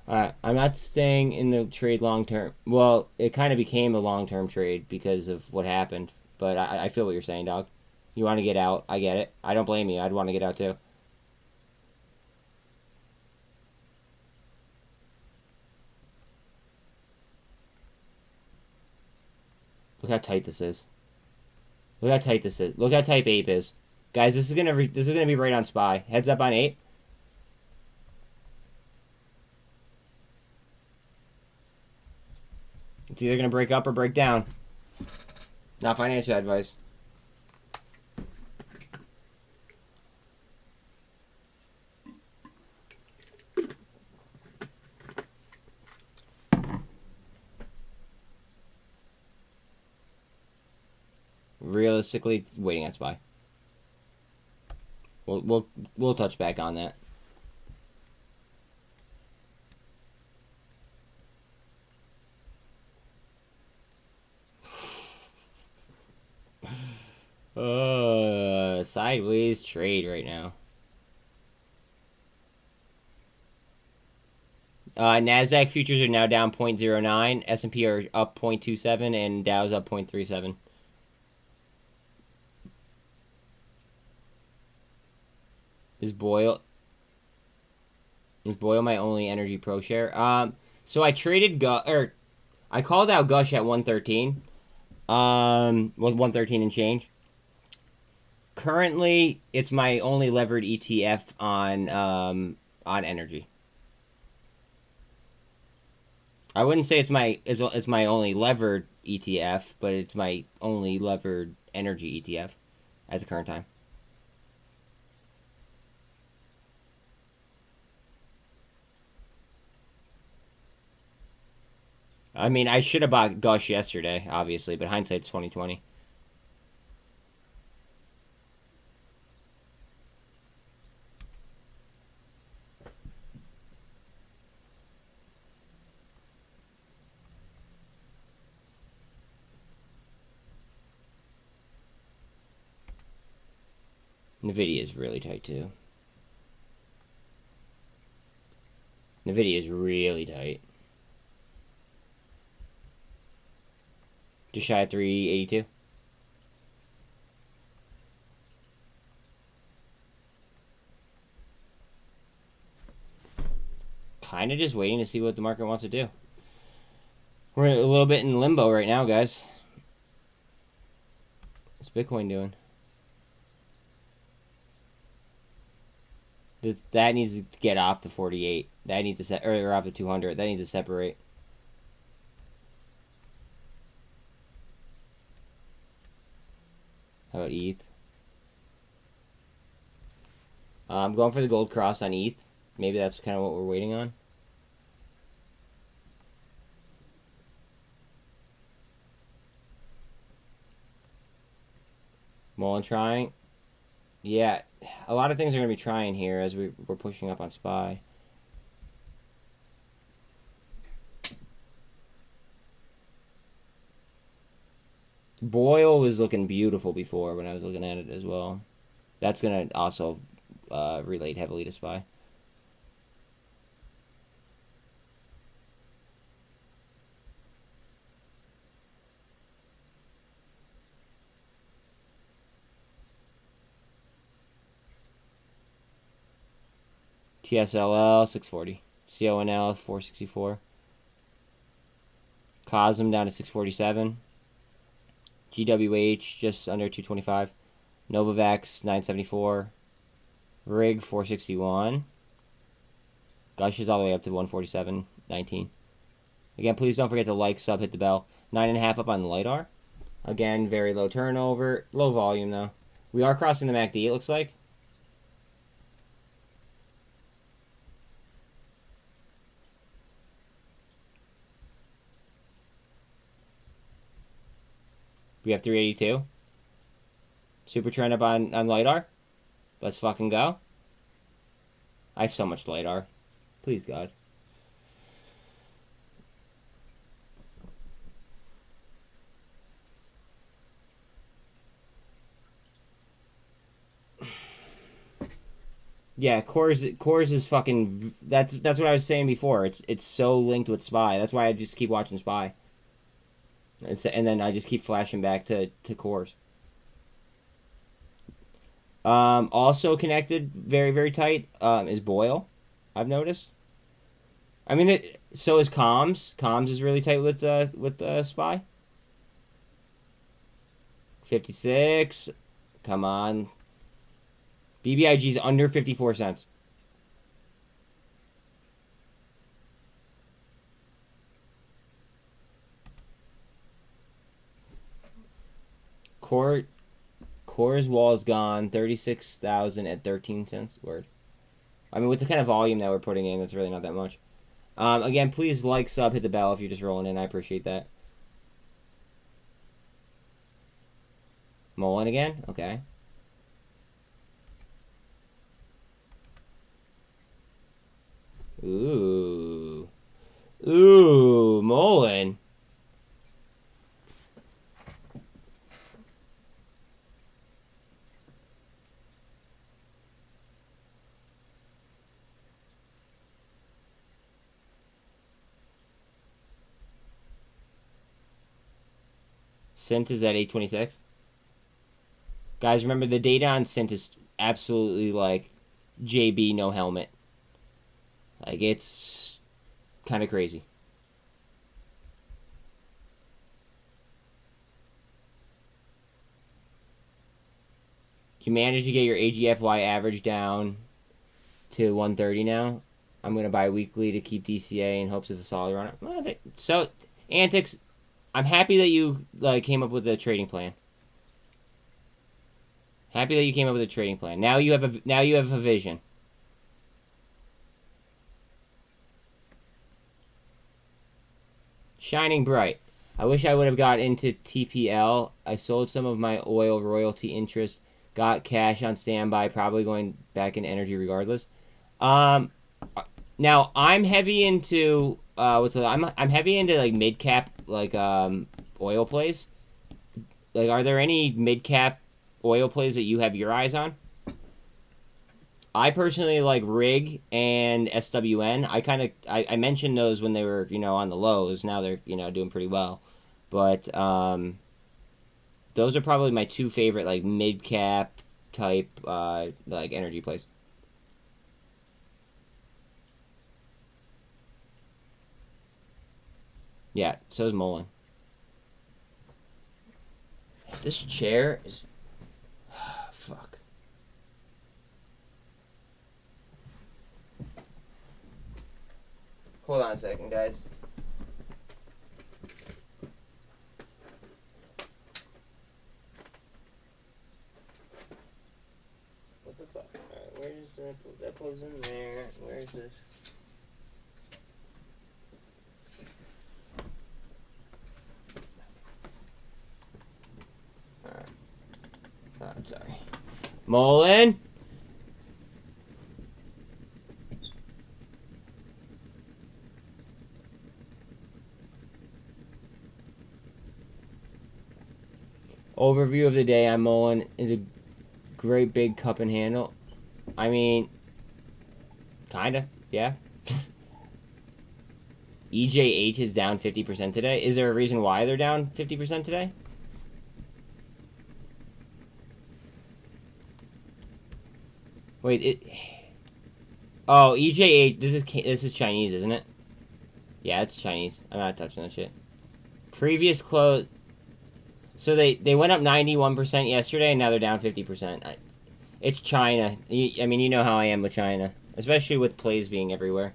[SPEAKER 1] I'm not staying in the trade long term. Well, it kind of became a long-term trade because of what happened. But I feel what you're saying, dog. You want to get out. I get it. I don't blame you. I'd want to get out, too. Look how tight this is. Look how tight this is. Look how tight APE is. Guys, this is gonna be right on SPY. Heads up on APE. It's either gonna break up or break down. Not financial advice. Realistically, waiting at SPY. We'll touch back on that. Sideways trade right now. NASDAQ futures are now down 0.09. S&P are up 0.27, and Dow's up 0.37. Is Boyle... Is Boyle my only energy pro share? So I traded I called out Gush at 113. Was 113 and change. Currently, it's my only levered ETF on energy. I wouldn't say it's my only levered ETF, but it's my only levered energy ETF at the current time. I mean, I should have bought Gush yesterday, obviously, but hindsight's 2020. Nvidia is really tight too. Nvidia is really tight. Just shy of 382. Kind of just waiting to see what the market wants to do. We're a little bit in limbo right now, guys. What's Bitcoin doing? That needs to get off the 48. That needs to set, or off the 200. That needs to separate. How about ETH? I'm going for the gold cross on ETH. Maybe that's kind of what we're waiting on. Mullen trying. Yeah, a lot of things are going to be trying here as we're pushing up on SPY. Boyle was looking beautiful before when I was looking at it as well. That's going to also relate heavily to SPY. TSLL 640, CONL 464, cosm down to 647, GWH just under 225, Novavax 974, Rig 461, Gush is all the way up to 147.19. Again, please don't forget to like, sub, hit the bell. 9.5 up on the LiDAR. Again, very low turnover, low volume though. We are crossing the MACD, it looks like. We have 382. Super trend up on LiDAR. Let's fucking go. I have so much LiDAR. Please, God. Yeah, Cores is fucking. That's what I was saying before. It's so linked with SPY. That's why I just keep watching SPY. And then I just keep flashing back to Cores. Also connected very, very tight is Boyle, I've noticed. I mean, so is Comms. Comms is really tight with SPY. 56. Come on. BBIG is under 54 cents. Core's wall is gone. 36,000 at 13 cents. Word. I mean, with the kind of volume that we're putting in, that's really not that much. Again, please like, sub, hit the bell if you're just rolling in. I appreciate that. Mullen again? Okay. Ooh. Ooh, Mullen. SINT is at 826. Guys, remember the data on SINT is absolutely like JB no helmet. Like, it's kind of crazy. You managed to get your AGFY average down to 130 now. I'm going to buy weekly to keep DCA in hopes of a solid run. Well, so, Antics, I'm happy that you came up with a trading plan. Happy that you came up with a trading plan. Now you have a vision. Shining bright. I wish I would have got into TPL. I sold some of my oil royalty interest. Got cash on standby. Probably going back into energy regardless. Now I'm heavy into I'm heavy into like mid cap oil plays. Like, are there any mid cap oil plays that you have your eyes on? I personally like Rig and SWN. I mentioned those when they were, on the lows. Now they're, doing pretty well. But those are probably my two favorite, like, mid-cap type, energy plays. Yeah, so is Mullen. This chair is... Fuck. Hold on a second, guys. What the fuck? Alright, where's that plugs in there? Where's this? Alright. Oh, sorry. Mullen? Overview of the day on Mullen is a great big cup and handle. I mean, kinda, yeah. EJH is down 50% today. Is there a reason why they're down 50% today? Wait, oh, EJH, this is Chinese, isn't it? Yeah, it's Chinese. I'm not touching that shit. Previous close... So they went up 91% yesterday, and now they're down 50%. It's China. I mean, you know how I am with China. Especially with plays being everywhere.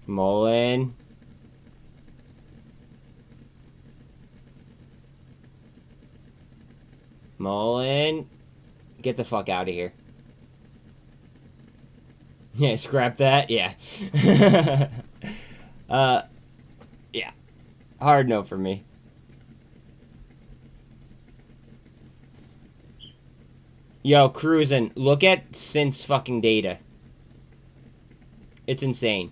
[SPEAKER 1] Mullen. Mullen. Get the fuck out of here. Yeah, scrap that. Yeah. Yeah. Hard no for me. Yo, cruising. Look at SINT's fucking data. It's insane.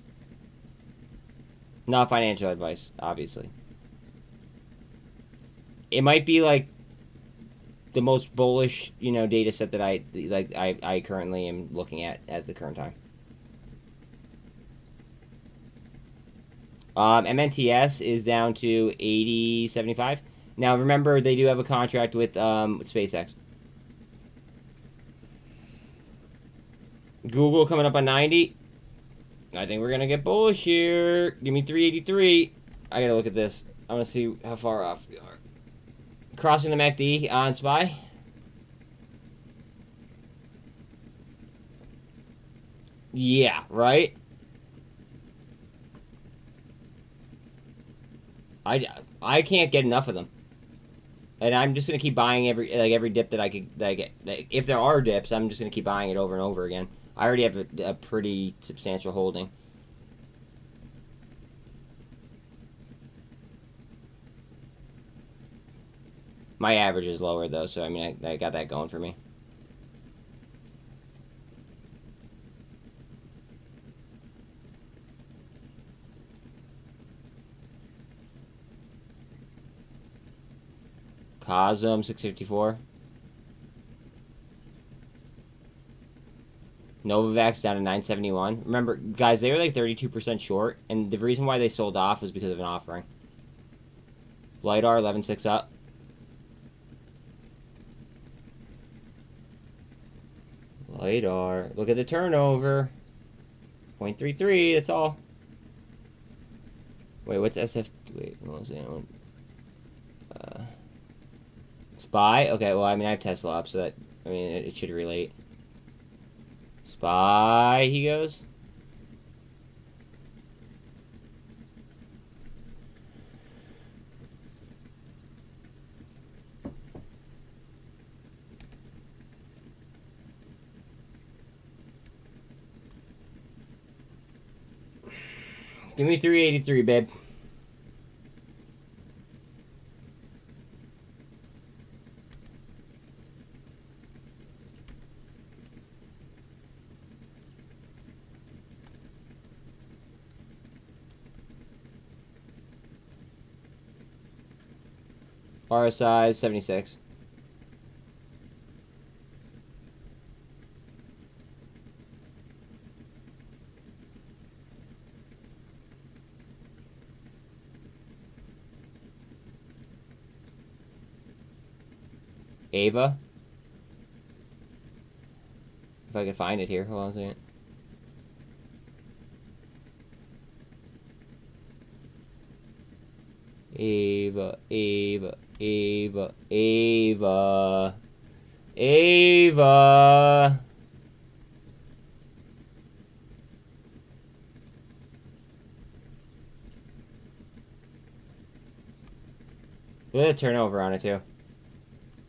[SPEAKER 1] Not financial advice, obviously. It might be like the most bullish, data set that I currently am looking at the current time. MNTS is down to 80.75. Now remember, they do have a contract with SpaceX. Google coming up on 90. I think we're gonna get bullish here. Give me 383. I gotta look at this. I want to see how far off we are. Crossing the MACD on SPY. Yeah, right? I can't get enough of them. And I'm just going to keep buying every dip that I could get. If there are dips, I'm just going to keep buying it over and over again. I already have a pretty substantial holding. My average is lower, though, so I mean, I got that going for me. Cosm 654. Novavax down to 971. Remember, guys, they were like 32% short, and the reason why they sold off was because of an offering. LiDAR 11.6 up. LiDAR. Look at the turnover. 0.33, that's all. Wait, what's SF? Wait, what was that one? SPY? Okay, well, I mean, I have Tesla up, so that, I mean, it should relate. SPY, he goes. Give me 383, babe. RSI 76. Ava. If I can find it here. Hold on a second. Ava. Look at the turnover on it, too.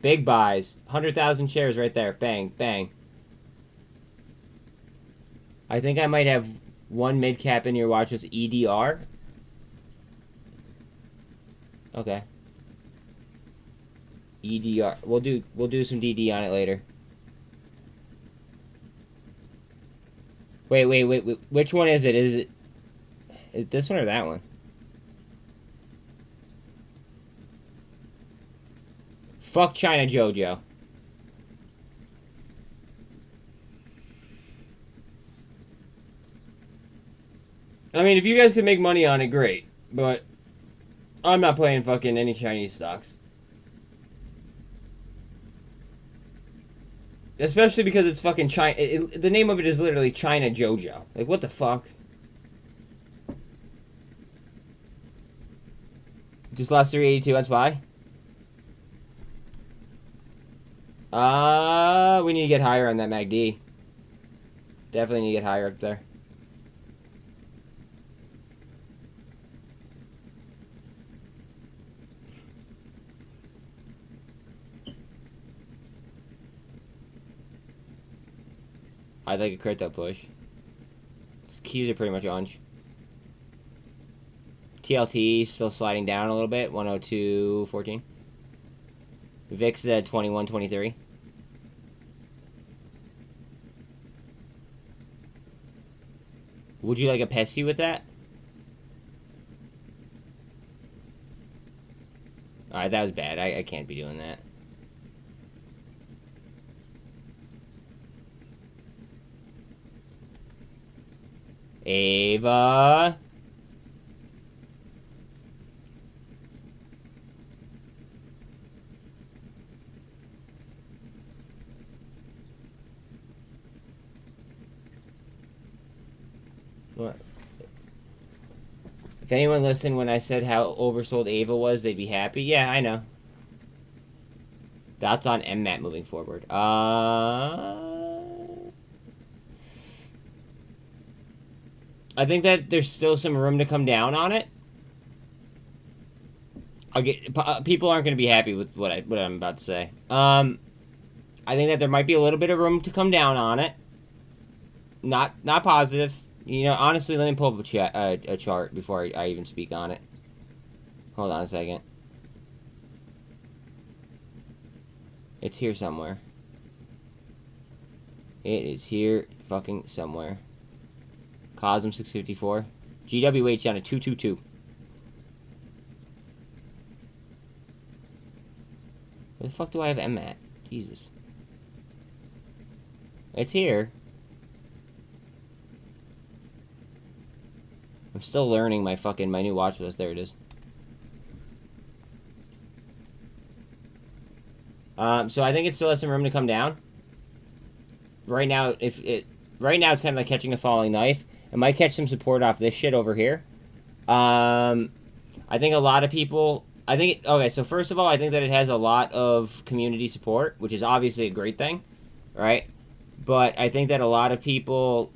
[SPEAKER 1] Big buys. 100,000 shares right there. Bang, bang. I think I might have one mid-cap in your watch list. EDR. Okay. EDR. We'll do some DD on it later. Wait. Which one is it? Is it this one or that one? Fuck China Jojo. I mean, if you guys can make money on it, great. But I'm not playing fucking any Chinese stocks. Especially because it's fucking China. The name of it is literally China Jojo. Like, what the fuck? Just lost 382 on SPY. We need to get higher on that MACD. Definitely need to get higher up there. I'd like a crypto push. These keys are pretty much on. TLT still sliding down a little bit. 102.14. VIX is at 21.23. Would you like a Pepsi with that? Alright, that was bad. I can't be doing that. Ava. What? If anyone listened when I said how oversold Ava was, they'd be happy. Yeah, I know. That's on mmat moving forward. I think that there's still some room to come down on it. People aren't going to be happy with what I'm about to say. I think that there might be a little bit of room to come down on it. Not positive. You know, honestly, let me pull up a chart before I even speak on it. Hold on a second. It's here somewhere. It is here fucking somewhere. Cosm 654. GWH down to 222. Where the fuck do I have M at? Jesus. It's here. I'm still learning my new watch list. There it is. So I think it still has some room to come down. right now, right now it's kind of like catching a falling knife. It might catch some support off this shit over here. I think a lot of people. Okay, so first of all, I think that it has a lot of community support, which is obviously a great thing, right? But I think that a lot of people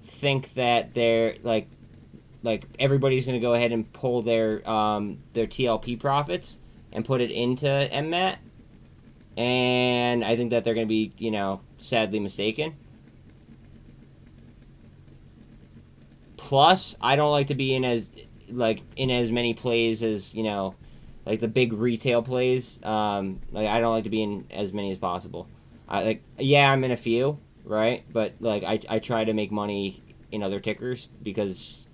[SPEAKER 1] think that they're like everybody's going to go ahead and pull their TLP profits and put it into mmat, and I think that they're going to be, sadly mistaken. Plus, I don't like to be in as many plays as, like the big retail plays. I don't like to be in as many as possible. I'm in a few, right? But I try to make money in other tickers because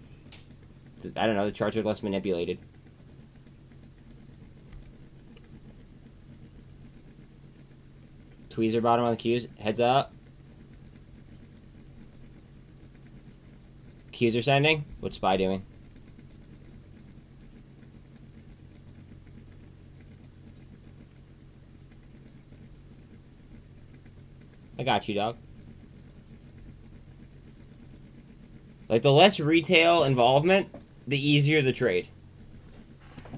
[SPEAKER 1] I don't know, the charts are less manipulated. Tweezer bottom on the Qs. Heads up. Qs are sending. What's SPY doing? I got you, dog. Like, the less retail involvement, the easier the trade.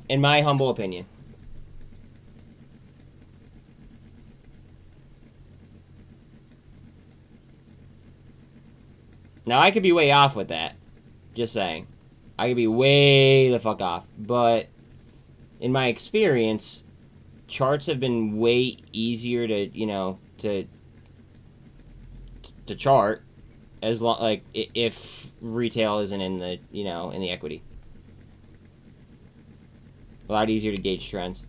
[SPEAKER 1] In my humble opinion. Now, I could be way off with that. Just saying. I could be way the fuck off. But, in my experience, charts have been way easier to, to chart. As long, if retail isn't in the, in the equity. A lot easier to gauge trends.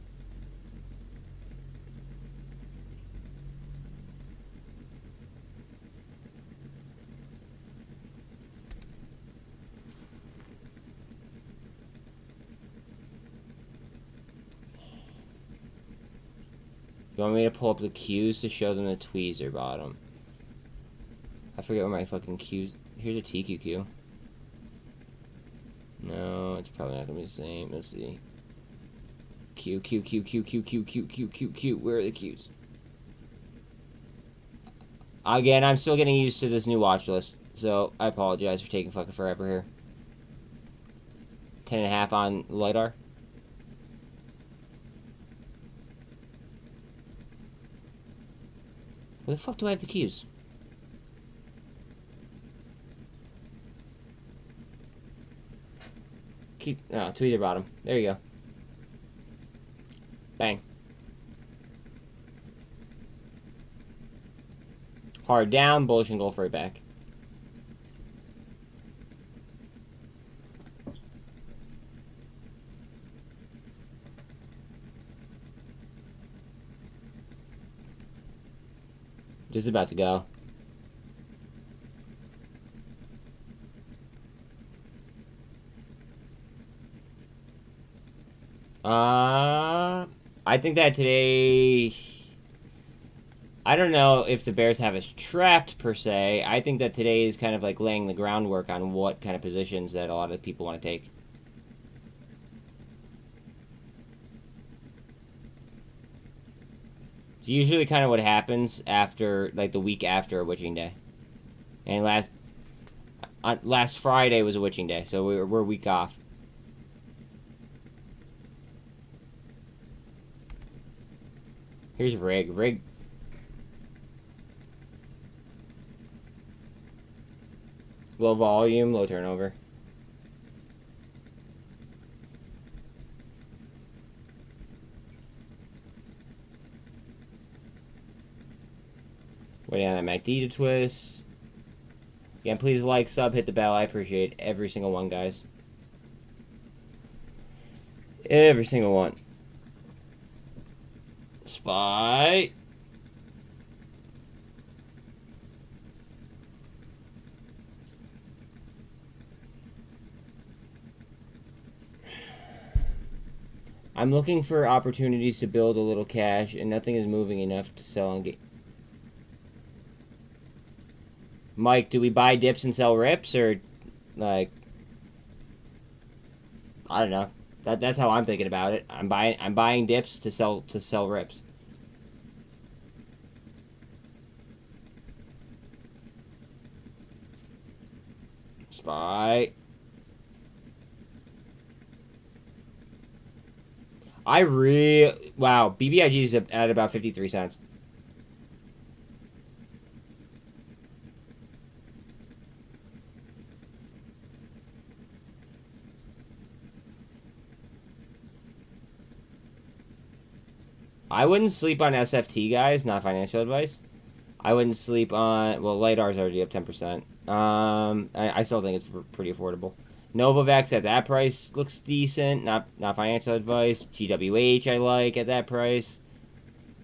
[SPEAKER 1] You want me to pull up the Qs to show them the tweezer bottom? I forget where my fucking Qs... Here's a TQQ. No, it's probably not gonna be the same. Let's see. Q. Where are the Qs? Again, I'm still getting used to this new watch list, so I apologize for taking fucking forever here. 10.5 on LiDAR. Where the fuck do I have the Qs? Tweezer bottom. There you go. Bang. Hard down, bullish and Gulf right back. Just about to go. I think that today... I don't know if the bears have us trapped, per se. I think that today is kind of like laying the groundwork on what kind of positions that a lot of people want to take. It's usually kind of what happens after, like, the week after a witching day. And last Friday was a witching day, so we're a week off. Here's Rig. Low volume, low turnover. Waiting on that MACD to twist. Again, please like, sub, hit the bell. I appreciate every single one, guys. Every single one. SPY. I'm looking for opportunities to build a little cash, and nothing is moving enough to sell and get. Mike, do we buy dips and sell rips, or like? I don't know. That's how I'm thinking about it. I'm buying dips to sell rips. SPY. Wow, BBIG is at about 53 cents. I wouldn't sleep on SFT, guys. Not financial advice. I wouldn't sleep on... Well, LiDAR's already up 10%. I still think it's pretty affordable. Novavax at that price looks decent. Not financial advice. GWH I like at that price.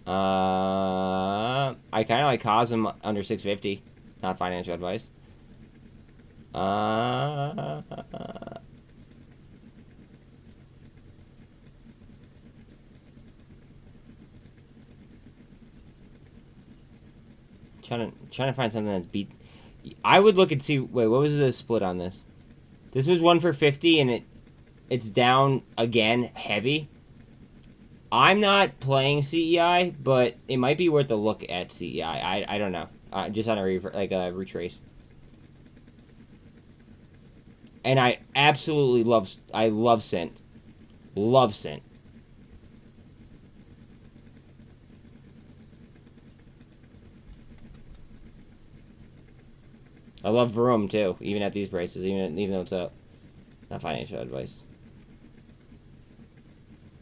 [SPEAKER 1] I kind of like cosm under 650. Not financial advice. Trying to find something that's beat. I would look and see. Wait, what was the split on this? This was 1 for 50, and it's down again heavy. I'm not playing CEI, but it might be worth a look at CEI. I don't know. Just on a retrace. And I absolutely love SINT. Love SINT. I love Vroom too, even at these prices, even though it's up. Not financial advice.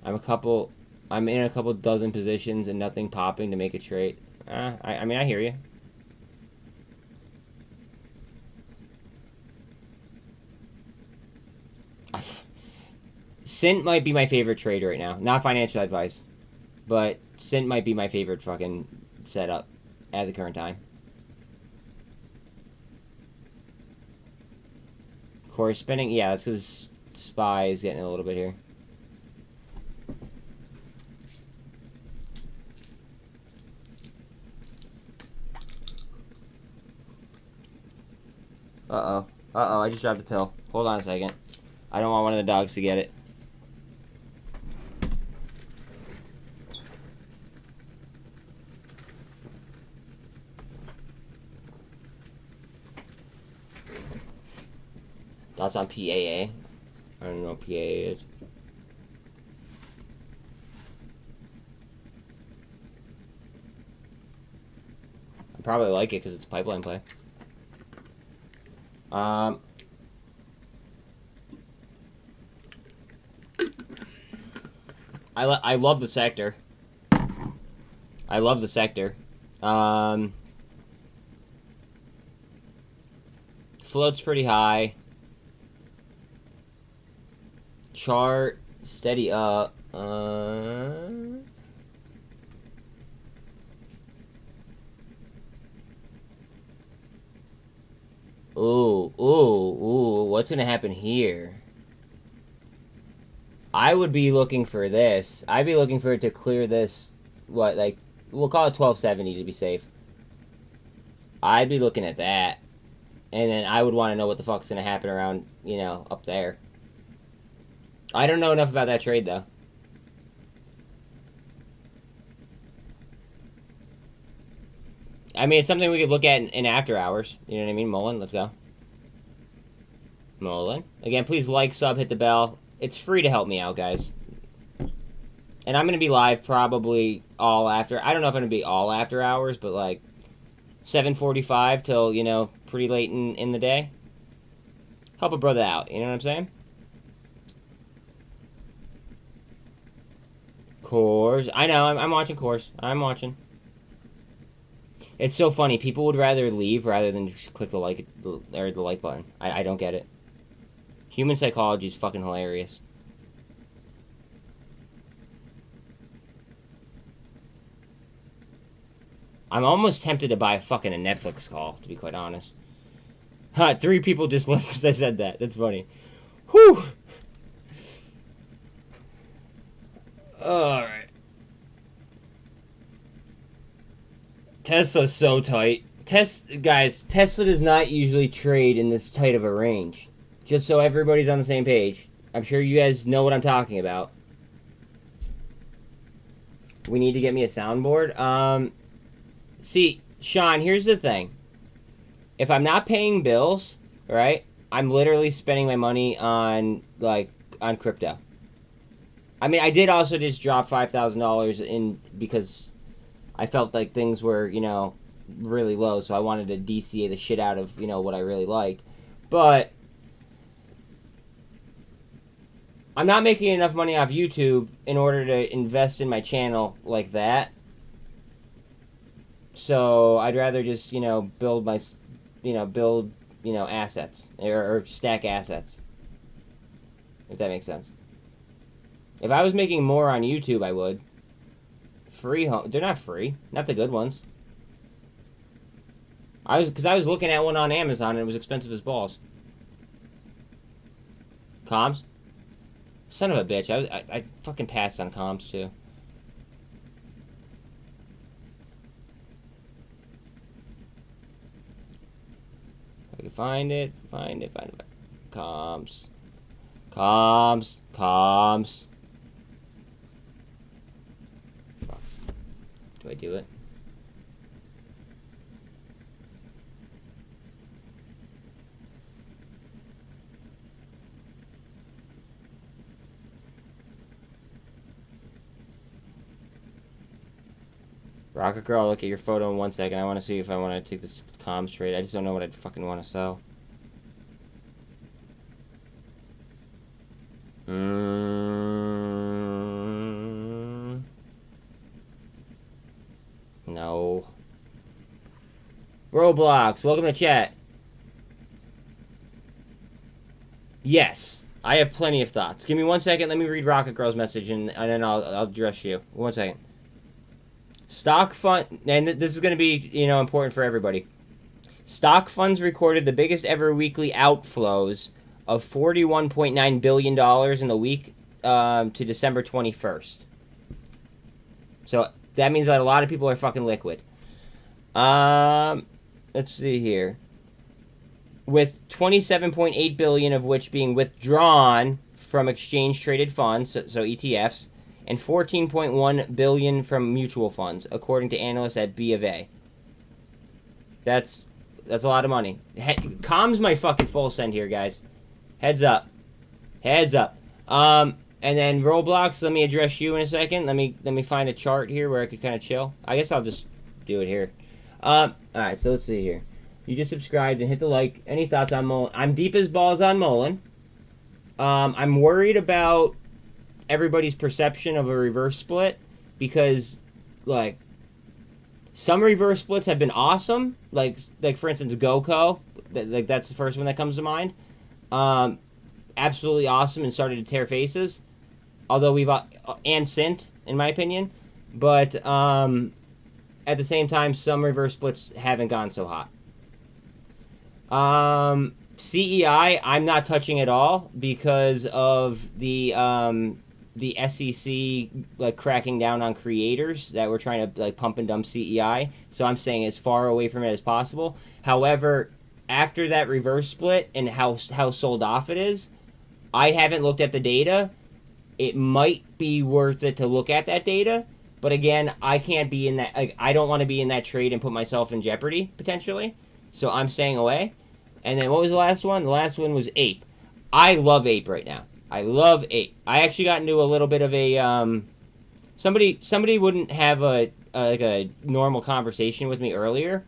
[SPEAKER 1] I'm in a couple dozen positions and nothing popping to make a trade. I mean, I hear you. SINT might be my favorite trade right now. Not financial advice, but SINT might be my favorite fucking setup at the current time. Course spinning, yeah, that's because SPY is getting a little bit here. Uh-oh, I just dropped the pill. Hold on a second. I don't want one of the dogs to get it. That's on PAA. I don't know what PAA is. I probably like it because it's a pipeline play. I love the sector. I love the sector. Float's pretty high. Chart steady up. Ooh, what's gonna happen here? I would be looking for this. I'd be looking for it to clear this, what, like, we'll call it 1270 to be safe. I'd be looking at that. And then I would want to know what the fuck's gonna happen around, you know, up there. I don't know enough about that trade, though. I mean, it's something we could look at in after hours. You know what I mean? Mullen, let's go. Mullen. Again, please like, sub, hit the bell. It's free to help me out, guys. And I'm going to be live probably all after. I don't know if I'm going to be all after hours, but like 7:45 till, you know, pretty late in the day. Help a brother out. You know what I'm saying? Course. I know. I'm watching course. I'm watching. It's so funny. People would rather leave rather than just click the like button. I don't get it. Human psychology is fucking hilarious. I'm almost tempted to buy a Netflix call, to be quite honest. 3 people just left because I said that. That's funny. Whew. Alright. Tesla's so tight. Guys, Tesla does not usually trade in this tight of a range. Just so everybody's on the same page. I'm sure you guys know what I'm talking about. We need to get me a soundboard. See, Sean, here's the thing. If I'm not paying bills, right, I'm literally spending my money on crypto. I mean, I did also just drop $5,000 in because I felt like things were, really low, so I wanted to DCA the shit out of, what I really liked. But I'm not making enough money off YouTube in order to invest in my channel like that. So I'd rather just, build my, assets or stack assets. If that makes sense. If I was making more on YouTube, I would. Free home. They're not free. Not the good ones. Because I was looking at one on Amazon and it was expensive as balls. Comms? Son of a bitch. I fucking passed on comms too. I can find it. Find it. Comms. Fuck. Do I do it? Rocket Girl, I'll look at your photo in 1 second. I want to see if I want to take this comms trade. I just don't know what I'd fucking want to sell. No. Roblox, welcome to chat. Yes, I have plenty of thoughts. Give me 1 second. Let me read Rocket Girl's message, and then I'll address you. 1 second. Stock fund, and this is going to be, important for everybody. Stock funds recorded the biggest ever weekly outflows of $41.9 billion in the week to December 21st. So that means that a lot of people are fucking liquid. Let's see here. With $27.8 billion of which being withdrawn from exchange-traded funds, so ETFs, and $14.1 billion from mutual funds, according to analysts at B of A. That's a lot of money. Calm's my fucking full send here, guys. Heads up. And then Roblox, let me address you in a second. Let me find a chart here where I could kind of chill. I guess I'll just do it here. Alright, so let's see here. You just subscribed and hit the like. Any thoughts on Mullen? I'm deep as balls on Mullen. I'm worried about everybody's perception of a reverse split because, some reverse splits have been awesome. Like for instance, GoCo. That's the first one that comes to mind. Absolutely awesome and started to tear faces. Although and SINT, in my opinion. But at the same time, some reverse splits haven't gone so hot. CEI, I'm not touching at all because of the SEC cracking down on creators that were trying to pump and dump CEI. So I'm saying as far away from it as possible. However, after that reverse split and how sold off it is, I haven't looked at the data. It might be worth it to look at that data, but again, I can't be in that. I don't want to be in that trade and put myself in jeopardy potentially. So I'm staying away. And then what was the last one? The last one was APE. I love APE right now. I love APE. I actually got into a little bit of a somebody wouldn't have a normal conversation with me earlier.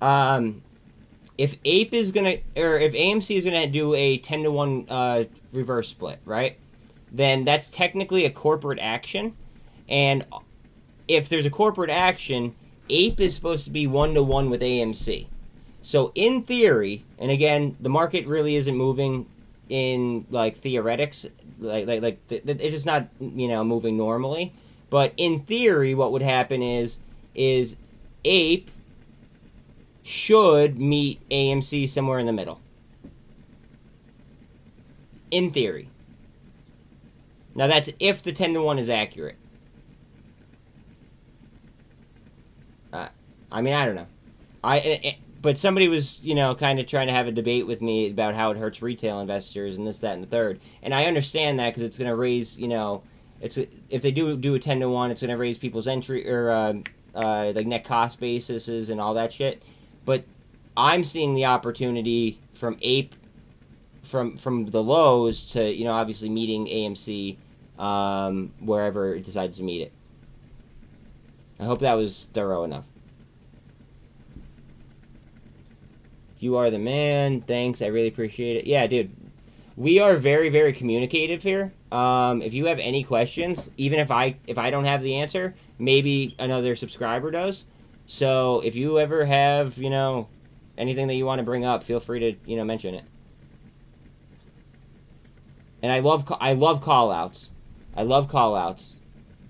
[SPEAKER 1] If APE is gonna, or if AMC is gonna do a 10-to-1 reverse split, right? Then that's technically a corporate action, and if there's a corporate action, APE is supposed to be 1-to-1 with AMC. So in theory, and again, the market really isn't moving in theoretics, it's just not moving normally. But in theory, what would happen is APE should meet AMC somewhere in the middle. In theory. Now that's if the 10-to-1 is accurate. I mean, I don't know. But somebody was, kind of trying to have a debate with me about how it hurts retail investors and this, that, and the third. And I understand that because it's going to raise, if they do a 10-to-1, it's going to raise people's entry or net cost bases and all that shit. But I'm seeing the opportunity from APE from the lows to, you know, obviously meeting AMC wherever it decides to meet it. I hope that was thorough enough. You are the man. Thanks. I really appreciate it. Yeah, dude. We are very, very communicative here. If you have any questions, even if I don't have the answer, maybe another subscriber does. So if you ever have, you know, anything that you want to bring up, feel free to, you know, mention it. And I love call outs. I love call outs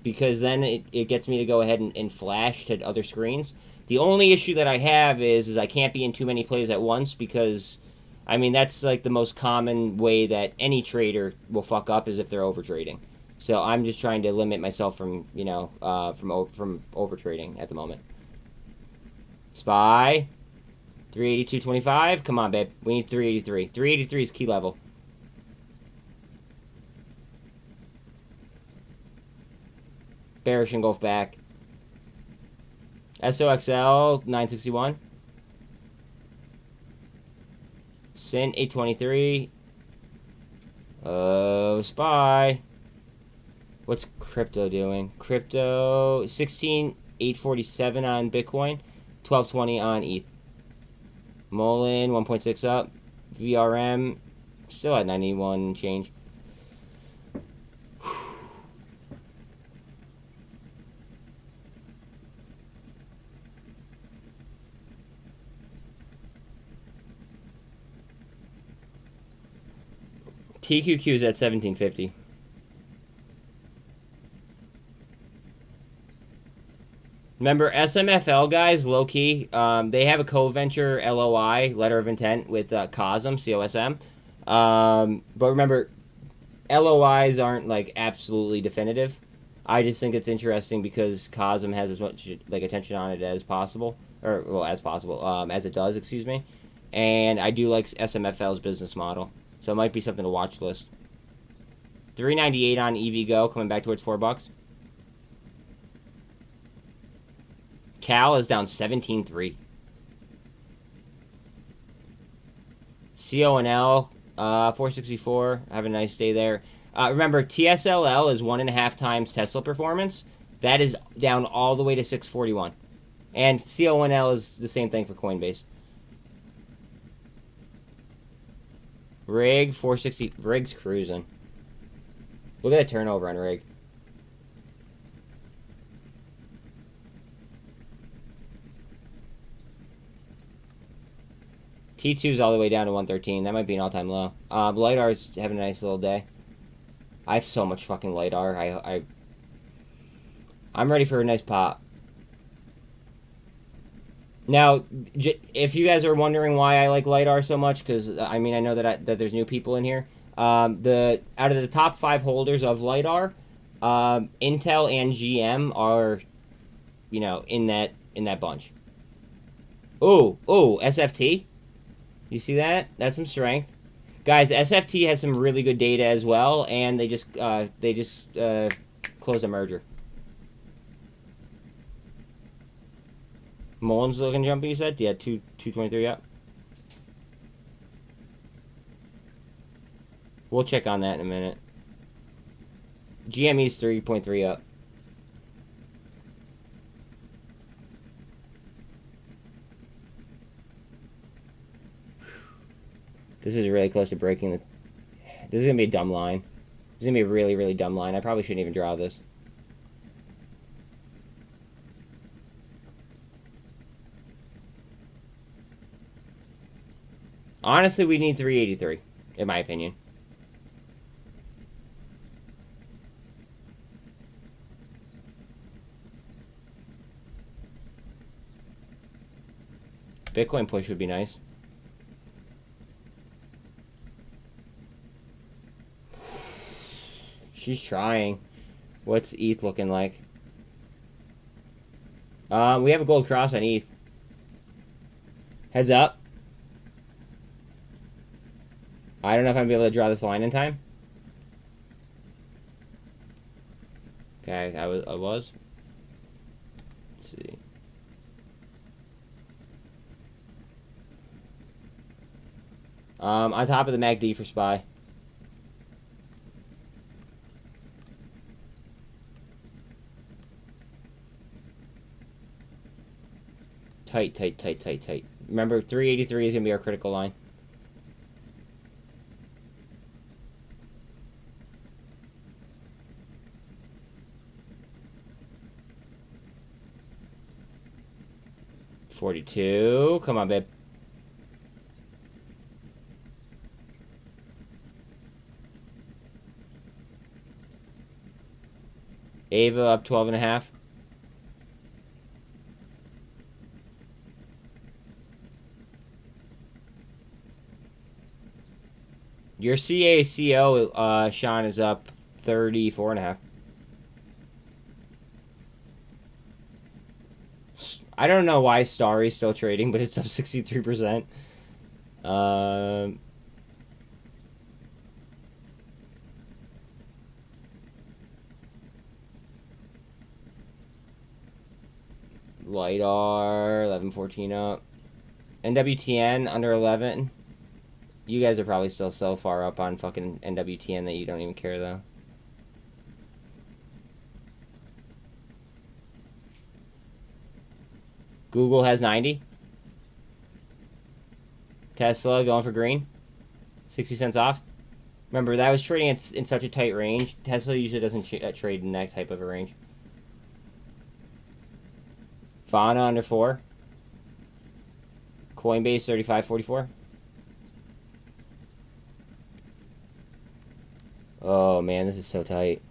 [SPEAKER 1] because then it gets me to go ahead and flash to other screens. The only issue that I have is I can't be in too many plays at once because, I mean, that's like the most common way that any trader will fuck up is if they're over trading. So I'm just trying to limit myself from, you know, from over trading at the moment. SPY 382.25. Come on, babe. We need 383. 383 is key level. Bearish engulf back. SOXL 961. SINT 823. Oh, SPY. What's crypto doing? Crypto 16,847 on Bitcoin, 1220 on ETH. MULN 1.6 up. VRM still at 91 change. TQQ is at 1750. Remember, SMFL guys, low key, they have a co-venture LOI, letter of intent, with cosm, COSM. But remember, LOIs aren't like absolutely definitive. I just think it's interesting because cosm has as much like attention on it as possible, or well, as possible, as it does, excuse me. And I do like SMFL's business model. So it might be something to watch list. 398 on EVgo, coming back towards $4. Cal is down 17.3. CONL 464. Have a nice day there. Remember, TSLL is 1.5 times Tesla performance. That is down all the way to 641. And CONL is the same thing for Coinbase. Rig 460. Rig's cruising. Look at that turnover on Rig. T2's all the way down to 113. That might be an all-time low. LiDAR's having a nice little day. I have so much fucking LiDAR. I'm ready for a nice pop. Now, if you guys are wondering why I like LiDAR so much, because I mean I know that there's new people in here. Out of the top 5 holders of LiDAR, Intel and GM are, you know, in that bunch. Oh, SFT. You see that? That's some strength, guys. SFT has some really good data as well, and they just closed a merger. Mullen's looking jumpy, you said? Yeah, 223 up. We'll check on that in a minute. GME's 3.3 up. This is really close to breaking the... This is going to be a dumb line. This is going to be a really, really dumb line. I probably shouldn't even draw this. Honestly, we need 383, in my opinion. Bitcoin push would be nice. She's trying. What's ETH looking like? We have a gold cross on ETH. Heads up. I don't know if I'm going to be able to draw this line in time. Okay, I was. Let's see. On top of the MACD for SPY. Tight, tight, tight, tight, tight. Remember, 383 is going to be our critical line. $42. Come on, babe. Ava up 12.5. Your CACO, Sean, is up 34.5. I don't know why Starry's still trading, but it's up 63%. LiDAR, 11.14 up. NWTN, under 11. You guys are probably still so far up on fucking NWTN that you don't even care, though. Google has 90. Tesla going for green. 60 cents off. Remember, that was trading in such a tight range. Tesla usually doesn't trade in that type of a range. Fauna under 4. Coinbase 35.44. Oh man, this is so tight.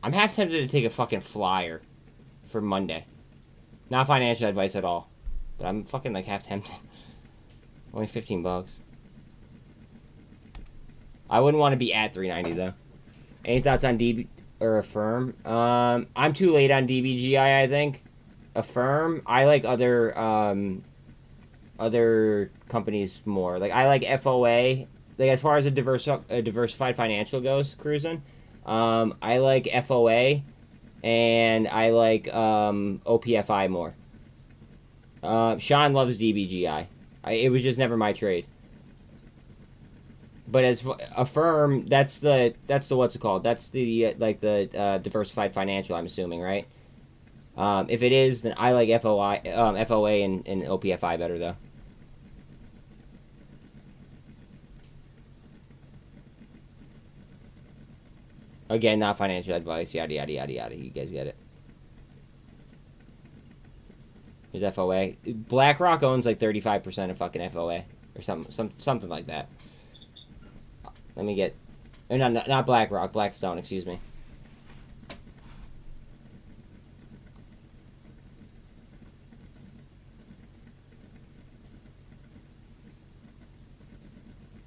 [SPEAKER 1] I'm half tempted to take a fucking flyer for Monday. Not financial advice at all. But I'm fucking like half tempted. Only $15. I wouldn't want to be at 390 though. Any thoughts on DB or Affirm? I'm too late on DBGI, I think. Affirm, I like other companies more. Like I like FOA. Like as far as a diversified financial goes, cruising. I like FOA, and I like OPFI more. Sean loves DBGI. It was just never my trade. But as Affirm, that's the what's it called? That's the diversified financial. I'm assuming, right? If it is, then I like FOA and OPFI better though. Again, not financial advice, yada, yada, yada, yada. You guys get it. There's FOA. BlackRock owns like 35% of fucking FOA. Or something like that. Let me get... Or not BlackRock, Blackstone, excuse me.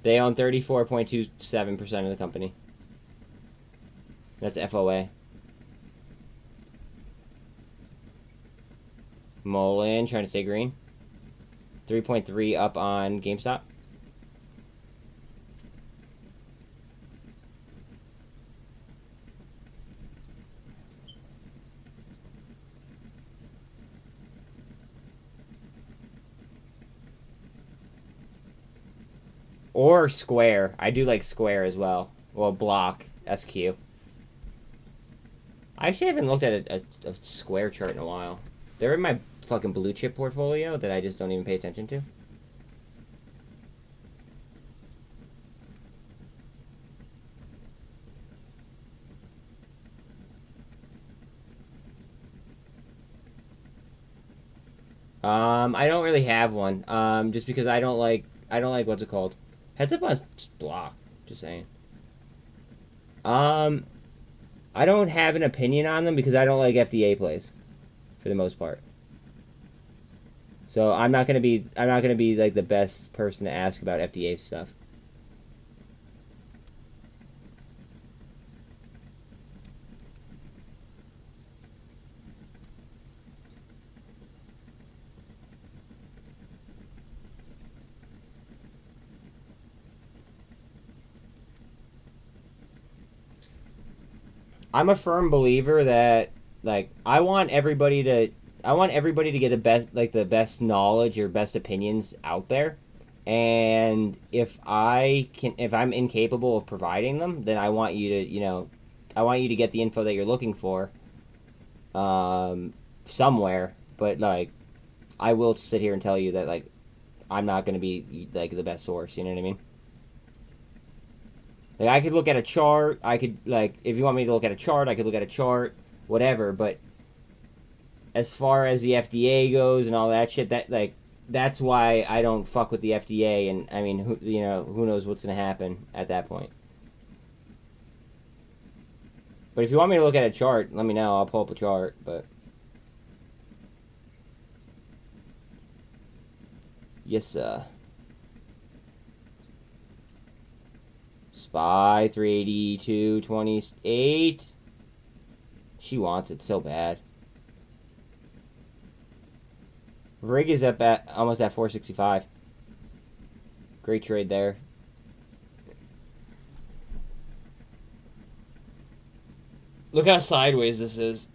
[SPEAKER 1] They own 34.27% of the company. That's FOA. Mullen trying to stay green. 3.3 up on GameStop. Or Square. I do like Square as well. Well, Block. SQ. I actually haven't looked at a Square chart in a while. They're in my fucking blue chip portfolio that I just don't even pay attention to. I don't really have one. Just because I don't like what's it called? Heads up on Block. Just saying. I don't have an opinion on them because I don't like FDA plays, for the most part. So I'm not gonna be like the best person to ask about FDA stuff. I'm a firm believer that like I want everybody to get the best knowledge or best opinions out there. And if I'm incapable of providing them, then I want you to get the info that you're looking for somewhere. But like I will sit here and tell you that like I'm not going to be like the best source, you know what I mean? Like I could look at a chart, I could like if you want me to look at a chart, I could look at a chart, whatever, but as far as the FDA goes and all that shit, that's why I don't fuck with the FDA, and I mean, who knows what's going to happen at that point. But if you want me to look at a chart, let me know. I'll pull up a chart, but yes, sir. SPY 382.28. She wants it so bad. Rig is up at almost at 465. Great trade there. Look how sideways this is.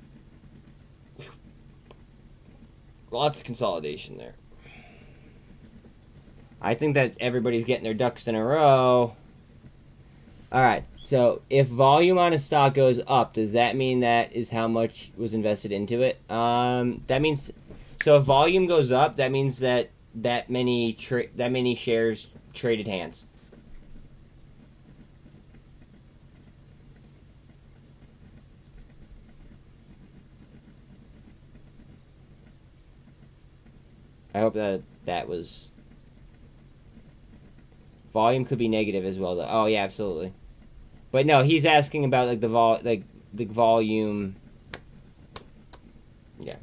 [SPEAKER 1] Lots of consolidation there. I think that everybody's getting their ducks in a row. Alright, so if volume on a stock goes up, does that mean that is how much was invested into it? That means... So if volume goes up, that means that many shares traded hands. I hope that was... Volume could be negative as well, though. Oh yeah, absolutely. But no, he's asking about like the volume. Yeah.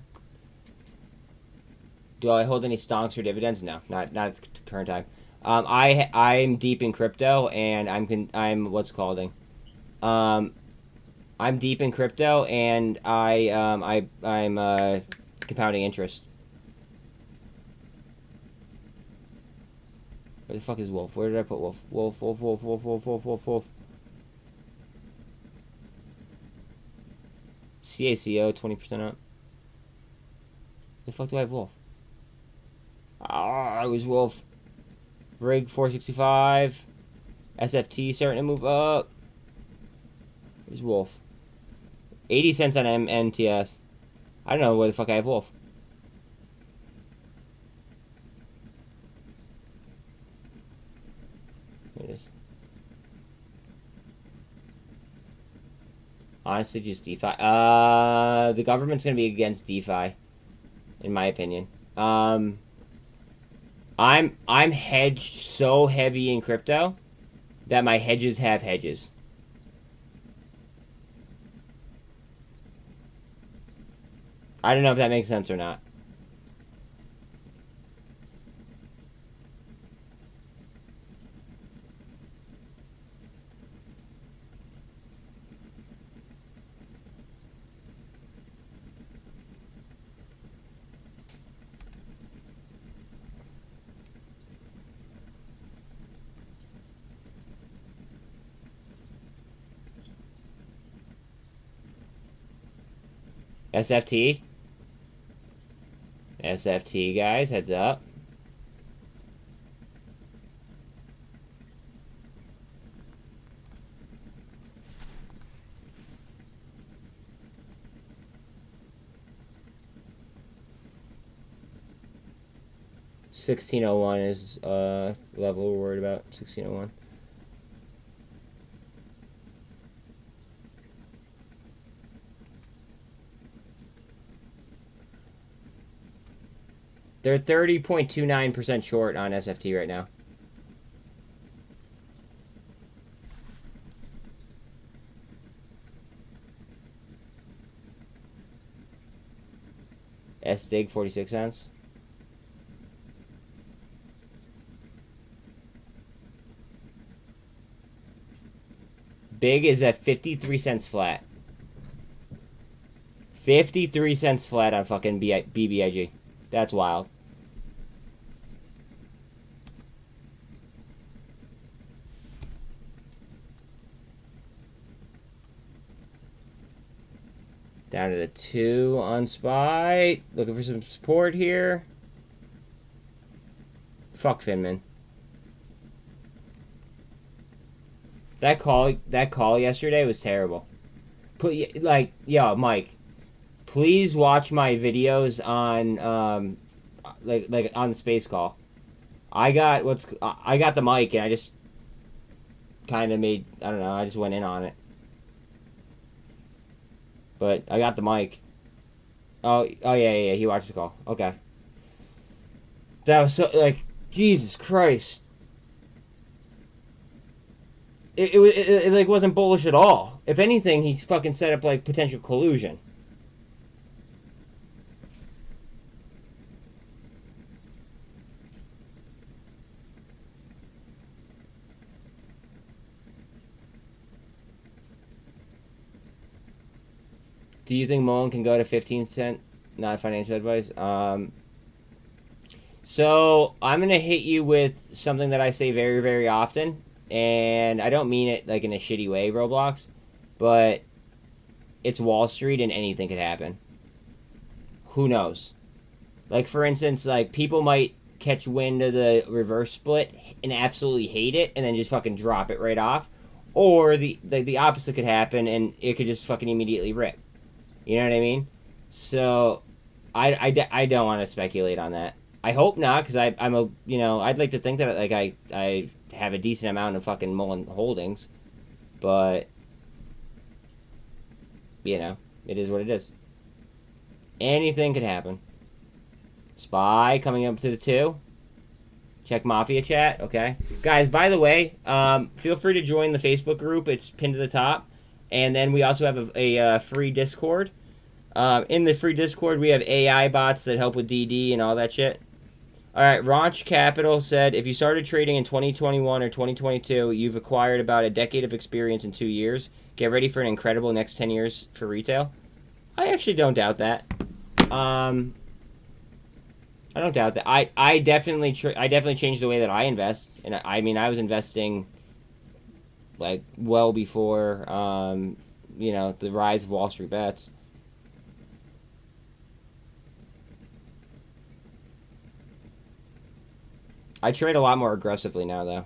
[SPEAKER 1] Do I hold any stonks or dividends? No, not at the current time. I'm deep in crypto, and I'm what's it called? I'm deep in crypto, and I'm compounding interest. Where the fuck is Wolf? Where did I put Wolf? Wolf. CACO 20% up. The fuck do I have Wolf? Ah, I was Wolf. Rig 465. SFT starting to move up. Where's Wolf? 80 cents on MTS. I don't know where the fuck I have Wolf. There it is. Honestly, just DeFi. The government's gonna be against DeFi, in my opinion. I'm hedged so heavy in crypto that my hedges have hedges. I don't know if that makes sense or not. SFT. SFT, guys, heads up. $16.01 is level we're worried about. 16.01. They're 30.29% short on SFT right now. SDIG 46 cents. Big is at 53 cents flat. 53 cents flat on fucking BBIG. That's wild. Down to the 2 on SPY. Looking for some support here. Fuck Finman. That call yesterday was terrible. Like, yo, Mike, please watch my videos on like on the space call. I got the mic and I just kind of made, I don't know, I just went in on it. But I got the mic. Oh yeah, he watched the call. Okay. That was so, like, Jesus Christ. It like wasn't bullish at all. If anything, he's fucking set up like potential collusion. Do you think Mullen can go to 15 cent? Not financial advice. So I'm gonna hit you with something that I say very, very often, and I don't mean it like in a shitty way, Roblox, but it's Wall Street and anything could happen. Who knows? Like, for instance, like, people might catch wind of the reverse split and absolutely hate it and then just fucking drop it right off, or the opposite could happen and it could just fucking immediately rip. You know what I mean? So I don't want to speculate on that. I hope not, because I'm a, you know, I'd like to think that, like, I have a decent amount of fucking Mullen holdings, but, you know, it is what it is. Anything could happen. SPY coming up to the 2. Check Mafia chat. Okay. Guys, by the way, feel free to join the Facebook group. It's pinned to the top. And then we also have a free Discord. In the free Discord, we have AI bots that help with DD and all that shit. All right, Raunch Capital said, if you started trading in 2021 or 2022, you've acquired about a decade of experience in 2 years. Get ready for an incredible next 10 years for retail. I actually don't doubt that. I don't doubt that. I definitely changed the way that I invest, and I mean, I was investing like well before you know, the rise of Wall Street bets. I trade a lot more aggressively now, though.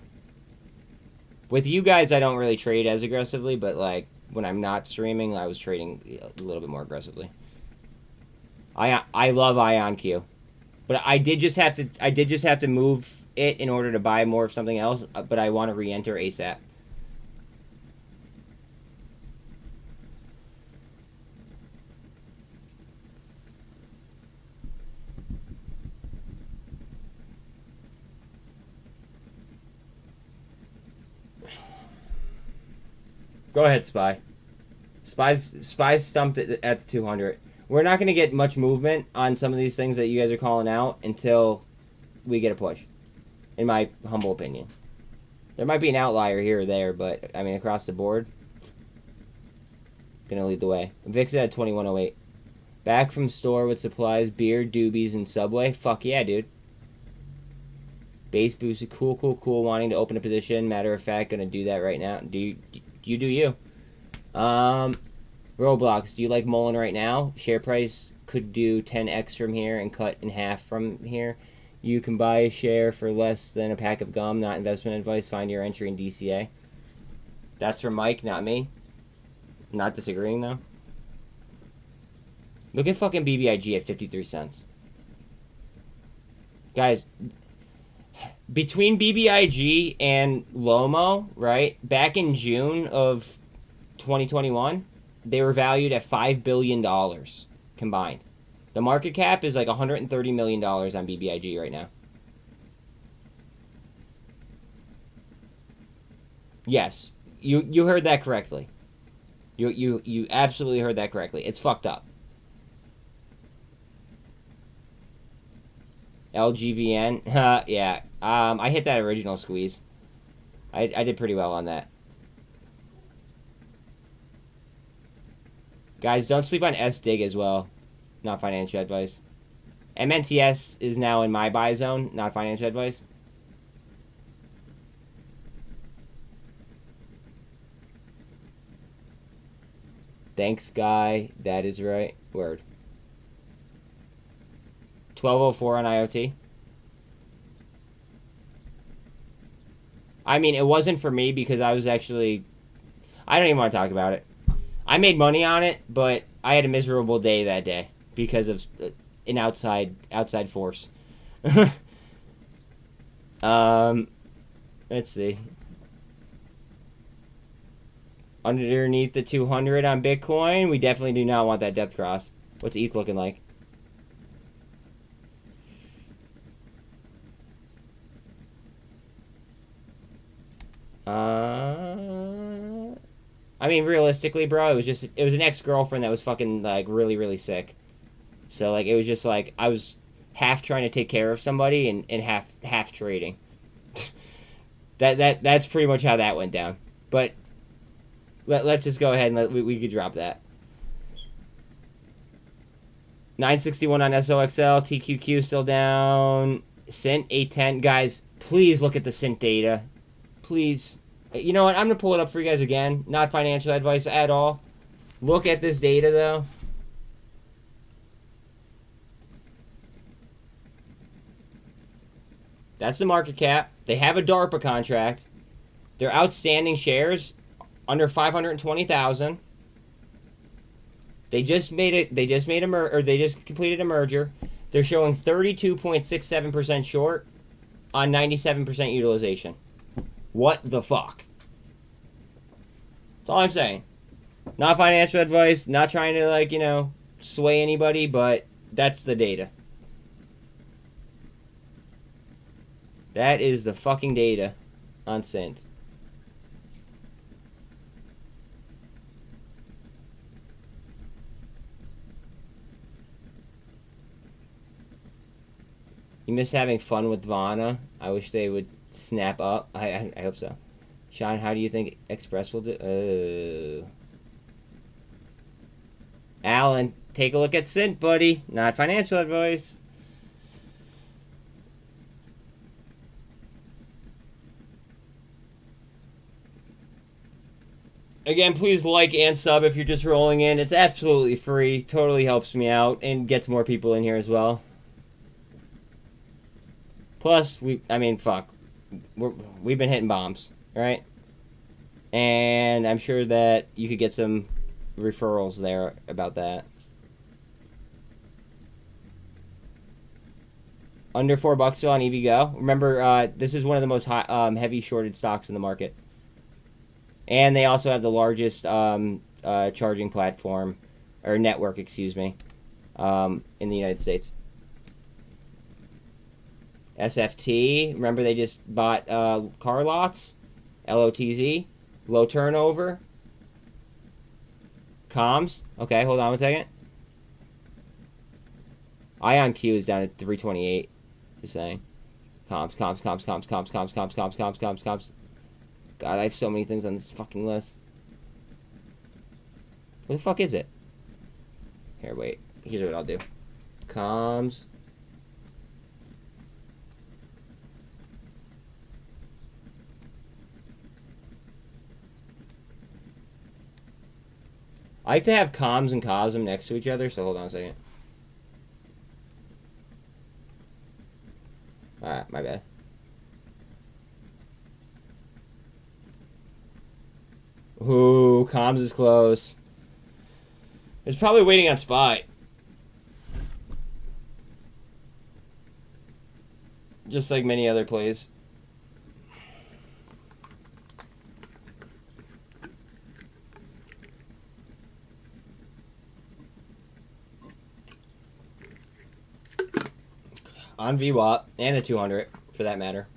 [SPEAKER 1] With you guys, I don't really trade as aggressively, but like when I'm not streaming, I was trading a little bit more aggressively. I love IonQ, but I did just have to move it in order to buy more of something else. But I want to re-enter ASAP. Go ahead, Spy. Spy's stumped at 200. We're not going to get much movement on some of these things that you guys are calling out until we get a push, in my humble opinion. There might be an outlier here or there, but, I mean, across the board, going to lead the way. VIX at 2108. Back from store with supplies, beer, doobies, and Subway. Fuck yeah, dude. Base boosted. Cool. Wanting to open a position. Matter of fact, going to do that right now. You do you. Roblox, do you like Mullen right now? Share price could do 10x from here and cut in half from here. You can buy a share for less than a pack of gum. Not investment advice. Find your entry in DCA. That's from Mike, not me. Not disagreeing, though. Look at fucking BBIG at 53 cents. Guys, between BBIG and Lomo, right, back in June of 2021, they were valued at $5 billion combined. The market cap is like $130 million on BBIG right now. Yes, you heard that correctly. You absolutely heard that correctly. It's fucked up. LGVN, yeah. I hit that original squeeze. I did pretty well on that. Guys, don't sleep on SDIG as well. Not financial advice. MNTS is now in my buy zone. Not financial advice. Thanks, guy. That is right. Word. 1204 on IoT. I mean, it wasn't for me because I was actually... I don't even want to talk about it. I made money on it, but I had a miserable day that day because of an outside force. Let's see. Underneath the 200 on Bitcoin, we definitely do not want that death cross. What's ETH looking like? I mean, realistically, bro, it was an ex-girlfriend that was fucking, like, really, really sick. So, like, it was just, like, I was half trying to take care of somebody and half trading. That's pretty much how that went down. But let's just go ahead and we could drop that. 961 on SOXL, TQQ still down. SINT 810, guys, please look at the SINT data. Please. You know what? I'm going to pull it up for you guys again. Not financial advice at all. Look at this data, though. That's the market cap. They have a DARPA contract. Their outstanding shares under 520,000. They just completed a merger. They're showing 32.67% short on 97% utilization. What the fuck? That's all I'm saying. Not financial advice, not trying to, like, you know, sway anybody, but that's the data. That is the fucking data on SINT. You miss having fun with Vana. I wish they would snap up. I hope so. Sean, how do you think Express will do? Alan, take a look at SINT, buddy. Not financial advice. Again, please like and sub if you're just rolling in. It's absolutely free. Totally helps me out and gets more people in here as well. Plus, we've been hitting bombs, right? And I'm sure that you could get some referrals there about that. Under $4 still on EVgo. Remember, this is one of the most heavy shorted stocks in the market. And they also have the largest charging platform, or network, excuse me, in the United States. SFT, remember they just bought car lots, LOTZ, low turnover. Comms, okay, hold on one second. IonQ is down at 328, just saying. Comms. God, I have so many things on this fucking list. What the fuck is it? Here, wait. Here's what I'll do. Comms. I like to have comms and cosm next to each other, so hold on a second. Alright, my bad. Ooh, comms is close. It's probably waiting on SPY. Just like many other plays. On VWAP, and the 200, for that matter.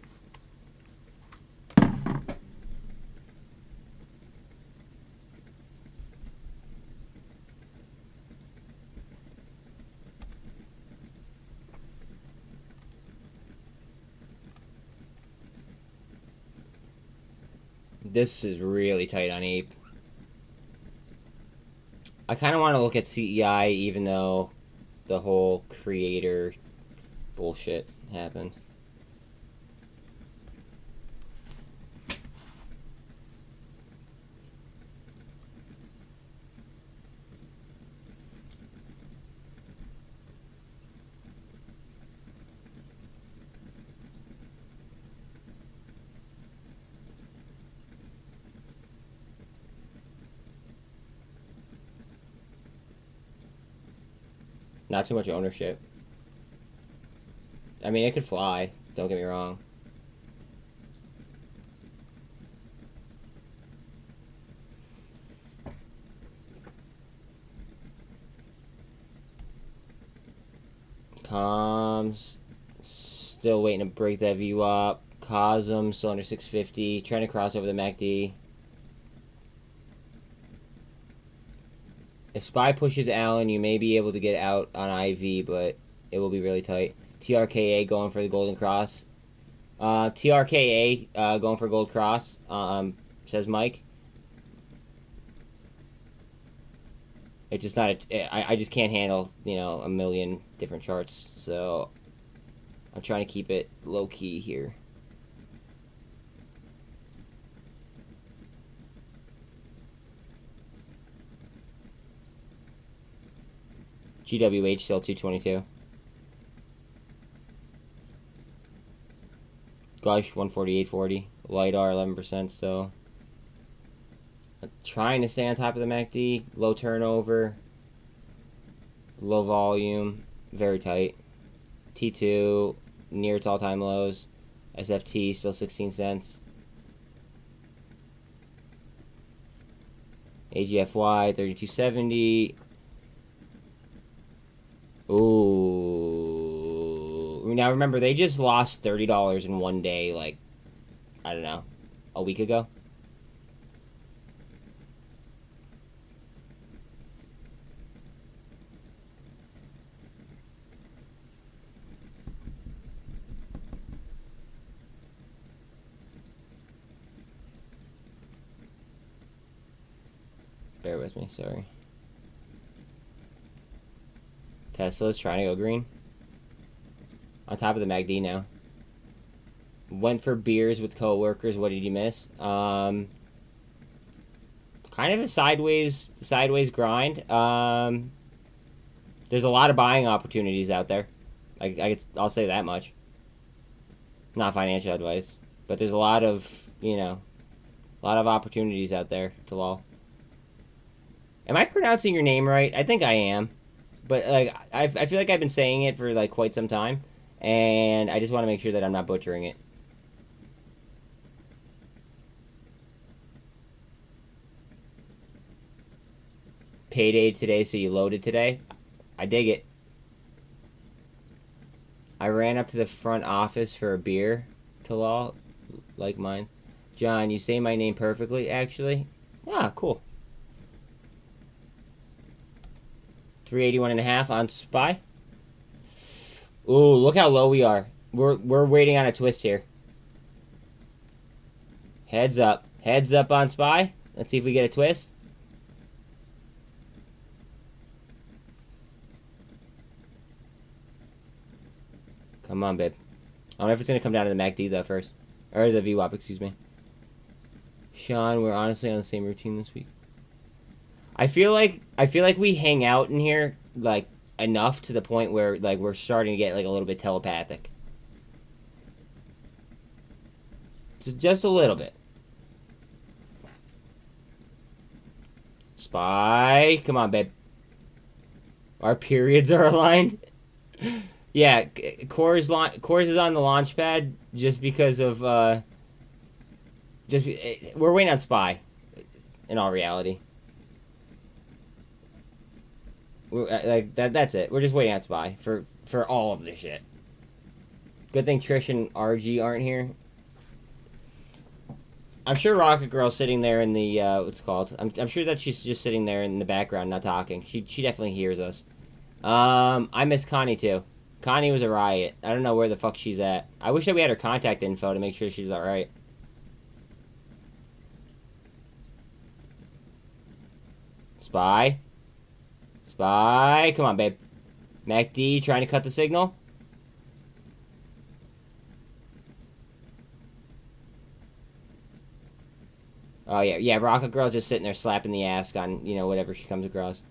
[SPEAKER 1] This is really tight on APE. I kind of want to look at CEI, even though the whole creator bullshit happened. Not too much ownership. I mean, it could fly. Don't get me wrong. Comms. Still waiting to break that view up. Cosm still under 650. Trying to cross over the MACD. If SPY pushes Allen, you may be able to get out on IV, but it will be really tight. TRKA going for the golden cross. TRKA going for gold cross, says Mike. It's just not, I just can't handle, you know, a million different charts, so I'm trying to keep it low key here. GWH still 222. Gush 148.40. LiDAR 11% still. Trying to stay on top of the MACD. Low turnover. Low volume. Very tight. T2 near its all-time lows. SFT still 16 cents. AGFY 3270. Ooh. Now remember, they just lost $30 in one day, like, I don't know, a week ago. Bear with me, sorry. Tesla's trying to go green. On top of the MACD now. Went for beers with coworkers. What did you miss? Kind of a sideways grind. There's a lot of buying opportunities out there. I'll say that much. Not financial advice, but there's a lot of, you know, a lot of opportunities out there to lol. Am I pronouncing your name right? I think I am. But, like, I feel like I've been saying it for, like, quite some time. And I just want to make sure that I'm not butchering it. Payday today, so you loaded today? I dig it. I ran up to the front office for a beer. Talal, like mine. John, you say my name perfectly, actually. Ah, cool. 381.5 on SPY. Ooh, look how low we are. We're waiting on a twist here. Heads up. Heads up on SPY. Let's see if we get a twist. Come on, babe. I wonder if it's going to come down to the MACD, though, first. Or the VWAP, excuse me. Sean, we're honestly on the same routine this week. I feel like we hang out in here, like, enough to the point where, like, we're starting to get, like, a little bit telepathic. Just a little bit. SPY. Come on, babe. Our periods are aligned. Yeah, Coors is on the launch pad just because of, we're waiting on SPY, in all reality. Like that's it. We're just waiting on SPY for all of this shit. Good thing Trish and RG aren't here. I'm sure Rocket Girl's sitting there in the what's it called? I'm sure that she's just sitting there in the background, not talking. She definitely hears us. I miss Connie too. Connie was a riot. I don't know where the fuck she's at. I wish that we had her contact info to make sure she's all right. SPY. SPY. Come on, babe. MACD trying to cut the signal. Oh, yeah. Yeah, Rocket Girl just sitting there slapping the ass on, you know, whatever she comes across.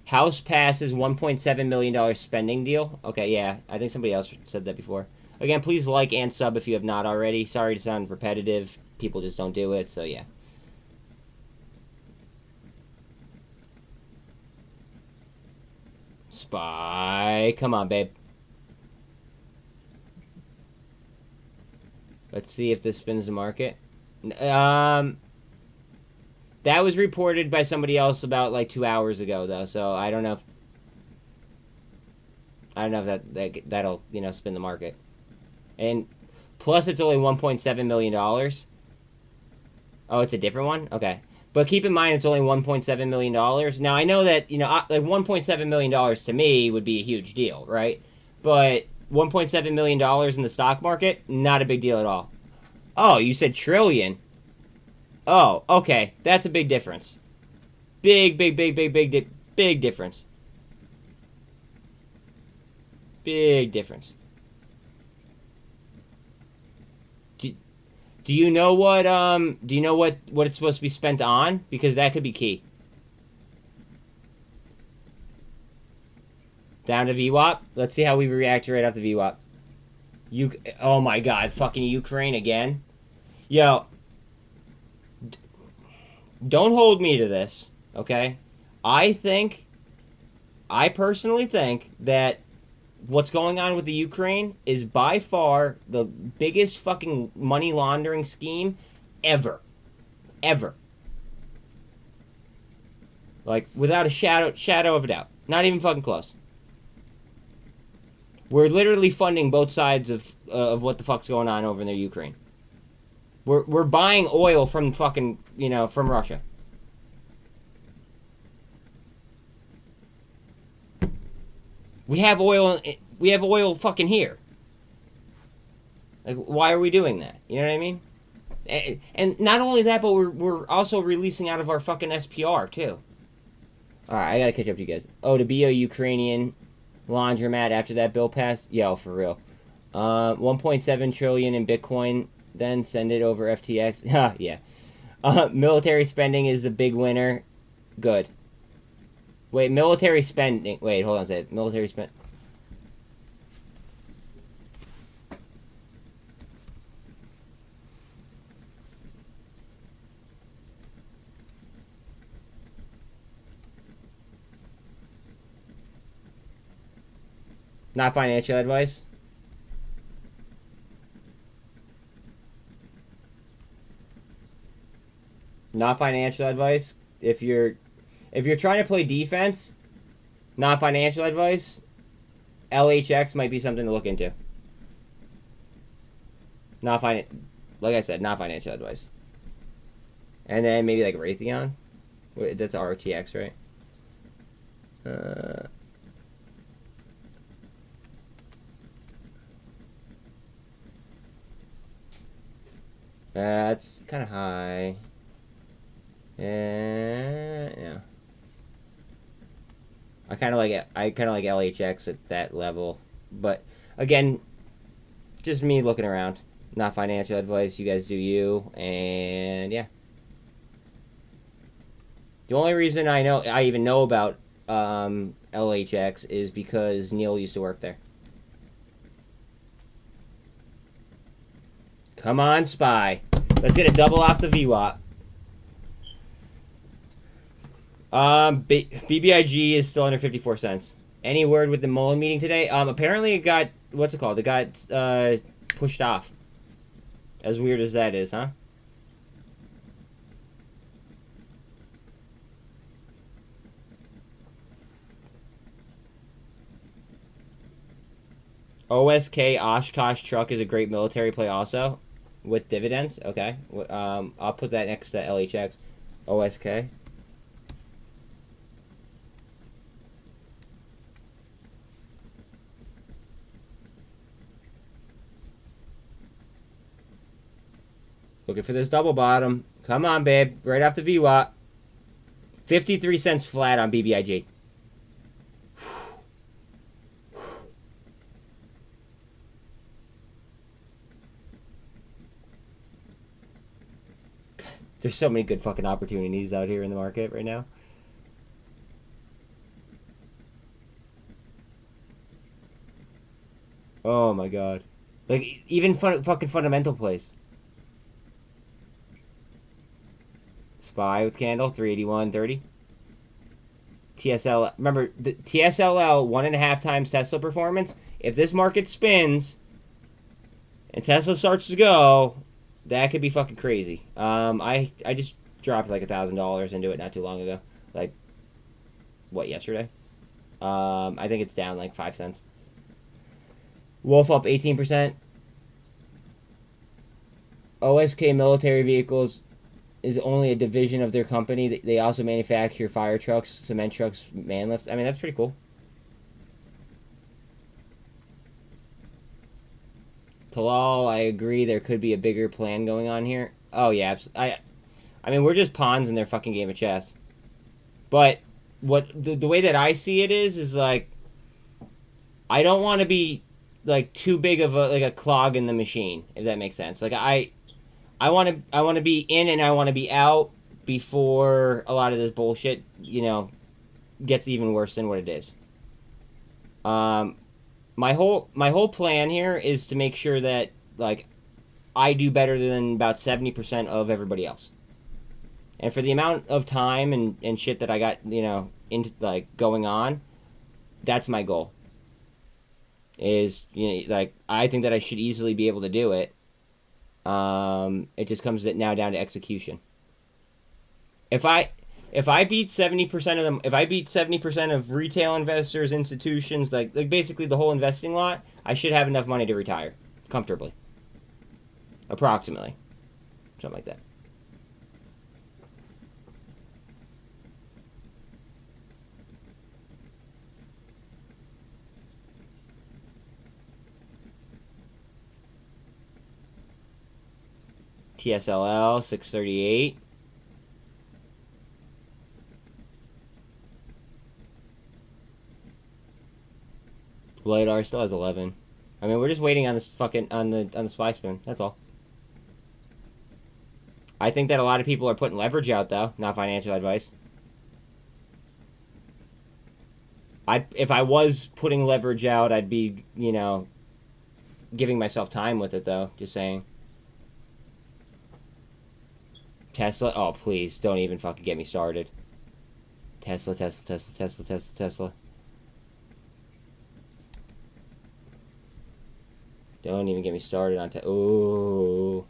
[SPEAKER 1] House passes $1.7 million spending deal. Okay, yeah. I think somebody else said that before. Again, please like and sub if you have not already. Sorry to sound repetitive. People just don't do it, so yeah. SPY. Come on, babe. Let's see if this spins the market. That was reported by somebody else about like 2 hours ago, though. So I don't know if that'll spin the market. And plus, it's only $1.7 million. Oh, it's a different one. Okay, but keep in mind it's only $1.7 million. Now I know that like $1.7 million to me would be a huge deal, right? But $1.7 million in the stock market, not a big deal at all. Oh, you said trillion. Oh, okay. That's a big difference. Big difference. Big difference. Do you know what it's supposed to be spent on? Because that could be key. Down to VWAP. Let's see how we react right off the VWAP. Oh my god, fucking Ukraine again. Yo, don't hold me to this, okay? I personally think that what's going on with the Ukraine is by far the biggest fucking money laundering scheme ever. Ever. Like, without a shadow of a doubt. Not even fucking close. We're literally funding both sides of what the fuck's going on over in the Ukraine. We're buying oil from fucking, from Russia. We have oil fucking here. Like, why are we doing that? You know what I mean? And not only that, but we're also releasing out of our fucking SPR too. Alright, I gotta catch up to you guys. Oh, to be a Ukrainian laundromat after that bill passed? Yo, for real. 1.7 trillion in Bitcoin, then send it over FTX. Yeah. Military spending is the big winner. Good. Wait, military spending. Wait, hold on a second. Military spend. Not financial advice. Not financial advice. If you're trying to play defense, not financial advice. LHX might be something to look into. Like I said, not financial advice. And then maybe like Raytheon. Wait, that's RTX, right? That's kind of high. Yeah. I kind of like LHX at that level, but again, just me looking around. Not financial advice. You guys do you, and yeah. The only reason I even know about LHX is because Neil used to work there. Come on, SPY. Let's get a double off the VWAP. BBIG is still under 54 cents. Any word with the Mullen meeting today? Apparently it got, what's it called? It got, pushed off. As weird as that is, huh? OSK Oshkosh truck is a great military play also. With dividends, okay. I'll put that next to LHX. OSK. Looking for this double bottom. Come on, babe. Right off the VWAP. 53 cents flat on BBIG. There's so many good fucking opportunities out here in the market right now. Oh my god. Like, even fucking fundamental plays. SPY with candle, 381.30. TSL. Remember, the TSLL 1.5 times Tesla performance. If this market spins and Tesla starts to go, that could be fucking crazy. I just dropped like $1,000 into it not too long ago. Like, what, yesterday? I think it's down like 5 cents. Wolf up 18%. OSK Military Vehicles is only a division of their company. They also manufacture fire trucks, cement trucks, man lifts. I mean, that's pretty cool. Talal, I agree. There could be a bigger plan going on here. Oh yeah, I mean, we're just pawns in their fucking game of chess. But what the way that I see it is like, I don't want to be like too big of a clog in the machine, if that makes sense. Like I want to be in and I want to be out before a lot of this bullshit, you know, gets even worse than what it is. My whole plan here is to make sure that like I do better than about 70% of everybody else. And for the amount of time and shit that I got, you know, into like going on, that's my goal. Is, you know, like, I think that I should easily be able to do it. It just comes now down to execution. If I beat 70% of them, if I beat 70% of retail investors, institutions, like basically the whole investing lot, I should have enough money to retire comfortably. Approximately. Something like that. TSLL 638. LiDAR still has 11. I mean, we're just waiting on this fucking on the SPY spin. That's all. I think that a lot of people are putting leverage out though, not financial advice. If I was putting leverage out, I'd be, you know, giving myself time with it though, just saying. Tesla? Oh, please, don't even fucking get me started. Tesla. Don't even get me started on ooh.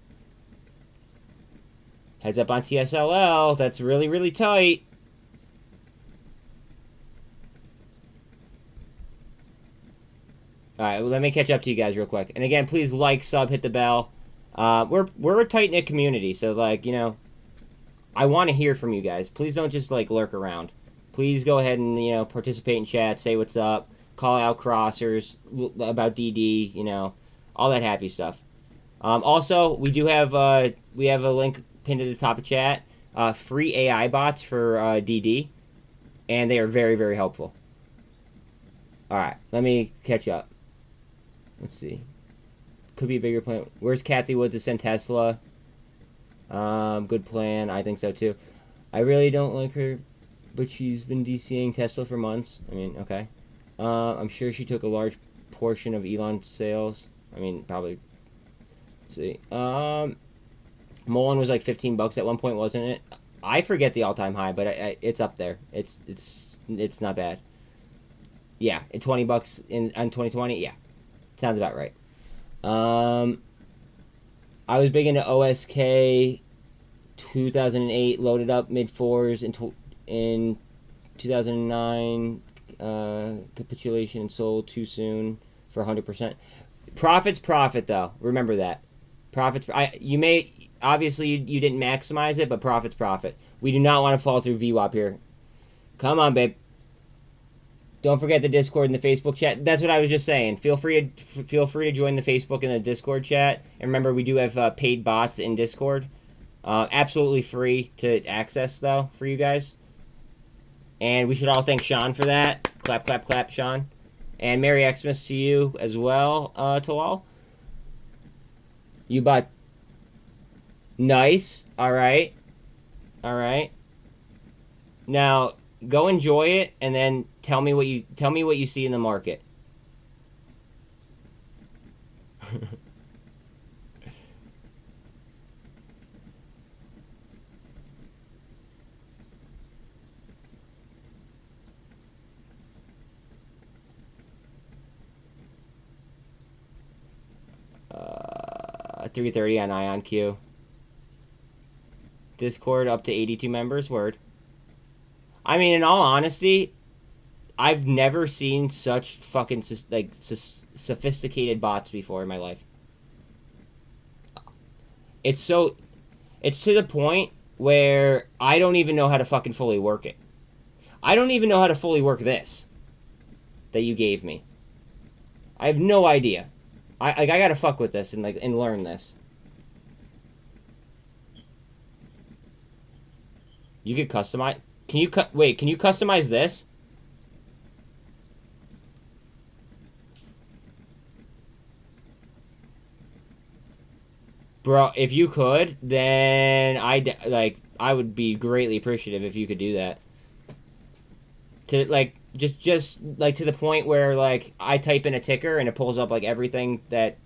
[SPEAKER 1] Heads up on TSLL. That's really, really tight. Alright, well, let me catch up to you guys real quick. And again, please like, sub, hit the bell. We're a tight-knit community, so, like, you know, I want to hear from you guys. Please don't just, like, lurk around. Please go ahead and, you know, participate in chat, say what's up, call out crossers about DD, you know, all that happy stuff. Also, we do have a link pinned at the top of chat. Free AI bots for DD, and they are very, very helpful. All right, let me catch up. Let's see. Could be a bigger plan. Where's Kathy Woods to send Tesla? Good plan. I think so too. I really don't like her, but she's been DCing Tesla for months. I mean, okay. I'm sure she took a large portion of Elon's sales. I mean, probably. Let's see. Mullen was like $15 at one point, wasn't it? I forget the all-time high, but it's up there. It's not bad. Yeah, at $20 on 2020. Yeah, sounds about right. I was big into OSK 2008, loaded up mid-4s in 2009, capitulation and sold too soon for 100%. Profit's profit, though. Remember that. Profit's... Obviously, you didn't maximize it, but profit's profit. We do not want to fall through VWAP here. Come on, babe. Don't forget the Discord and the Facebook chat. That's what I was just saying. Feel free to join the Facebook and the Discord chat. And remember, we do have paid bots in Discord. Absolutely free to access, though, for you guys. And we should all thank Sean for that. Clap, clap, clap, Sean. And Merry Xmas to you as well, Talal. You bought... Nice. All right. All right. Now... Go enjoy it, and then tell me what you see in the market. 3:30 on IonQ. Discord up to 82 members. Word. I mean, in all honesty, I've never seen such fucking sophisticated bots before in my life. It's to the point where I don't even know how to fucking fully work it. I don't even know how to fully work this that you gave me. I have no idea. I gotta fuck with this and learn this. You could customize. Can you customize this? Bro, if you could, then I would be greatly appreciative if you could do that. To just to the point where I type in a ticker and it pulls up everything that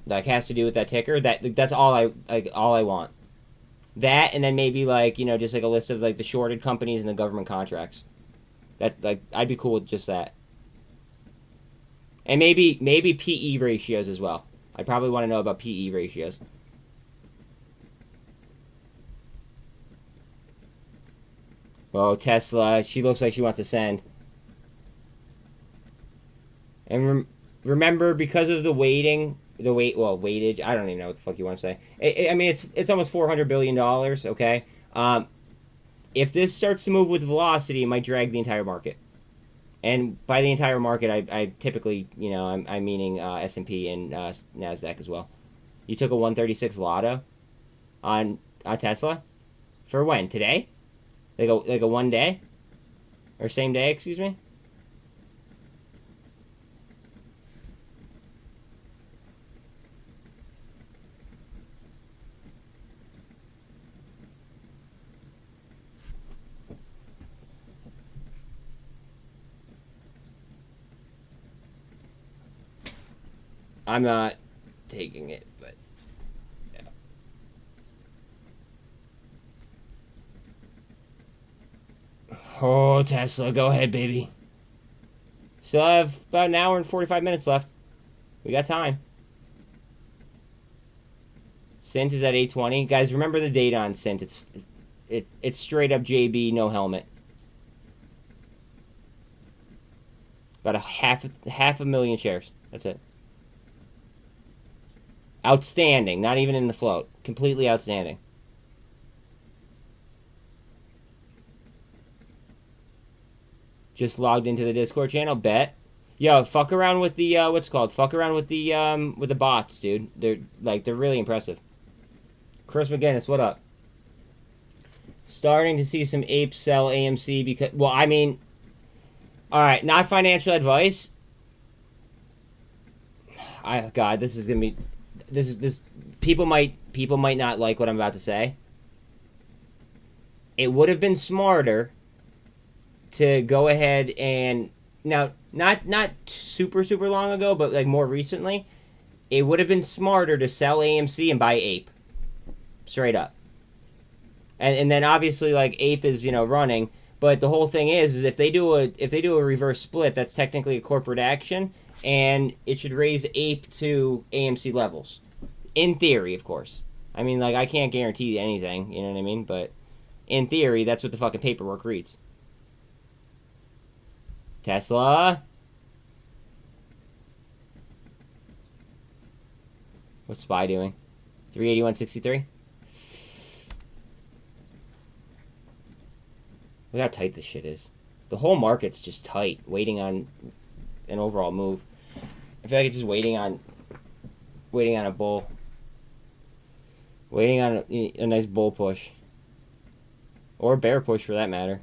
[SPEAKER 1] has to do with that ticker. That's all I want. That, and then maybe just a list of the shorted companies and the government contracts. That I'd be cool with just that. And maybe PE ratios as well. I probably want to know about PE ratios. Oh, Tesla. She looks like she wants to send. And remember, because of the weightage, I don't even know what the fuck you want to say. I mean, it's almost $400 billion, okay? If this starts to move with velocity, it might drag the entire market. And by the entire market, I typically, I'm meaning S&P and NASDAQ as well. You took a 136 lotto on Tesla? For when? Today? Like a one day? Or same day, excuse me? I'm not taking it, but yeah. Oh, Tesla, go ahead, baby. Still have about an hour and 45 minutes left. We got time. SINT is at 820. Guys, remember the data on SINT. It's straight up JB, no helmet. About half a million shares. That's it. Outstanding. Not even in the float. Completely outstanding. Just logged into the Discord channel. Bet. Yo, fuck around with the fuck around with the bots, dude. They're really impressive. Chris McGinnis, what up? Starting to see some apes sell AMC because, well, I mean, all right, not financial advice. God, this is gonna be. This people might not like what I'm about to say. It would have been smarter to go ahead and now not super long ago, but more recently, it would have been smarter to sell AMC and buy APE. Straight up. And then obviously APE is running, but the whole thing is if they do a reverse split, that's technically a corporate action. And it should raise APE to AMC levels. In theory, of course. I mean, I can't guarantee anything, you know what I mean? But in theory, that's what the fucking paperwork reads. Tesla. What's SPY doing? 381.63? Look how tight this shit is. The whole market's just tight, waiting on an overall move. I feel like it's just waiting on a bull. Waiting on a nice bull push. Or a bear push, for that matter.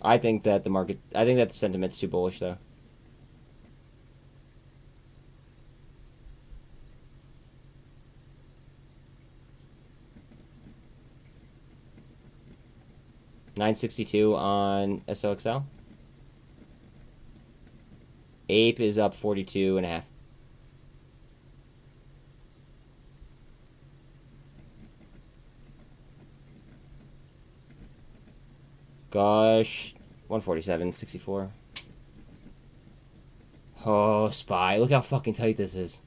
[SPEAKER 1] I think that the sentiment's too bullish, though. $962 on SOXL. APE is up 42.5. Gosh, 147.64. Oh, SPY. Look how fucking tight this is.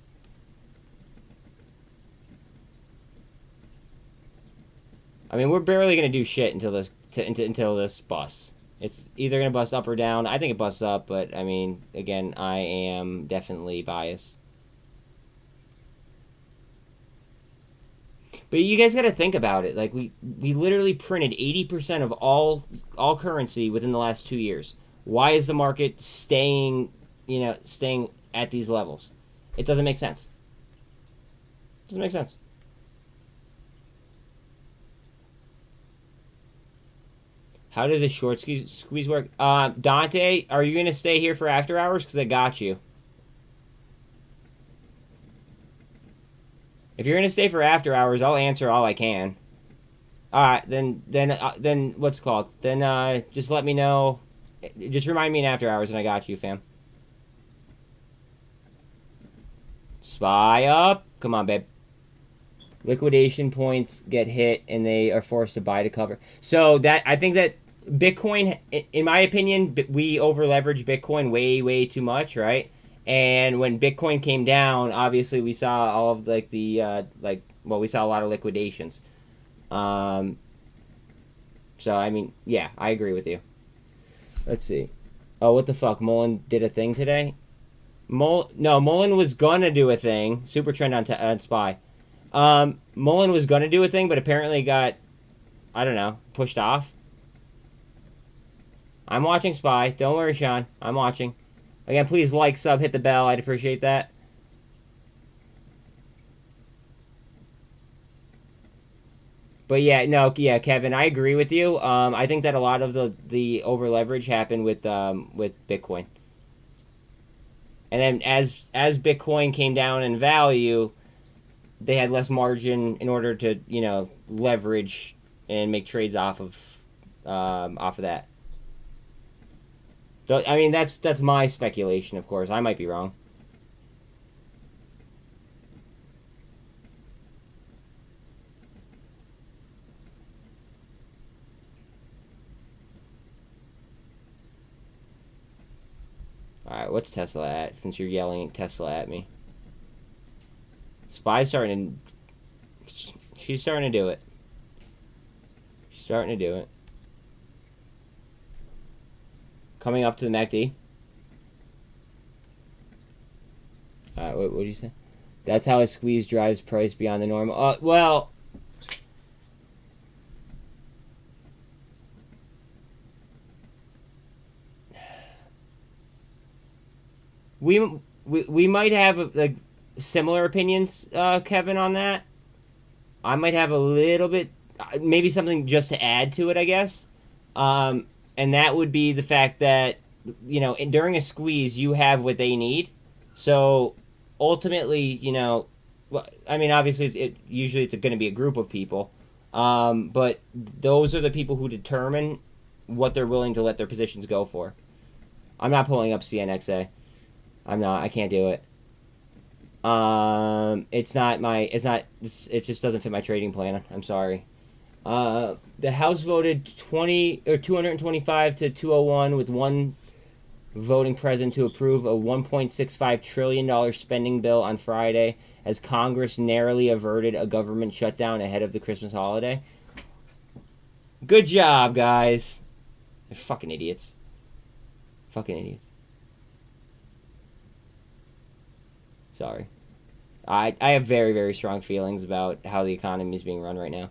[SPEAKER 1] I mean, we're barely gonna do shit until this busts. It's either gonna bust up or down. I think it busts up, but I mean, again, I am definitely biased. But you guys got to think about it. Like we literally printed 80% of all currency within the last 2 years. Why is the market staying at these levels? It doesn't make sense. It doesn't make sense. How does a short squeeze work? Dante, are you going to stay here for after hours? Because I got you. If you're going to stay for after hours, I'll answer all I can. Alright, then what's it called? Then just let me know. Just remind me in after hours and I got you, fam. SPY up. Come on, babe. Liquidation points get hit and they are forced to buy to cover. So I think that Bitcoin, in my opinion, we over leveraged Bitcoin way too much, right? And when Bitcoin came down, obviously we saw all of like we saw a lot of liquidations. So I mean, yeah, I agree with you. Let's see. Oh, what the fuck? Mullen did a thing today? No, Mullen was gonna do a thing. Super trend on SPY. Mullen was gonna do a thing, but apparently got, I don't know, pushed off. I'm watching SPY. Don't worry, Sean. I'm watching. Again, please like, sub, hit the bell. I'd appreciate that. But yeah, no, yeah, Kevin, I agree with you. I think that a lot of the over leverage happened with Bitcoin. And then as Bitcoin came down in value, they had less margin in order to, leverage and make trades off of that. So, I mean, that's my speculation, of course. I might be wrong. Alright, what's Tesla at? Since you're yelling Tesla at me. SPY's starting to... She's starting to do it. She's starting to do it. Coming up to the MACD. Alright, what do you say? That's how a squeeze drives price beyond the normal. Well... We might have like similar opinions, Kevin, on that. I might have a little bit, maybe something just to add to it, I guess. And that would be the fact that, during a squeeze, you have what they need. So ultimately, I mean, obviously, usually it's going to be a group of people. But those are the people who determine what they're willing to let their positions go for. I'm not pulling up CNXA. I'm not. I can't do it. It just doesn't fit my trading plan. I'm sorry. The House voted 225 to 201 with one voting present to approve a $1.65 trillion spending bill on Friday as Congress narrowly averted a government shutdown ahead of the Christmas holiday. Good job, guys. They're fucking idiots. Fucking idiots. Sorry. I have very, very strong feelings about how the economy is being run right now.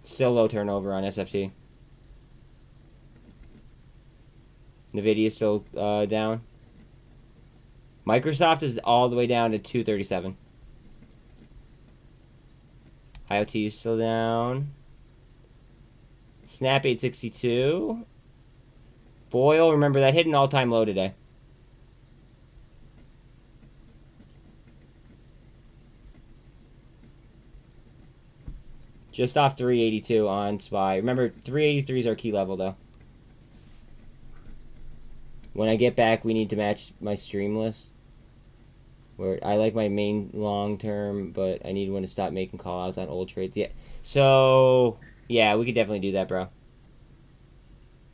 [SPEAKER 1] Still low turnover on SFT. Nvidia is still down. Microsoft is all the way down to 237. IoT is still down. Snap 862. Boyle, remember that hit an all-time low today. Just off 382 on SPY. Remember, 383 is our key level, though. When I get back, we need to match my stream list. Where I like my main long term, but I need one to stop making call outs on old trades. Yeah. So yeah, we could definitely do that, bro.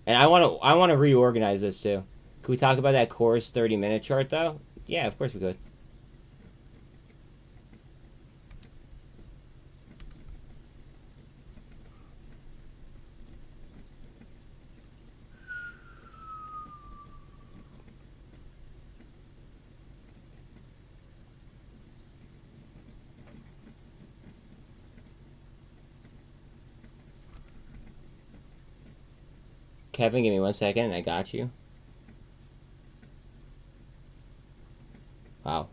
[SPEAKER 1] And I wanna reorganize this too. Can we talk about that course 30-minute chart though? Yeah, of course we could. Kevin, give me 1 second and I got you. Wow.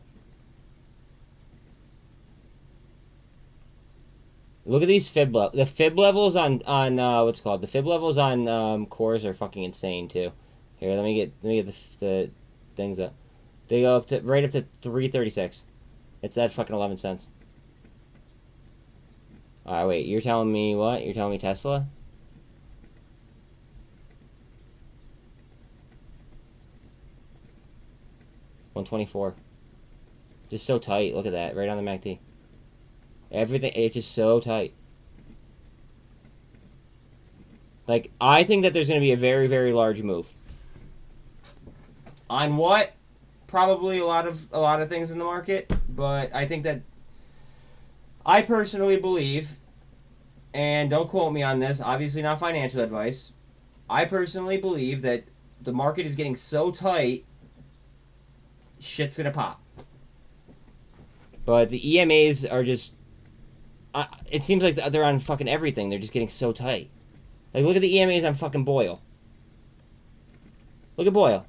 [SPEAKER 1] Look at these fib levels. The fib levels on what's it called? The fib levels on cores are fucking insane too. Here, let me get the things up. They go up to right up to 336. It's at fucking 11 cents. Alright, wait, you're telling me what? You're telling me Tesla? $124. Just so tight. Look at that. Right on the MACD. Everything, it's just so tight. Like, I think that there's going to be a very, very large move. On what? Probably a lot of things in the market, but I think that I personally believe, and don't quote me on this, obviously not financial advice. I personally believe that the market is getting so tight, shit's going to pop. But the EMAs are just, it seems like they're on fucking everything. They're just getting so tight. Like, look at the EMAs on fucking Boyle. Look at Boyle.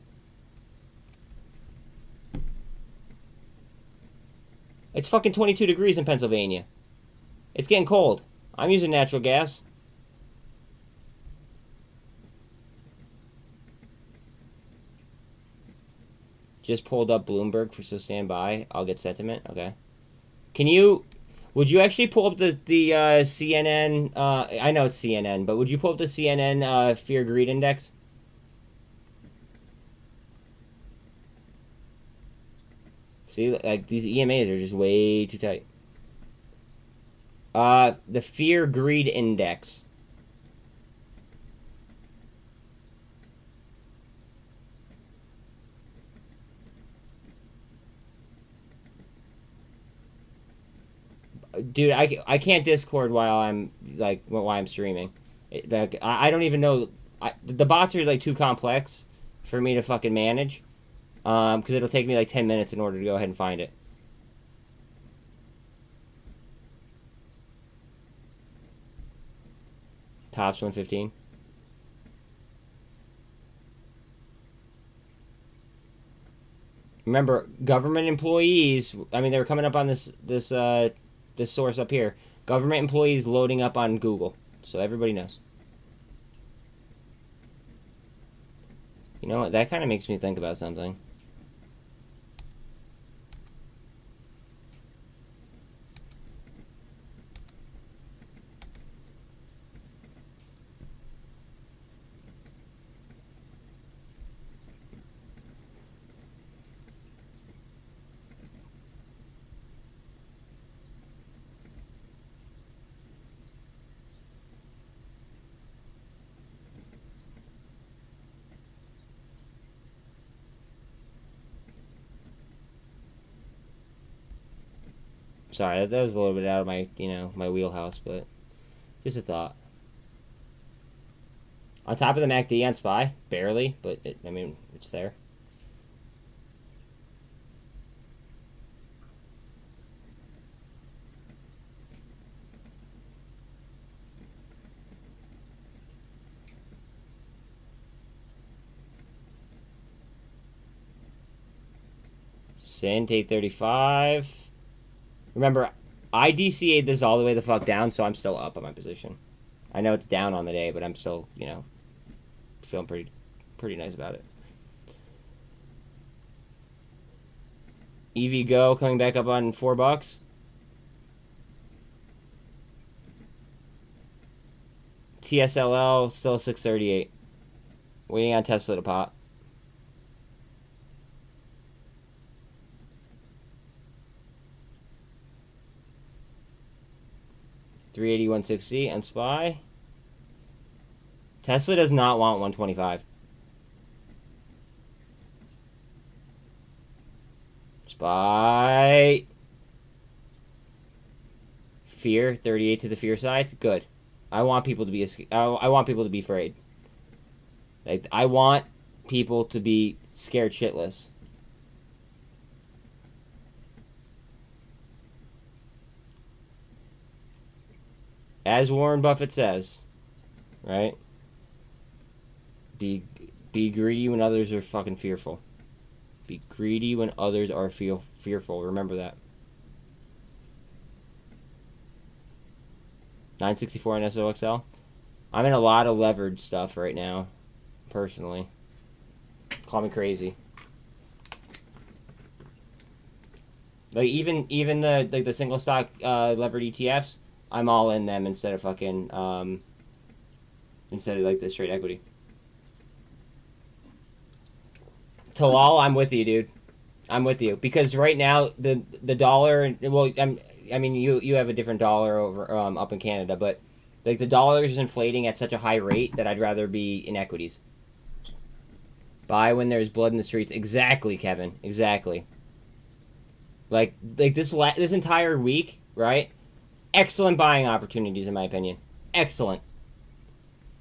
[SPEAKER 1] It's fucking 22 degrees in Pennsylvania. It's getting cold. I'm using natural gas. Just pulled up Bloomberg for so stand by. I'll get sentiment. Okay. Can you... Would you actually pull up the CNN... I know it's CNN, but would you pull up the CNN Fear Greed Index? See, like, these EMAs are just way too tight. The Fear Greed Index. Dude, I can't Discord while I'm streaming. I don't even know. The bots are like too complex for me to fucking manage. Because it'll take me like 10 minutes in order to go ahead and find it. Tops 115. Remember, government employees. I mean, they were coming up on this source up here. Government employees loading up on Google, so everybody knows. You know what? That kind of makes me think about something. Sorry, that was a little bit out of my, my wheelhouse, but just a thought. On top of the MACD on SPY, barely, but it's there. SINT 835. Remember, I DCA'd this all the way the fuck down, so I'm still up on my position. I know it's down on the day, but I'm still, feeling pretty nice about it. EVgo coming back up on $4. TSLL still 638. Waiting on Tesla to pop. 380, 160 on SPY. Tesla does not want 125. SPY. Fear, 38 to the fear side. Good. I want people to be I want people to be afraid. Like, I want people to be scared shitless. As Warren Buffett says, right? Be greedy when others are fucking fearful. Be greedy when others are fearful. Remember that. 964 on SOXL. I'm in a lot of levered stuff right now, personally. Call me crazy. Like even the single stock levered ETFs, I'm all in them instead of fucking instead of like the straight equity. Talal, I'm with you, dude. I'm with you because right now the dollar. Well, I mean you have a different dollar over up in Canada, but like the dollar is inflating at such a high rate that I'd rather be in equities. Buy when there's blood in the streets. Exactly, Kevin. Exactly. Like this entire week, right? Excellent buying opportunities, in my opinion. Excellent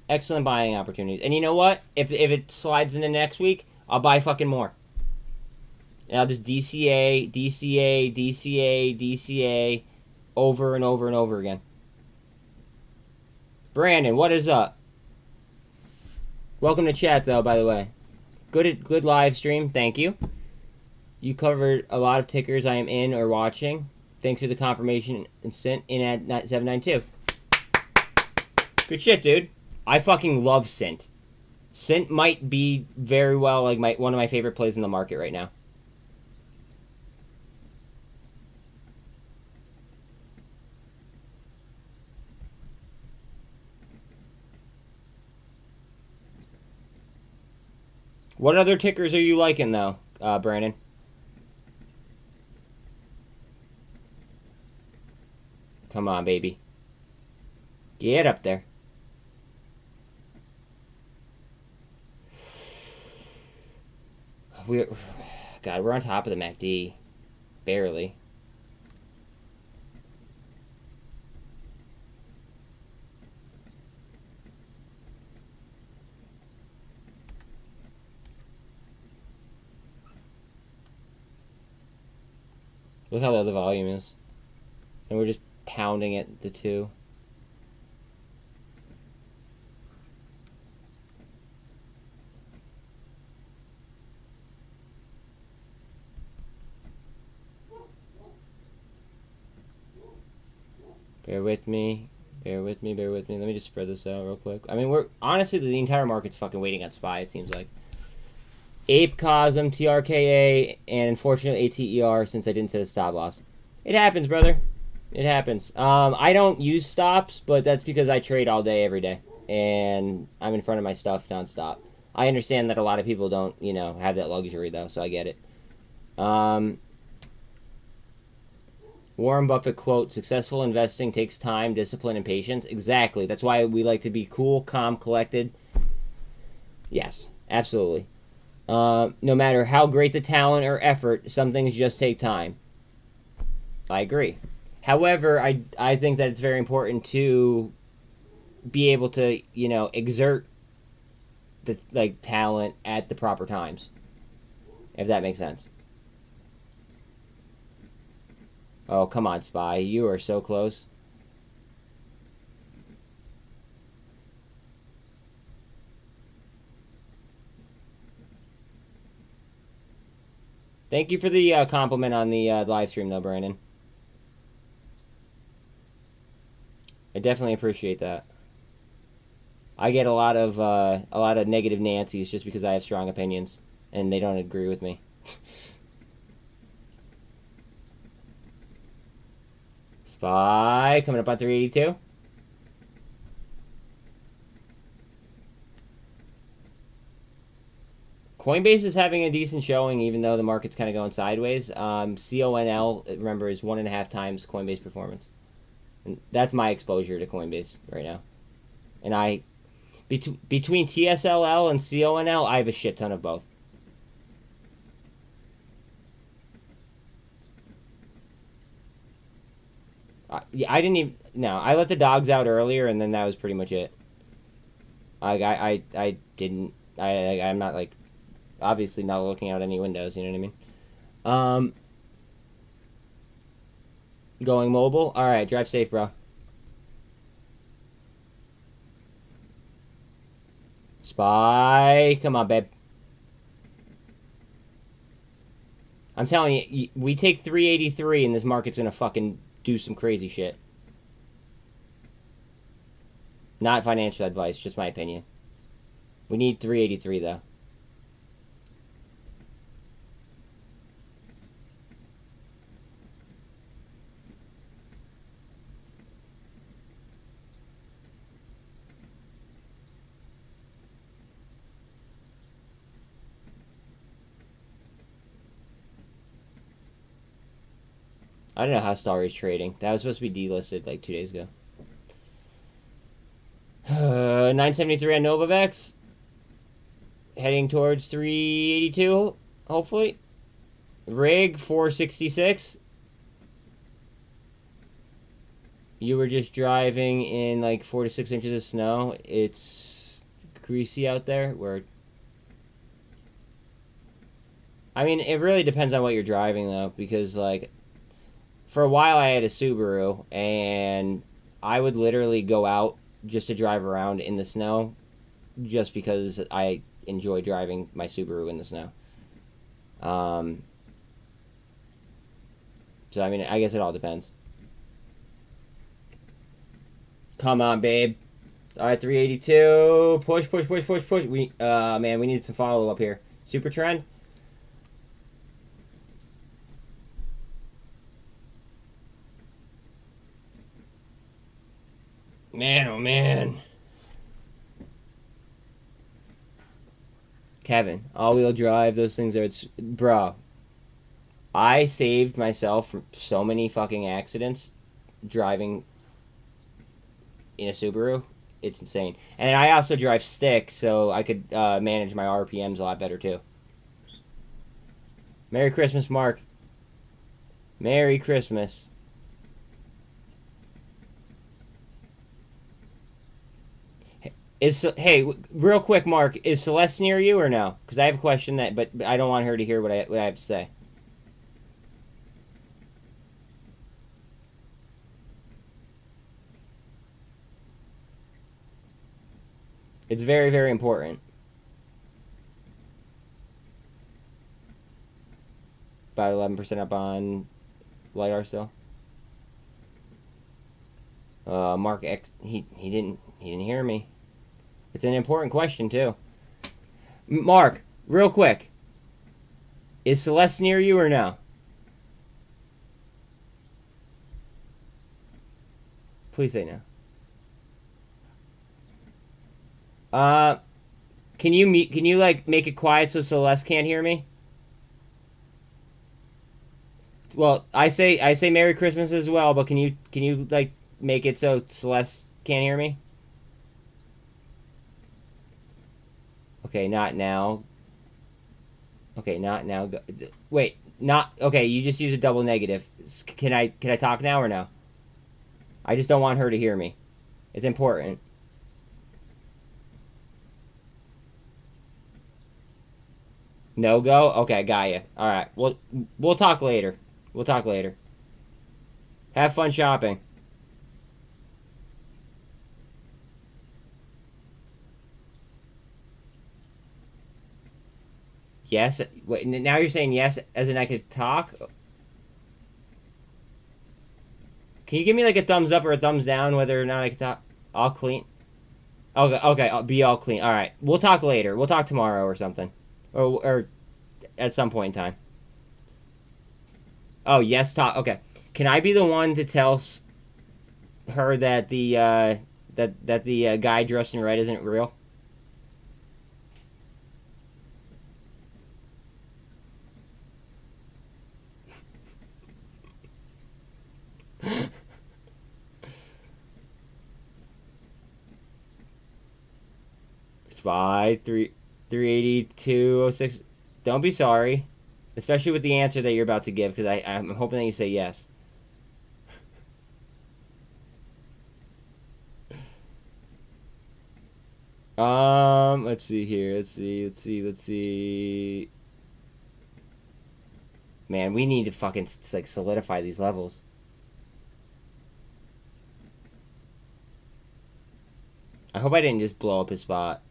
[SPEAKER 1] buying opportunities. And you know what? If it slides into next week, I'll buy fucking more. And I'll just DCA over and over and over again. Brandon, what is up? Welcome to chat, though, by the way. Good live stream. Thank you. You covered a lot of tickers I am in or watching. Thanks for the confirmation and SINT in at 792. Good shit, dude. I fucking love SINT. SINT might be very well like one of my favorite plays in the market right now. What other tickers are you liking, though, Brandon? Come on, baby. Get up there. God, we're on top of the MACD. Barely. Look how low the volume is. And we're just pounding at the 2. Bear with me. Let me just spread this out real quick. I mean, honestly, the entire market's fucking waiting on SPY, it seems like. APE, cosm, TRKA, and unfortunately ATER since I didn't set a stop loss. It happens, brother. It happens. I don't use stops, but that's because I trade all day, every day. And I'm in front of my stuff nonstop. I understand that a lot of people don't, have that luxury, though, so I get it. Warren Buffett quote, "Successful investing takes time, discipline, and patience." Exactly. That's why we like to be cool, calm, collected. Yes, absolutely. No matter how great the talent or effort, some things just take time. I agree. However, I think that it's very important to be able to, exert the talent at the proper times. If that makes sense. Oh, come on, SPY. You are so close. Thank you for the compliment on the live stream, though, Brandon. I definitely appreciate that. I get a lot of negative Nancy's just because I have strong opinions, and they don't agree with me. SPY coming up on 382. Coinbase is having a decent showing, even though the market's kind of going sideways. CONL, remember, is 1.5 times Coinbase performance. And that's my exposure to Coinbase right now. And I, between TSLL and CONL, I have a shit ton of both. I didn't even, no, I let the dogs out earlier, and then that was pretty much it. I didn't, I'm not, like, obviously not looking out any windows, you know what I mean? Going mobile? Alright, drive safe, bro. Spy, come on, babe. I'm telling you, we take 383 and this market's gonna fucking do some crazy shit. Not financial advice, just my opinion. We need 383 though. I don't know how Star is trading. That was supposed to be delisted like 2 days ago. 973 on Novavax. Heading towards 382, hopefully. Rig, 466. You were just driving in like 4 to 6 inches of snow. It's greasy out there. I mean, it really depends on what you're driving, though, because, like, for a while I had a Subaru, and I would literally go out just to drive around in the snow, just because I enjoy driving my Subaru in the snow. So, I mean, I guess it all depends. Come on, babe. All right, 382. Push, push, push, push, push. Man, we need some follow-up here. Super trend. Man, oh man. Kevin, all-wheel drive, those things are... Bro, I saved myself from so many fucking accidents driving in a Subaru. It's insane. And I also drive stick, so I could manage my RPMs a lot better, too. Merry Christmas, Mark. Merry Christmas. Hey, real quick, Mark, is Celeste near you or no? Because I have a question but I don't want her to hear what I have to say. It's very, very important. About 11% up on LiDAR still. Mark X, he didn't hear me. It's an important question, too. Mark, real quick. Is Celeste near you or no? Please say no. Can you like make it quiet so Celeste can't hear me? Well, I say Merry Christmas as well, but can you like make it so Celeste can't hear me? Okay, not now. Okay, not now. Wait, not okay. You just use a double negative. Can I talk now or no? I just don't want her to hear me. It's important. No go. Okay, got you. All right. We'll talk later. We'll talk later. Have fun shopping. Yes. Wait, now you're saying yes as in I could talk? Can you give me like a thumbs up or a thumbs down whether or not I can talk? All clean? Okay, I'll be all clean. All right. We'll talk later. We'll talk tomorrow or something. Or at some point in time. Oh, yes, talk. Okay. Can I be the one to tell her that the guy dressed in red isn't real? SPY 382.06. Don't be sorry, especially with the answer that you're about to give, because I'm hoping that you say yes. Let's see here. Let's see. Man, we need to fucking like solidify these levels. I hope I didn't just blow up his spot,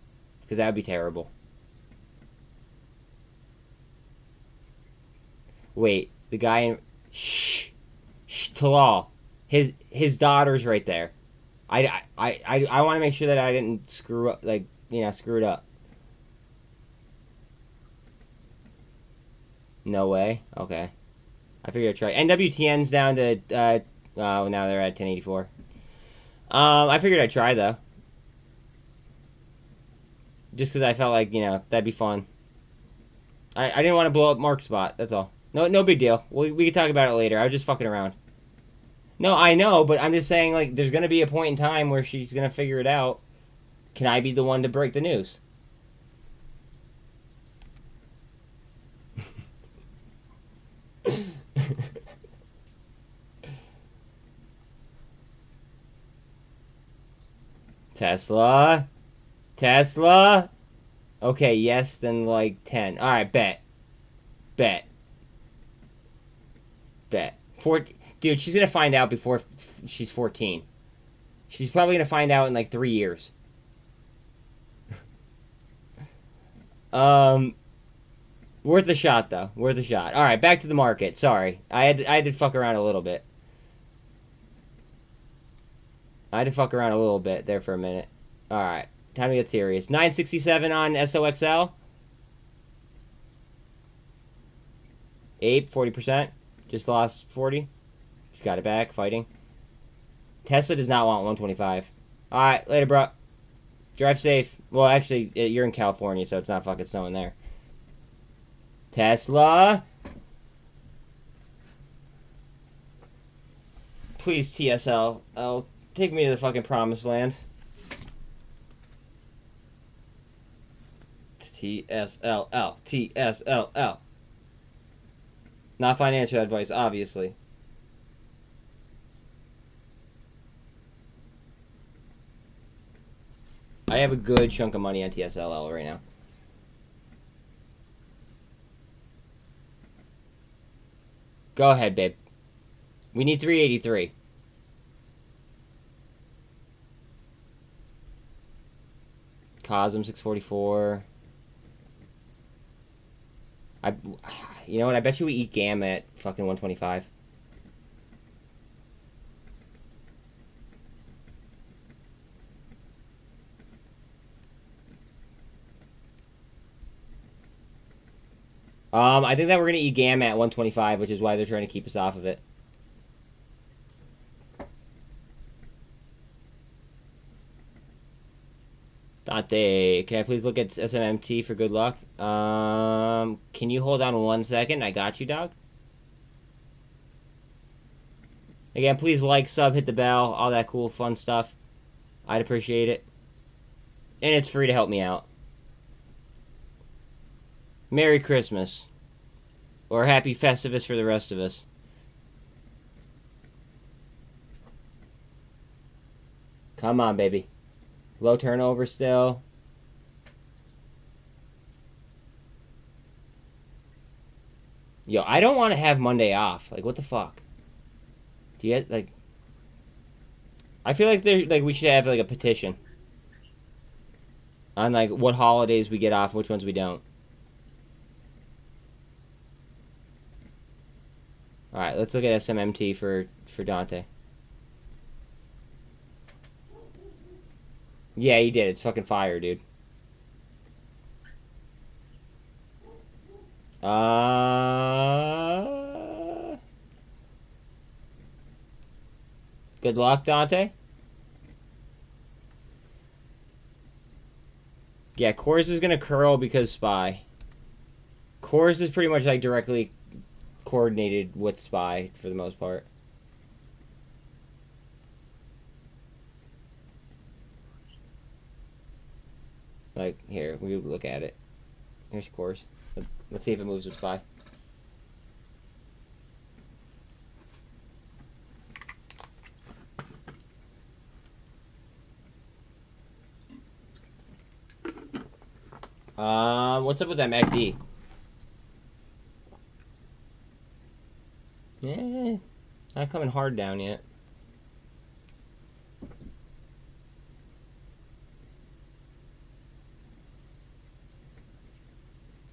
[SPEAKER 1] because that would be terrible. Wait, the guy in... Shh, Talal. His daughter's right there. I want to make sure that I didn't screw up, like, you know, screw it up. No way? Okay. I figured I'd try. NWTN's down to, oh, now they're at 1084. I figured I'd try, though. Just because I felt like, you know, that'd be fun. I didn't want to blow up Mark's spot, that's all. No big deal. We can talk about it later. I was just fucking around. No, I know, but I'm just saying, like, there's going to be a point in time where she's going to figure it out. Can I be the one to break the news? Tesla? Okay, yes, then, like, 10. Alright, bet. Dude, she's gonna find out before she's 14. She's probably gonna find out in like 3 years. Worth a shot though. Worth a shot. All right, back to the market. Sorry, I had to fuck around a little bit. I had to fuck around a little bit there for a minute. All right, time to get serious. 967 on SOXL. APE 40%. Just lost 40. Just got it back, fighting. Tesla does not want 125. Alright, later, bro. Drive safe. Well, actually, you're in California, so it's not fucking snowing there. Tesla. Please, TSL. Take me to the fucking promised land. TSLL. Not financial advice, obviously. I have a good chunk of money on TSLL right now. Go ahead, babe. We need 383. Cosm 644. You know what? I bet you we eat Gamma at fucking 125. I think that we're gonna eat Gamma at 125, which is why they're trying to keep us off of it. Dante, can I please look at SMMT for good luck? Can you hold on 1 second? I got you, dog. Again, please like, sub, hit the bell, all that cool, fun stuff. I'd appreciate it. And it's free to help me out. Merry Christmas. Or Happy Festivus for the rest of us. Come on, baby. Low turnover still. Yo, I don't want to have Monday off. Like, what the fuck? Do you have, like... I feel like we should have, like, a petition. On, like, what holidays we get off, which ones we don't. Alright, let's look at SMMT for Dante. Yeah, he did. It's fucking fire, dude. Good luck, Dante. Yeah, Coors is gonna curl because SPY. Coors is pretty much like directly coordinated with SPY for the most part. Like, here, we look at it. Here's course. Let's see if it moves with SPY. What's up with that MACD? Yeah, not coming hard down yet.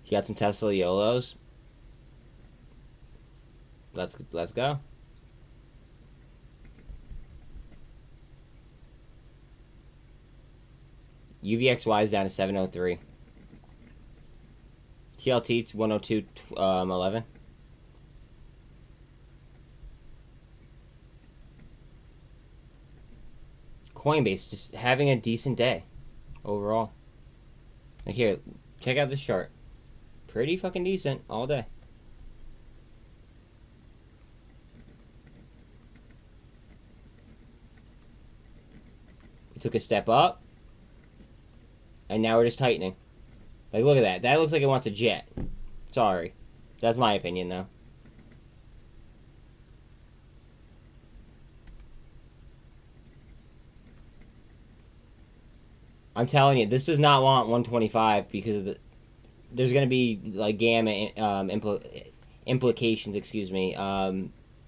[SPEAKER 1] You got some Tesla YOLOs? Let's go. UVXY is down to 703. TLT it's 102.11. Coinbase just having a decent day overall. Like here, check out this chart. Pretty fucking decent all day. We took a step up, and now we're just tightening. Like, look at that. That looks like it wants a jet. Sorry. That's my opinion, though. I'm telling you, this does not want 125 because of there's going to be, like, gamma implications, excuse me,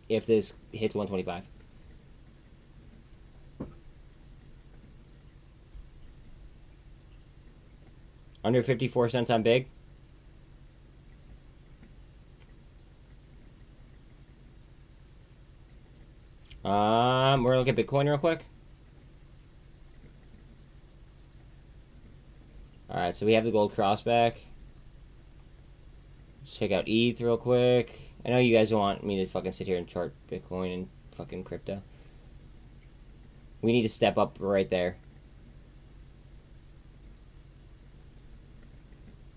[SPEAKER 1] if this hits 125. Under 54 cents on big. We're looking at Bitcoin real quick. Alright, so we have the gold crossback. Let's check out ETH real quick. I know you guys don't want me to fucking sit here and chart Bitcoin and fucking crypto. We need to step up right there.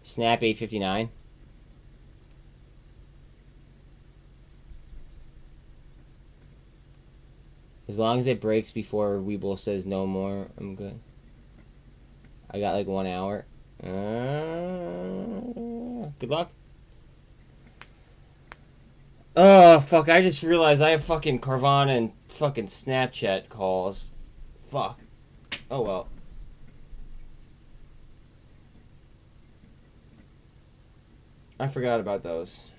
[SPEAKER 1] Snap 859. As long as it breaks before webull says no more, I'm good. I got like 1 hour. Good luck. Oh, fuck. I just realized I have fucking Carvana and fucking Snapchat calls. Fuck. Oh, well. I forgot about those.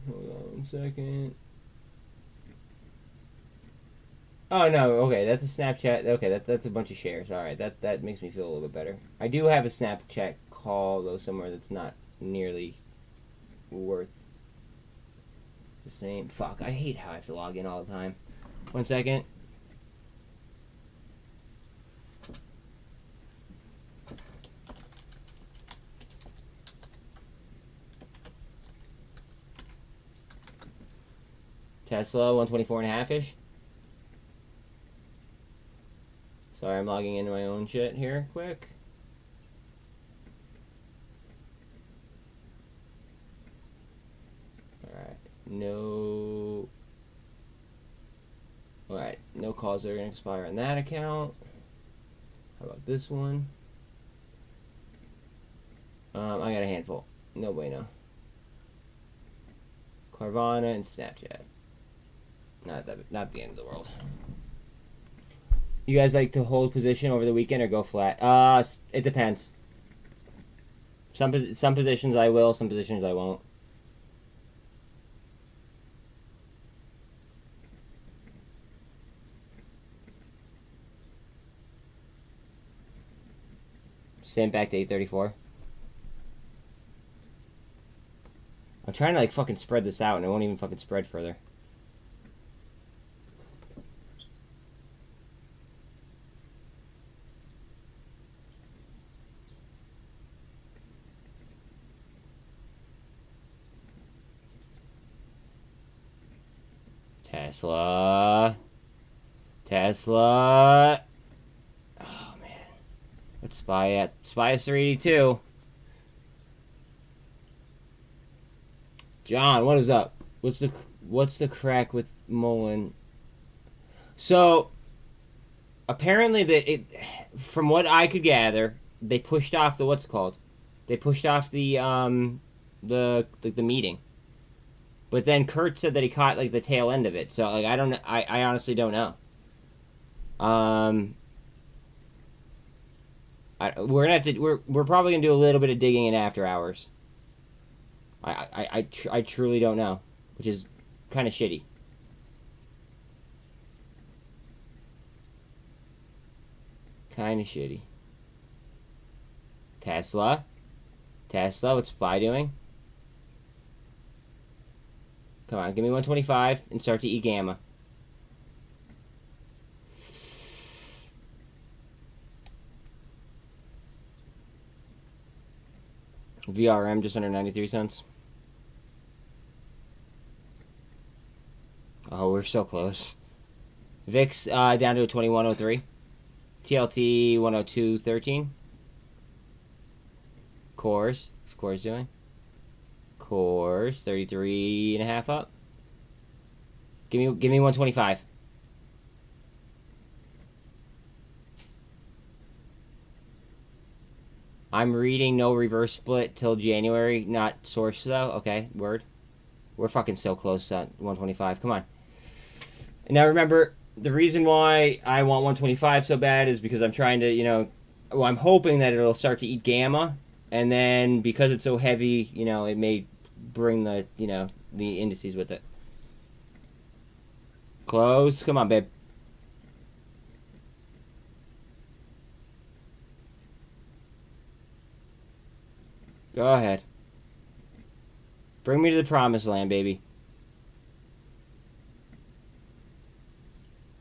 [SPEAKER 1] Hold on 1 second. Oh no, okay, that's a Snapchat. Okay, that's a bunch of shares. Alright, that makes me feel a little bit better. I do have a Snapchat call though somewhere that's not nearly worth the same. Fuck, I hate how I have to log in all the time. 1 second. Tesla 124.5-ish. Sorry, I'm logging into my own shit here quick. Alright, no. Alright, no calls that are going to expire on that account. How about this one? I got a handful. No bueno. Carvana and Snapchat. Not the end of the world. You guys like to hold position over the weekend or go flat? It depends. Some positions I will, some positions I won't. Stand back to 834. I'm trying to like fucking spread this out and it won't even fucking spread further. Tesla. Oh man. What's SPY at? SPY is 382. John, what is up? what's the crack with Mullen? So apparently from what I could gather, they pushed off the what's it called? They pushed off the meeting. But then Kurt said that he caught like the tail end of it. So like I honestly don't know. We're gonna have to we're probably gonna do a little bit of digging in after hours. I truly don't know, which is kind of shitty. Kind of shitty. Tesla, what's SPY doing? Come on, give me 125 and start to eat gamma. VRM just under 93 cents. Oh, we're so close. VIX down to a 2103. TLT 102.13. Cores. What's Cores doing? Cores 33.5 up. Give me 125. I'm reading no reverse split till January, not source though. Okay, word. We're fucking so close to 125. Come on. And now remember, the reason why I want 125 so bad is because I'm trying to, I'm hoping that it'll start to eat gamma, and then because it's so heavy, it may bring the, the indices with it. Close. Come on, babe. Go ahead. Bring me to the promised land, baby.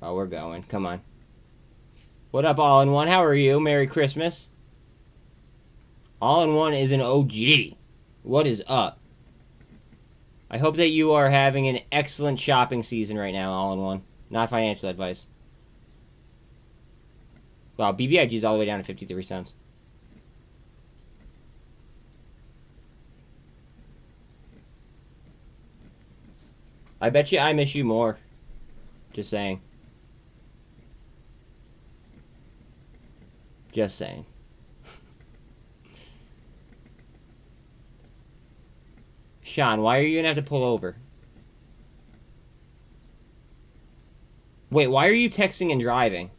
[SPEAKER 1] Oh, we're going. Come on. What up, All-in-One? How are you? Merry Christmas. All-in-One is an OG. What is up? I hope that you are having an excellent shopping season right now, All-in-One. Not financial advice. Wow, BBIG is all the way down to 53 cents. I bet you I miss you more. Just saying. Just saying. Sean, why are you gonna have to pull over? Wait, why are you texting and driving?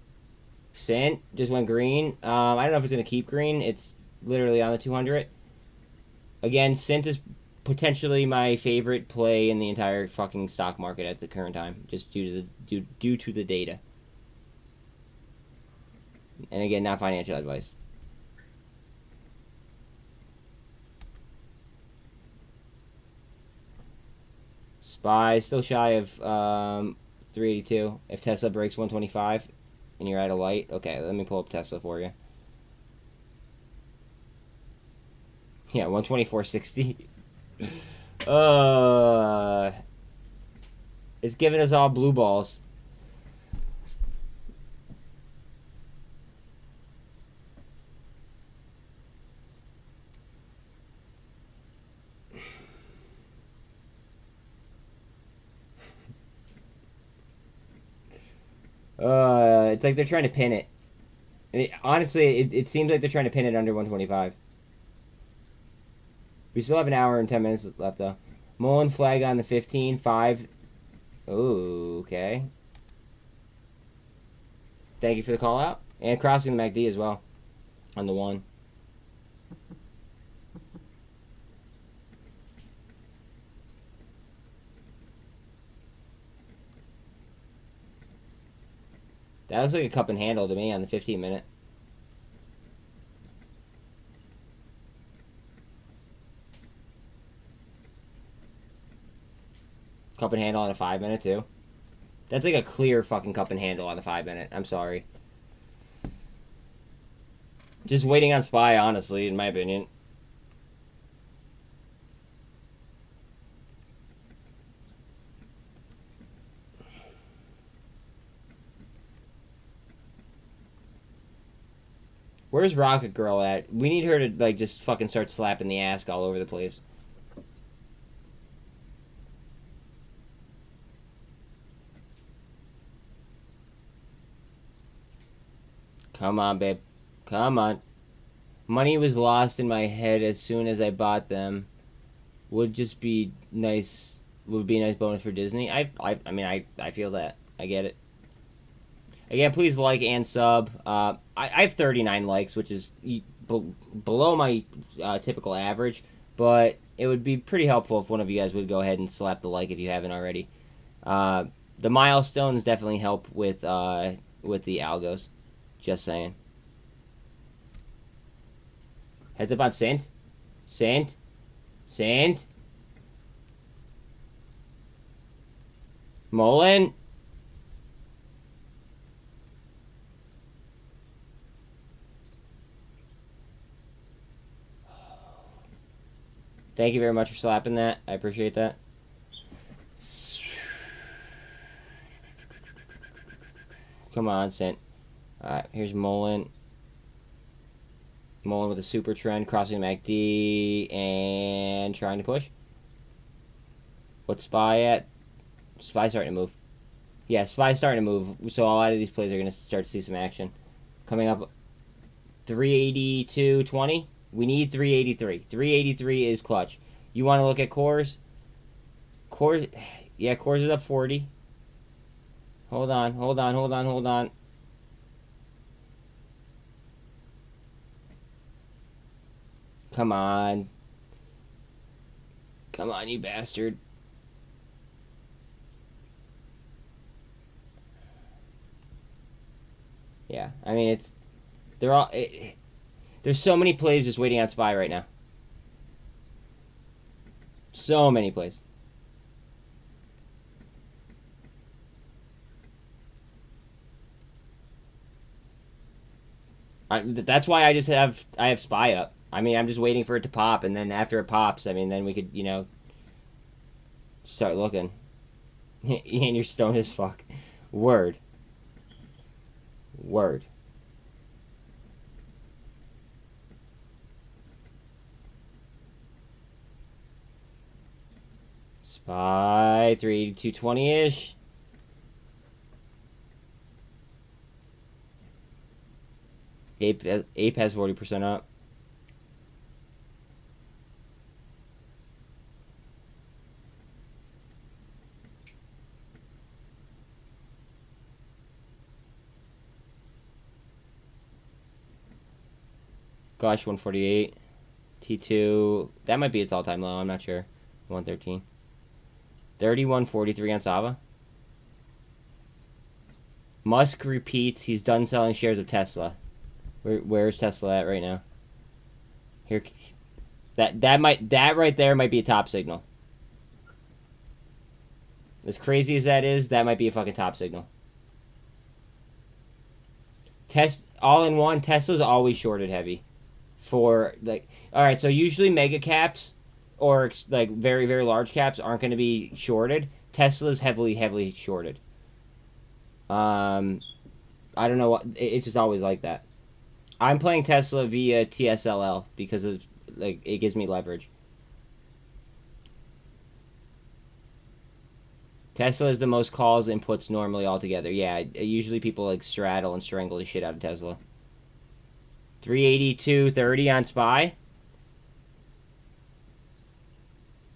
[SPEAKER 1] SINT just went green. I don't know if it's gonna keep green. It's literally on the 200. Again, SINT is potentially my favorite play in the entire fucking stock market at the current time, just due to the data. And again, not financial advice. SPY still shy of 382. If Tesla breaks 125 and you're at a light, okay, let me pull up Tesla for you. Yeah, 124.60. It's giving us all blue balls. It's like they're trying to pin it. Honestly, it seems like they're trying to pin it under 125. We still have an hour and 10 minutes left, though. Mullen flag on the 15, 5. Ooh, okay. Thank you for the call out. And crossing the MACD as well. On the 1. That looks like a cup and handle to me on the 15-minute. Cup and handle on a 5-minute, too. That's like a clear fucking cup and handle on the 5-minute. I'm sorry. Just waiting on SPY, honestly, in my opinion. Where's Rocket Girl at? We need her to, like, just fucking start slapping the ass all over the place. Come on, babe. Come on. Money was lost in my head as soon as I bought them. Would just be nice. Would be a nice bonus for Disney. I mean, I feel that. I get it. Again, please like and sub. I have 39 likes, which is below my typical average, but it would be pretty helpful if one of you guys would go ahead and slap the like if you haven't already. The milestones definitely help with the algos. Just saying. Heads up on SINT. SINT. SINT. Mullen. Thank you very much for slapping that. I appreciate that. Come on, SINT. Alright, here's Mullen. Mullen with a super trend, crossing MACD, and trying to push. What's SPY at? SPY starting to move. Yeah, SPY starting to move, so a lot of these plays are going to start to see some action. Coming up, 382.20. We need 383. 383 is clutch. You want to look at cores? Cores, yeah, cores is up 40. Hold on, hold on, hold on, hold on. Come on. Come on, you bastard. Yeah, I mean, they're all, there's so many plays just waiting on SPY right now. So many plays. That's why I have SPY up. I mean, I'm just waiting for it to pop, and then after it pops, I mean, then we could, you know, start looking. And you're stoned as fuck. Word. Word. SPY 382.20-ish. Ape has 40% up. Gosh, 148. T2. That might be its all-time low. I'm not sure. 113. 31.43 on Sava. Musk repeats he's done selling shares of Tesla. Where's Tesla at right now? Here, that right there might be a top signal. As crazy as that is, that might be a fucking top signal. All in one, Tesla's always shorted heavy. For like, all right, so usually mega caps or like very very large caps aren't going to be shorted. Tesla's heavily shorted. I don't know what it's just always like that. I'm playing Tesla via TSLL because of like it gives me leverage. Tesla is the most calls and puts normally altogether. Yeah, usually people like straddle and strangle the shit out of Tesla. 382.30 on SPY.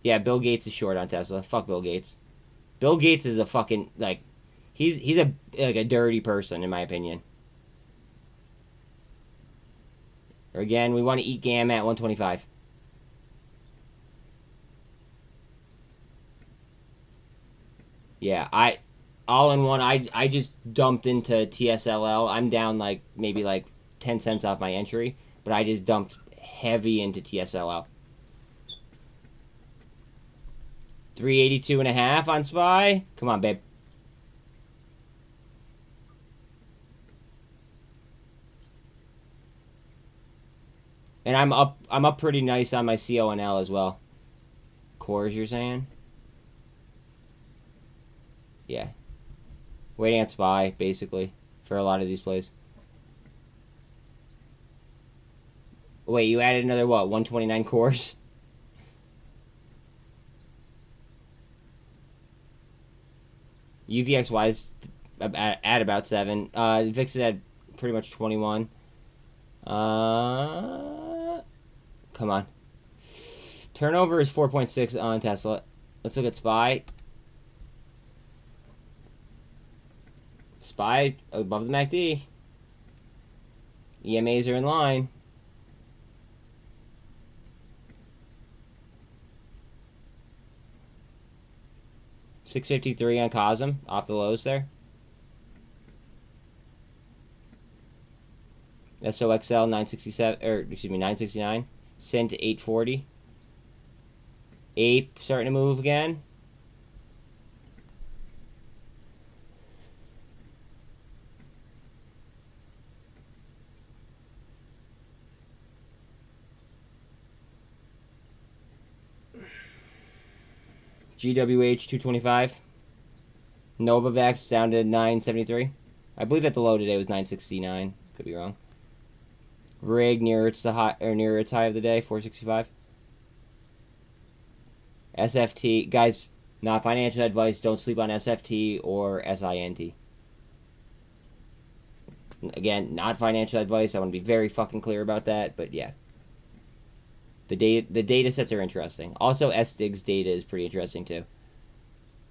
[SPEAKER 1] Yeah, Bill Gates is short on Tesla. Fuck Bill Gates. Bill Gates is a fucking like he's a dirty person in my opinion. Or again, we want to eat gamma at 125. Yeah, all in one, I just dumped into TSLL. I'm down like maybe like 10 cents off my entry, but I just dumped heavy into TSLL. 382.5 on SPY. Come on, babe. And I'm up pretty nice on my CONL as well. Cores, you're saying? Yeah. Waiting at SPY, basically, for a lot of these plays. Wait, you added another, what, 129 cores? UVXY's at about 7. VIX is at pretty much 21. Come on. Turnover is 4.6 on Tesla. Let's look at SPY. SPY above the MACD. EMAs are in line. $653 on cosm off the lows there. SOXL 967, or excuse me, 969. SINT 840. APE starting to move again. GWH 225. Novavax down to 973. I believe at the low today was 969. Could be wrong. RIG near its high of the day, 465. SFT, guys, not financial advice. Don't sleep on SFT or SINT. Again, not financial advice. I want to be very fucking clear about that. But yeah, the data sets are interesting. Also, SDIG's data is pretty interesting too.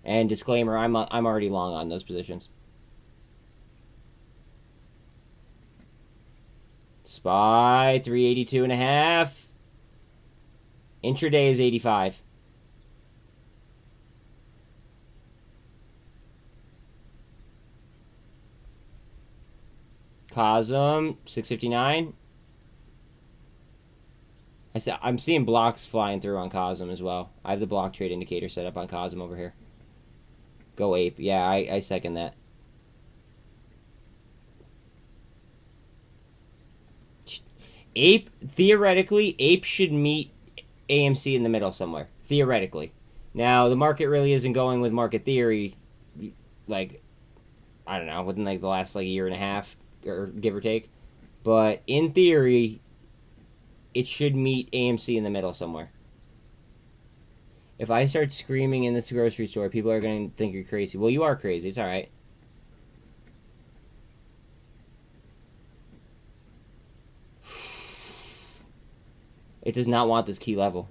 [SPEAKER 1] And disclaimer, I'm already long on those positions. SPY 382.5. Intraday is 85. cosm 659. I'm seeing blocks flying through on cosm as well. I have the block trade indicator set up on cosm over here. Go ape. Yeah, I second that. Ape, theoretically, Ape should meet AMC in the middle somewhere. Theoretically. Now, the market really isn't going with market theory, like, I don't know, within like the last like year and a half, or give or take. But in theory, it should meet AMC in the middle somewhere. If I start screaming in this grocery store, people are going to think you're crazy. Well, you are crazy. It's all right. It does not want this key level.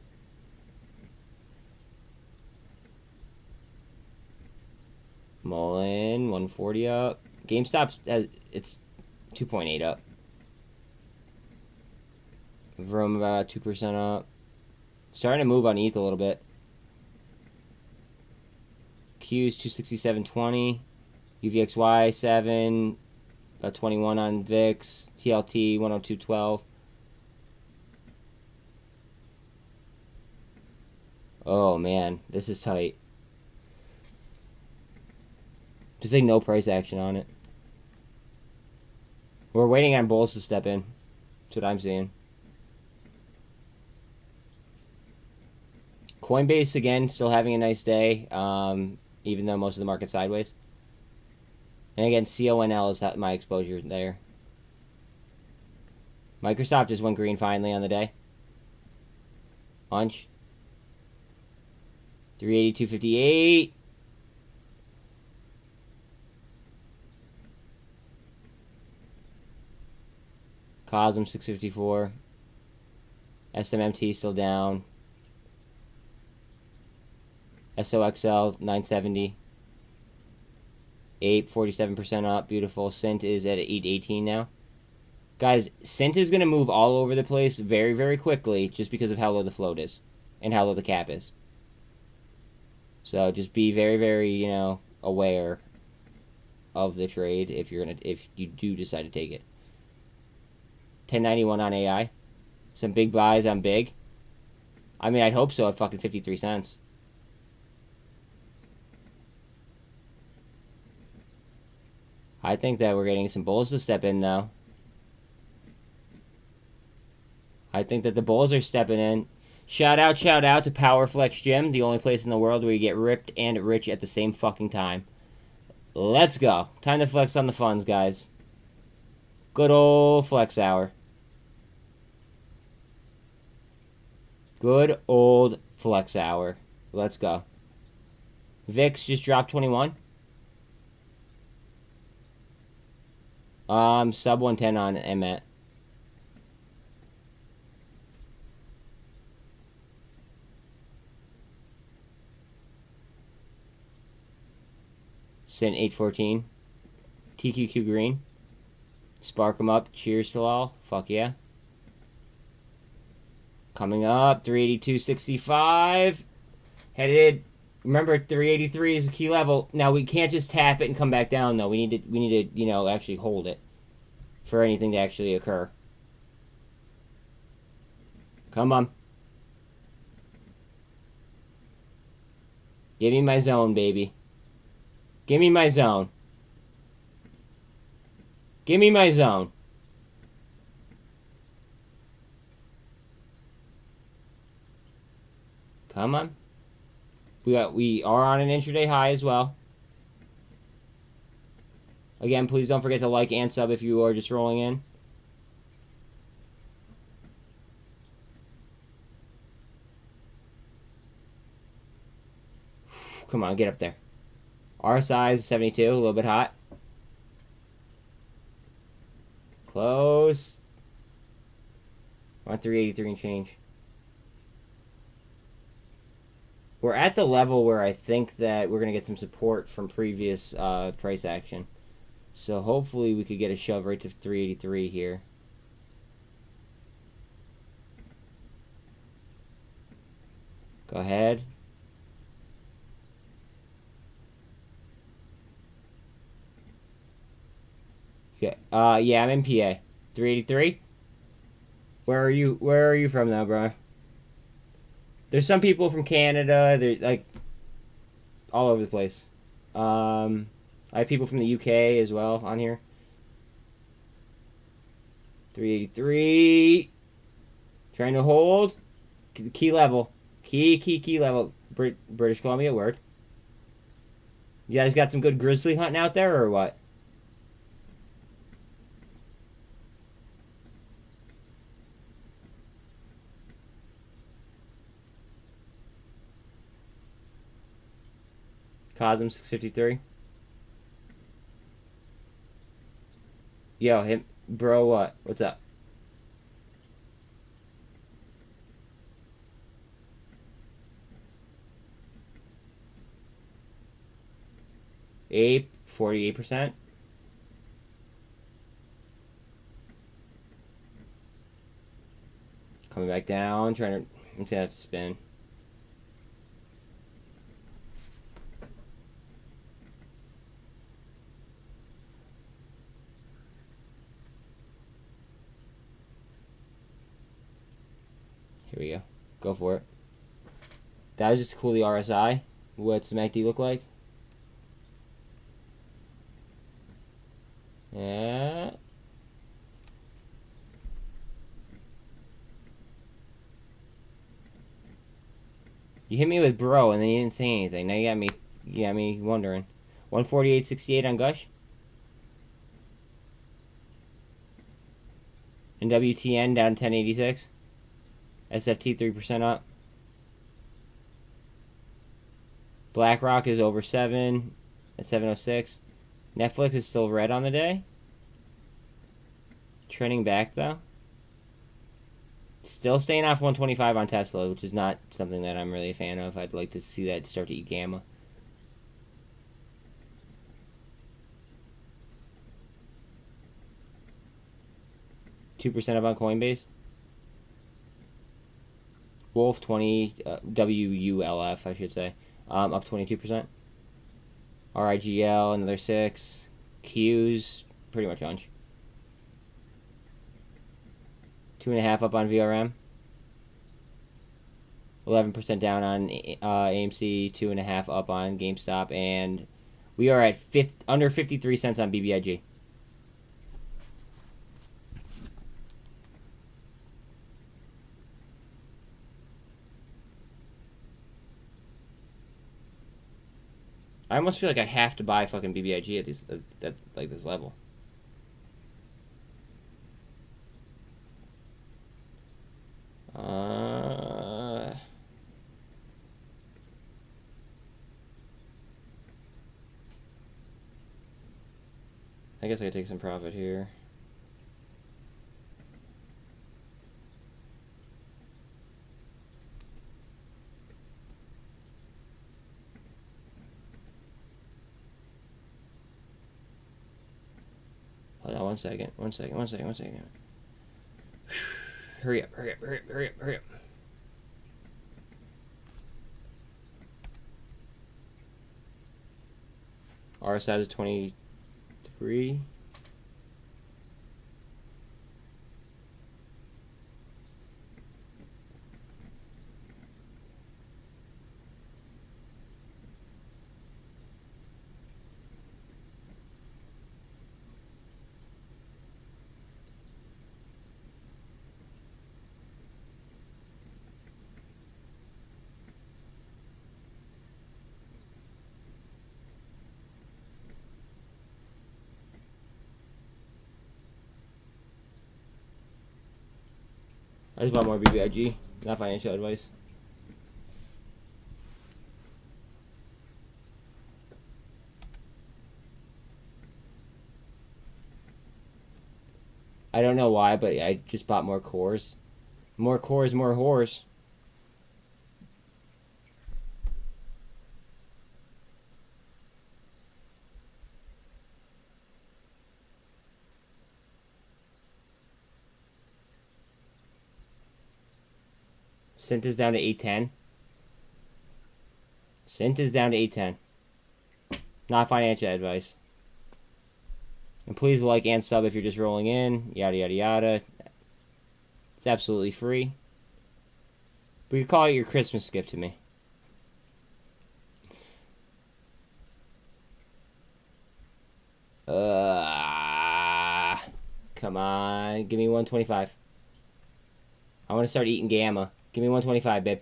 [SPEAKER 1] Mullen, 140 up. GameStop has, it's 2.8 up. Vroom about 2% up. Starting to move on ETH a little bit. Q's 267.20. UVXY 7. About 21 on VIX. TLT 102.12. Oh man, this is tight. Just like no price action on it. We're waiting on bulls to step in. That's what I'm seeing. Coinbase again, still having a nice day, even though most of the market's sideways. And again, CONL is my exposure there. Microsoft just went green finally on the day. Punch. 382.58. cosm 654. SMMT still down. SOXL 970. APE 47% up. Beautiful. SINT is at 818 now. Guys, SINT is going to move all over the place very, very quickly just because of how low the float is and how low the cap is. So just be very, very, you know, aware of the trade if you do decide to take it. 1091 on AI. Some big buys on big. I mean, I'd hope so at fucking 53 cents. I think that we're getting some bulls to step in, though. I think that the bulls are stepping in. Shout out to Powerflex Gym, the only place in the world where you get ripped and rich at the same fucking time. Let's go. Time to flex on the funds, guys. Good old flex hour. Good old flex hour. Let's go. VIX just dropped 21. Sub 110 on mmat. SINT 814. TQQ green. Spark them up. Cheers to all. Fuck yeah. Coming up, 382.65. Headed. Remember, 383 is the key level. Now we can't just tap it and come back down though. We need to, you know, actually hold it for anything to actually occur. Come on. Give me my zone, baby. Give me my zone. Give me my zone. Come on. We are on an intraday high as well. Again, please don't forget to like and sub if you are just rolling in. Come on, get up there. RSI is 72, a little bit hot. Close. On 383 and change. We're at the level where I think that we're going to get some support from previous price action. So hopefully we could get a shove right to 383 here. Go ahead. Okay. Yeah, I'm in PA. 383? Where are you from now, bro? There's some people from Canada. They're like all over the place. I have people from the UK as well on here. 383. Trying to hold. Key level. Key level. British Columbia, word. You guys got some good grizzly hunting out there or what? Cosm 653. Yo, him, bro, what? What's up? APE, 48%. Coming back down, trying to, I'm gonna have to spin. Here we go. Go for it. That was just cool, the RSI. What's the MACD look like? Yeah. You hit me with bro and then you didn't say anything. Now you got me wondering. 148.68 on Gush. And WTN down 1086. SFT 3% up. BlackRock is over 7 at 706. Netflix is still red on the day. Trending back though. Still staying off 125 on Tesla, which is not something that I'm really a fan of. I'd like to see that start to eat gamma. $2% up on Coinbase. Wolf 20, WULF I should say, up 22%. RIGL another 6. Q's pretty much hunch. 2.5 up on VRM. 11% down on AMC. 2.5 up on GameStop, and we are at under 53 cents on BBIG. I almost feel like I have to buy fucking BBIG at these at like this level. I guess I could take some profit here. Hold on 1 second. 1 second. 1 second. 1 second. Hurry up. Hurry up. Hurry up. Hurry up. Hurry up. R size is 23. I just bought more BBIG, not financial advice. I don't know why, but I just bought more cores. More cores, more whores. SINT is down to 810. SINT is down to 810. Not financial advice. And please like and sub if you're just rolling in. Yada, yada, yada. It's absolutely free. But you call it your Christmas gift to me. Come on. Give me 125. I want to start eating gamma. Give me 125, babe.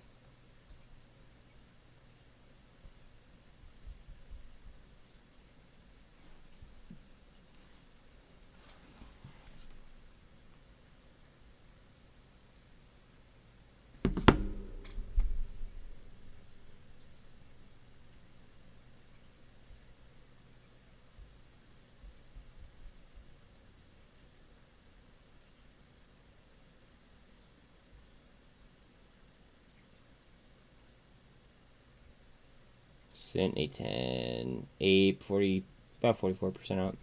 [SPEAKER 1] SINT 810, APE 40, about 44% up.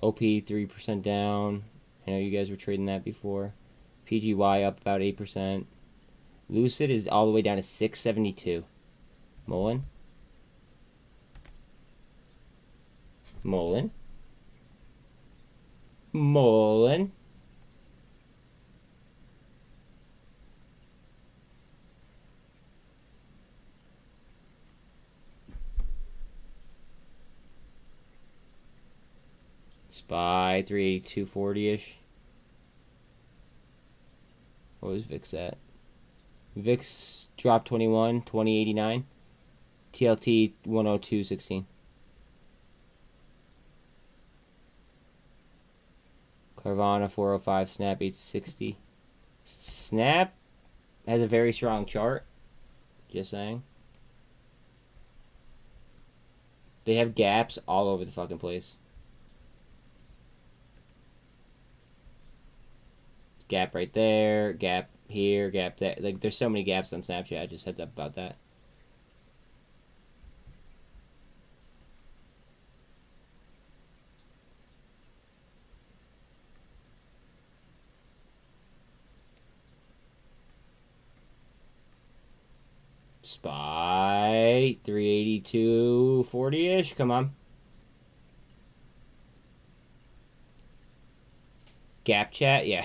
[SPEAKER 1] OP 3% down. I know you guys were trading that before. PGY up about 8%. Lucid is all the way down to 672. Mullen. Mullen. Mullen. SPY 382.40-ish. What was VIX at? VIX dropped 21, 2089. TLT 102.16. Carvana 405, Snap 860. Snap has a very strong chart. Just saying. They have gaps all over the fucking place. Gap right there, gap here, gap there. Like, there's so many gaps on Snapchat. Just heads up about that. SPY 382.40-ish. Come on. Gap chat, yeah.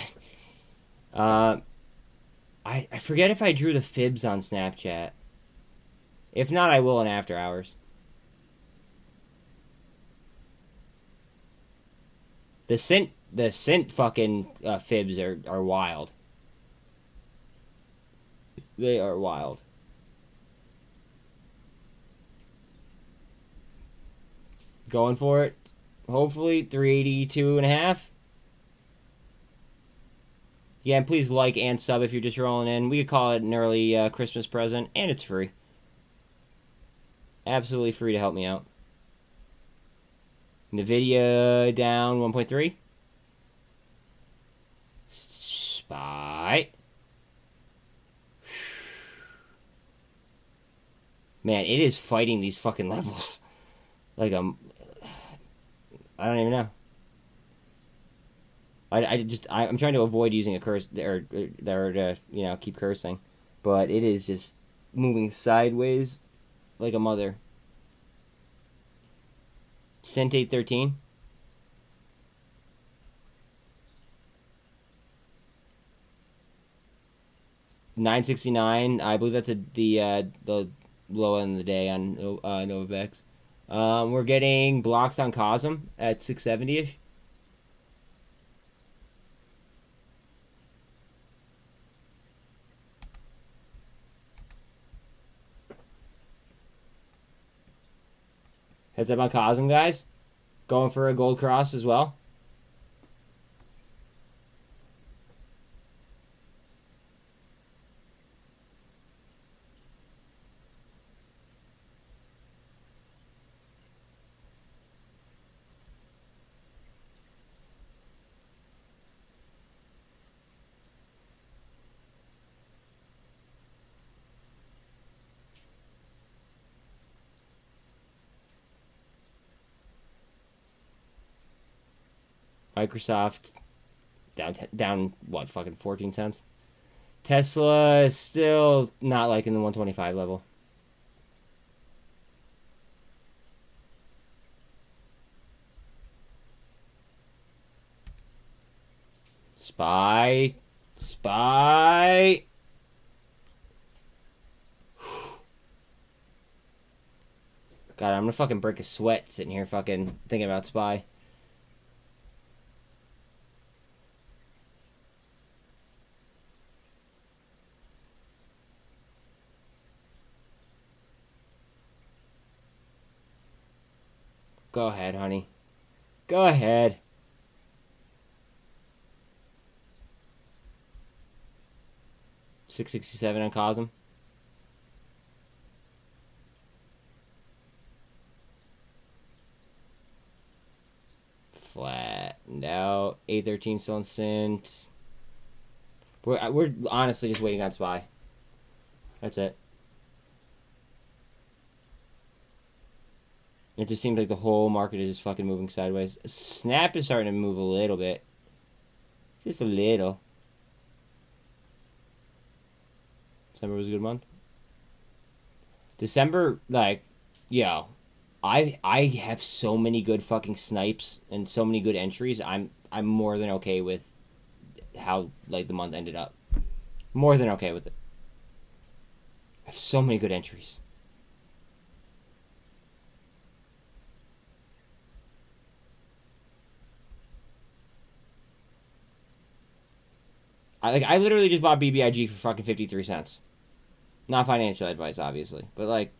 [SPEAKER 1] I forget if I drew the fibs on Snapchat. If not, I will in after hours. The SINT fucking fibs are wild. They are wild. Going for it. Hopefully 382.5. Yeah, and please like and sub if you're just rolling in. We could call it an early Christmas present, and it's free. Absolutely free to help me out. Nvidia down 1.3. SPY. Man, it is fighting these fucking levels. Like, I don't even know. I'm trying to avoid using a curse, or keep cursing. But it is just moving sideways like a mother. SINT 813. $9.69. I believe that's the low end of the day on Novavax. We're getting blocks on cosm at 670-ish. Heads up on cosm, guys. Going for a gold cross as well. Microsoft down what, fucking 14 cents. Tesla is still not like in the 125 level. SPY. God, I'm gonna fucking break a sweat sitting here fucking thinking about SPY. Go ahead, honey. Go ahead. $6.67 on cosm. Flattened out. 813 still in SINT. We're honestly just waiting on SPY. That's it. It just seems like the whole market is just fucking moving sideways. Snap is starting to move a little bit. Just a little. December was a good month. December, like, yo, I have so many good fucking snipes and so many good entries. I'm more than okay with how, like, the month ended up. More than okay with it. I have so many good entries. I literally just bought BBIG for fucking 53 cents. Not financial advice, obviously. But, like,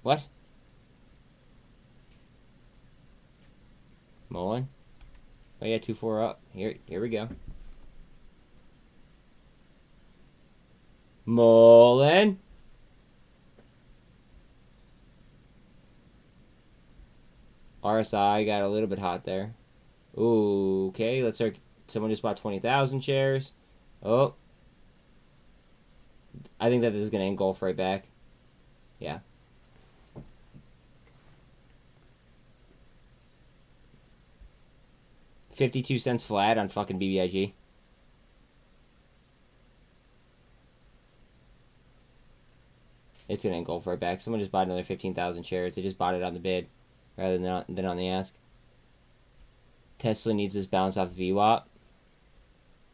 [SPEAKER 1] what? Mullen? Oh, yeah, 2-4 up. Here we go. Mullen? RSI got a little bit hot there. Ooh, okay, let's start. Someone just bought 20,000 shares. Oh. I think that this is going to engulf right back. Yeah. $0.52 flat on fucking BBIG. It's going to engulf right back. Someone just bought another 15,000 shares. They just bought it on the bid rather than on the ask. Tesla needs this bounce off the VWAP.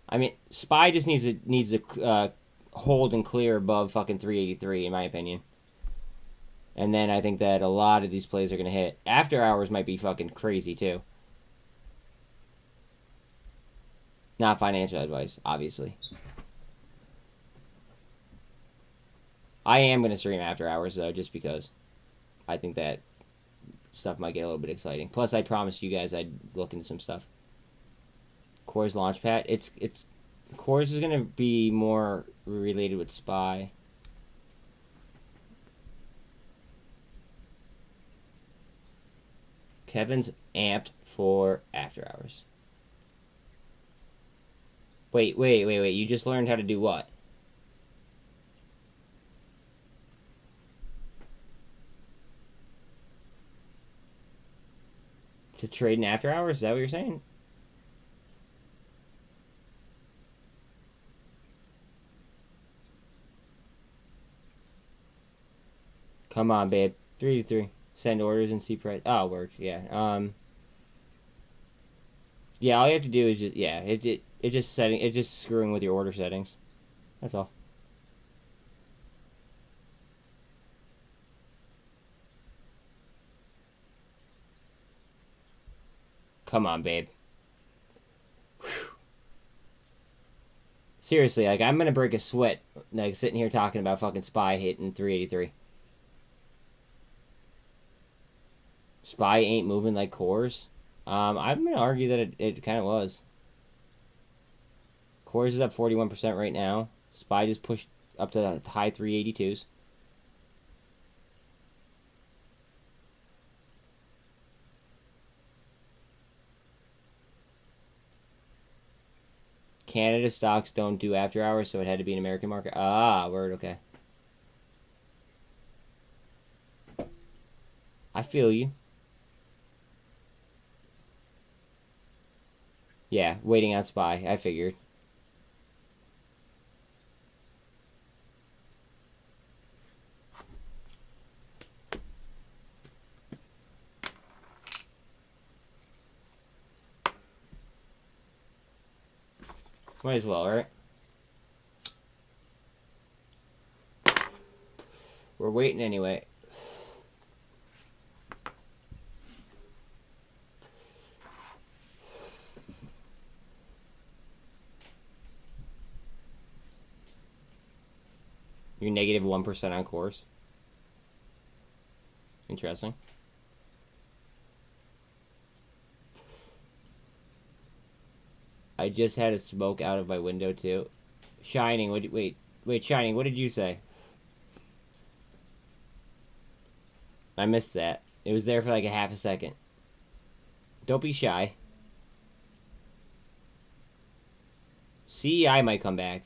[SPEAKER 1] I mean, SPY just needs to hold and clear above fucking 383, in my opinion. And then I think that a lot of these plays are going to hit. After hours might be fucking crazy, too. Not financial advice, obviously. I am going to stream after hours, though, just because I think that stuff might get a little bit exciting. Plus, I promised you guys I'd look into some stuff. Core's Launchpad. It's Core's is going to be more related with SPY. Kevin's amped for after hours. Wait. You just learned how to do what? To trade in after hours? Is that what you're saying? Come on, babe. 3 to 3. Send orders and see price. Oh, it worked. Yeah. Yeah, all you have to do is just it just screwing with your order settings. That's all. Come on, babe. Whew. Seriously, like, I'm gonna break a sweat, like, sitting here talking about fucking SPY hitting 383. SPY ain't moving like cores. I'm gonna argue that it kind of was. Cores is up 41% right now. SPY just pushed up to the high 382s. Canada stocks don't do after hours, so it had to be an American market. Ah, word, okay. I feel you. Yeah, waiting on SPY. I figured. Might as well, right? We're waiting anyway. You're negative 1% on cores. Interesting. I just had a smoke out of my window too. Shining, wait, Shining, what did you say? I missed that. It was there for like a half a second. Don't be shy. CEI might come back.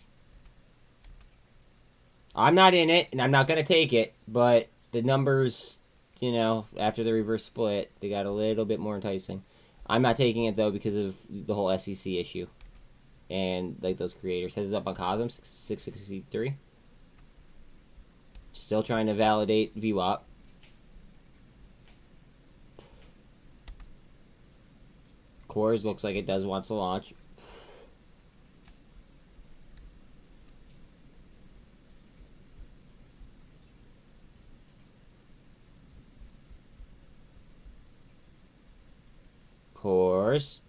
[SPEAKER 1] I'm not in it, and I'm not going to take it, but the numbers, you know, after the reverse split, they got a little bit more enticing. I'm not taking it, though, because of the whole SEC issue. And, like, those creators. Heads up on cosm, 663. Still trying to validate VWAP. Cores looks like it does wants to launch. Cores.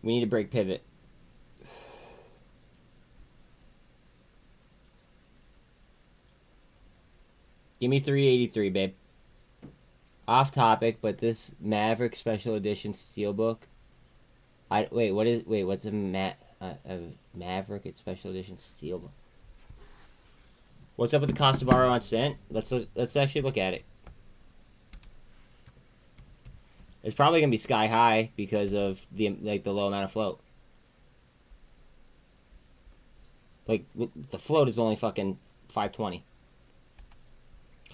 [SPEAKER 1] We need to break pivot. Give me 383, babe. Off topic, but this Maverick Special Edition Steelbook. What's a Maverick Special Edition Steelbook? What's up with the cost to borrow on SINT? Let's actually look at it. It's probably gonna be sky high because of the low amount of float. Like, the float is only fucking 520.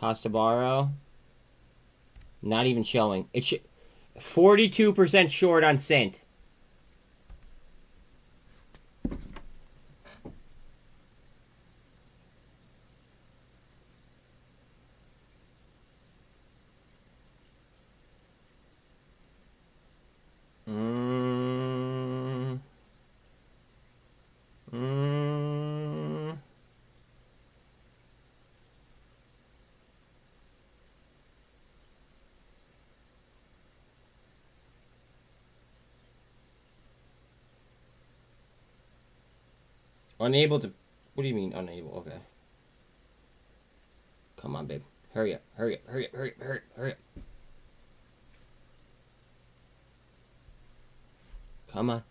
[SPEAKER 1] Cost to borrow. Not even showing. It's 42% short on SINT. Unable to... What do you mean unable? Okay. Come on, babe. Hurry up. Hurry up. Hurry up. Hurry up. Hurry up. Hurry up. Come on.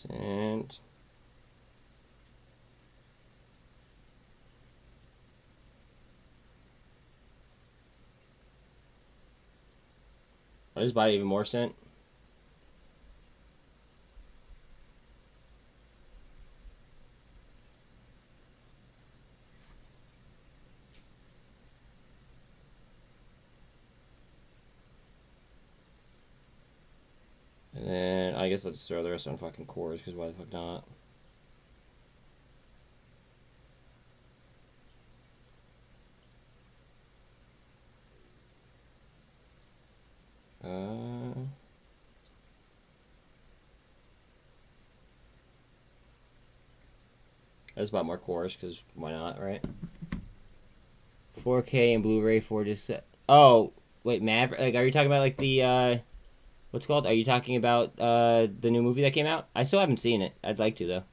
[SPEAKER 1] SINT. I just buy even more SINT. And then I guess let's throw the rest on fucking cores, because why the fuck not? I just bought more cores, because why not, right? 4K and Blu-ray for just... Oh, wait, Maverick? Like, are you talking about, like, the, what's it called? Are you talking about, the new movie that came out? I still haven't seen it. I'd like to, though.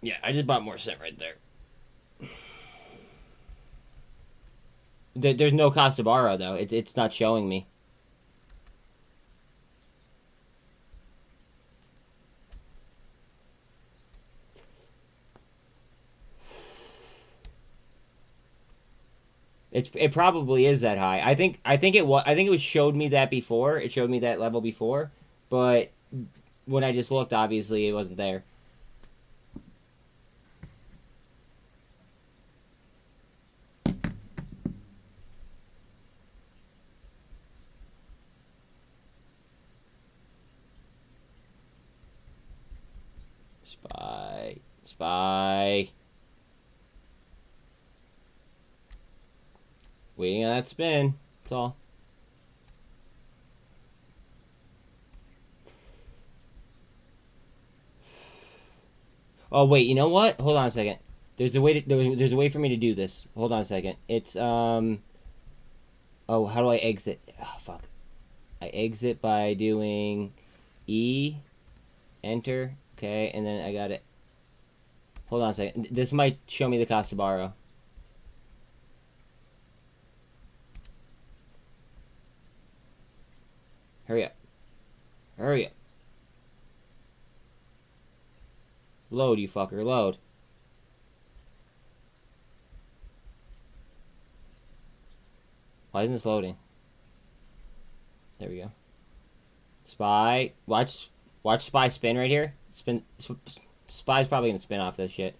[SPEAKER 1] Yeah, I just bought more SINT right there. There's no cost to borrow, though. It's not showing me. It probably is that high. I think it was showed me that before. It showed me that level before, but when I just looked, obviously it wasn't there. Spy. Waiting on that spin. That's all. Oh wait, you know what? Hold on a second. There's a way for me to do this. Hold on a second. It's Oh, how do I exit? Oh, fuck. I exit by doing E, enter. Okay, and then I got it. Hold on a second. This might show me the cost to borrow. Hurry up. Hurry up. Load, you fucker. Load. Why isn't this loading? There we go. Spy. Watch Spy spin right here. Spy's probably gonna spin off this shit.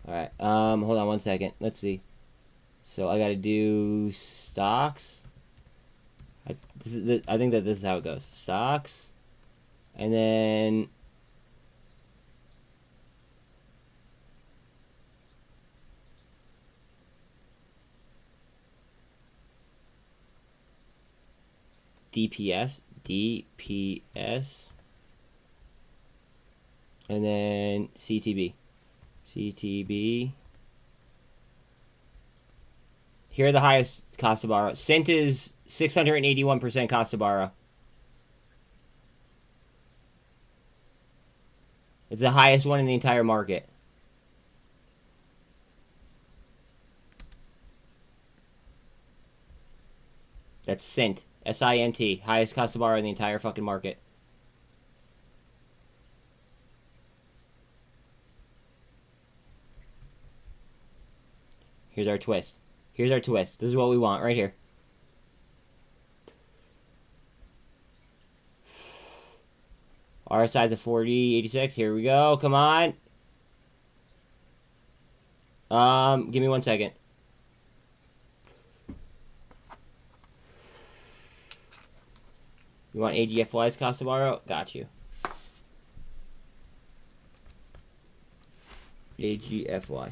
[SPEAKER 1] Alright. Hold on one second. Let's see. So I gotta do stocks. I think that this is how it goes. Stocks. And then DPS, and then CTB. Here are the highest cost to borrow. SINT is 681% cost to borrow. It's the highest one in the entire market. That's SINT. SINT. Highest cost to borrow in the entire fucking market. Here's our twist. Here's our twist. This is what we want right here. RSI's at 40.86. Here we go. Come on. Give me 1 second. You want AGFY's cost to borrow? Got you. AGFY.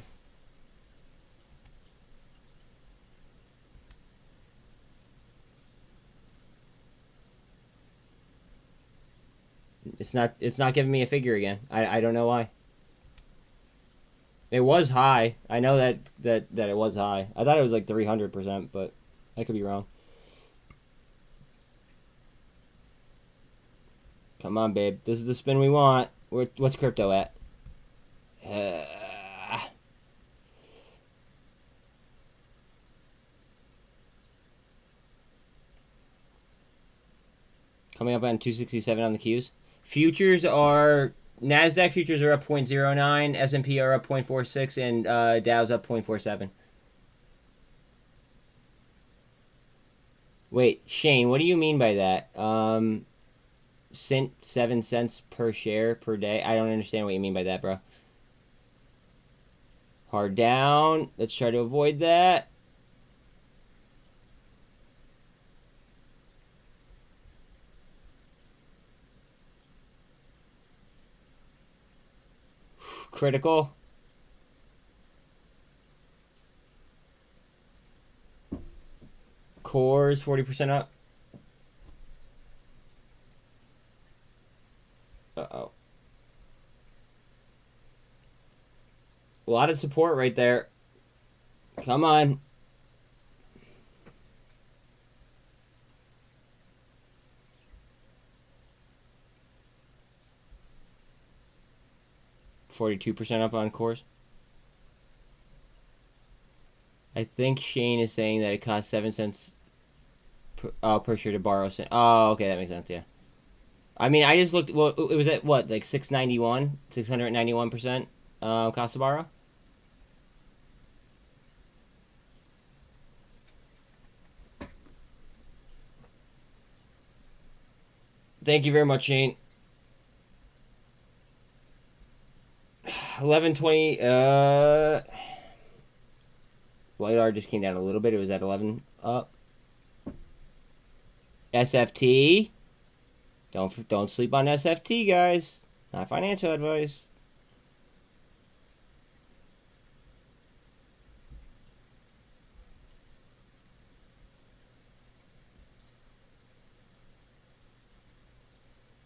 [SPEAKER 1] It's not giving me a figure again. I don't know why. It was high. I know that it was high. I thought it was like 300%, but I could be wrong. Come on, babe. This is the spin we want. What's crypto at? Coming up on 267 on the Qs. Futures are... NASDAQ futures are up 0.09. S&P are up 0.46. And Dow's up 0.47. Wait, Shane, what do you mean by that? SINT 7 cents per share per day? I don't understand what you mean by that, bro. Hard down. Let's try to avoid that. Critical. Cores 40% up. Uh-oh. A lot of support right there. Come on. $42% up on cores. I think Shane is saying that it costs 7 cents per share to borrow. Oh, okay, that makes sense, yeah. I mean, I just looked, well, it was at what, like 691? 691% cost to borrow? Thank you very much, Shane. 1120, LiDAR just came down a little bit. It was at 11 up. SFT. Don't sleep on SFT, guys. Not financial advice.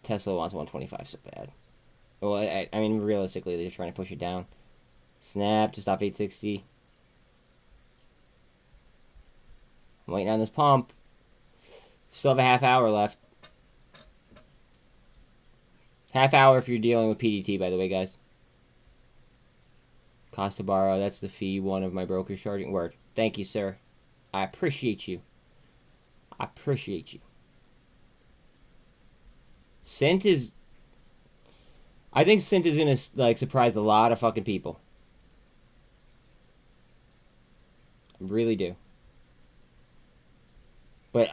[SPEAKER 1] Tesla wants 125 so bad. Well, I mean, realistically, they're trying to push it down. Snap just off 860. I'm waiting on this pump. Still have a half hour left. Half hour if you're dealing with PDT, by the way, guys. Cost to borrow, that's the fee one of my brokers charging. Word. Thank you, sir. I appreciate you. I appreciate you. SINT is... I think SINT is going to, like, surprise a lot of fucking people. I really do. But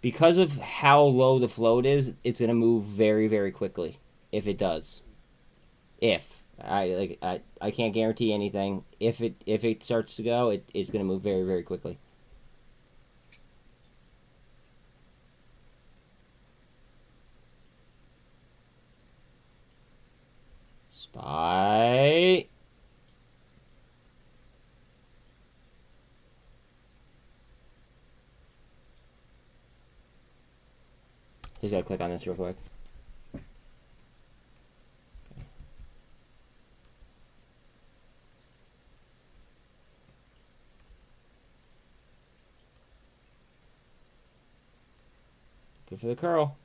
[SPEAKER 1] because of how low the float is, it's going to move very, very quickly. If it does. If. I can't guarantee anything. If it starts to go, it's going to move very, very quickly. SPY. Just gotta click on this real quick. Good for the curl.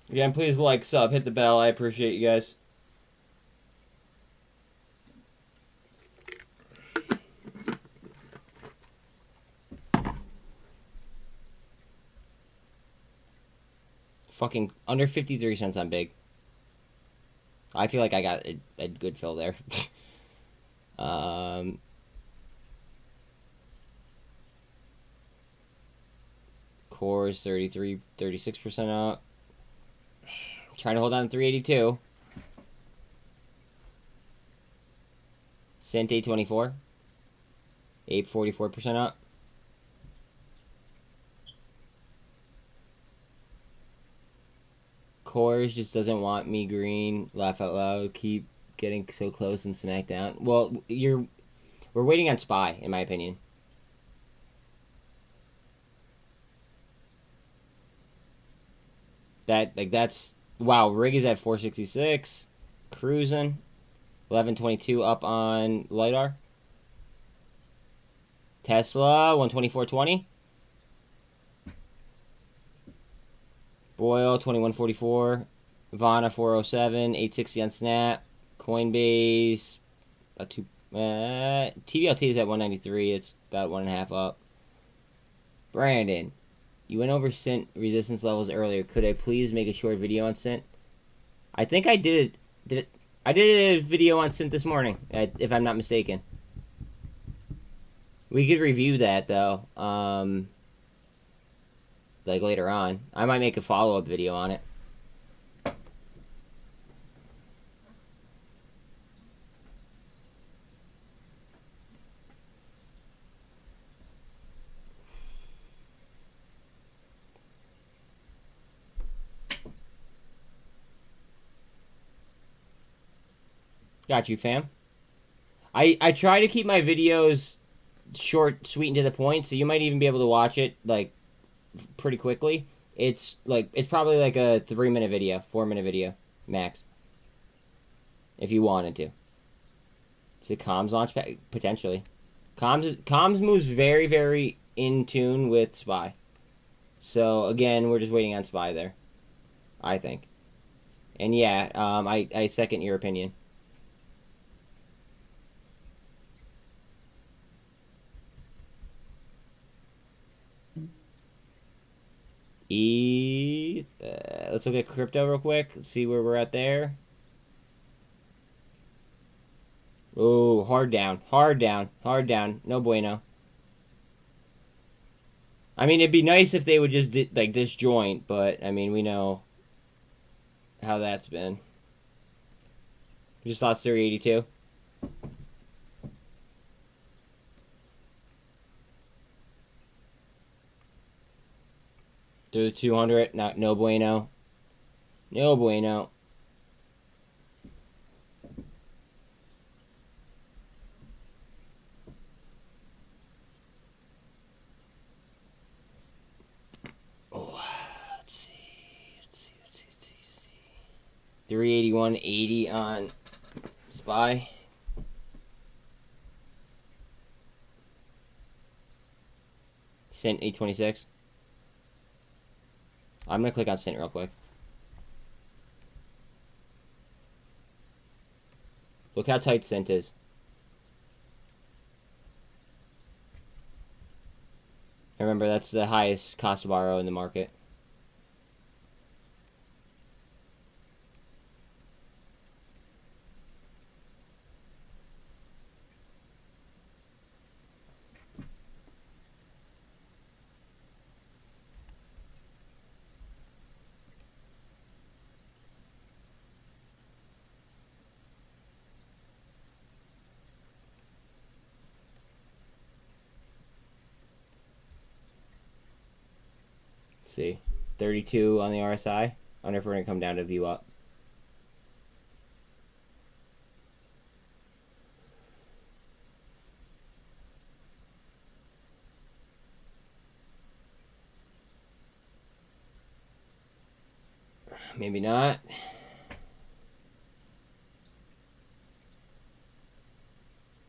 [SPEAKER 1] Again, please like, sub, hit the bell. I appreciate you guys. Fucking under 53 cents on big. I feel like I got a good fill there. Cores 36% up. Trying to hold on to 382. SINT 824. APE 44% up. Cores just doesn't want me green. Laugh out loud. Keep getting so close and smack down. Well, we're waiting on SPY, in my opinion. That's wow. Rig is at 466, cruising. 1122 up on LiDAR. Tesla 124.20. Boyle 2144. Vana 407. 860 on Snap. Coinbase about two. TBLT is at 193. It's about 1.5 up. Brandon. You went over SINT resistance levels earlier. Could I please make a short video on SINT? I think I did it. I did a video on SINT this morning, if I'm not mistaken. We could review that though. Like later on. I might make a follow-up video on it. Got you, fam. I try to keep my videos short, sweet, and to the point, so you might even be able to watch it, like, pretty quickly. It's probably like a 3-minute video, 4-minute video, max. If you wanted to. Is it comms launch pad? Potentially. Comms moves very, very in tune with SPY. So, again, we're just waiting on SPY there. I think. And yeah, I second your opinion. Let's look at crypto real quick. Let's see where we're at there. Oh, hard down. No bueno. I mean, it'd be nice if they would just like disjoint, but I mean, we know how that's been. We just lost 382. Through the 200, no bueno. No bueno. Oh, let's see. 381.80 on SPY. SINT 826. I'm going to click on SINT real quick. Look how tight SINT is. Remember, that's the highest cost to borrow in the market. See, 32 on the RSI. I wonder if we're going to come down to view up. Maybe not.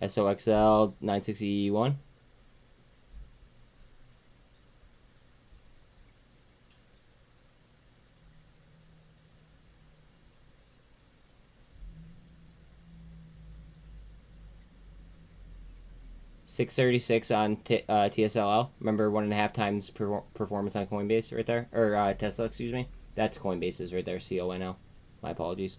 [SPEAKER 1] SOXL 961. $636 on TSLL. Remember 1.5 times performance on Coinbase right there, or Tesla, excuse me. That's Coinbase's right there. CONL. My apologies.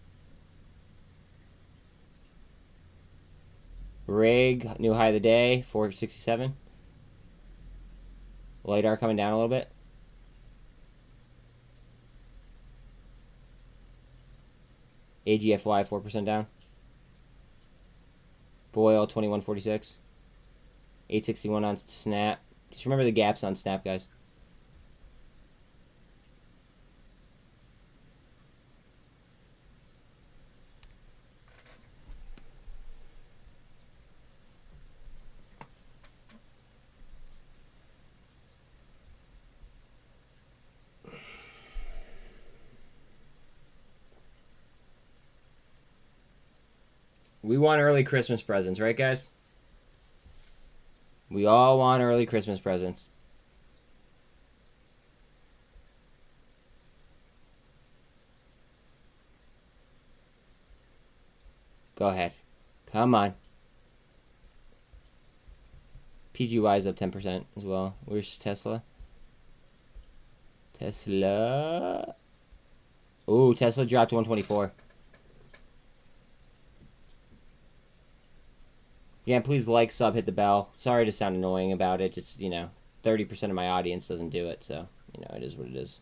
[SPEAKER 1] Rig, new high of the day, 467. LiDAR coming down a little bit. AGFY 4% down. Boyle 2146. 861 on Snap. Just remember the gaps on Snap, guys. We want early Christmas presents, right, guys? We all want early Christmas presents. Go ahead. Come on. PGY is up 10% as well. Where's Tesla? Tesla. Ooh, Tesla dropped to 124. Yeah, please like, sub, hit the bell. Sorry to sound annoying about it. Just, 30% of my audience doesn't do it, so, it is what it is.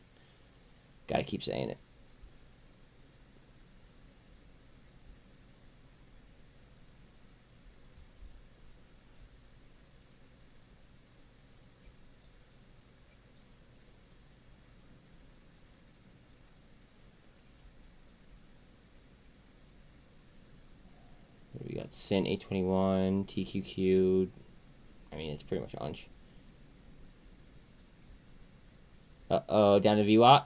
[SPEAKER 1] Gotta keep saying it. We got SINT 821, TQQ. I mean, it's pretty much lunch. Uh-oh, down to VWAP.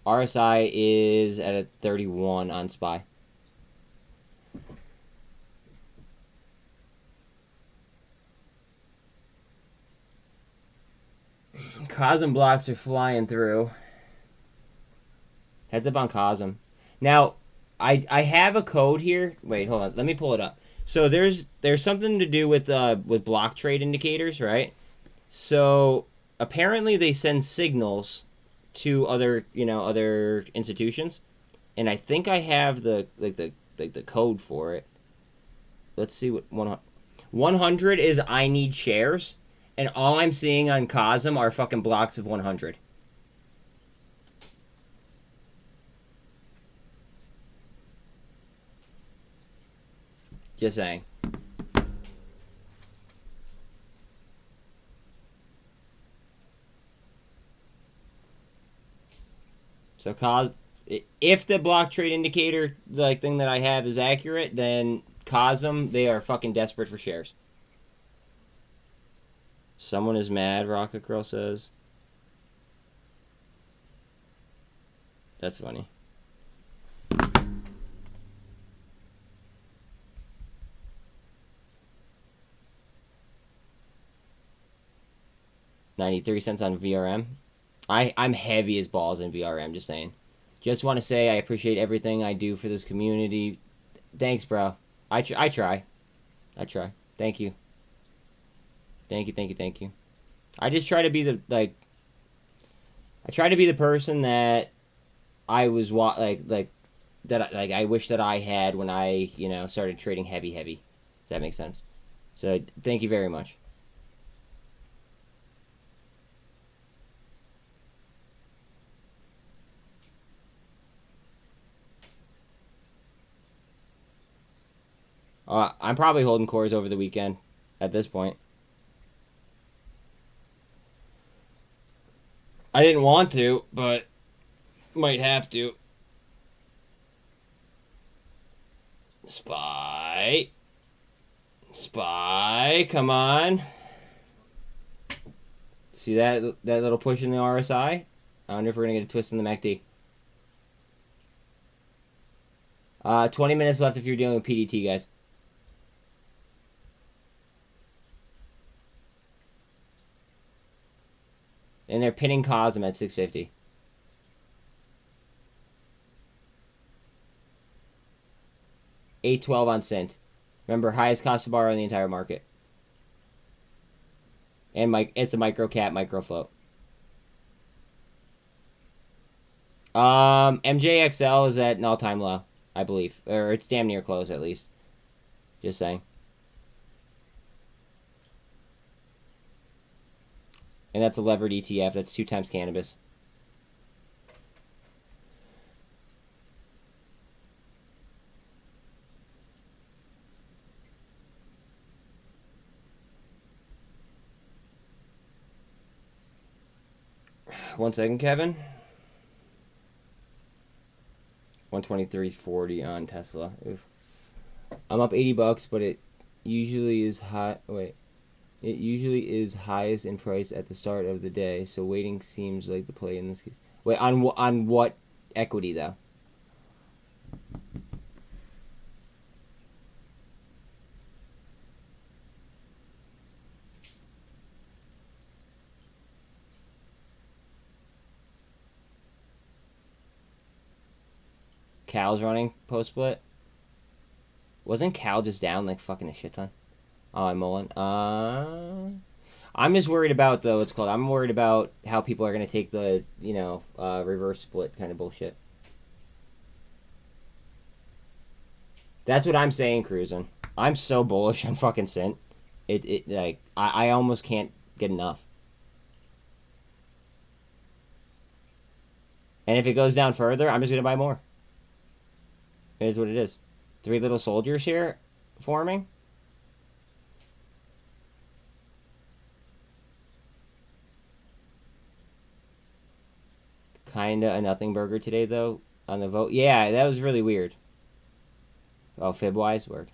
[SPEAKER 1] RSI is at a 31 on SPY. Cosm blocks are flying through. Heads up on cosm. Now, I have a code here. Wait, hold on. Let me pull it up. So there's something to do with block trade indicators, right? So apparently they send signals to other other institutions, and I think I have the code for it. Let's see what 100 is. I need shares, and all I'm seeing on cosm are fucking blocks of 100. Just saying. So if the block trade indicator thing that I have is accurate, then cosm, they are fucking desperate for shares. Someone is mad, Rocket Girl says. That's funny. $0.93 on VRM. I'm heavy as balls in VRM, just saying. Just want to say I appreciate everything I do for this community. Thanks, bro. I try. Thank you. Thank you. I just try to be I try to be the person that I was I wish that I had when I, started trading heavy. Does that make sense? So, thank you very much. I'm probably holding cores over the weekend at this point. I didn't want to, but might have to. SPY, come on. See that little push in the RSI? I wonder if we're going to get a twist in the MACD. 20 minutes left if you're dealing with PDT, guys. And they're pinning cosm at 650. $8.12 on SINT. Remember, highest cost to borrow in the entire market. And it's a micro cap, micro float. MJXL is at an all-time low, I believe. Or it's damn near close, at least. Just saying. And that's a levered ETF. That's 2 times cannabis. One second, Kevin. 123.40 on Tesla. Oof. I'm up $80, but it usually is high. Wait. It usually is highest in price at the start of the day, so waiting seems like the play in this case. Wait, on what equity, though? Cal's running post-split? Wasn't Cal just down like fucking a shit ton? Oh, I'm Mullen. I'm just worried about the what's called. I'm worried about how people are gonna take the reverse split kind of bullshit. That's what I'm saying, cruising. I'm so bullish on fucking SINT. It like I almost can't get enough. And if it goes down further, I'm just gonna buy more. It is what it is. 3 little soldiers here forming. Kinda a nothing burger today though on the vote. Yeah, that was really weird. Oh, fib-wise, word.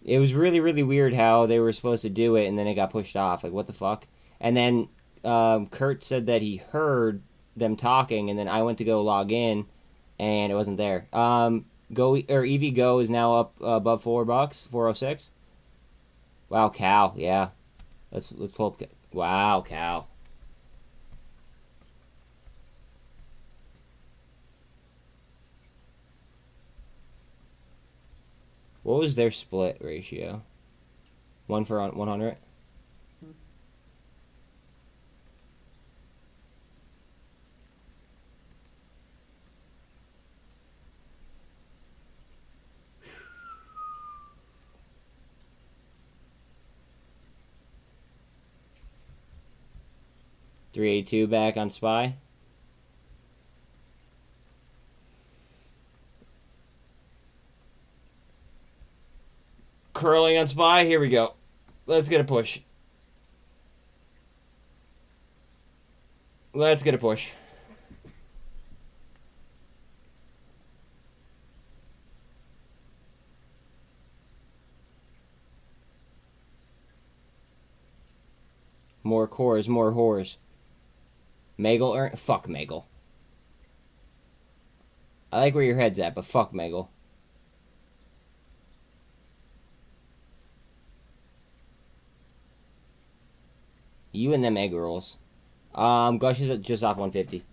[SPEAKER 1] It was really, really weird how they were supposed to do it and then it got pushed off. Like, what the fuck? And then Kurt said that he heard them talking, and then I went to go log in, and it wasn't there. EVgo is now up above $4, 406. Wow, Cal, yeah. Let's pull up. Wow, Cal. What was their split ratio? 1 for 100? $382 back on SPY. Curling on SPY. Here we go. Let's get a push. Let's get a push. More cores, more whores. Megal earn. Fuck Megal. I like where your head's at, but fuck Megal. You and them egg rolls. Gush is just off 150.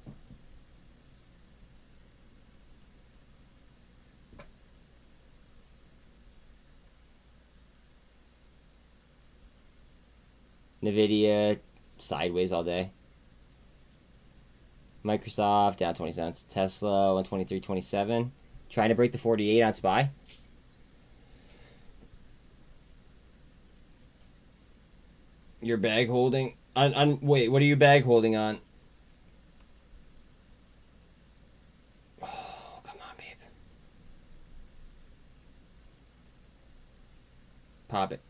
[SPEAKER 1] Nvidia sideways all day. Microsoft down 20 cents. Tesla 123.27. Trying to break the 48 on SPY. Your bag holding on wait, what are you bag holding on? Oh, come on, babe. Pop it.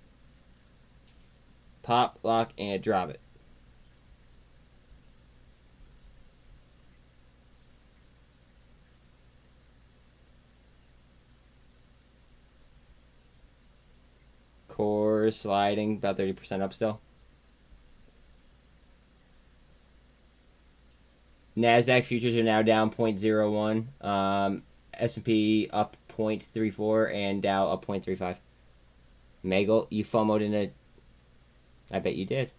[SPEAKER 1] Pop, lock, and drop it. Core sliding about 30% up still. NASDAQ futures are now down 0.01. S&P up 0.34 and Dow up 0.35. Megal, you FOMO'd in a... I bet you did.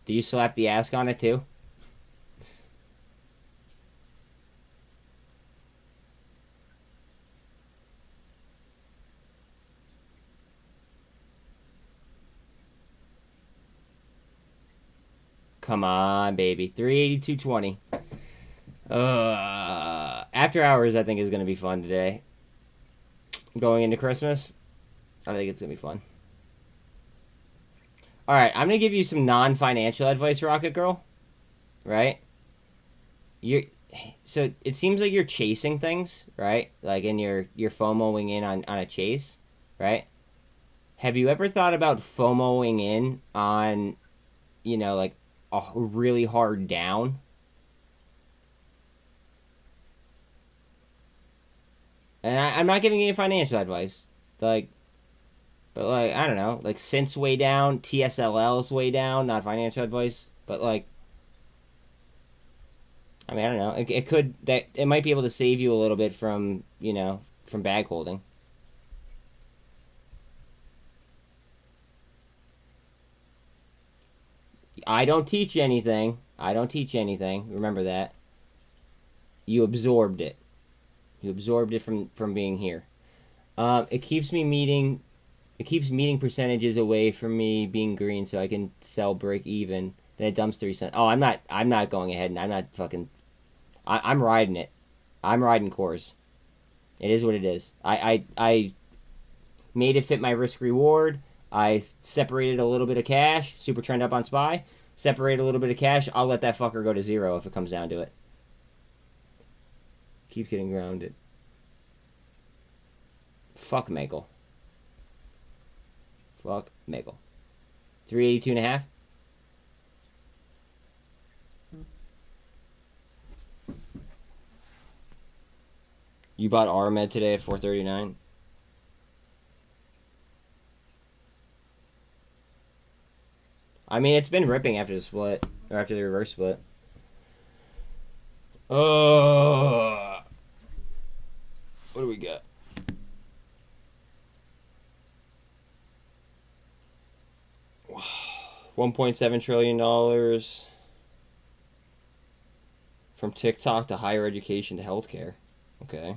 [SPEAKER 1] Do you slap the ask on it too? Come on, baby. 382.20. After hours, I think, is going to be fun today. Going into Christmas, I think it's going to be fun. All right, I'm going to give you some non-financial advice, Rocket Girl. Right? So it seems like you're chasing things, right? Like, and you're FOMOing in on a chase, right? Have you ever thought about FOMOing in on, like, a really hard down? And I'm not giving you financial advice, but I don't know, like SINT's way down, TSLL's way down, not financial advice, but I don't know, it might be able to save you a little bit from from bag holding. I don't teach anything. Remember that. You absorbed it. You absorbed it from being here. It keeps meeting percentages away from me being green, so I can sell break even. Then it dumps 3 cents. Oh, I'm not going ahead, and I'm not fucking. I'm riding it. I'm riding cores. It is what it is. I made it fit my risk reward. I separated a little bit of cash. Super trend up on SPY. Separate a little bit of cash. I'll let that fucker go to 0 if it comes down to it. Keeps getting grounded. Fuck Megal. Fuck Megal. 382.5. You bought RMed today at 439. I mean, it's been ripping after the split, or after the reverse split. What do we got? $1.7 trillion from TikTok to higher education to healthcare. Okay.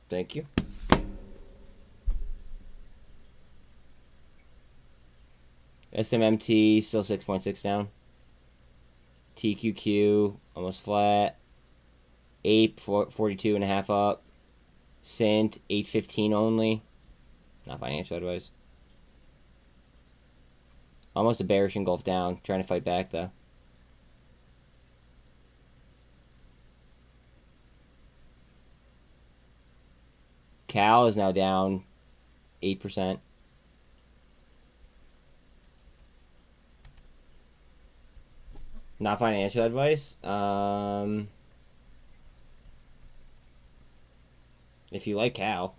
[SPEAKER 1] Thank you. SMMT still 6.6 down. TQQ almost flat. APE 42.5 up. SINT 815 only. Not financial advice. Almost a bearish engulf down. Trying to fight back though. Cal is now down 8%. Not financial advice. If you like Cal,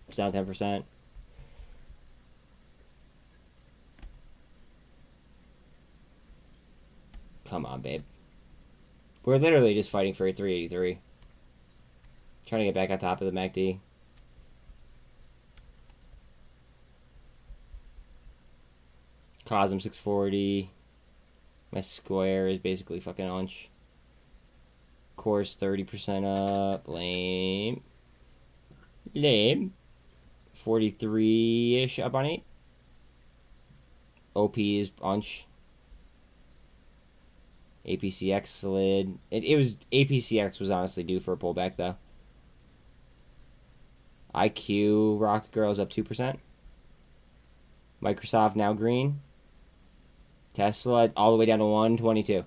[SPEAKER 1] it's down 10%. Come on, babe. We're literally just fighting for a 383. Trying to get back on top of the MACD. Cosm 640. My square is basically fucking unch. Course 30% up. Lame. Lame. 43-ish up on 8. OP is unch. APCX slid. It was APCX was honestly due for a pullback though. IQ Rocket Girl is up 2%. Microsoft now green. Tesla all the way down to 122.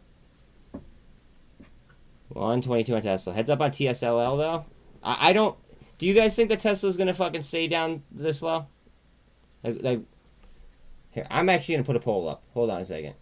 [SPEAKER 1] 122 on Tesla. Heads up on TSLL though. I don't. Do you guys think that Tesla's gonna fucking stay down this low? Like here, I'm actually gonna put a poll up. Hold on a second.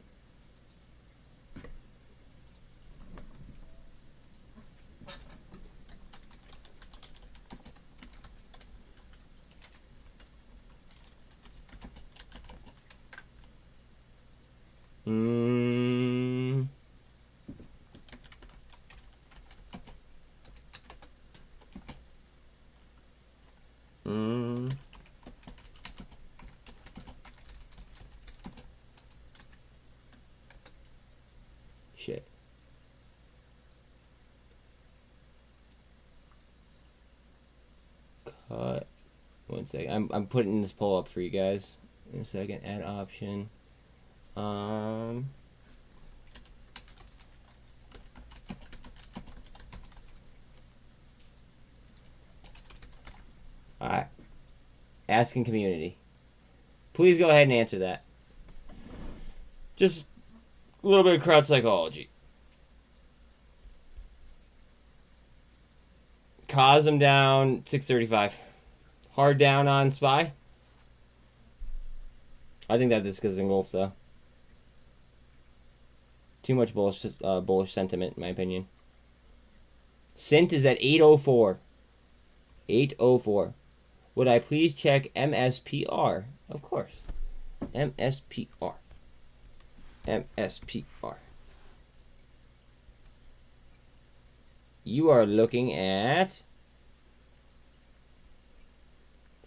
[SPEAKER 1] Shit. Cut. 1 second. I'm putting this poll up for you guys in a second. Add option. Alright. Asking community. Please go ahead and answer that. Just a little bit of crowd psychology. Cosm down 635. Hard down on SPY. I think that this is engulfed though. Too much bullish sentiment in my opinion. SINT is at 804. 804. Would I please check MSPR? Of course. MSPR. MSPR. You are looking at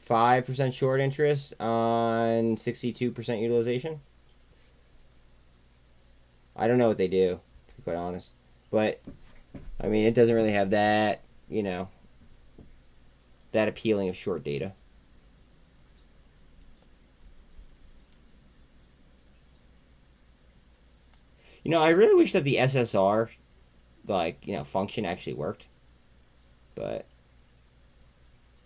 [SPEAKER 1] 5% short interest on 62% utilization. I don't know what they do. to be quite honest. But, I mean, it doesn't really have that, you know, that appealing of short data. You know, I really wish that the SSR, like, you know, function actually worked. But,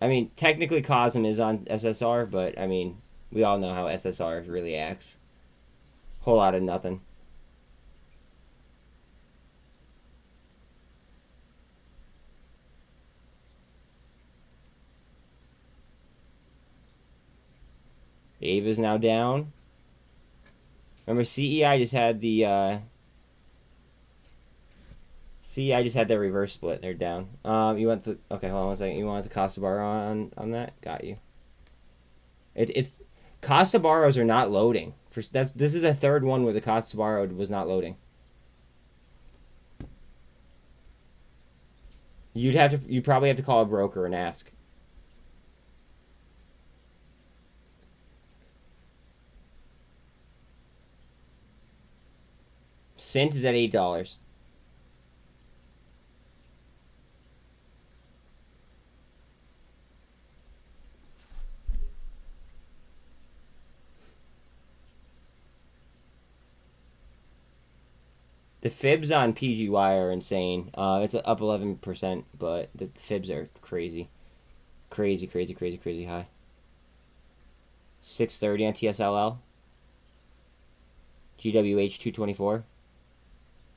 [SPEAKER 1] I mean, technically cosm is on SSR, but, I mean, we all know how SSR really acts. Whole lot of nothing. Ava's now down. Remember, CEI just had the CEI just had their reverse split. They're down. You want the okay? Hold on one second. You want the Costa bar on that? Got you. It's Costa Barros are not loading. This is the third one where the Costa Barro was not loading. You'd probably have to call a broker and ask. SINT is at $8. The fibs on PGY are insane. It's up 11%, but the fibs are crazy. Crazy high. 630 on TSLL. GWH 224.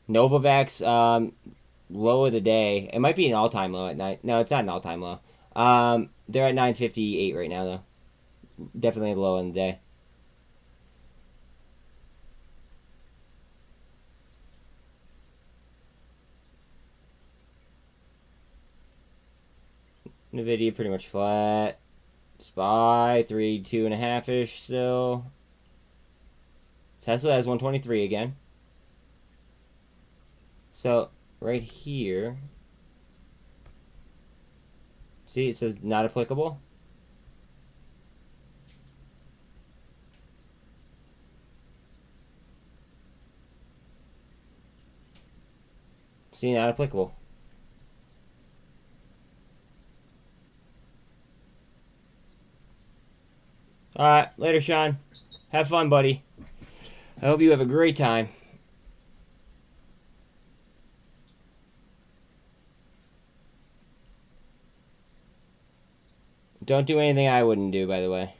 [SPEAKER 1] Novavax, low of the day. It might be an all-time low at night. No, it's not an all-time low. They're at 958 right now, though. Definitely low in the day. Nvidia pretty much flat. SPY 2.5-ish still. Tesla has 123 again. So right here, see it says not applicable. See, not applicable. Alright, later, Sean. Have fun, buddy. I hope you have a great time. Don't do anything I wouldn't do, by the way.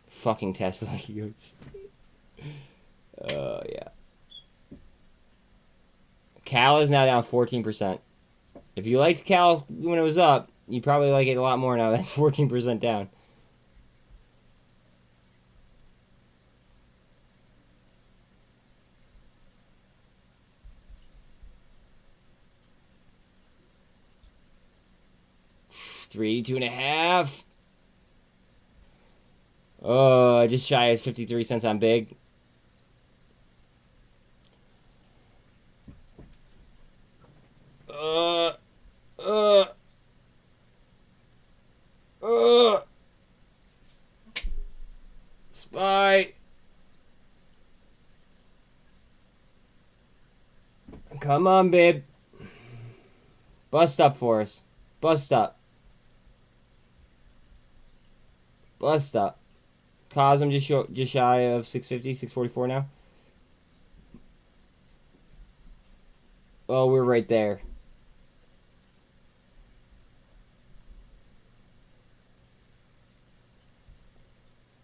[SPEAKER 1] Fucking Tesla use. Oh, yeah. Cal is now down 14%. If you liked Cal when it was up, you probably like it a lot more now. That's 14% down. $3, 2.5. Oh, just shy of 53 cents on big. SPY. Come on, babe. Bust up for us. Bust up. Bust up. Cosm just shy of 650, 644 now. Oh, we're right there.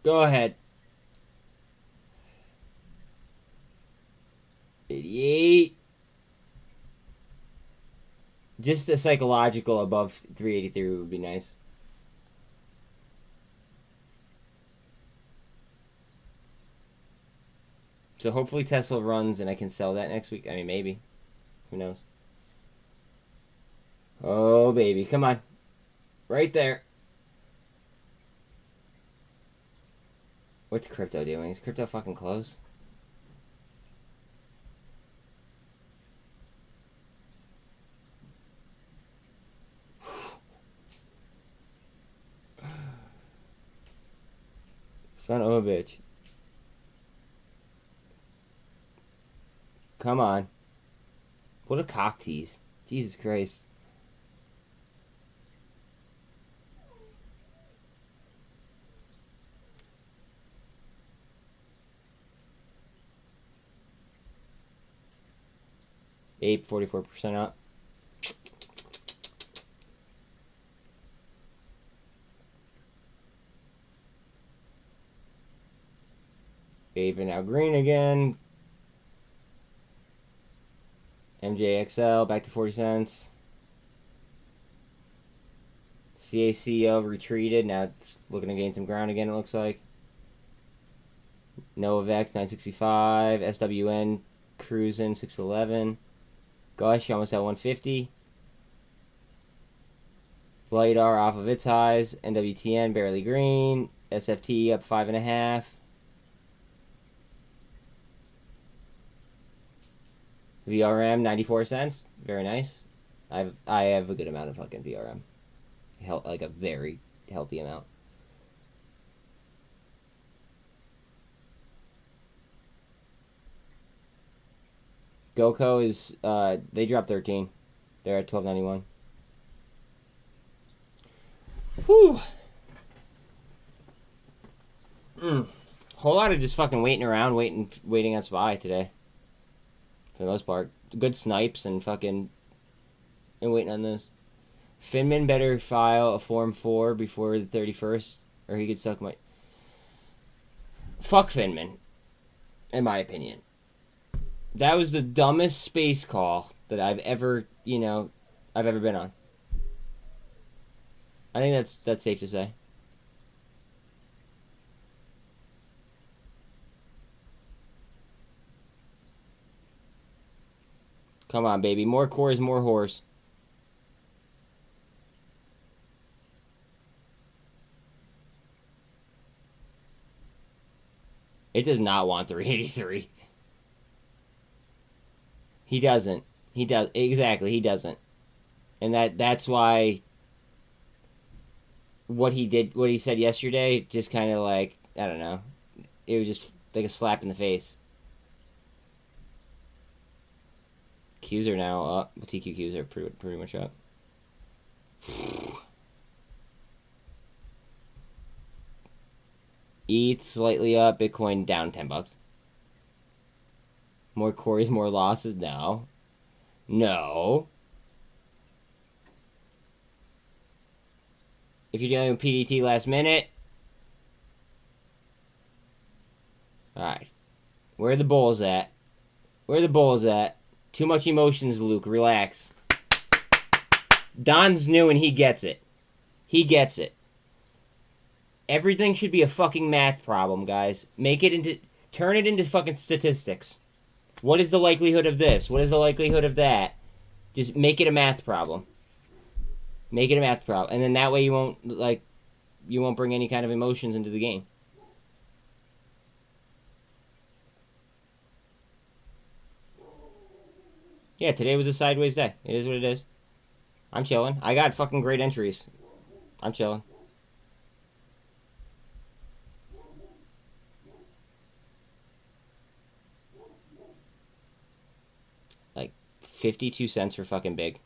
[SPEAKER 1] Go ahead. 88. Just a psychological above 383 would be nice. So hopefully Tesla runs and I can sell that next week. I mean, maybe. Who knows? Oh, baby. Come on. Right there. What's crypto doing? Is crypto fucking close? Son of a bitch. Come on. What a cock tease. Jesus Christ. APE 44% up. APE now green again. MJXL back to 40 cents. CACO retreated. Now it's looking to gain some ground again, it looks like. Novavax 965. SWN cruising 611. Gosh, almost at 150. LiDAR off of its highs. NWTN barely green. SFT up 5.5. VRM 94 cents. Very nice. I have a good amount of fucking VRM. Like a very healthy amount. GoCo is they dropped 13. They're at 12.91. Whew. Whole lot of just fucking waiting around, waiting on SPY today. For the most part. Good snipes and fucking waiting on this. Finman better file a Form 4 before the 31st, or he could suck my... Fuck Finman, in my opinion. That was the dumbest space call that I've ever, I've ever been on. I think that's safe to say. Come on, baby. More cores, more horse. It does not want 383. He doesn't. He does. Exactly, he doesn't. And that's why what he said yesterday, just kind of like, I don't know. It was just like a slap in the face. Qs are now up. TQQs are pretty much up. ETH slightly up. Bitcoin down $10. More cores, more losses. No. If you're dealing with PDT last minute. Alright. Where are the bulls at? Too much emotions, Luke. Relax. Don's new and he gets it. Everything should be a fucking math problem, guys. Turn it into fucking statistics. What is the likelihood of this? What is the likelihood of that? Just make it a math problem. And then that way you won't bring any kind of emotions into the game. Yeah, today was a sideways day. It is what it is. I'm chilling. I got fucking great entries. I'm chilling. Like 52 cents for fucking big.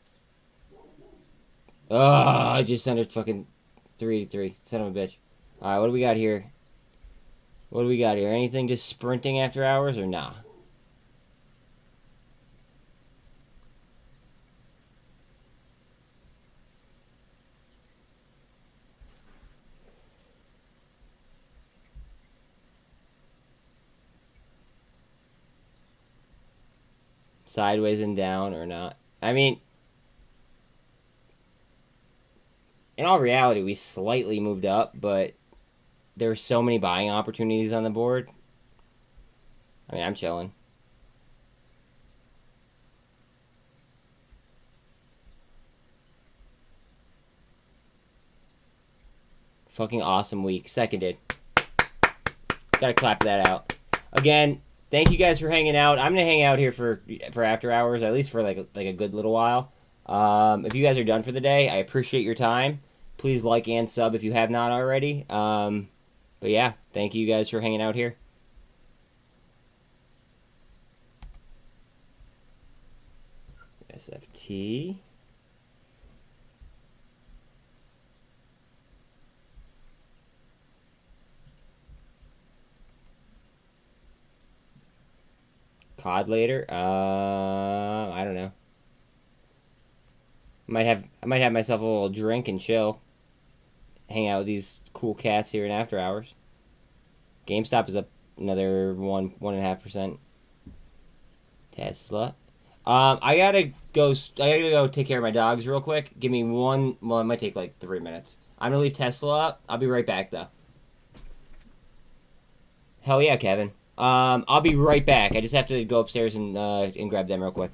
[SPEAKER 1] Oh, I just sent it fucking 383. Son of a bitch. Alright, what do we got here? Anything just sprinting after hours or nah? Sideways and down or not? I mean, in all reality, we slightly moved up, but there were so many buying opportunities on the board. I mean, I'm chilling. Fucking awesome week. Seconded. Gotta clap that out. Again, thank you guys for hanging out. I'm gonna hang out here for after hours, at least for like a good little while. If you guys are done for the day, I appreciate your time. Please like and sub if you have not already. But yeah, thank you guys for hanging out here. SFT. COD later? I don't know. I might have myself a little drink and chill. Hang out with these cool cats here in after hours. GameStop is up another 1.5%. Tesla. I gotta go take care of my dogs real quick. Give me one. Well, it might take like 3 minutes. I'm gonna leave Tesla up. I'll be right back though. Hell yeah, Kevin. I'll be right back. I just have to go upstairs and grab them real quick.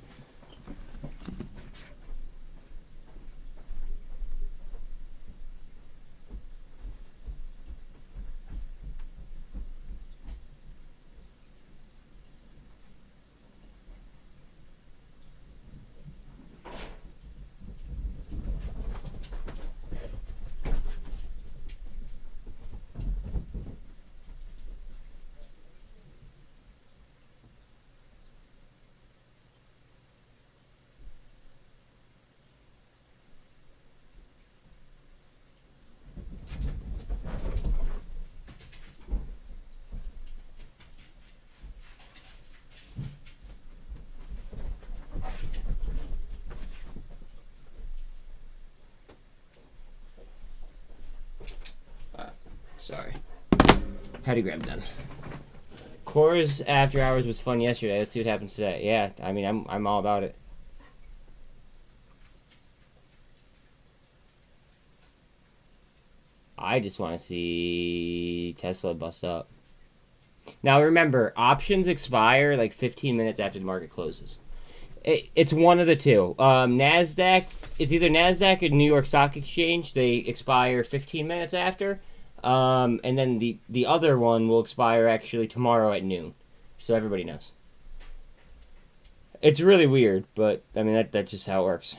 [SPEAKER 1] Sorry. Had to grab them. Coors After Hours was fun yesterday. Let's see what happens today. Yeah, I mean, I'm all about it. I just want to see Tesla bust up. Now remember, options expire like 15 minutes after the market closes. It's one of the two. NASDAQ, it's either NASDAQ or New York Stock Exchange. They expire 15 minutes after. And then the other one will expire actually tomorrow at noon. So everybody knows. It's really weird, but I mean, that's just how it works.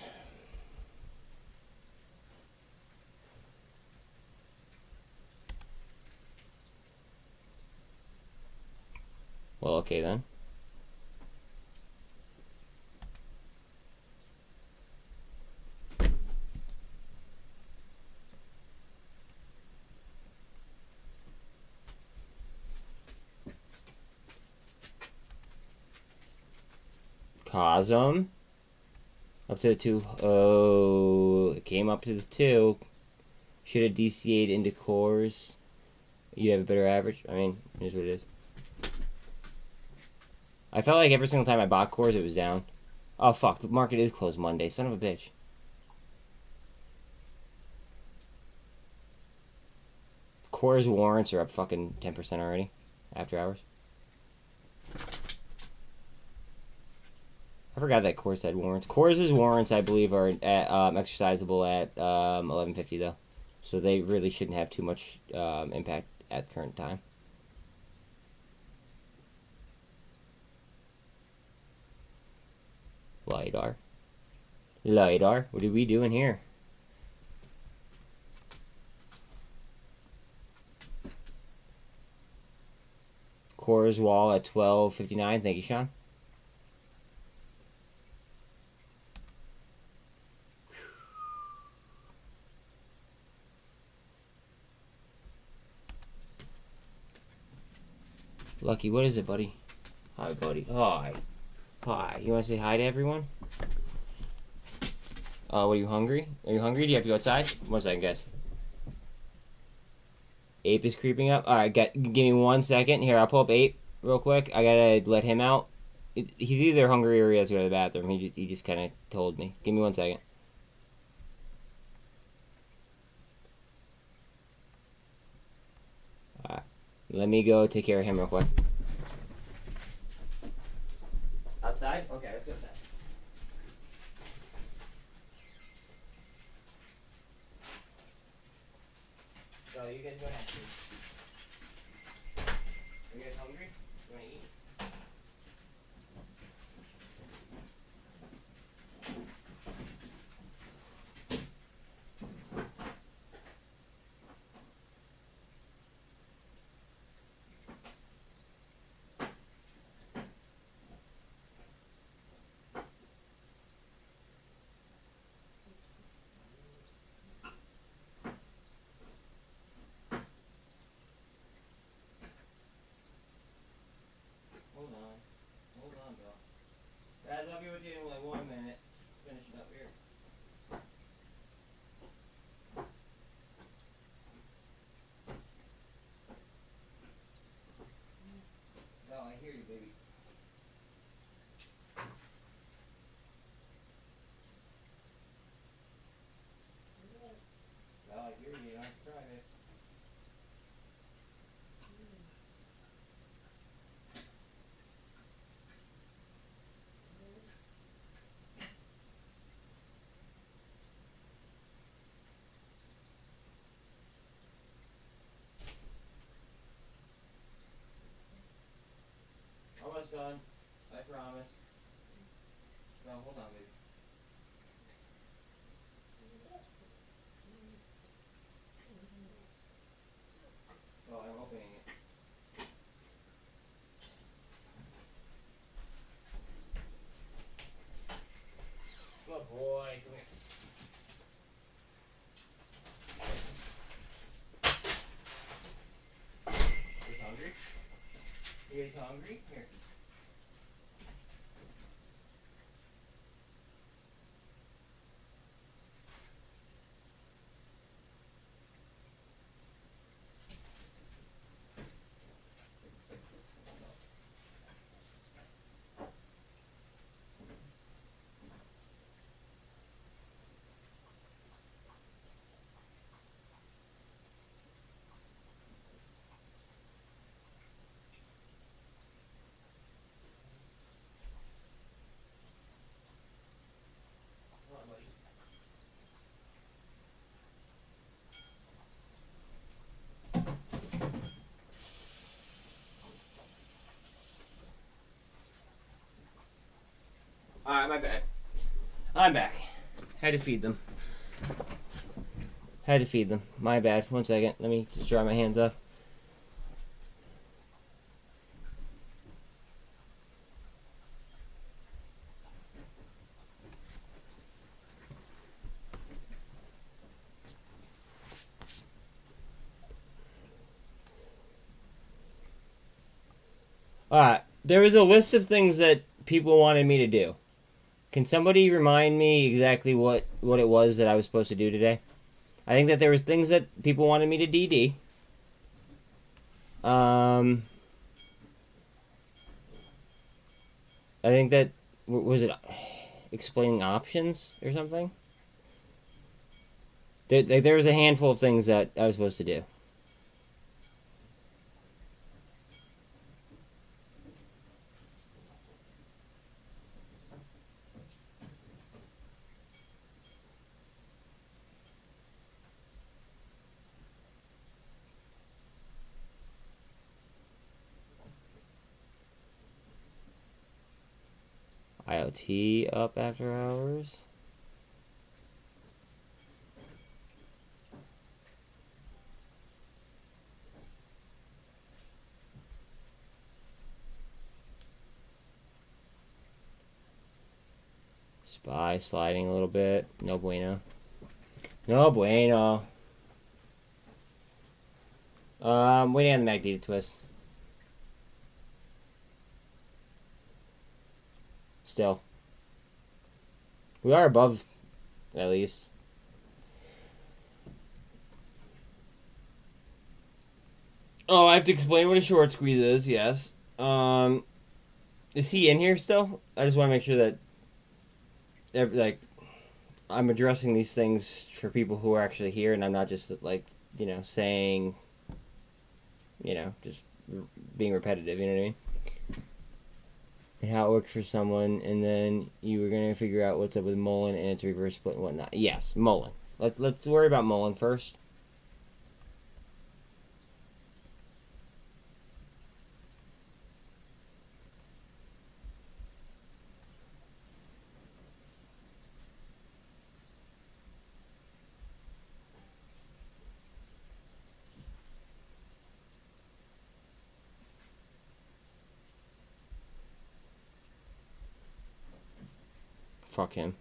[SPEAKER 1] Well, okay then. Cosm. Up to the 2. Oh, it came up to the 2. Should have DCA'd into cores. You have a better average. I mean, it is what it is. I felt like every single time I bought cores, it was down. Oh, fuck. The market is closed Monday. Son of a bitch. Cores warrants are up fucking 10% already. After hours. I forgot that Cores had warrants. Cores' warrants, I believe, are at, exercisable at 11:50 though, so they really shouldn't have too much impact at the current time. LiDAR. What are we doing here? Cores wall at 12:59. Thank you, Sean. Lucky, what is it, buddy? Hi, buddy. Hi. Hi. You want to say hi to everyone? What, are you hungry? Are you hungry? Do you have to go outside? 1 second, guys. Ape is creeping up. Alright, give me 1 second. Here, I'll pull up Ape real quick. I gotta let him out. He's either hungry or he has to go to the bathroom. He just kind of told me. Give me 1 second. Alright. Let me go take care of him real quick. Outside? Okay, let's go outside. So you guys go ahead. Are you guys hungry? You want to eat? hold on. Hold on, Bill. Guys, I'll be with you in like 1 minute. Finish it up here. No, I hear you, baby. No, I hear you. I'm trying it. Almost done. I promise. No, hold on, baby. Oh, I'm opening it. Good boy. Come here. You guys hungry? You guys hungry? Here. Come on, buddy. Alright, my bad. I'm back. Had to feed them. Had to feed them. My bad. 1 second. Let me just dry my hands off. Alright. There was a list of things that people wanted me to do. Can somebody remind me exactly what it was that I was supposed to do today? I think that there were things that people wanted me to DD. I think that, was it explaining options or something? There was a handful of things that I was supposed to do. IoT up after hours. SPY sliding a little bit. No bueno. No bueno. Waiting on the MACD to twist. Still. We are above, at least. Oh, I have to explain what a short squeeze is, yes. Is he in here still? I just want to make sure that, like, I'm addressing these things for people who are actually here, and I'm not just, like, you know, saying, you know, just being repetitive, you know what I mean? And how it worked for someone, and then you were gonna figure out what's up with Mullen and its reverse split and whatnot. Yes, Mullen. Let's worry about Mullen first. Fuck him.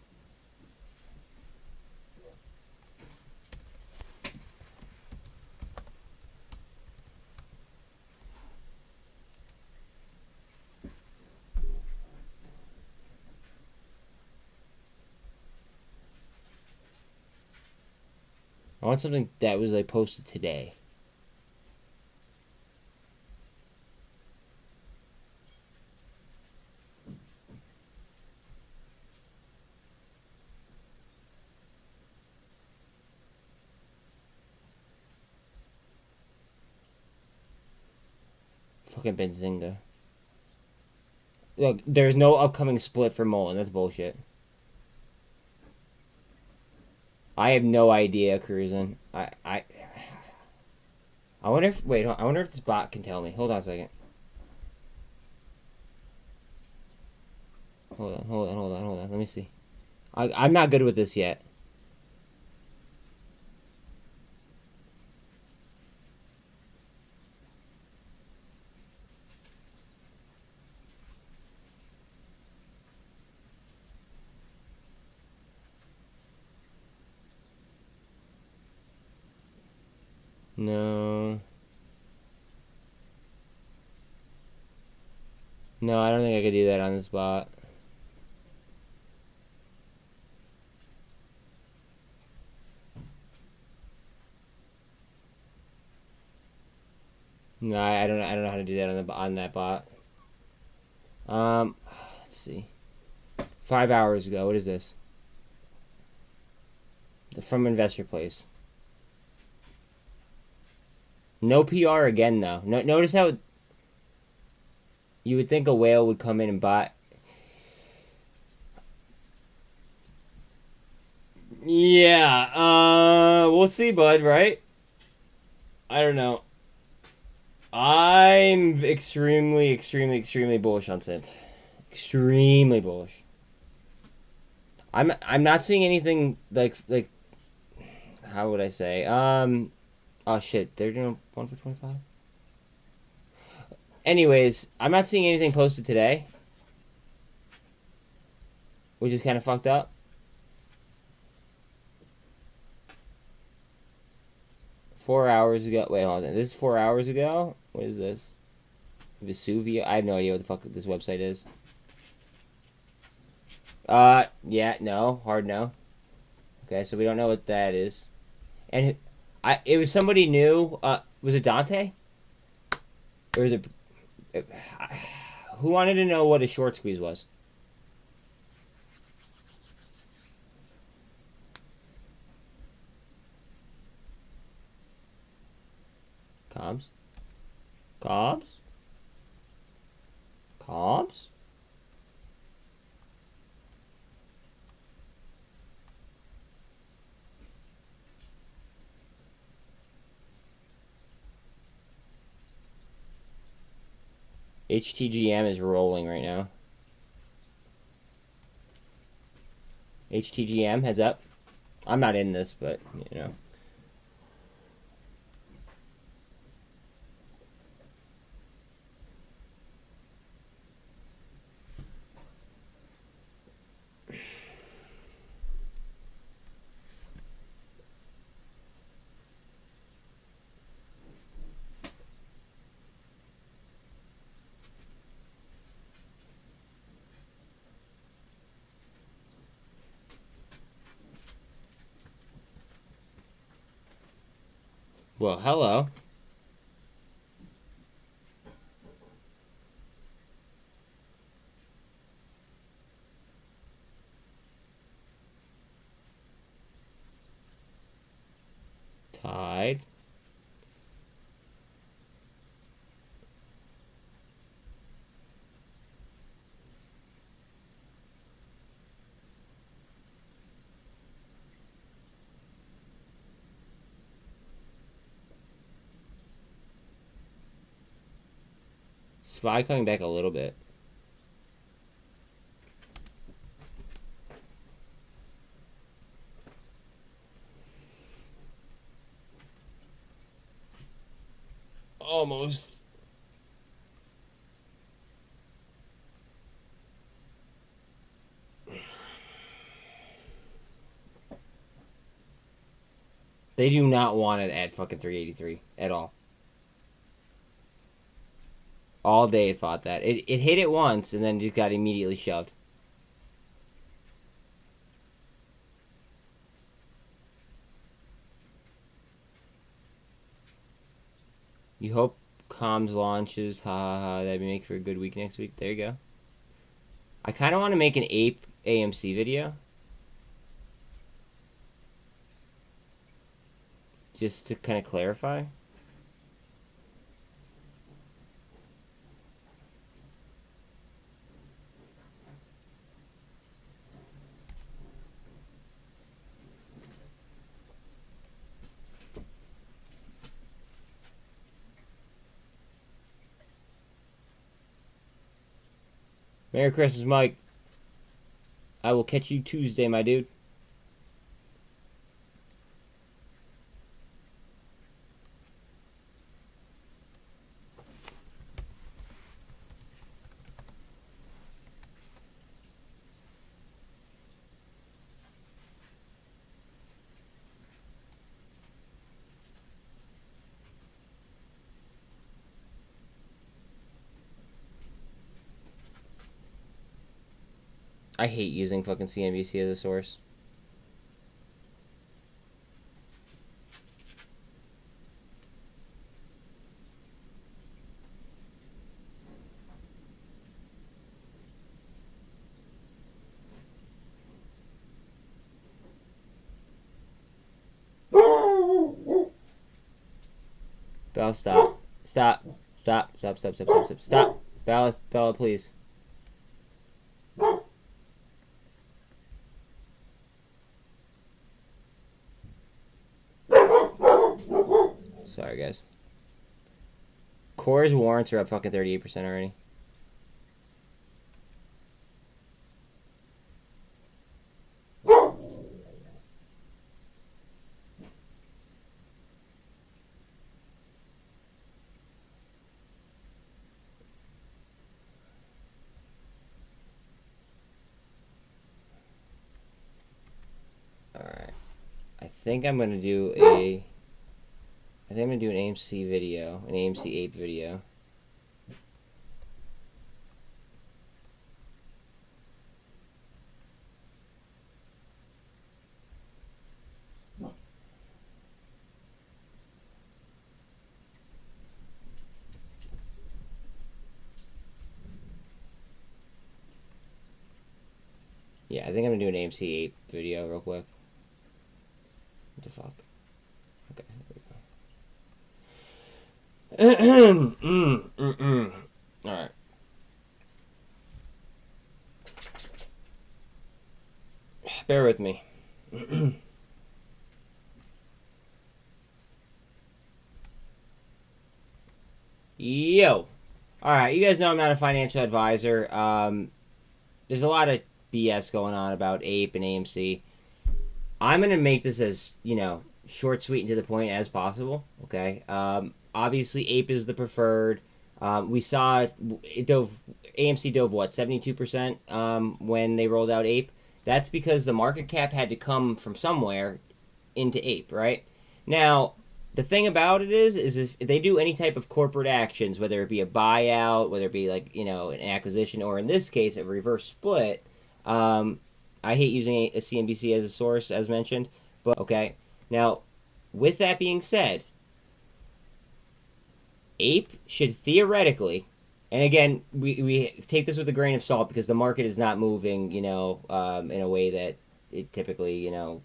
[SPEAKER 1] I want something that was like posted today. Fucking Benzinga. Look, there's no upcoming split for Mullen. That's bullshit. I have no idea, Cruisin'. I wonder if... Wait, I wonder if this bot can tell me. Hold on a second. Hold on. Let me see. I'm not good with this yet. No. No, I don't think I could do that on this bot. No, I don't know how to do that on that bot. Let's see. 5 hours ago. What is this? From Investor Place. No PR again, though. Notice how you would think a whale would come in and buy. Yeah, we'll see, bud, right? I don't know. I'm extremely bullish on SINT. Extremely bullish. I'm not seeing anything like how would I say? Oh shit, they're doing 1 for 25. Anyways, I'm not seeing anything posted today, which is kind of fucked up. Four hours ago. Wait, hold on. This is 4 hours ago? What is this? Vesuvio? I have no idea what the fuck this website is. Yeah, no. Hard no. Okay, so we don't know what that is. And it was somebody new. Was it Dante? Or was it... Who wanted to know what a short squeeze was? Comms? Comms? Comms? HTGM is rolling right now. HTGM, heads up. I'm not in this, but, you know. Well, hello. Tide. SPY coming back a little bit. Almost. They do not want it at fucking 383 at all. All day it thought that. It hit it once and then just got immediately shoved. You hope comms launches. Ha ha ha. That'd make for a good week next week. There you go. I kind of want to make an APE AMC video. Just to kind of clarify. Merry Christmas, Mike. I will catch you Tuesday, my dude. I hate using fucking CNBC as a source. Bella, stop. Stop. Stop. Stop. Stop. Stop. Stop. Stop. Stop. Bella, please. Sorry, guys. Core's warrants are up fucking 38% already. Alright. I think I'm gonna do an AMC video, an AMC APE video. Yeah, I think I'm gonna do an AMC APE video real quick. What the fuck? Okay, there we go. Alright. Bear with me. Yo! Alright, you guys know I'm not a financial advisor. There's a lot of BS going on about APE and AMC. I'm going to make this as, short, sweet, and to the point as possible, okay? Obviously, APE is the preferred. We saw AMC dove, what, 72% when they rolled out APE? That's because the market cap had to come from somewhere into APE, right? Now, the thing about it is if they do any type of corporate actions, whether it be a buyout, whether it be an acquisition, or in this case, a reverse split, I hate using a CNBC as a source, as mentioned, but okay. Now, with that being said, APE should theoretically, and again, we take this with a grain of salt because the market is not moving, in a way that it typically, a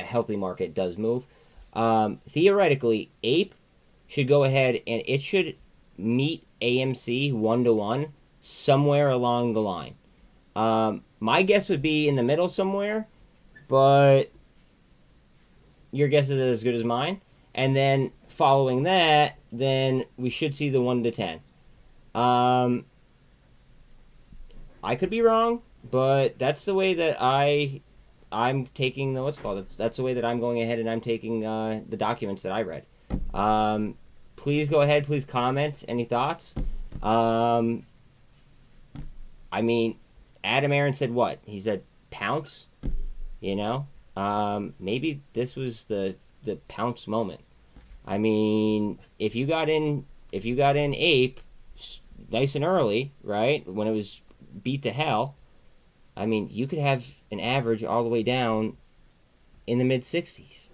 [SPEAKER 1] healthy market does move. Theoretically, APE should go ahead and it should meet AMC 1-to-1 somewhere along the line. My guess would be in the middle somewhere, but your guess is as good as mine. And then following that, then we should see the 1-to-10. I could be wrong, but that's the way that I'm taking that's the way that I'm going ahead and I'm taking the documents that I read. Please go ahead, please comment any thoughts. Adam Aaron said what? He said pounce, maybe this was the pounce moment. If you got in APE nice and early, right, when it was beat to hell, you could have an average all the way down in the mid 60s.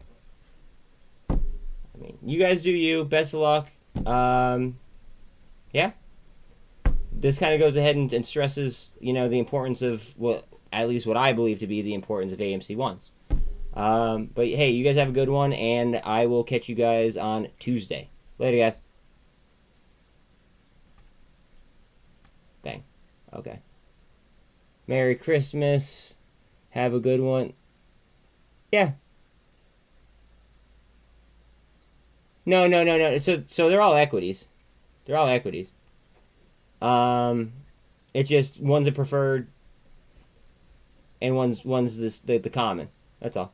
[SPEAKER 1] You guys do you. Best of luck. Yeah. This kind of goes ahead and stresses, you know, the importance of what, at least what I believe to be the importance of AMC ones. But hey, you guys have a good one, and I will catch you guys on Tuesday. Later, guys. Bang. Okay. Merry Christmas. Have a good one. Yeah. No. So they're all equities. They're all equities. It just one's a preferred, and one's this the common. That's all.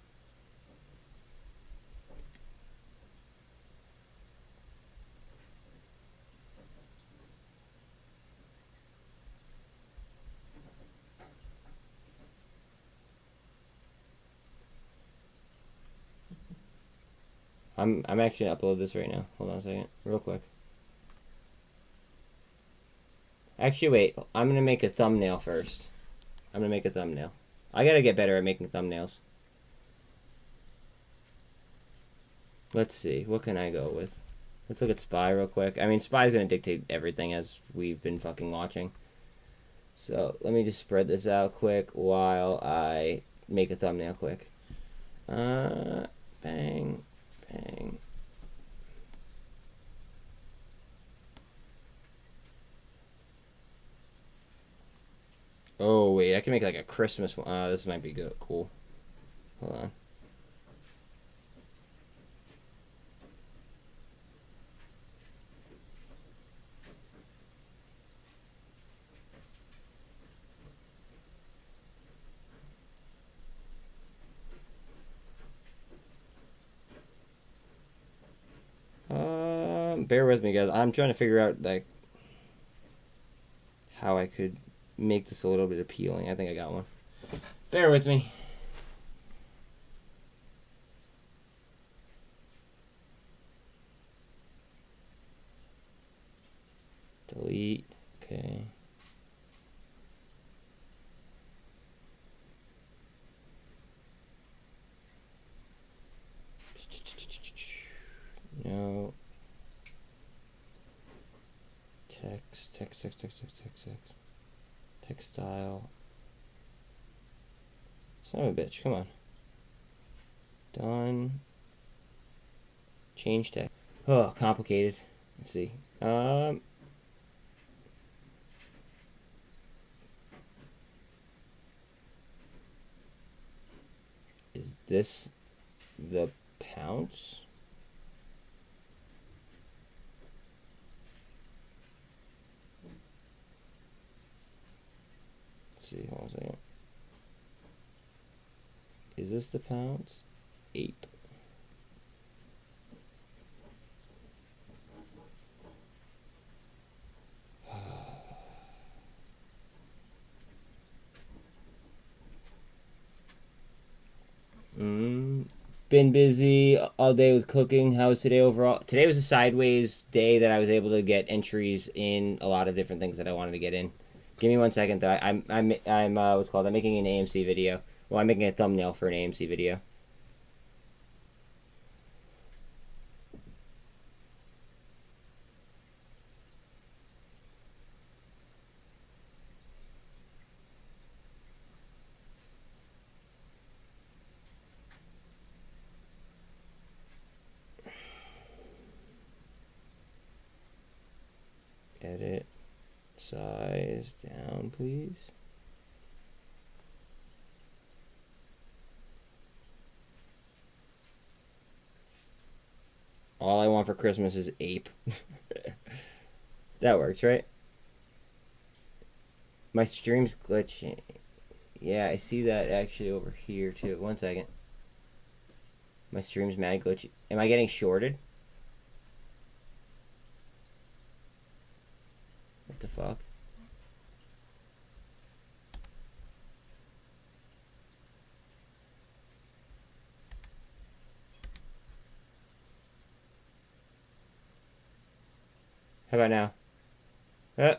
[SPEAKER 1] I'm actually gonna upload this right now. Hold on a second, real quick. Actually, wait. I'm gonna make a thumbnail first. I'm gonna make a thumbnail. I gotta get better at making thumbnails. Let's see. What can I go with? Let's look at SPY real quick. I mean, SPY's gonna dictate everything as we've been fucking watching. So let me just spread this out quick while I make a thumbnail quick. Bang, bang. Oh wait, I can make like a Christmas one. This might be good. Cool. Hold on. Bear with me, guys. I'm trying to figure out like how I could make this a little bit appealing. I think I got one. Bear with me. Delete. Okay. No. Text. Textile. Son of a bitch, come on. Done. Change text. Oh, complicated. Let's see. Is this the pounce? See, hold on a second. Is this the pounds? APE. Been busy all day with cooking. How was today overall? Today was a sideways day that I was able to get entries in a lot of different things that I wanted to get in. Give me 1 second though. I'm what's called? I'm making an AMC video. Well, I'm making a thumbnail for an AMC video. Edit. Size down, please. All I want for Christmas is APE. That works, right? My stream's glitching. Yeah, I see that actually over here too. 1 second. My stream's mad glitchy. Am I getting shorted? What the fuck? How about now? I'm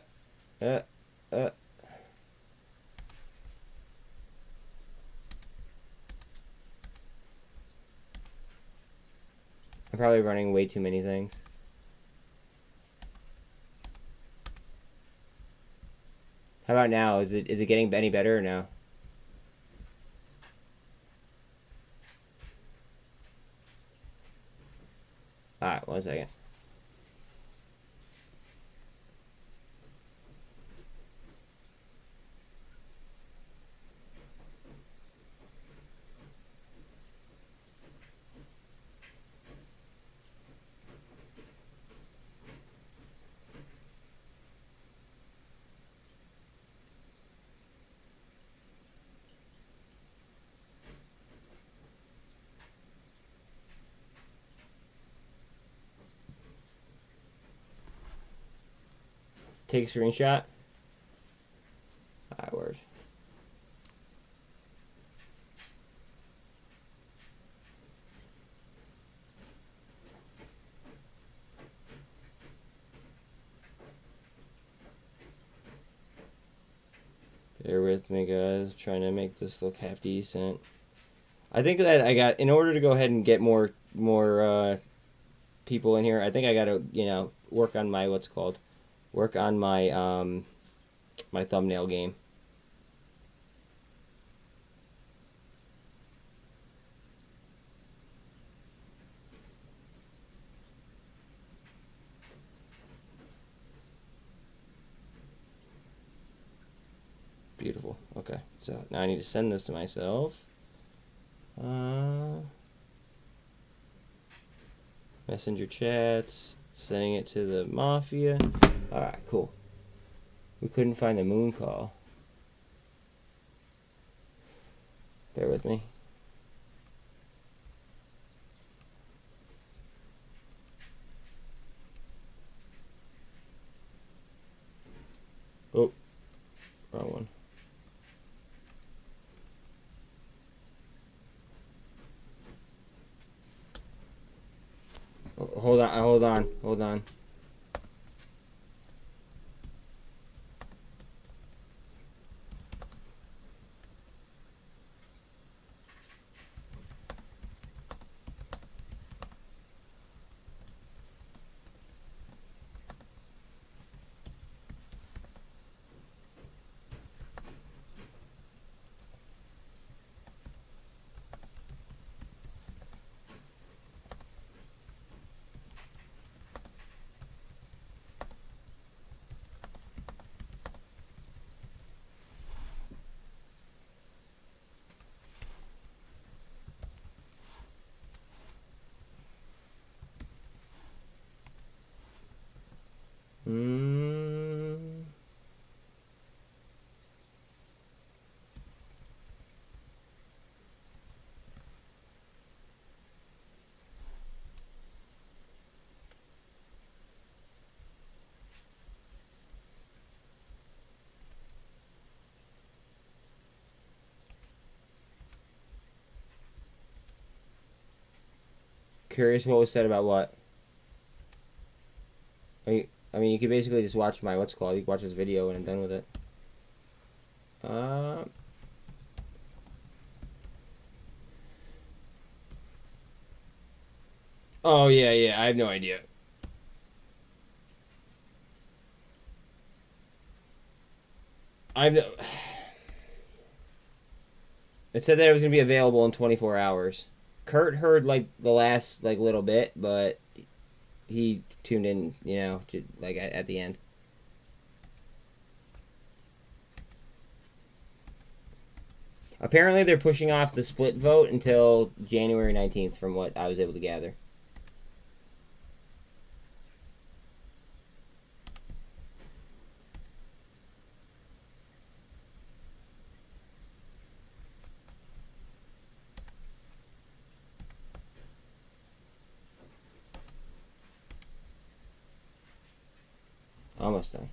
[SPEAKER 1] probably running way too many things. How about now? Is it getting any better or no? Alright, 1 second. Take a screenshot. Alright, word. Bear with me, guys. Trying to make this look half decent. I think that I got, in order to go ahead and get more people in here, I think I got to, you know, work on my, work on my, my thumbnail game. Beautiful. Okay, so now I need to send this to myself. Messenger chats, sending it to the Mafia. Alright, cool. We couldn't find the moon call. Bear with me. Oh, wrong one. Hold on. Curious what was said about what? I mean, you could basically just watch my You can watch this video when I'm done with it. Oh yeah. I have no idea. It said that it was gonna be available in 24 hours. Kurt heard like the last like little bit, but he tuned in, you know, to, like at the end. Apparently, they're pushing off the split vote until January 19th, from what I was able to gather. Almost done.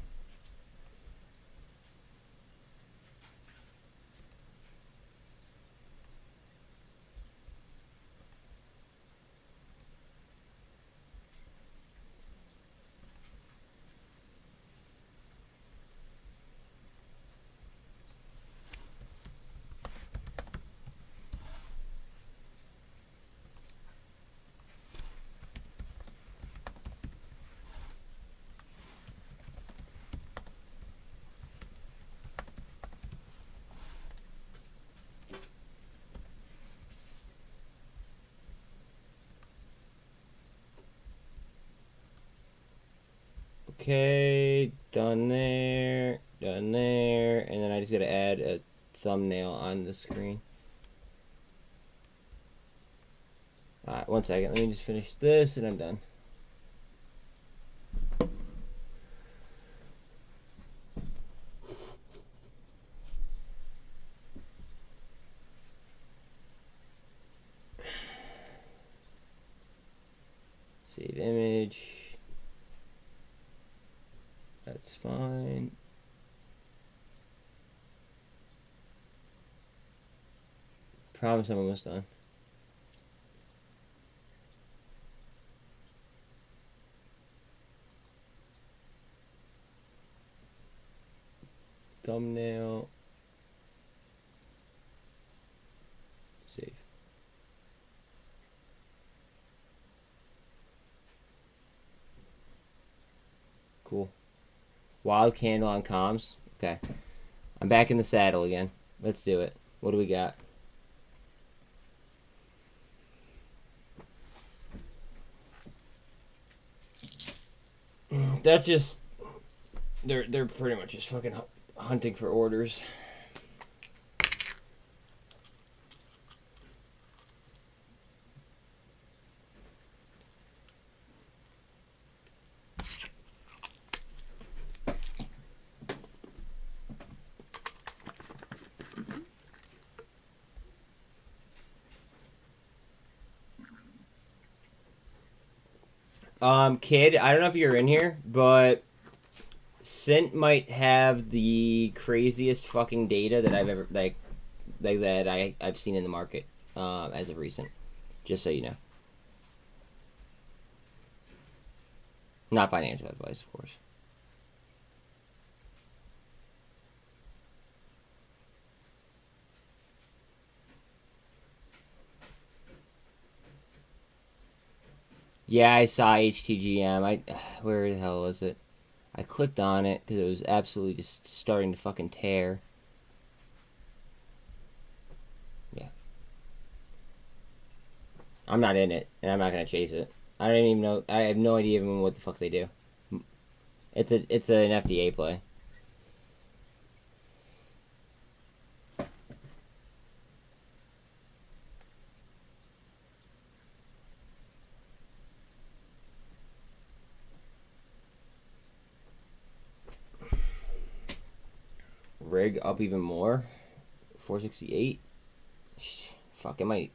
[SPEAKER 1] Okay, done there, and then I just gotta add a thumbnail on the screen. Alright, 1 second, let me just finish this and I'm done. Save image. That's fine. Promise I'm almost done. Thumbnail. Save. Cool. Wild candle on comms. Okay. I'm back in the saddle again. Let's do it. What do we got? That's just they're pretty much just fucking hunting for orders. Kid, I don't know if you're in here, but SINT might have the craziest fucking data that I've ever that I've seen in the market as of recent. Just so you know. Not financial advice, of course. Yeah, I saw HTGM. Where the hell was it? I clicked on it because it was absolutely just starting to fucking tear. Yeah. I'm not in it, and I'm not gonna chase it. I don't even know. I have no idea even what the fuck they do. It's an FDA play. Rig up even more. 468. Fuck, it might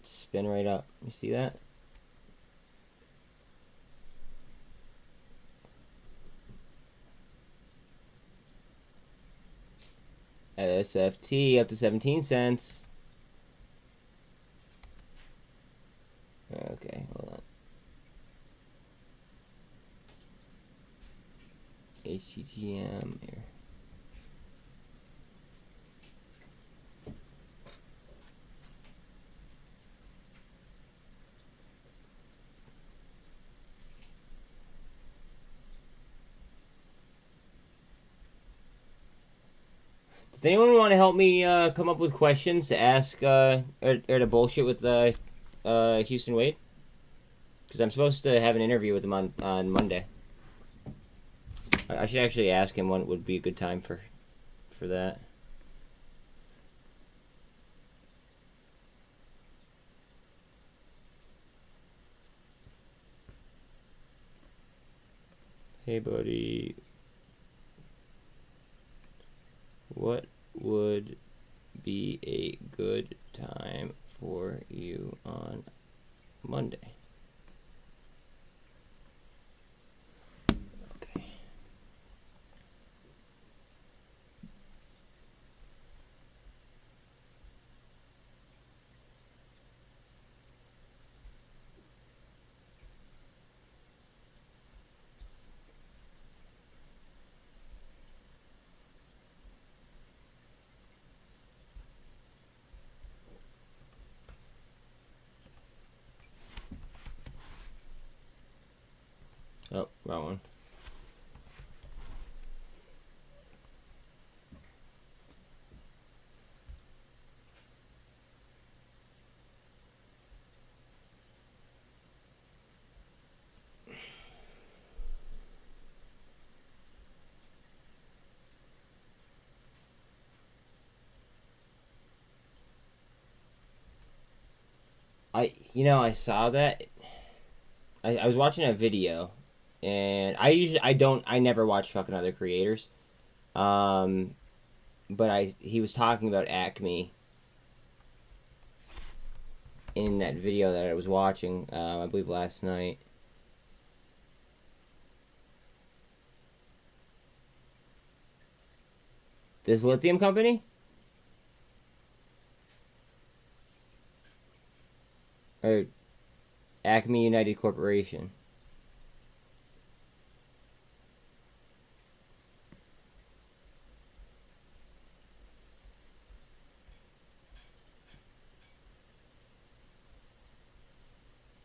[SPEAKER 1] spin right up. You see that? SFT up to 17 cents. Okay, hold on. HTGM here. Does anyone want to help me come up with questions to ask or to bullshit with Houston Wade? Because I'm supposed to have an interview with him on Monday. I should actually ask him when would be a good time for that. Hey, buddy. What would be a good time for you on Monday? Okay. Oh, wrong one. I saw that. I was watching a video, and I never watch fucking other creators. But he was talking about Acme in that video that I was watching, I believe last night. This lithium company? Or Acme United Corporation?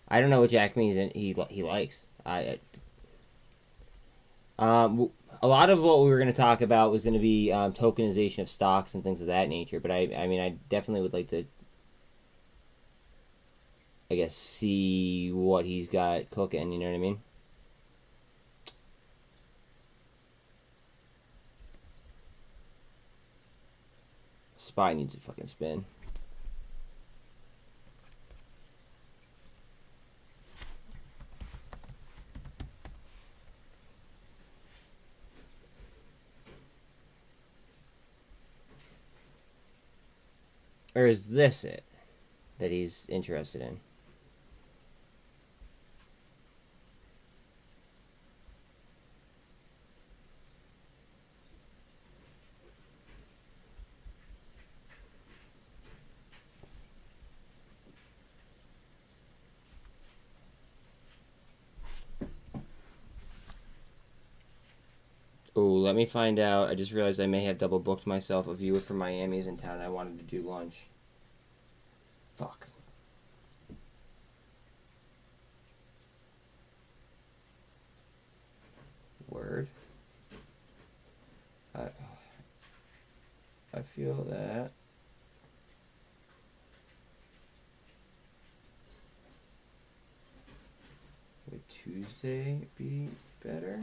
[SPEAKER 1] I don't know which Acme he likes. A lot of what we were going to talk about was going to be tokenization of stocks and things of that nature. But I mean, I definitely would like to, I guess, see what he's got cooking. You know what I mean? Spy needs a fucking spin. Or is this it that he's interested in? Oh, let me find out. I just realized I may have double booked myself. A viewer from Miami is in town. I wanted to do lunch. Fuck. Word. I feel that. Would Tuesday be better?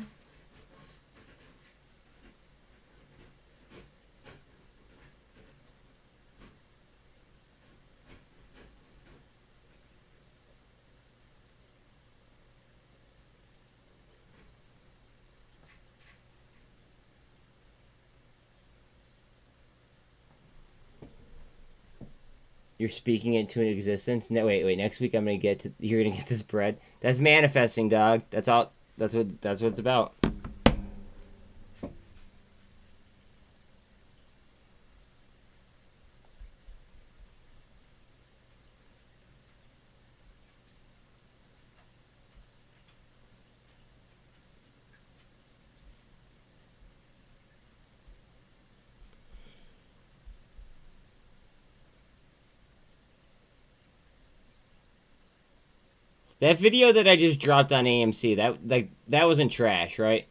[SPEAKER 1] You're speaking it into existence. No, wait. Next week you're gonna get this bread. That's manifesting, dog. That's all. That's what it's about. That video that I just dropped on AMC, that wasn't trash, right?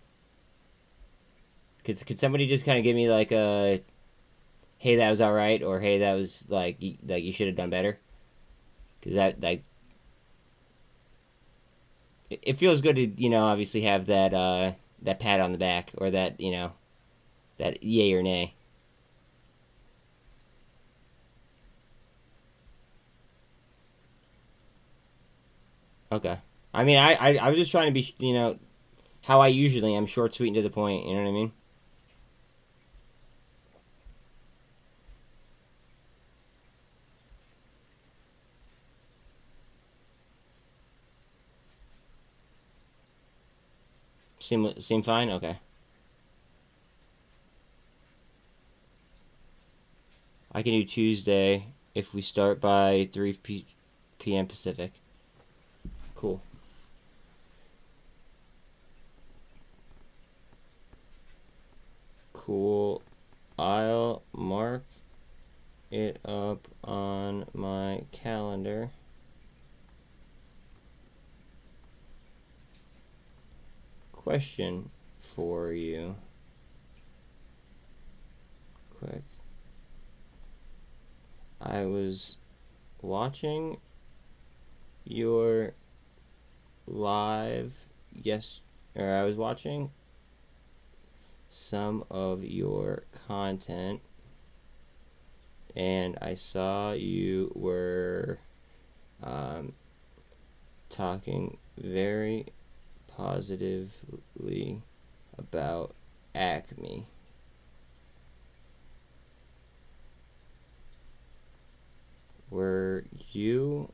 [SPEAKER 1] Could somebody just kind of give me like a, hey, that was all right, or hey, that was like you should have done better? Because it feels good to obviously have that that pat on the back, or that that yay or nay. Okay. I mean, I was just trying to be, how I usually am, short, sweet, and to the point. You know what I mean? Seem fine? Okay. I can do Tuesday if we start by 3 p.m. Pacific. Cool. Cool. I'll mark it up on my calendar. Question for you. Quick. I was watching your live I was watching some of your content, and I saw you were talking very positively about Acme. Were you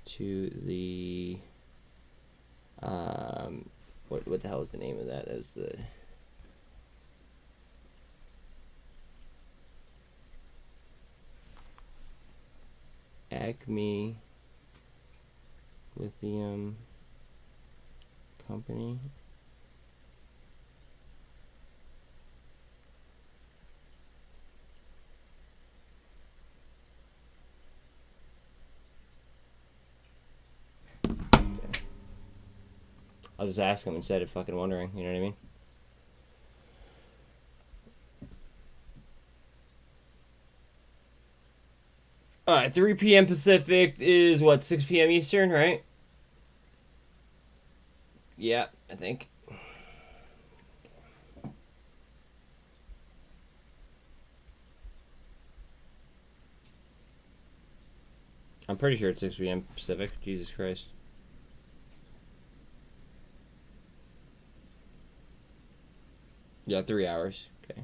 [SPEAKER 1] to the what the hell is the name of that? That was the Acme Lithium Company. I'll just ask him instead of fucking wondering, you know what I mean? Alright, 3 p.m. Pacific is what, 6 p.m. Eastern, right? Yeah, I think. I'm pretty sure it's 6 p.m. Pacific. Jesus Christ. Yeah, 3 hours. Okay.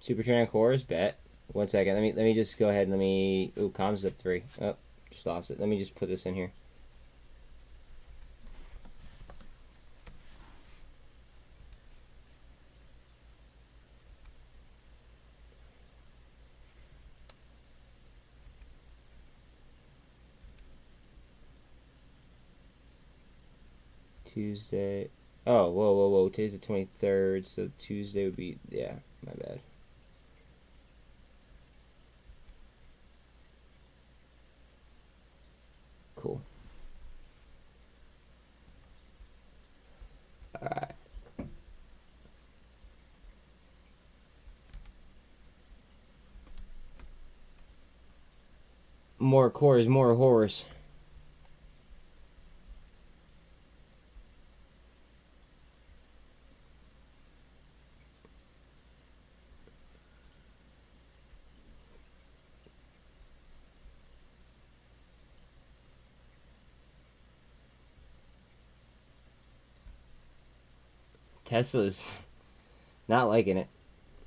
[SPEAKER 1] Super Channel cores, bet. 1 second. Let me just go ahead and ooh, comms up 3. Oh, just lost it. Let me just put this in here. Tuesday. Oh, whoa. Today's the 23rd, so Tuesday would be, yeah, my bad. Cool. Alright. More cores, more horrors. Tesla's not liking it.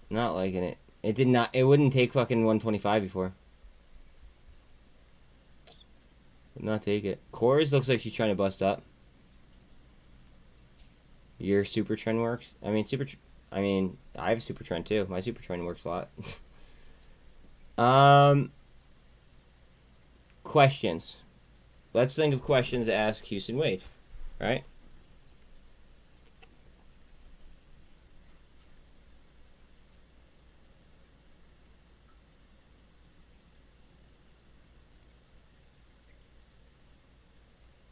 [SPEAKER 1] Not liking it. It did not. It wouldn't take fucking 125 before. Would not take it. Cores looks like she's trying to bust up. Your super trend works. I mean, I have a super trend too. My super trend works a lot. Questions. Let's think of questions to ask Houston Wade. Right?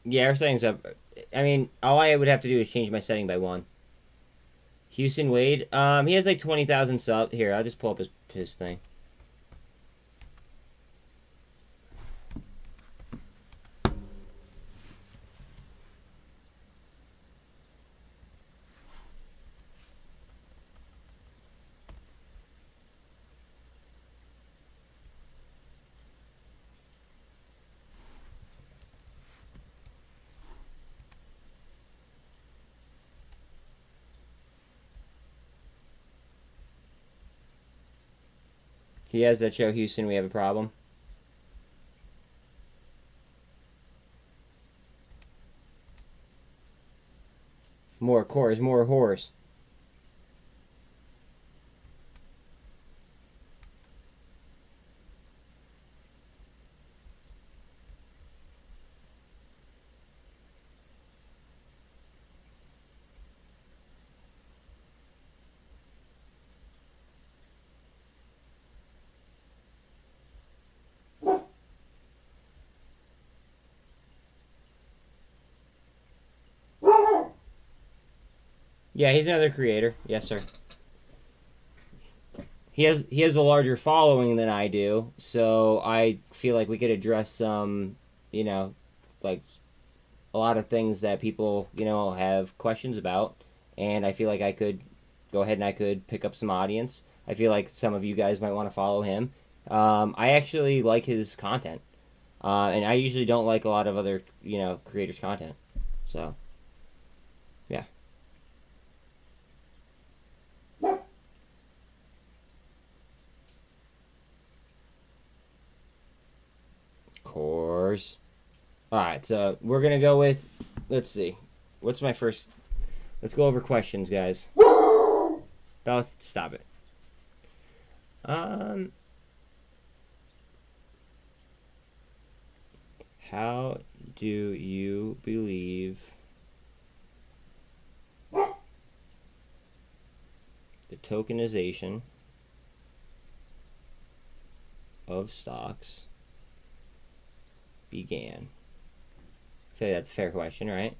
[SPEAKER 1] Yeah, everything's up. I mean, all I would have to do is change my setting by 1. Houston Wade. He has like 20,000 subs. Here, I'll just pull up his thing. He has that show, Houston, we have a problem. More cores, more horrors. Yeah, he's another creator. Yes, sir. He has a larger following than I do, so I feel like we could address some, you know, like a lot of things that people, have questions about, and I feel like I could go ahead and I could pick up some audience. I feel like some of you guys might want to follow him. I actually like his content, and I usually don't like a lot of other, creators' content. So, yeah. Course. All right, so we're gonna go with. Let's see. What's my first? Let's go over questions, guys. Let's stop it. How do you believe the tokenization of stocks began? I feel like that's a fair question, right?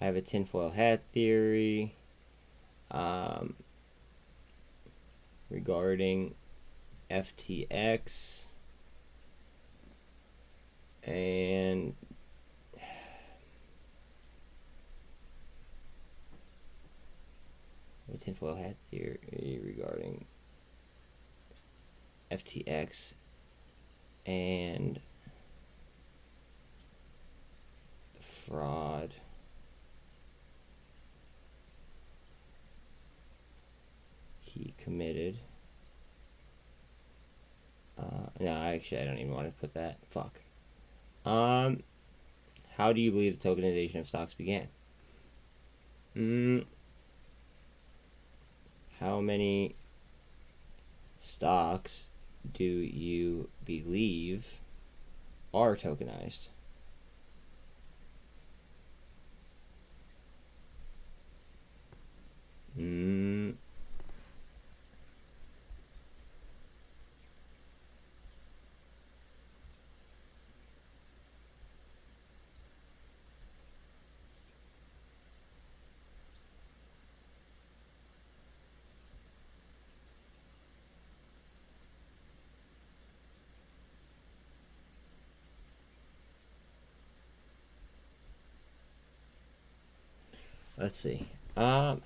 [SPEAKER 1] I have a tinfoil hat theory regarding FTX and a tinfoil hat theory regarding FTX and fraud he committed. No, actually, I don't even want to put that. Fuck. How do you believe the tokenization of stocks began? How many stocks do you believe are tokenized? Let's see. How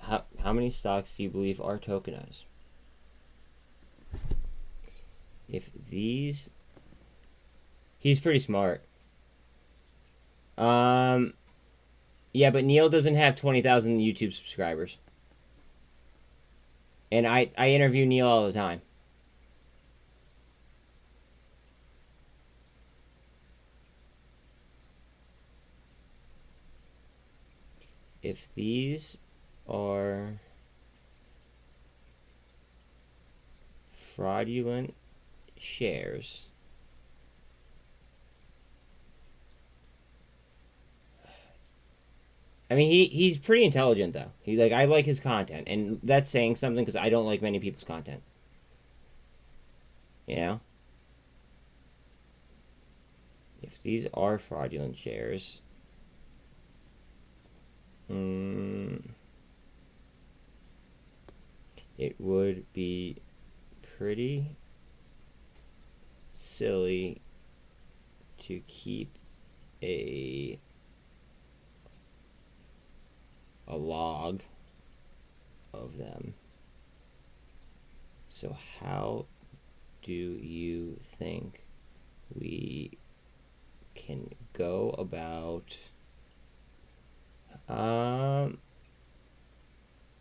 [SPEAKER 1] many stocks do you believe are tokenized? If these, he's pretty smart. Yeah, but Neil doesn't have 20,000 YouTube subscribers, and I interview Neil all the time. If these are fraudulent shares, I mean, he's pretty intelligent though. I like his content, and that's saying something because I don't like many people's content. You know, if these are fraudulent shares, it would be pretty silly to keep a log of them. So how do you think we can go about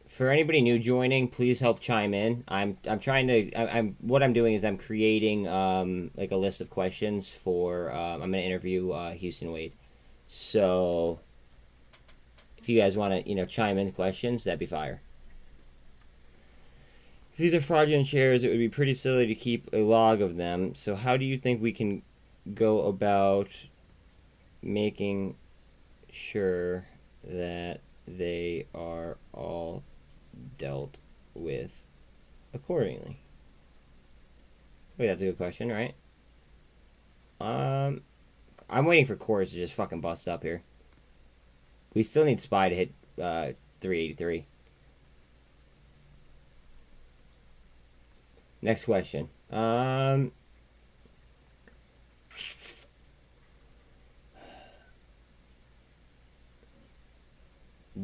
[SPEAKER 1] for anybody new joining, please help chime in. I'm what I'm doing is I'm creating like a list of questions for I'm gonna interview Houston Wade. So if you guys want to chime in questions, that'd be fire. If these are fraudulent shares, it would be pretty silly to keep a log of them. So how do you think we can go about making sure that they are all dealt with accordingly? Wait, that's a good question, right? I'm waiting for cores to just fucking bust up here. We still need SPY to hit 383. Next question.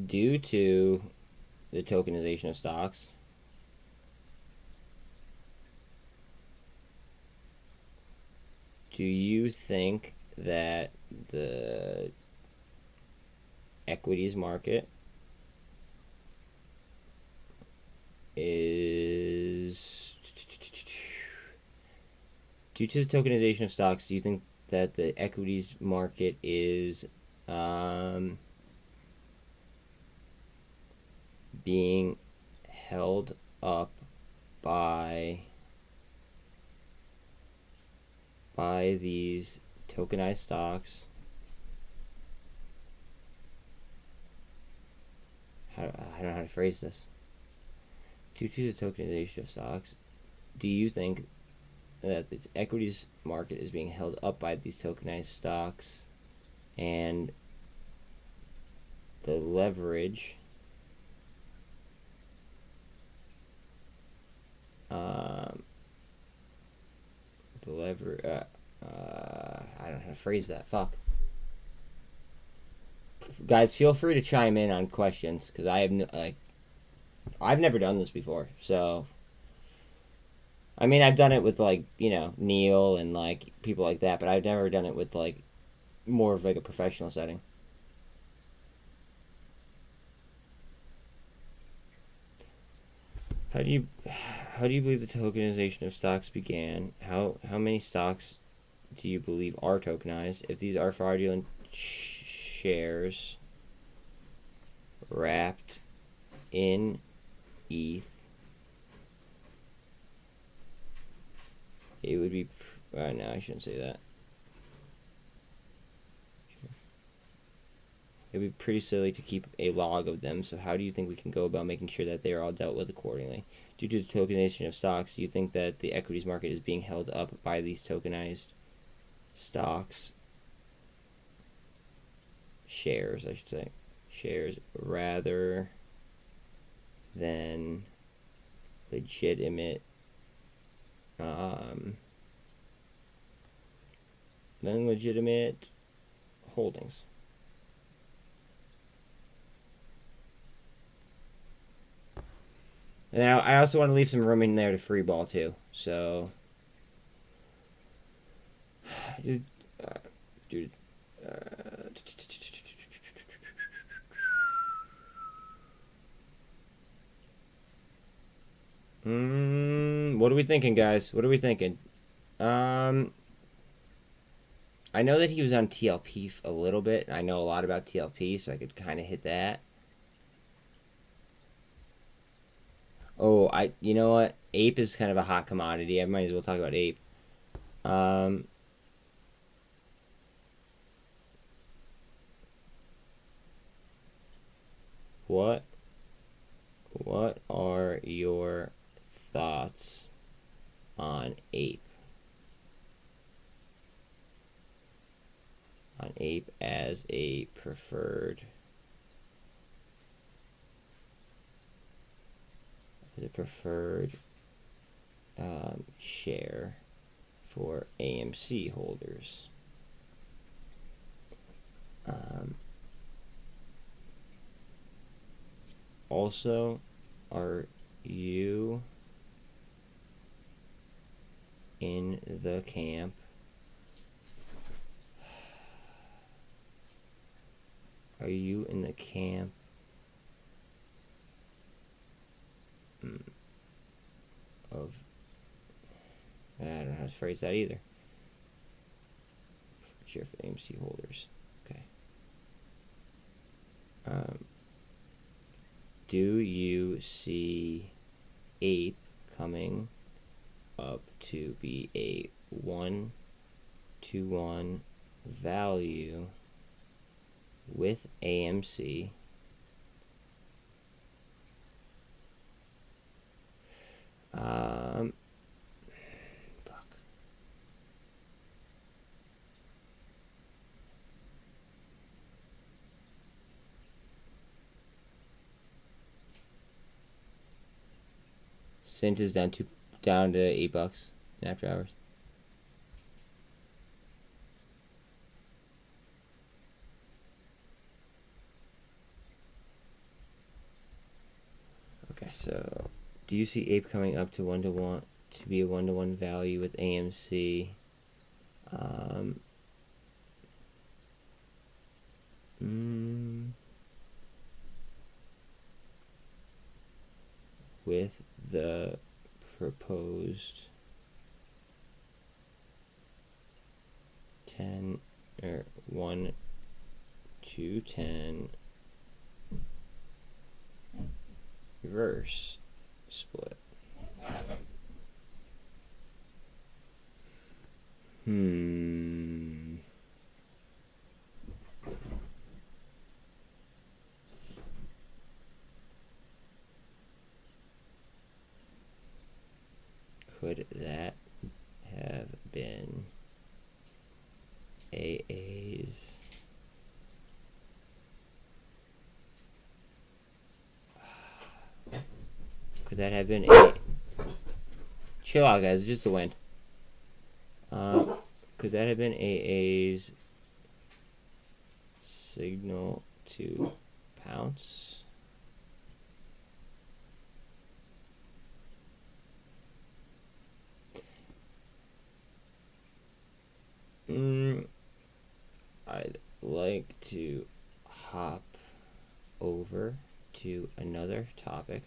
[SPEAKER 1] Due to the tokenization of stocks, do you think that the equities market is, due to the tokenization of stocks, do you think that the equities market is being held up by these tokenized stocks? I don't know how to phrase this. Due to the tokenization of stocks, do you think that the equities market is being held up by these tokenized stocks and the leverage I don't know how to phrase that. Fuck. Guys, feel free to chime in on questions because I have I've never done this before. So, I mean, I've done it with Neil and people like that, but I've never done it with more of a professional setting. How do you believe the tokenization of stocks began? How many stocks do you believe are tokenized? If these are fraudulent shares wrapped in ETH, it would be no, I shouldn't say that. It would be pretty silly to keep a log of them, so how do you think we can go about making sure that they are all dealt with accordingly? Due to the tokenization of stocks, do you think that the equities market is being held up by these tokenized stocks? Shares, I should say. Shares rather than legitimate holdings. And I also want to leave some room in there to free ball too. So, what are we thinking, guys? What are we thinking? I know that he was on TLP a little bit. I know a lot about TLP, so I could kind of hit that. Oh, you know what? APE is kind of a hot commodity. I might as well talk about APE. What are your thoughts on APE? On APE as a preferred share for AMC holders. Also, are you in the camp of, I don't know how to phrase that either. Share for AMC holders. Okay. Do you see APE coming up to be a 1-to-1 value with AMC? Fuck. SINT is down to $8 in after hours. Okay, so do you see APE coming up to 1-to-1 to be a 1-to-1 value with AMC? With the proposed 10 or 1-to-10 reverse split. Could that have been AA's could that have been a chill out, guys, it's just the wind. Could that have been AA's signal to pounce? I'd like to hop over to another topic.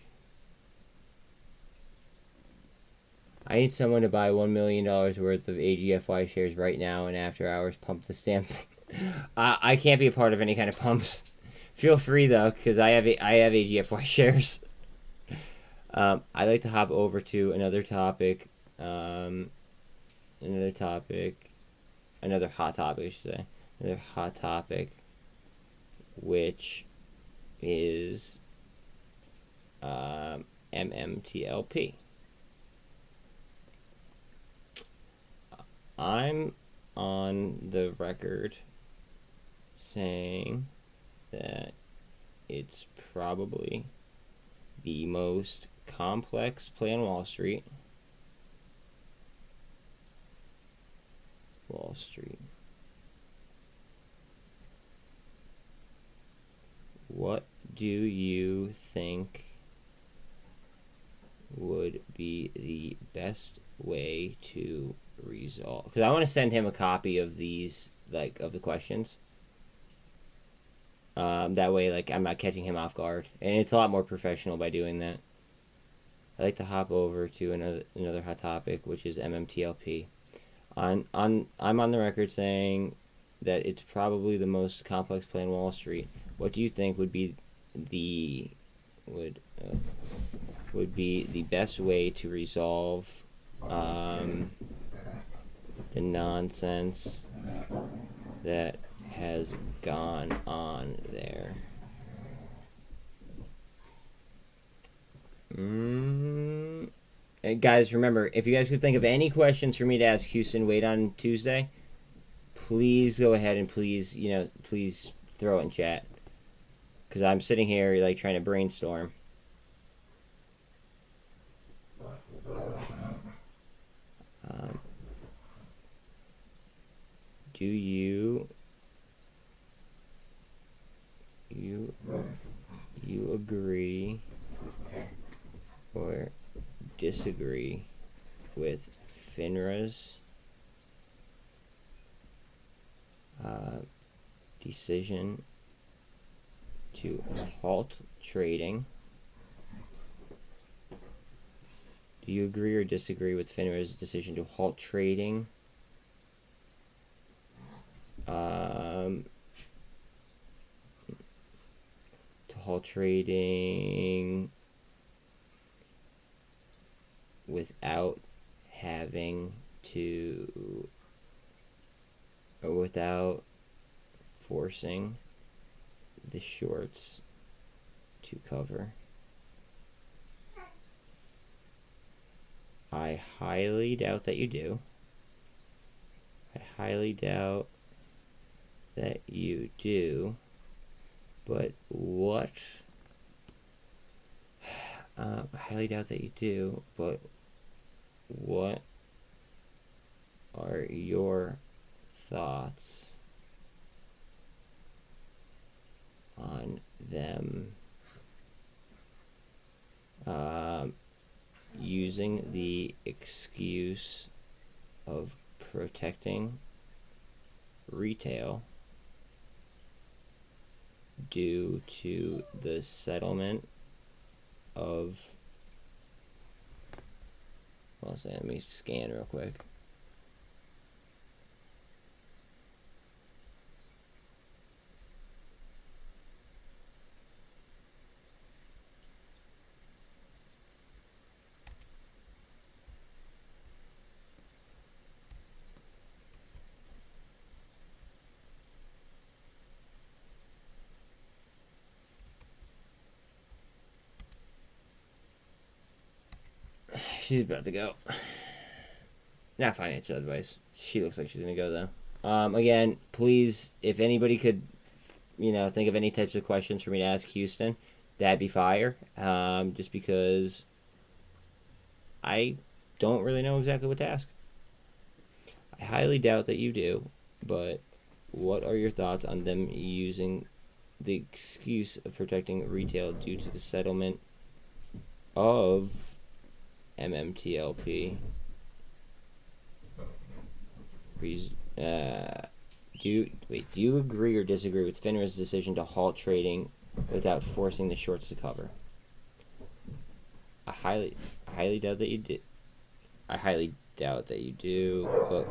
[SPEAKER 1] I need someone to buy $1 million worth of AGFY shares right now and after hours pump the stamp. I can't be a part of any kind of pumps. Feel free though, because I have AGFY shares. I'd like to hop over to another topic. Another hot topic, I should say. Another hot topic, which is MMTLP. I'm on the record saying that it's probably the most complex play on Wall Street. What do you think would be the best way to resolve? Because I want to send him a copy of these, like, of the questions. That way, like, I'm not catching him off guard, and it's a lot more professional by doing that. I'd like to hop over to another hot topic, which is MMTLP. I'm on the record saying that it's probably the most complex play on Wall Street. What do you think would be the best way to resolve the nonsense that has gone on there? And guys, remember, if you guys could think of any questions for me to ask Houston Wade on Tuesday, please go ahead and please throw it in chat. Because I'm sitting here, like, trying to brainstorm. Do you agree or disagree with FINRA's decision to halt trading? Do you agree or disagree with FINRA's decision to halt trading? Without having to, or without forcing the shorts to cover? I highly doubt that you do. I highly doubt that you do. But what I highly doubt that you do, but what are your thoughts on them using the excuse of protecting retail due to the settlement of, let me scan real quick. She's about to go. Not financial advice. She looks like she's gonna go though. Again, please, if anybody could, think of any types of questions for me to ask Houston, that'd be fire. Just because I don't really know exactly what to ask. I highly doubt that you do, but what are your thoughts on them using the excuse of protecting retail due to the settlement of MMTLP? Do you agree or disagree with FINRA's decision to halt trading without forcing the shorts to cover? I highly doubt that you did. I highly doubt that you do, but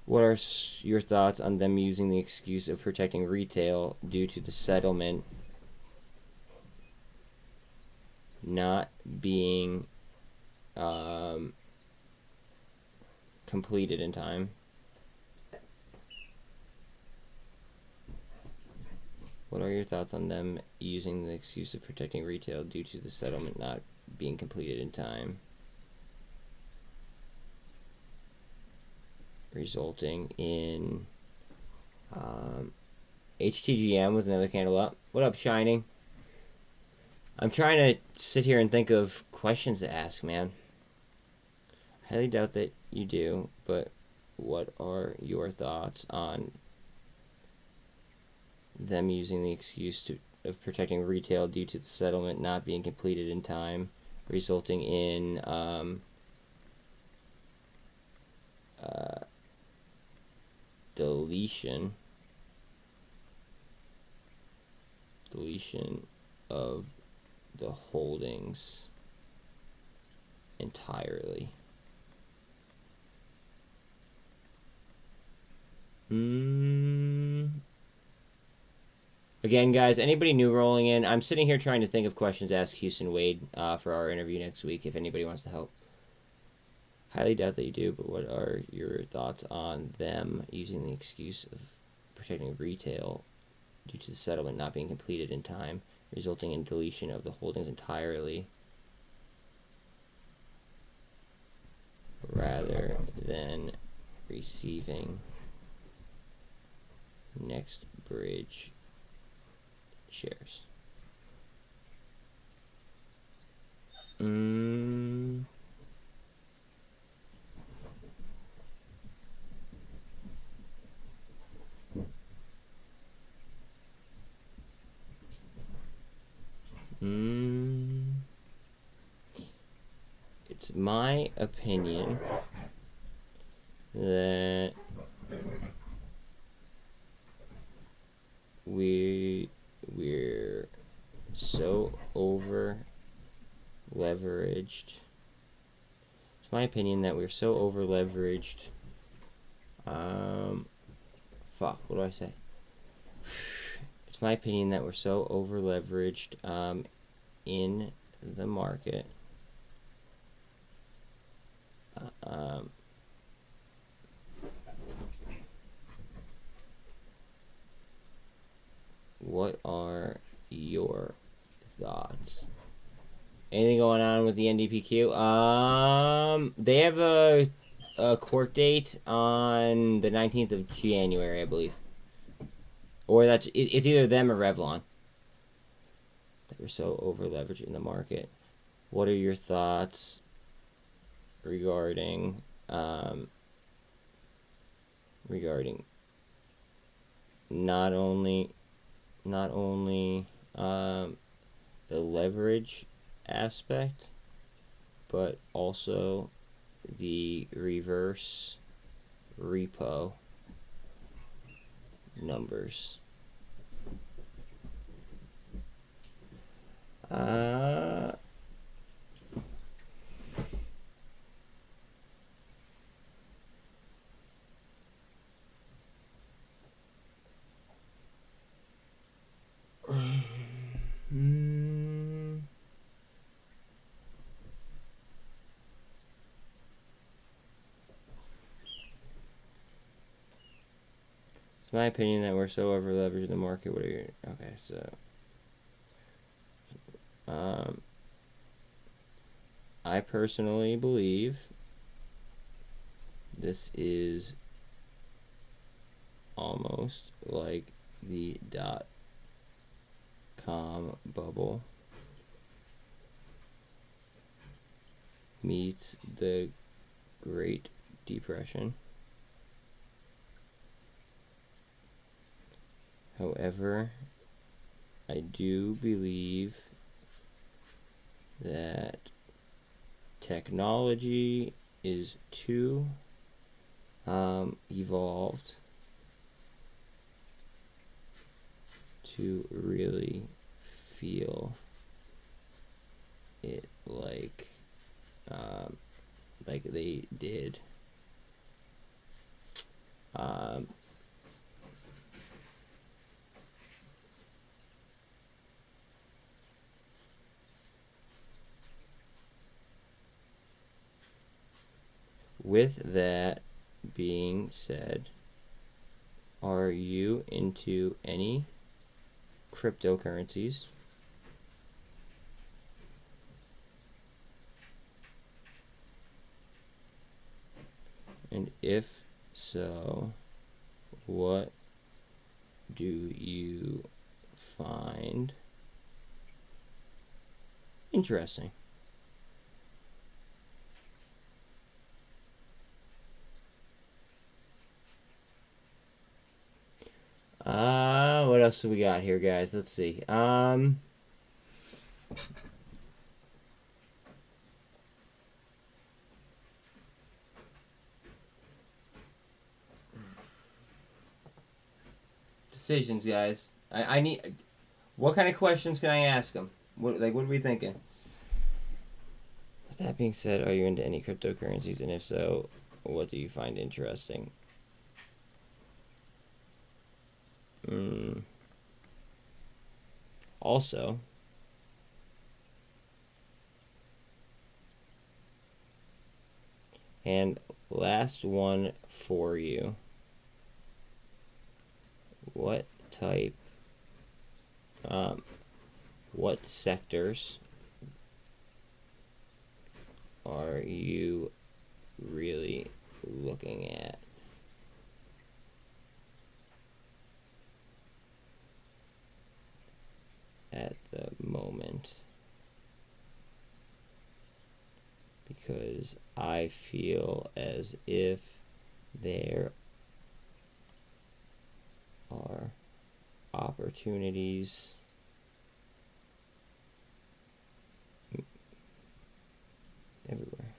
[SPEAKER 1] what are your thoughts on them using the excuse of protecting retail due to the settlement not being completed in time? What are your thoughts on them using the excuse of protecting retail due to the settlement not being completed in time, resulting in HTGM with another candle up? What up, Shining? I'm trying to sit here and think of questions to ask, man. I highly doubt that you do, but what are your thoughts on them using the excuse of protecting retail due to the settlement not being completed in time, resulting in deletion of the holdings entirely? Again, guys, anybody new rolling in, I'm sitting here trying to think of questions to ask Houston Wade for our interview next week, if anybody wants to help. Highly doubt that you do, but what are your thoughts on them using the excuse of protecting retail due to the settlement not being completed in time, resulting in deletion of the holdings entirely, rather than receiving next bridge shares? It's my opinion that we're so over leveraged. It's my opinion that we're so over leveraged. Fuck, what do I say? It's my opinion that we're so over leveraged in the market. What are your thoughts? Anything going on with the NDPQ? They have a court date on the 19th of January, I believe. Or it's either them or Revlon. That we're so over leveraged in the market. what are your thoughts regarding regarding not only the leverage aspect, but also the reverse repo numbers. It's my opinion that we're so over leveraged in the market. What are your okay? So, I personally believe this is almost like the .com bubble meets the Great Depression. However, I do believe that technology is too evolved to really feel it like they did. With that being said, are you into any cryptocurrencies? And if so, what do you find interesting? What else do we got here, guys? Let's see. Decisions, guys. I need. What kind of questions can I ask them? What are we thinking? With that being said, are you into any cryptocurrencies, and if so, what do you find interesting? Also, and last one for you, what type, what sectors are you really looking at the moment? Because I feel as if there are opportunities everywhere.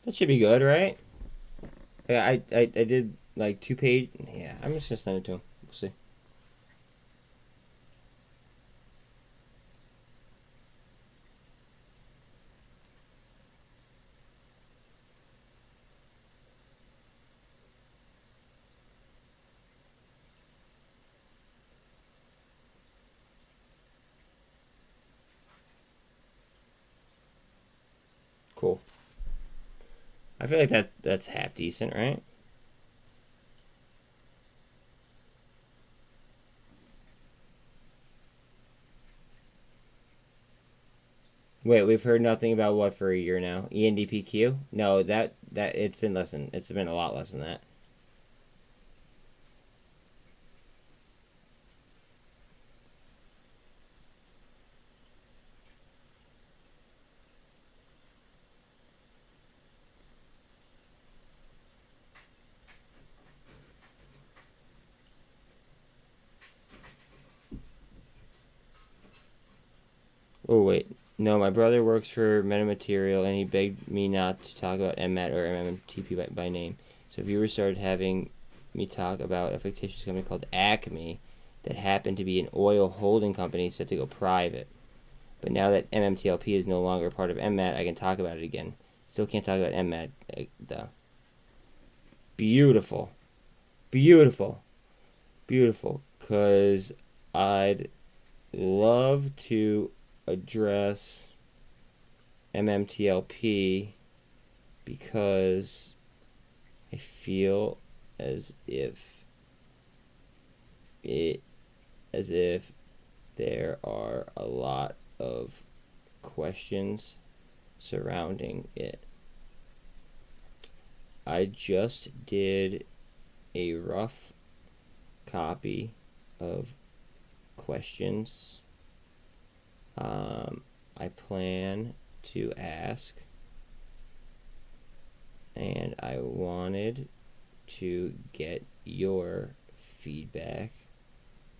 [SPEAKER 1] That should be good, right? Yeah, I did like 2 page. Yeah, I'm just gonna send it to him. We'll see. Cool. I feel like that's half decent, right? Wait, we've heard nothing about what for a year now? ENDPQ? No, that it's been less than, it's been a lot less than that. Oh wait, no, my brother works for Metamaterial and he begged me not to talk about mmat or MMTP by name. So viewers started having me talk about a fictitious company called Acme that happened to be an oil holding company set to go private. But now that MMTLP is no longer part of mmat, I can talk about it again. Still can't talk about mmat though. Beautiful. Beautiful. Beautiful. Because I'd love to address MMTLP because I feel as if there are a lot of questions surrounding it. I just did a rough copy of questions I plan to ask, and I wanted to get your feedback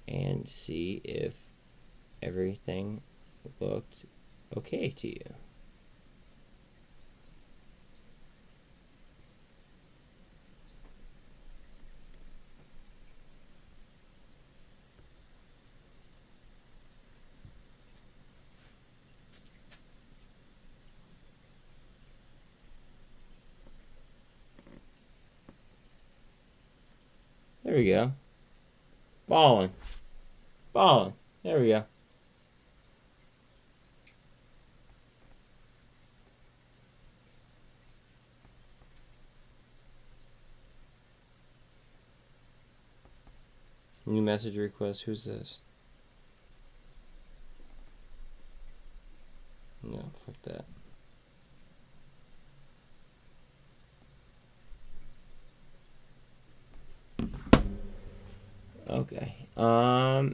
[SPEAKER 1] and see if everything looked okay to you. There we go. Ballin'. Ballin'. There we go. New message request. Who's this? No, fuck that. Okay. I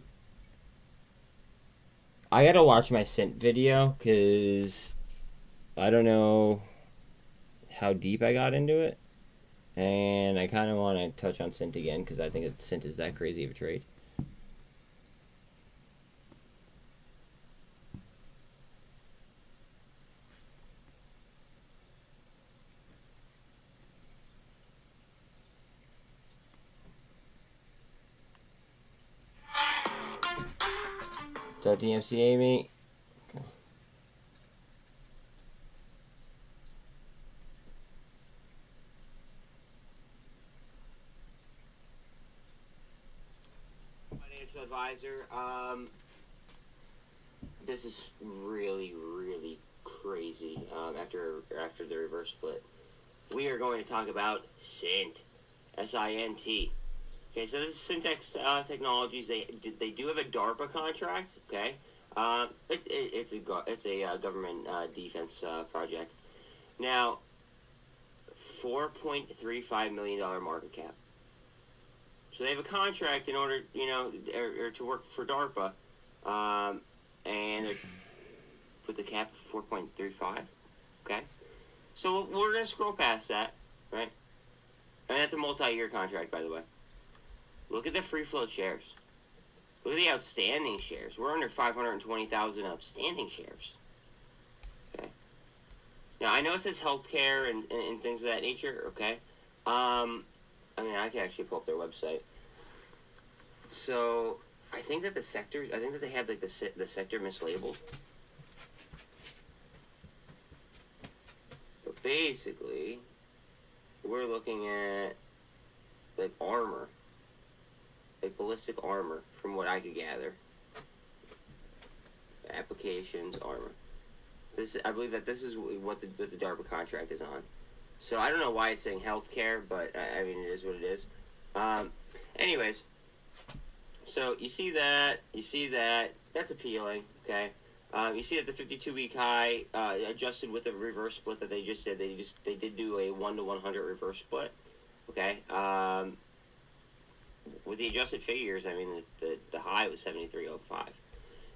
[SPEAKER 1] gotta watch my SINT video because I don't know how deep I got into it, and I kind of want to touch on SINT again because I think that SINT is that crazy of a trade. DMC Amy. Okay. Financial advisor. This is really crazy. After the reverse split, we are going to talk about SINT, SINT. Okay, so this is SINTX Technologies. They do have a DARPA contract. Okay, it's a government defense project. Now, $4.35 million market cap. So they have a contract in order, or to work for DARPA, and they're with the cap of 4.35. Okay, so we're gonna scroll past that, right? And that's a multi-year contract, by the way. Look at the free float shares. Look at the outstanding shares. We're under 520,000 outstanding shares. Okay. Now, I know it says healthcare and things of that nature, okay? I mean, I can actually pull up their website. So, I think that the sectors, I think that they have, like, the sector mislabeled. But basically, we're looking at, like, armor. Like ballistic armor, from what I could gather. Applications, armor. I believe that this is what the DARPA contract is on. So I don't know why it's saying healthcare, but I mean it is what it is. Anyways, so you see that, that's appealing, okay? You see that the 52-week high adjusted with the reverse split that they just did. They did do a 1 to 100 reverse split. Okay. With the adjusted figures, I mean the high was 73.05.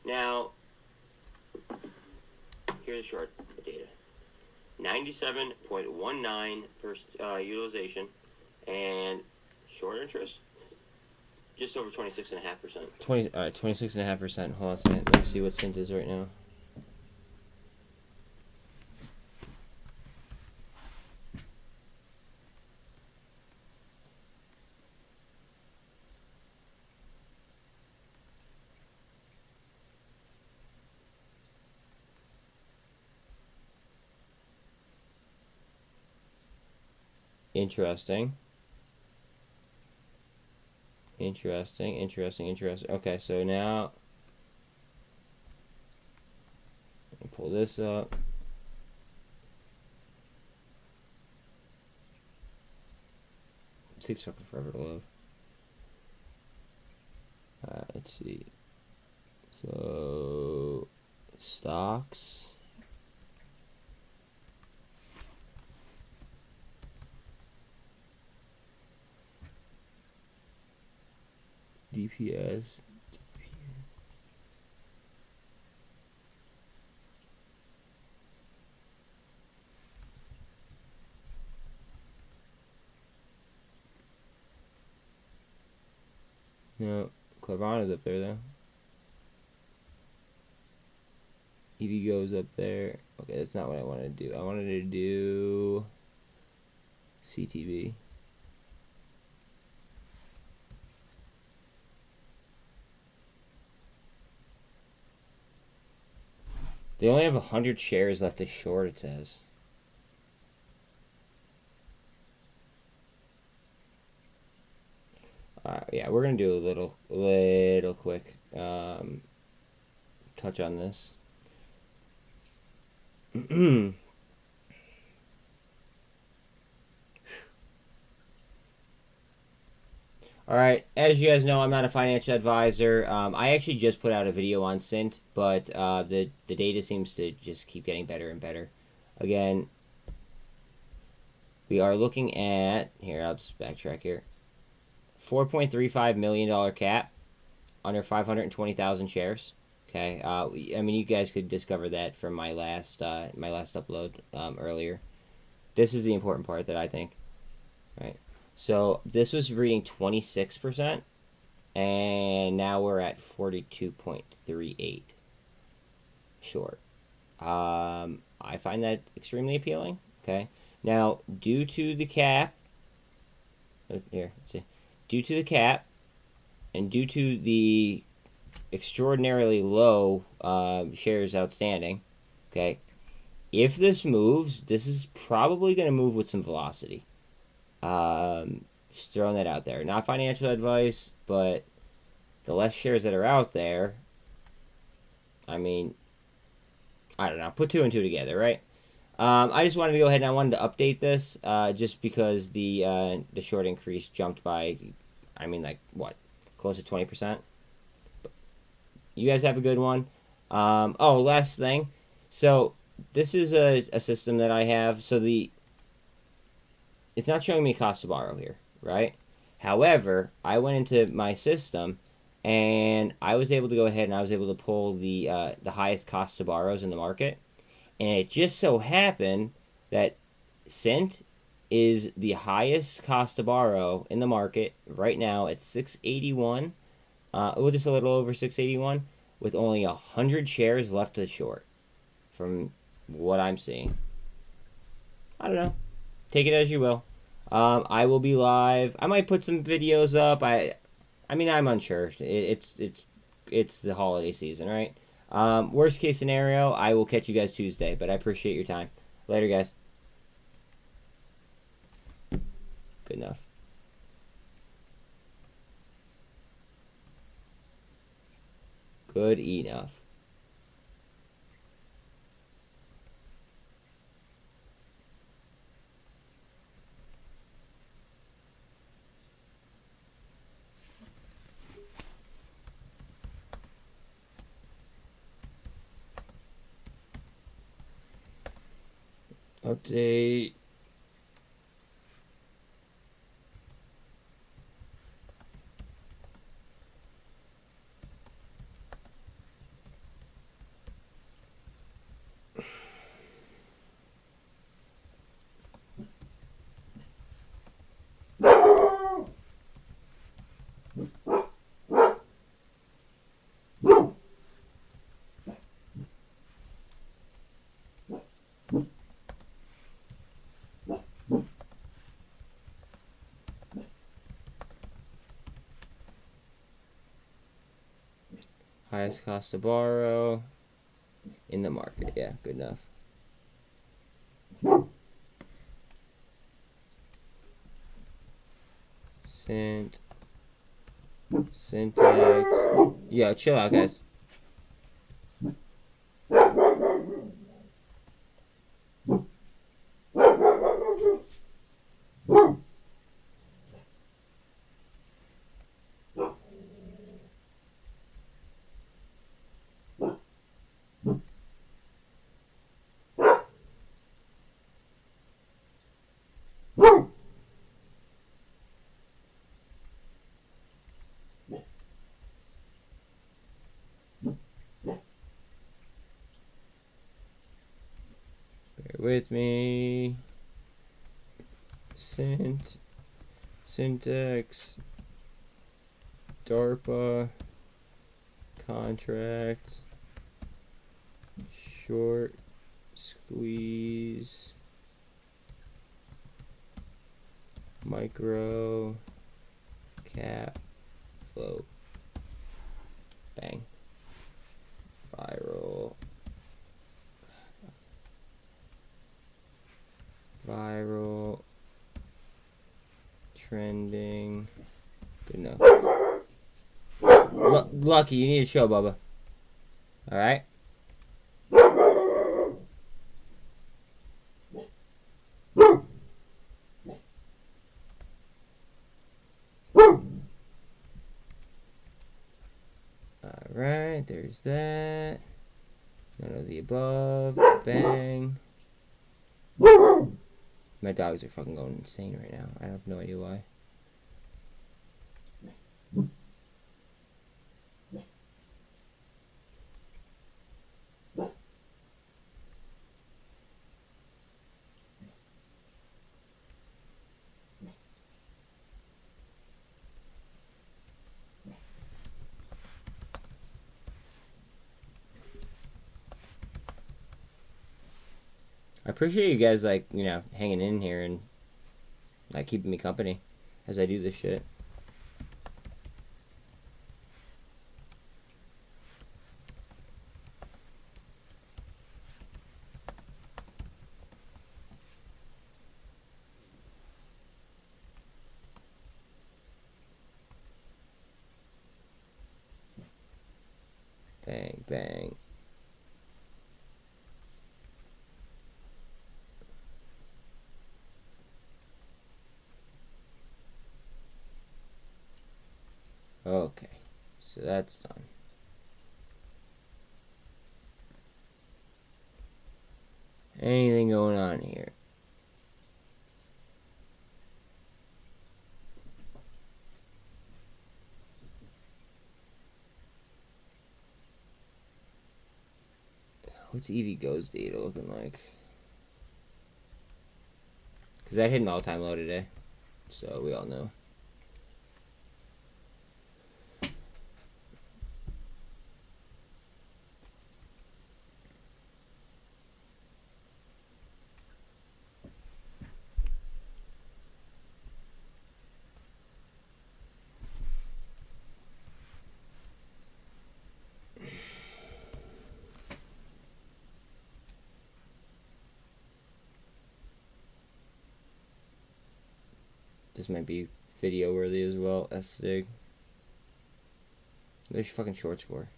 [SPEAKER 1] Now, here's the short data. 97.19% utilization, and short interest just over 26.5%. 26.5%. Hold on a second. Let me see what SINT is right now. Interesting. Okay, so now let me pull this up. It takes fucking forever to load. Let's see. So stocks. DPS. No, Clavana's up there though. EVgo's up there. Okay, that's not what I wanted to do. I wanted to do CTV. They only have 100 shares left to short, it says. Yeah, we're gonna do a little quick touch on this. All right, as you guys know, I'm not a financial advisor. I actually just put out a video on SINT, but the data seems to just keep getting better and better. Again, we are looking at, here, I'll just backtrack here, $4.35 million cap, under 520,000 shares. Okay, I mean, you guys could discover that from my last upload earlier. This is the important part that I think, right? So this was reading 26%, and now we're at 42.38 short. I find that extremely appealing. Okay, now due to the cap, here, let's see, due to the cap, and due to the extraordinarily low shares outstanding, okay, if this moves, this is probably going to move with some velocity. Just throwing that out there. Not financial advice, but the less shares that are out there, I mean, I don't know. Put two and two together, right? I just wanted to go ahead and I wanted to update this just because the short increase jumped by, I mean, like, what? Close to 20%? You guys have a good one. Oh, last thing. So, this is a system that I have. So, it's not showing me cost to borrow here, right? However, I went into my system and I was able to go ahead and I was able to pull the highest cost to borrows in the market. And it just so happened that SINT is the highest cost to borrow in the market right now at 681. Well, just a little over 681 with only 100 shares left to short from what I'm seeing. I don't know. Take it as you will. I will be live. I might put some videos up. I mean, I'm unsure. It's the holiday season, right? Worst case scenario, I will catch you guys Tuesday, but I appreciate your time. Later, guys. Good enough. Good enough. Update. Highest cost to borrow in the market. Yeah, good enough. SINT. SINTX. Yeah, chill out, guys. Bear with me. SINT. SINTX. DARPA. Contract. Short. Squeeze. Micro. Cap. Float. Bang. Viral. Viral. Trending. Good enough. Lucky, you need to show, Bubba. Alright? Alright, there's that. None of the above. Bang. My dogs are fucking going insane right now. I have no idea why. I appreciate you guys, like, you know, hanging in here and, like, keeping me company as I do this shit. Bang, bang. Okay, so that's done. Anything going on here? What's EVgo's data looking like? Because that hit an all-time low today, so we all know. This might be video worthy as well. S-Sig. There's your fucking short score.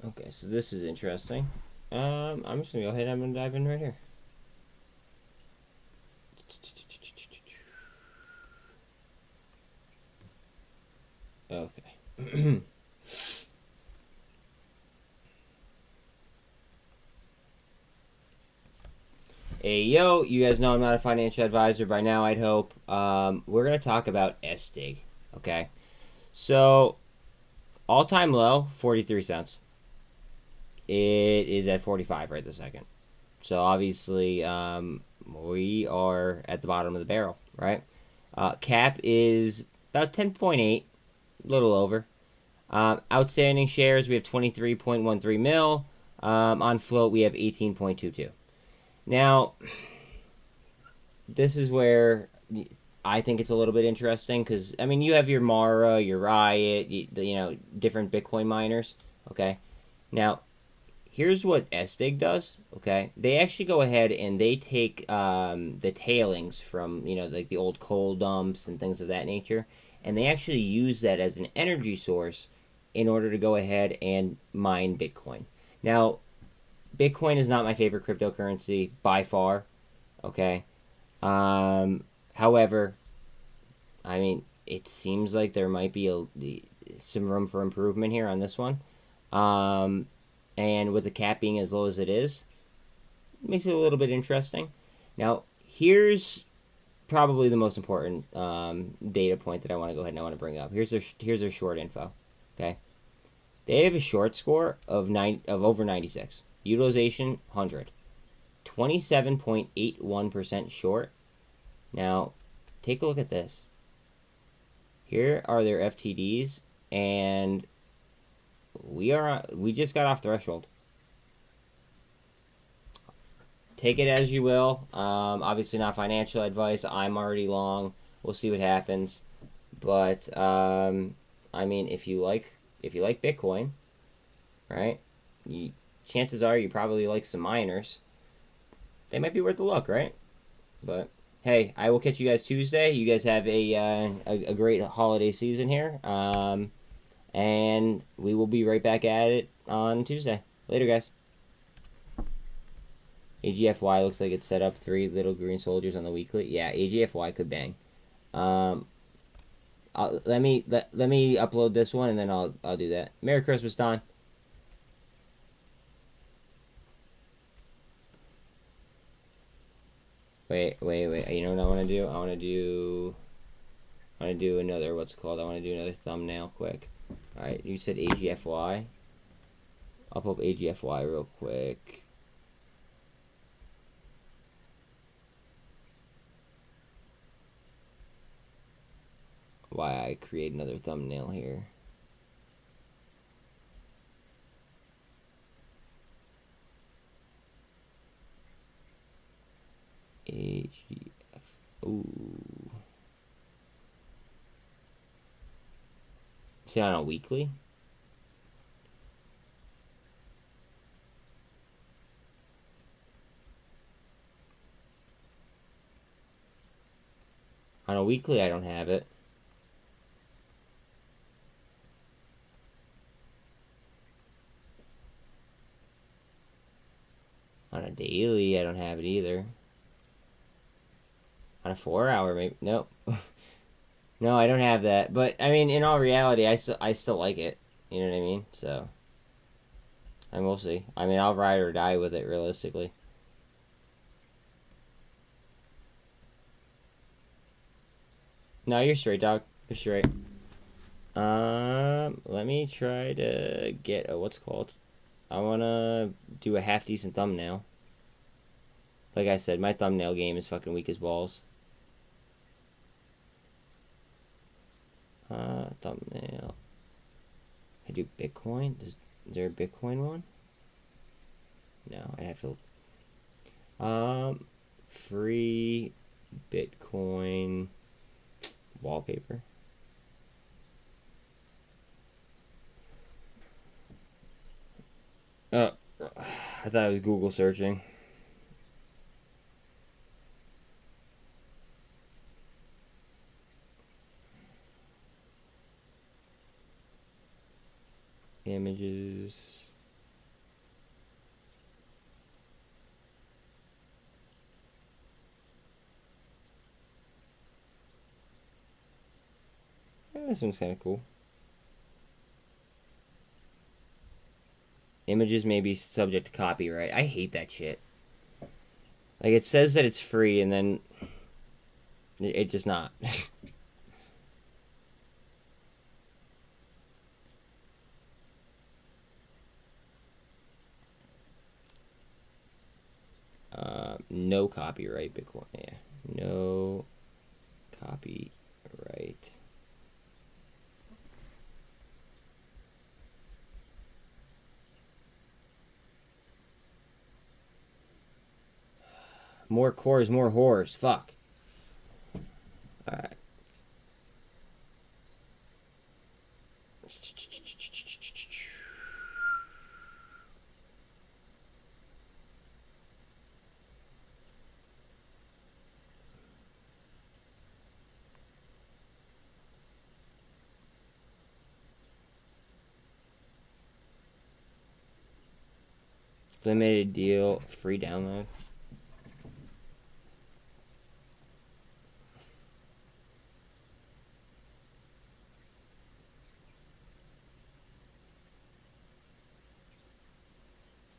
[SPEAKER 1] Okay, so this is interesting. I'm just gonna go ahead and I'm gonna dive in right here. Okay. Hey, yo, you guys know I'm not a financial advisor by now, I'd hope. We're going to talk about SDIG, okay? So, all-time low, 43 cents. It is at 45 right this second. So, obviously, we are at the bottom of the barrel, right? Cap is about 10.8, a little over. Outstanding shares, we have 23.13 mil. On float, we have 18.22. Now, this is where I think it's a little bit interesting because, I mean, you have your Mara, your Riot, you know, different Bitcoin miners, okay? Now, here's what SDIG does, okay? They actually go ahead and they take the tailings from, you know, like the old coal dumps and things of that nature, and they actually use that as an energy source in order to go ahead and mine Bitcoin. Now, Bitcoin is not my favorite cryptocurrency by far, okay? However, I mean, it seems like there might be some room for improvement here on this one. And with the cap being as low as it is, it makes it a little bit interesting. Now, here's probably the most important data point that I want to go ahead and I want to bring up. Here's their short info, okay? They have a short score of over 96. Utilization 100, 27.81% short. Now, take a look at this. Here are their FTDs, and we just got off threshold. Take it as you will. Obviously, not financial advice. I'm already long. We'll see what happens. But I mean, if you like Bitcoin, right? Chances are you probably like some miners. They might be worth a look, right? But hey, I will catch you guys Tuesday. You guys have a great holiday season here. And we will be right back at it on Tuesday. Later, guys. AGFY looks like it's set up 3 little green soldiers on the weekly. Yeah, AGFY could bang. Let me upload this one and then I'll do that. Merry Christmas, Don. Wait. You know what I want to do? I want to do another, what's it called? I want to do another thumbnail quick. Alright, you said AGFY. I'll pull up AGFY real quick. Why I create another thumbnail here. AGF. Ooh. Is it on a weekly? On a weekly, I don't have it. On a daily, I don't have it either. On a 4-hour, maybe. Nope. No, I don't have that. But, I mean, in all reality, I still like it. You know what I mean? So, and we'll see. I mean, I'll ride or die with it, realistically. No, you're straight, dog. You're straight. Let me try to get what's it called? I want to do a half-decent thumbnail. Like I said, my thumbnail game is fucking weak as balls. Thumbnail. I do Bitcoin. Is there a Bitcoin one? No, I have to. Free Bitcoin wallpaper. I thought I was Google searching. Images. This one's kind of cool. Images may be subject to copyright. I hate that shit. Like, it says that it's free, and then it just not. No copyright Bitcoin. Yeah, no copyright. More cores, more whores. Fuck. Alright. Limited deal, free download.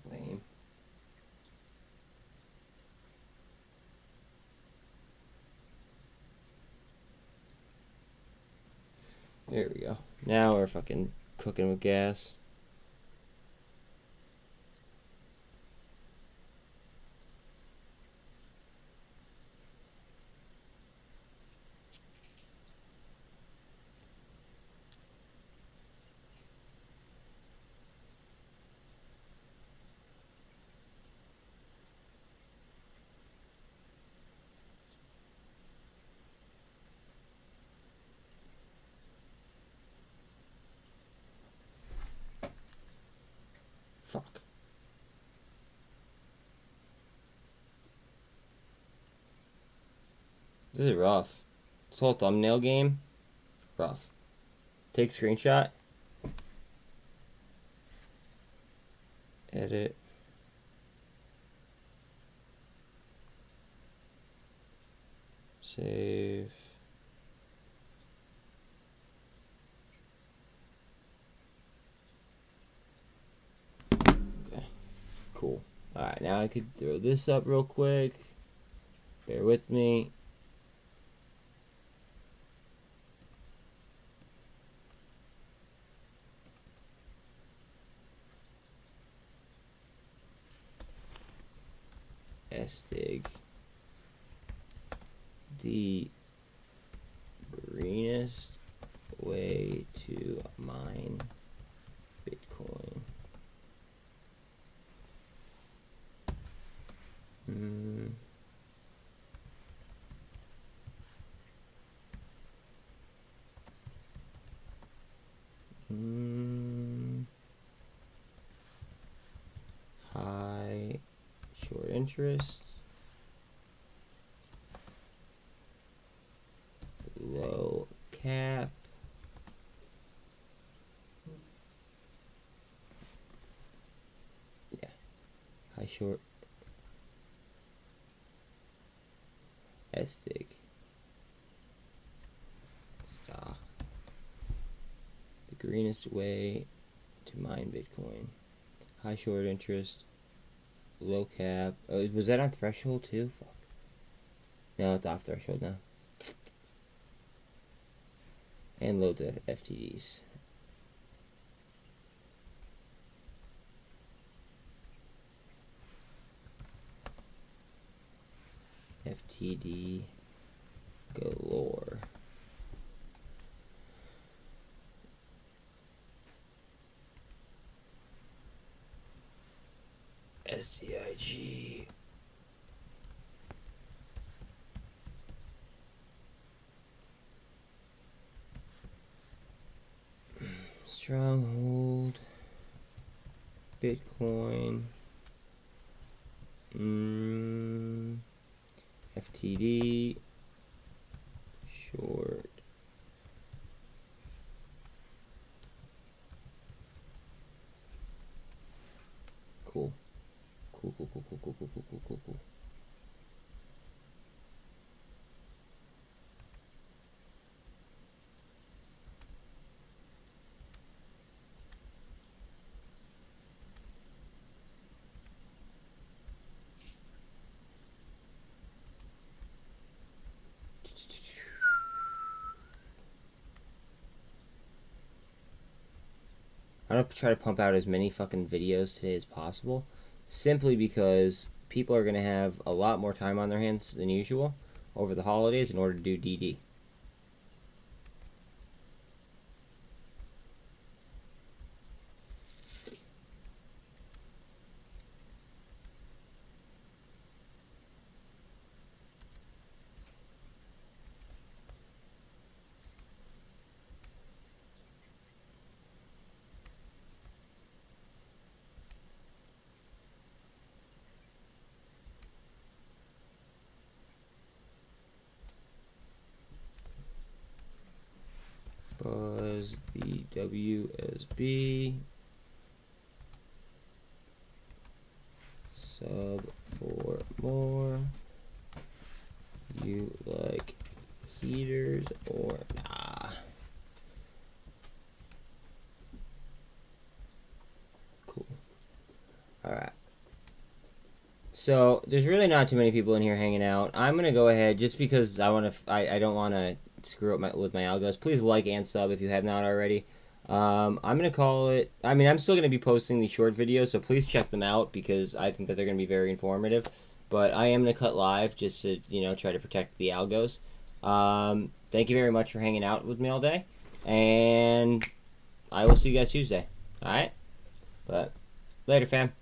[SPEAKER 1] Lame. There we go. Now we're fucking cooking with gas. Fuck. This is rough. This whole thumbnail game, rough. Take screenshot. Edit. Save. Okay. Cool. Alright, now I could throw this up real quick. Bear with me. Estig. The greenest way to mine Bitcoin. High short interest, low cap, yeah, high short, Estig, stock, the greenest way to mine Bitcoin, high short interest, low cap. Oh, was that on threshold too? Fuck. No, it's off threshold now. And loads of FTDs. FTD galore. SDIG. Stronghold. Bitcoin. FTD. Short. Cool. Cool. I'm going to try to pump out as many fucking videos today as possible, simply because people are going to have a lot more time on their hands than usual over the holidays in order to do DD. Buzz the WSB sub for more. You like heaters or nah? Cool. All right. So there's really not too many people in here hanging out. I'm gonna go ahead just because I don't want to screw up with my algos. Please like and sub if you have not already. I'm gonna call it. I mean, I'm still gonna be posting these short videos, so please check them out because I think that they're gonna be very informative. But I am gonna cut live just to try to protect the algos. Thank you very much for hanging out with me all day, and I will see you guys Tuesday. All right, but later, fam.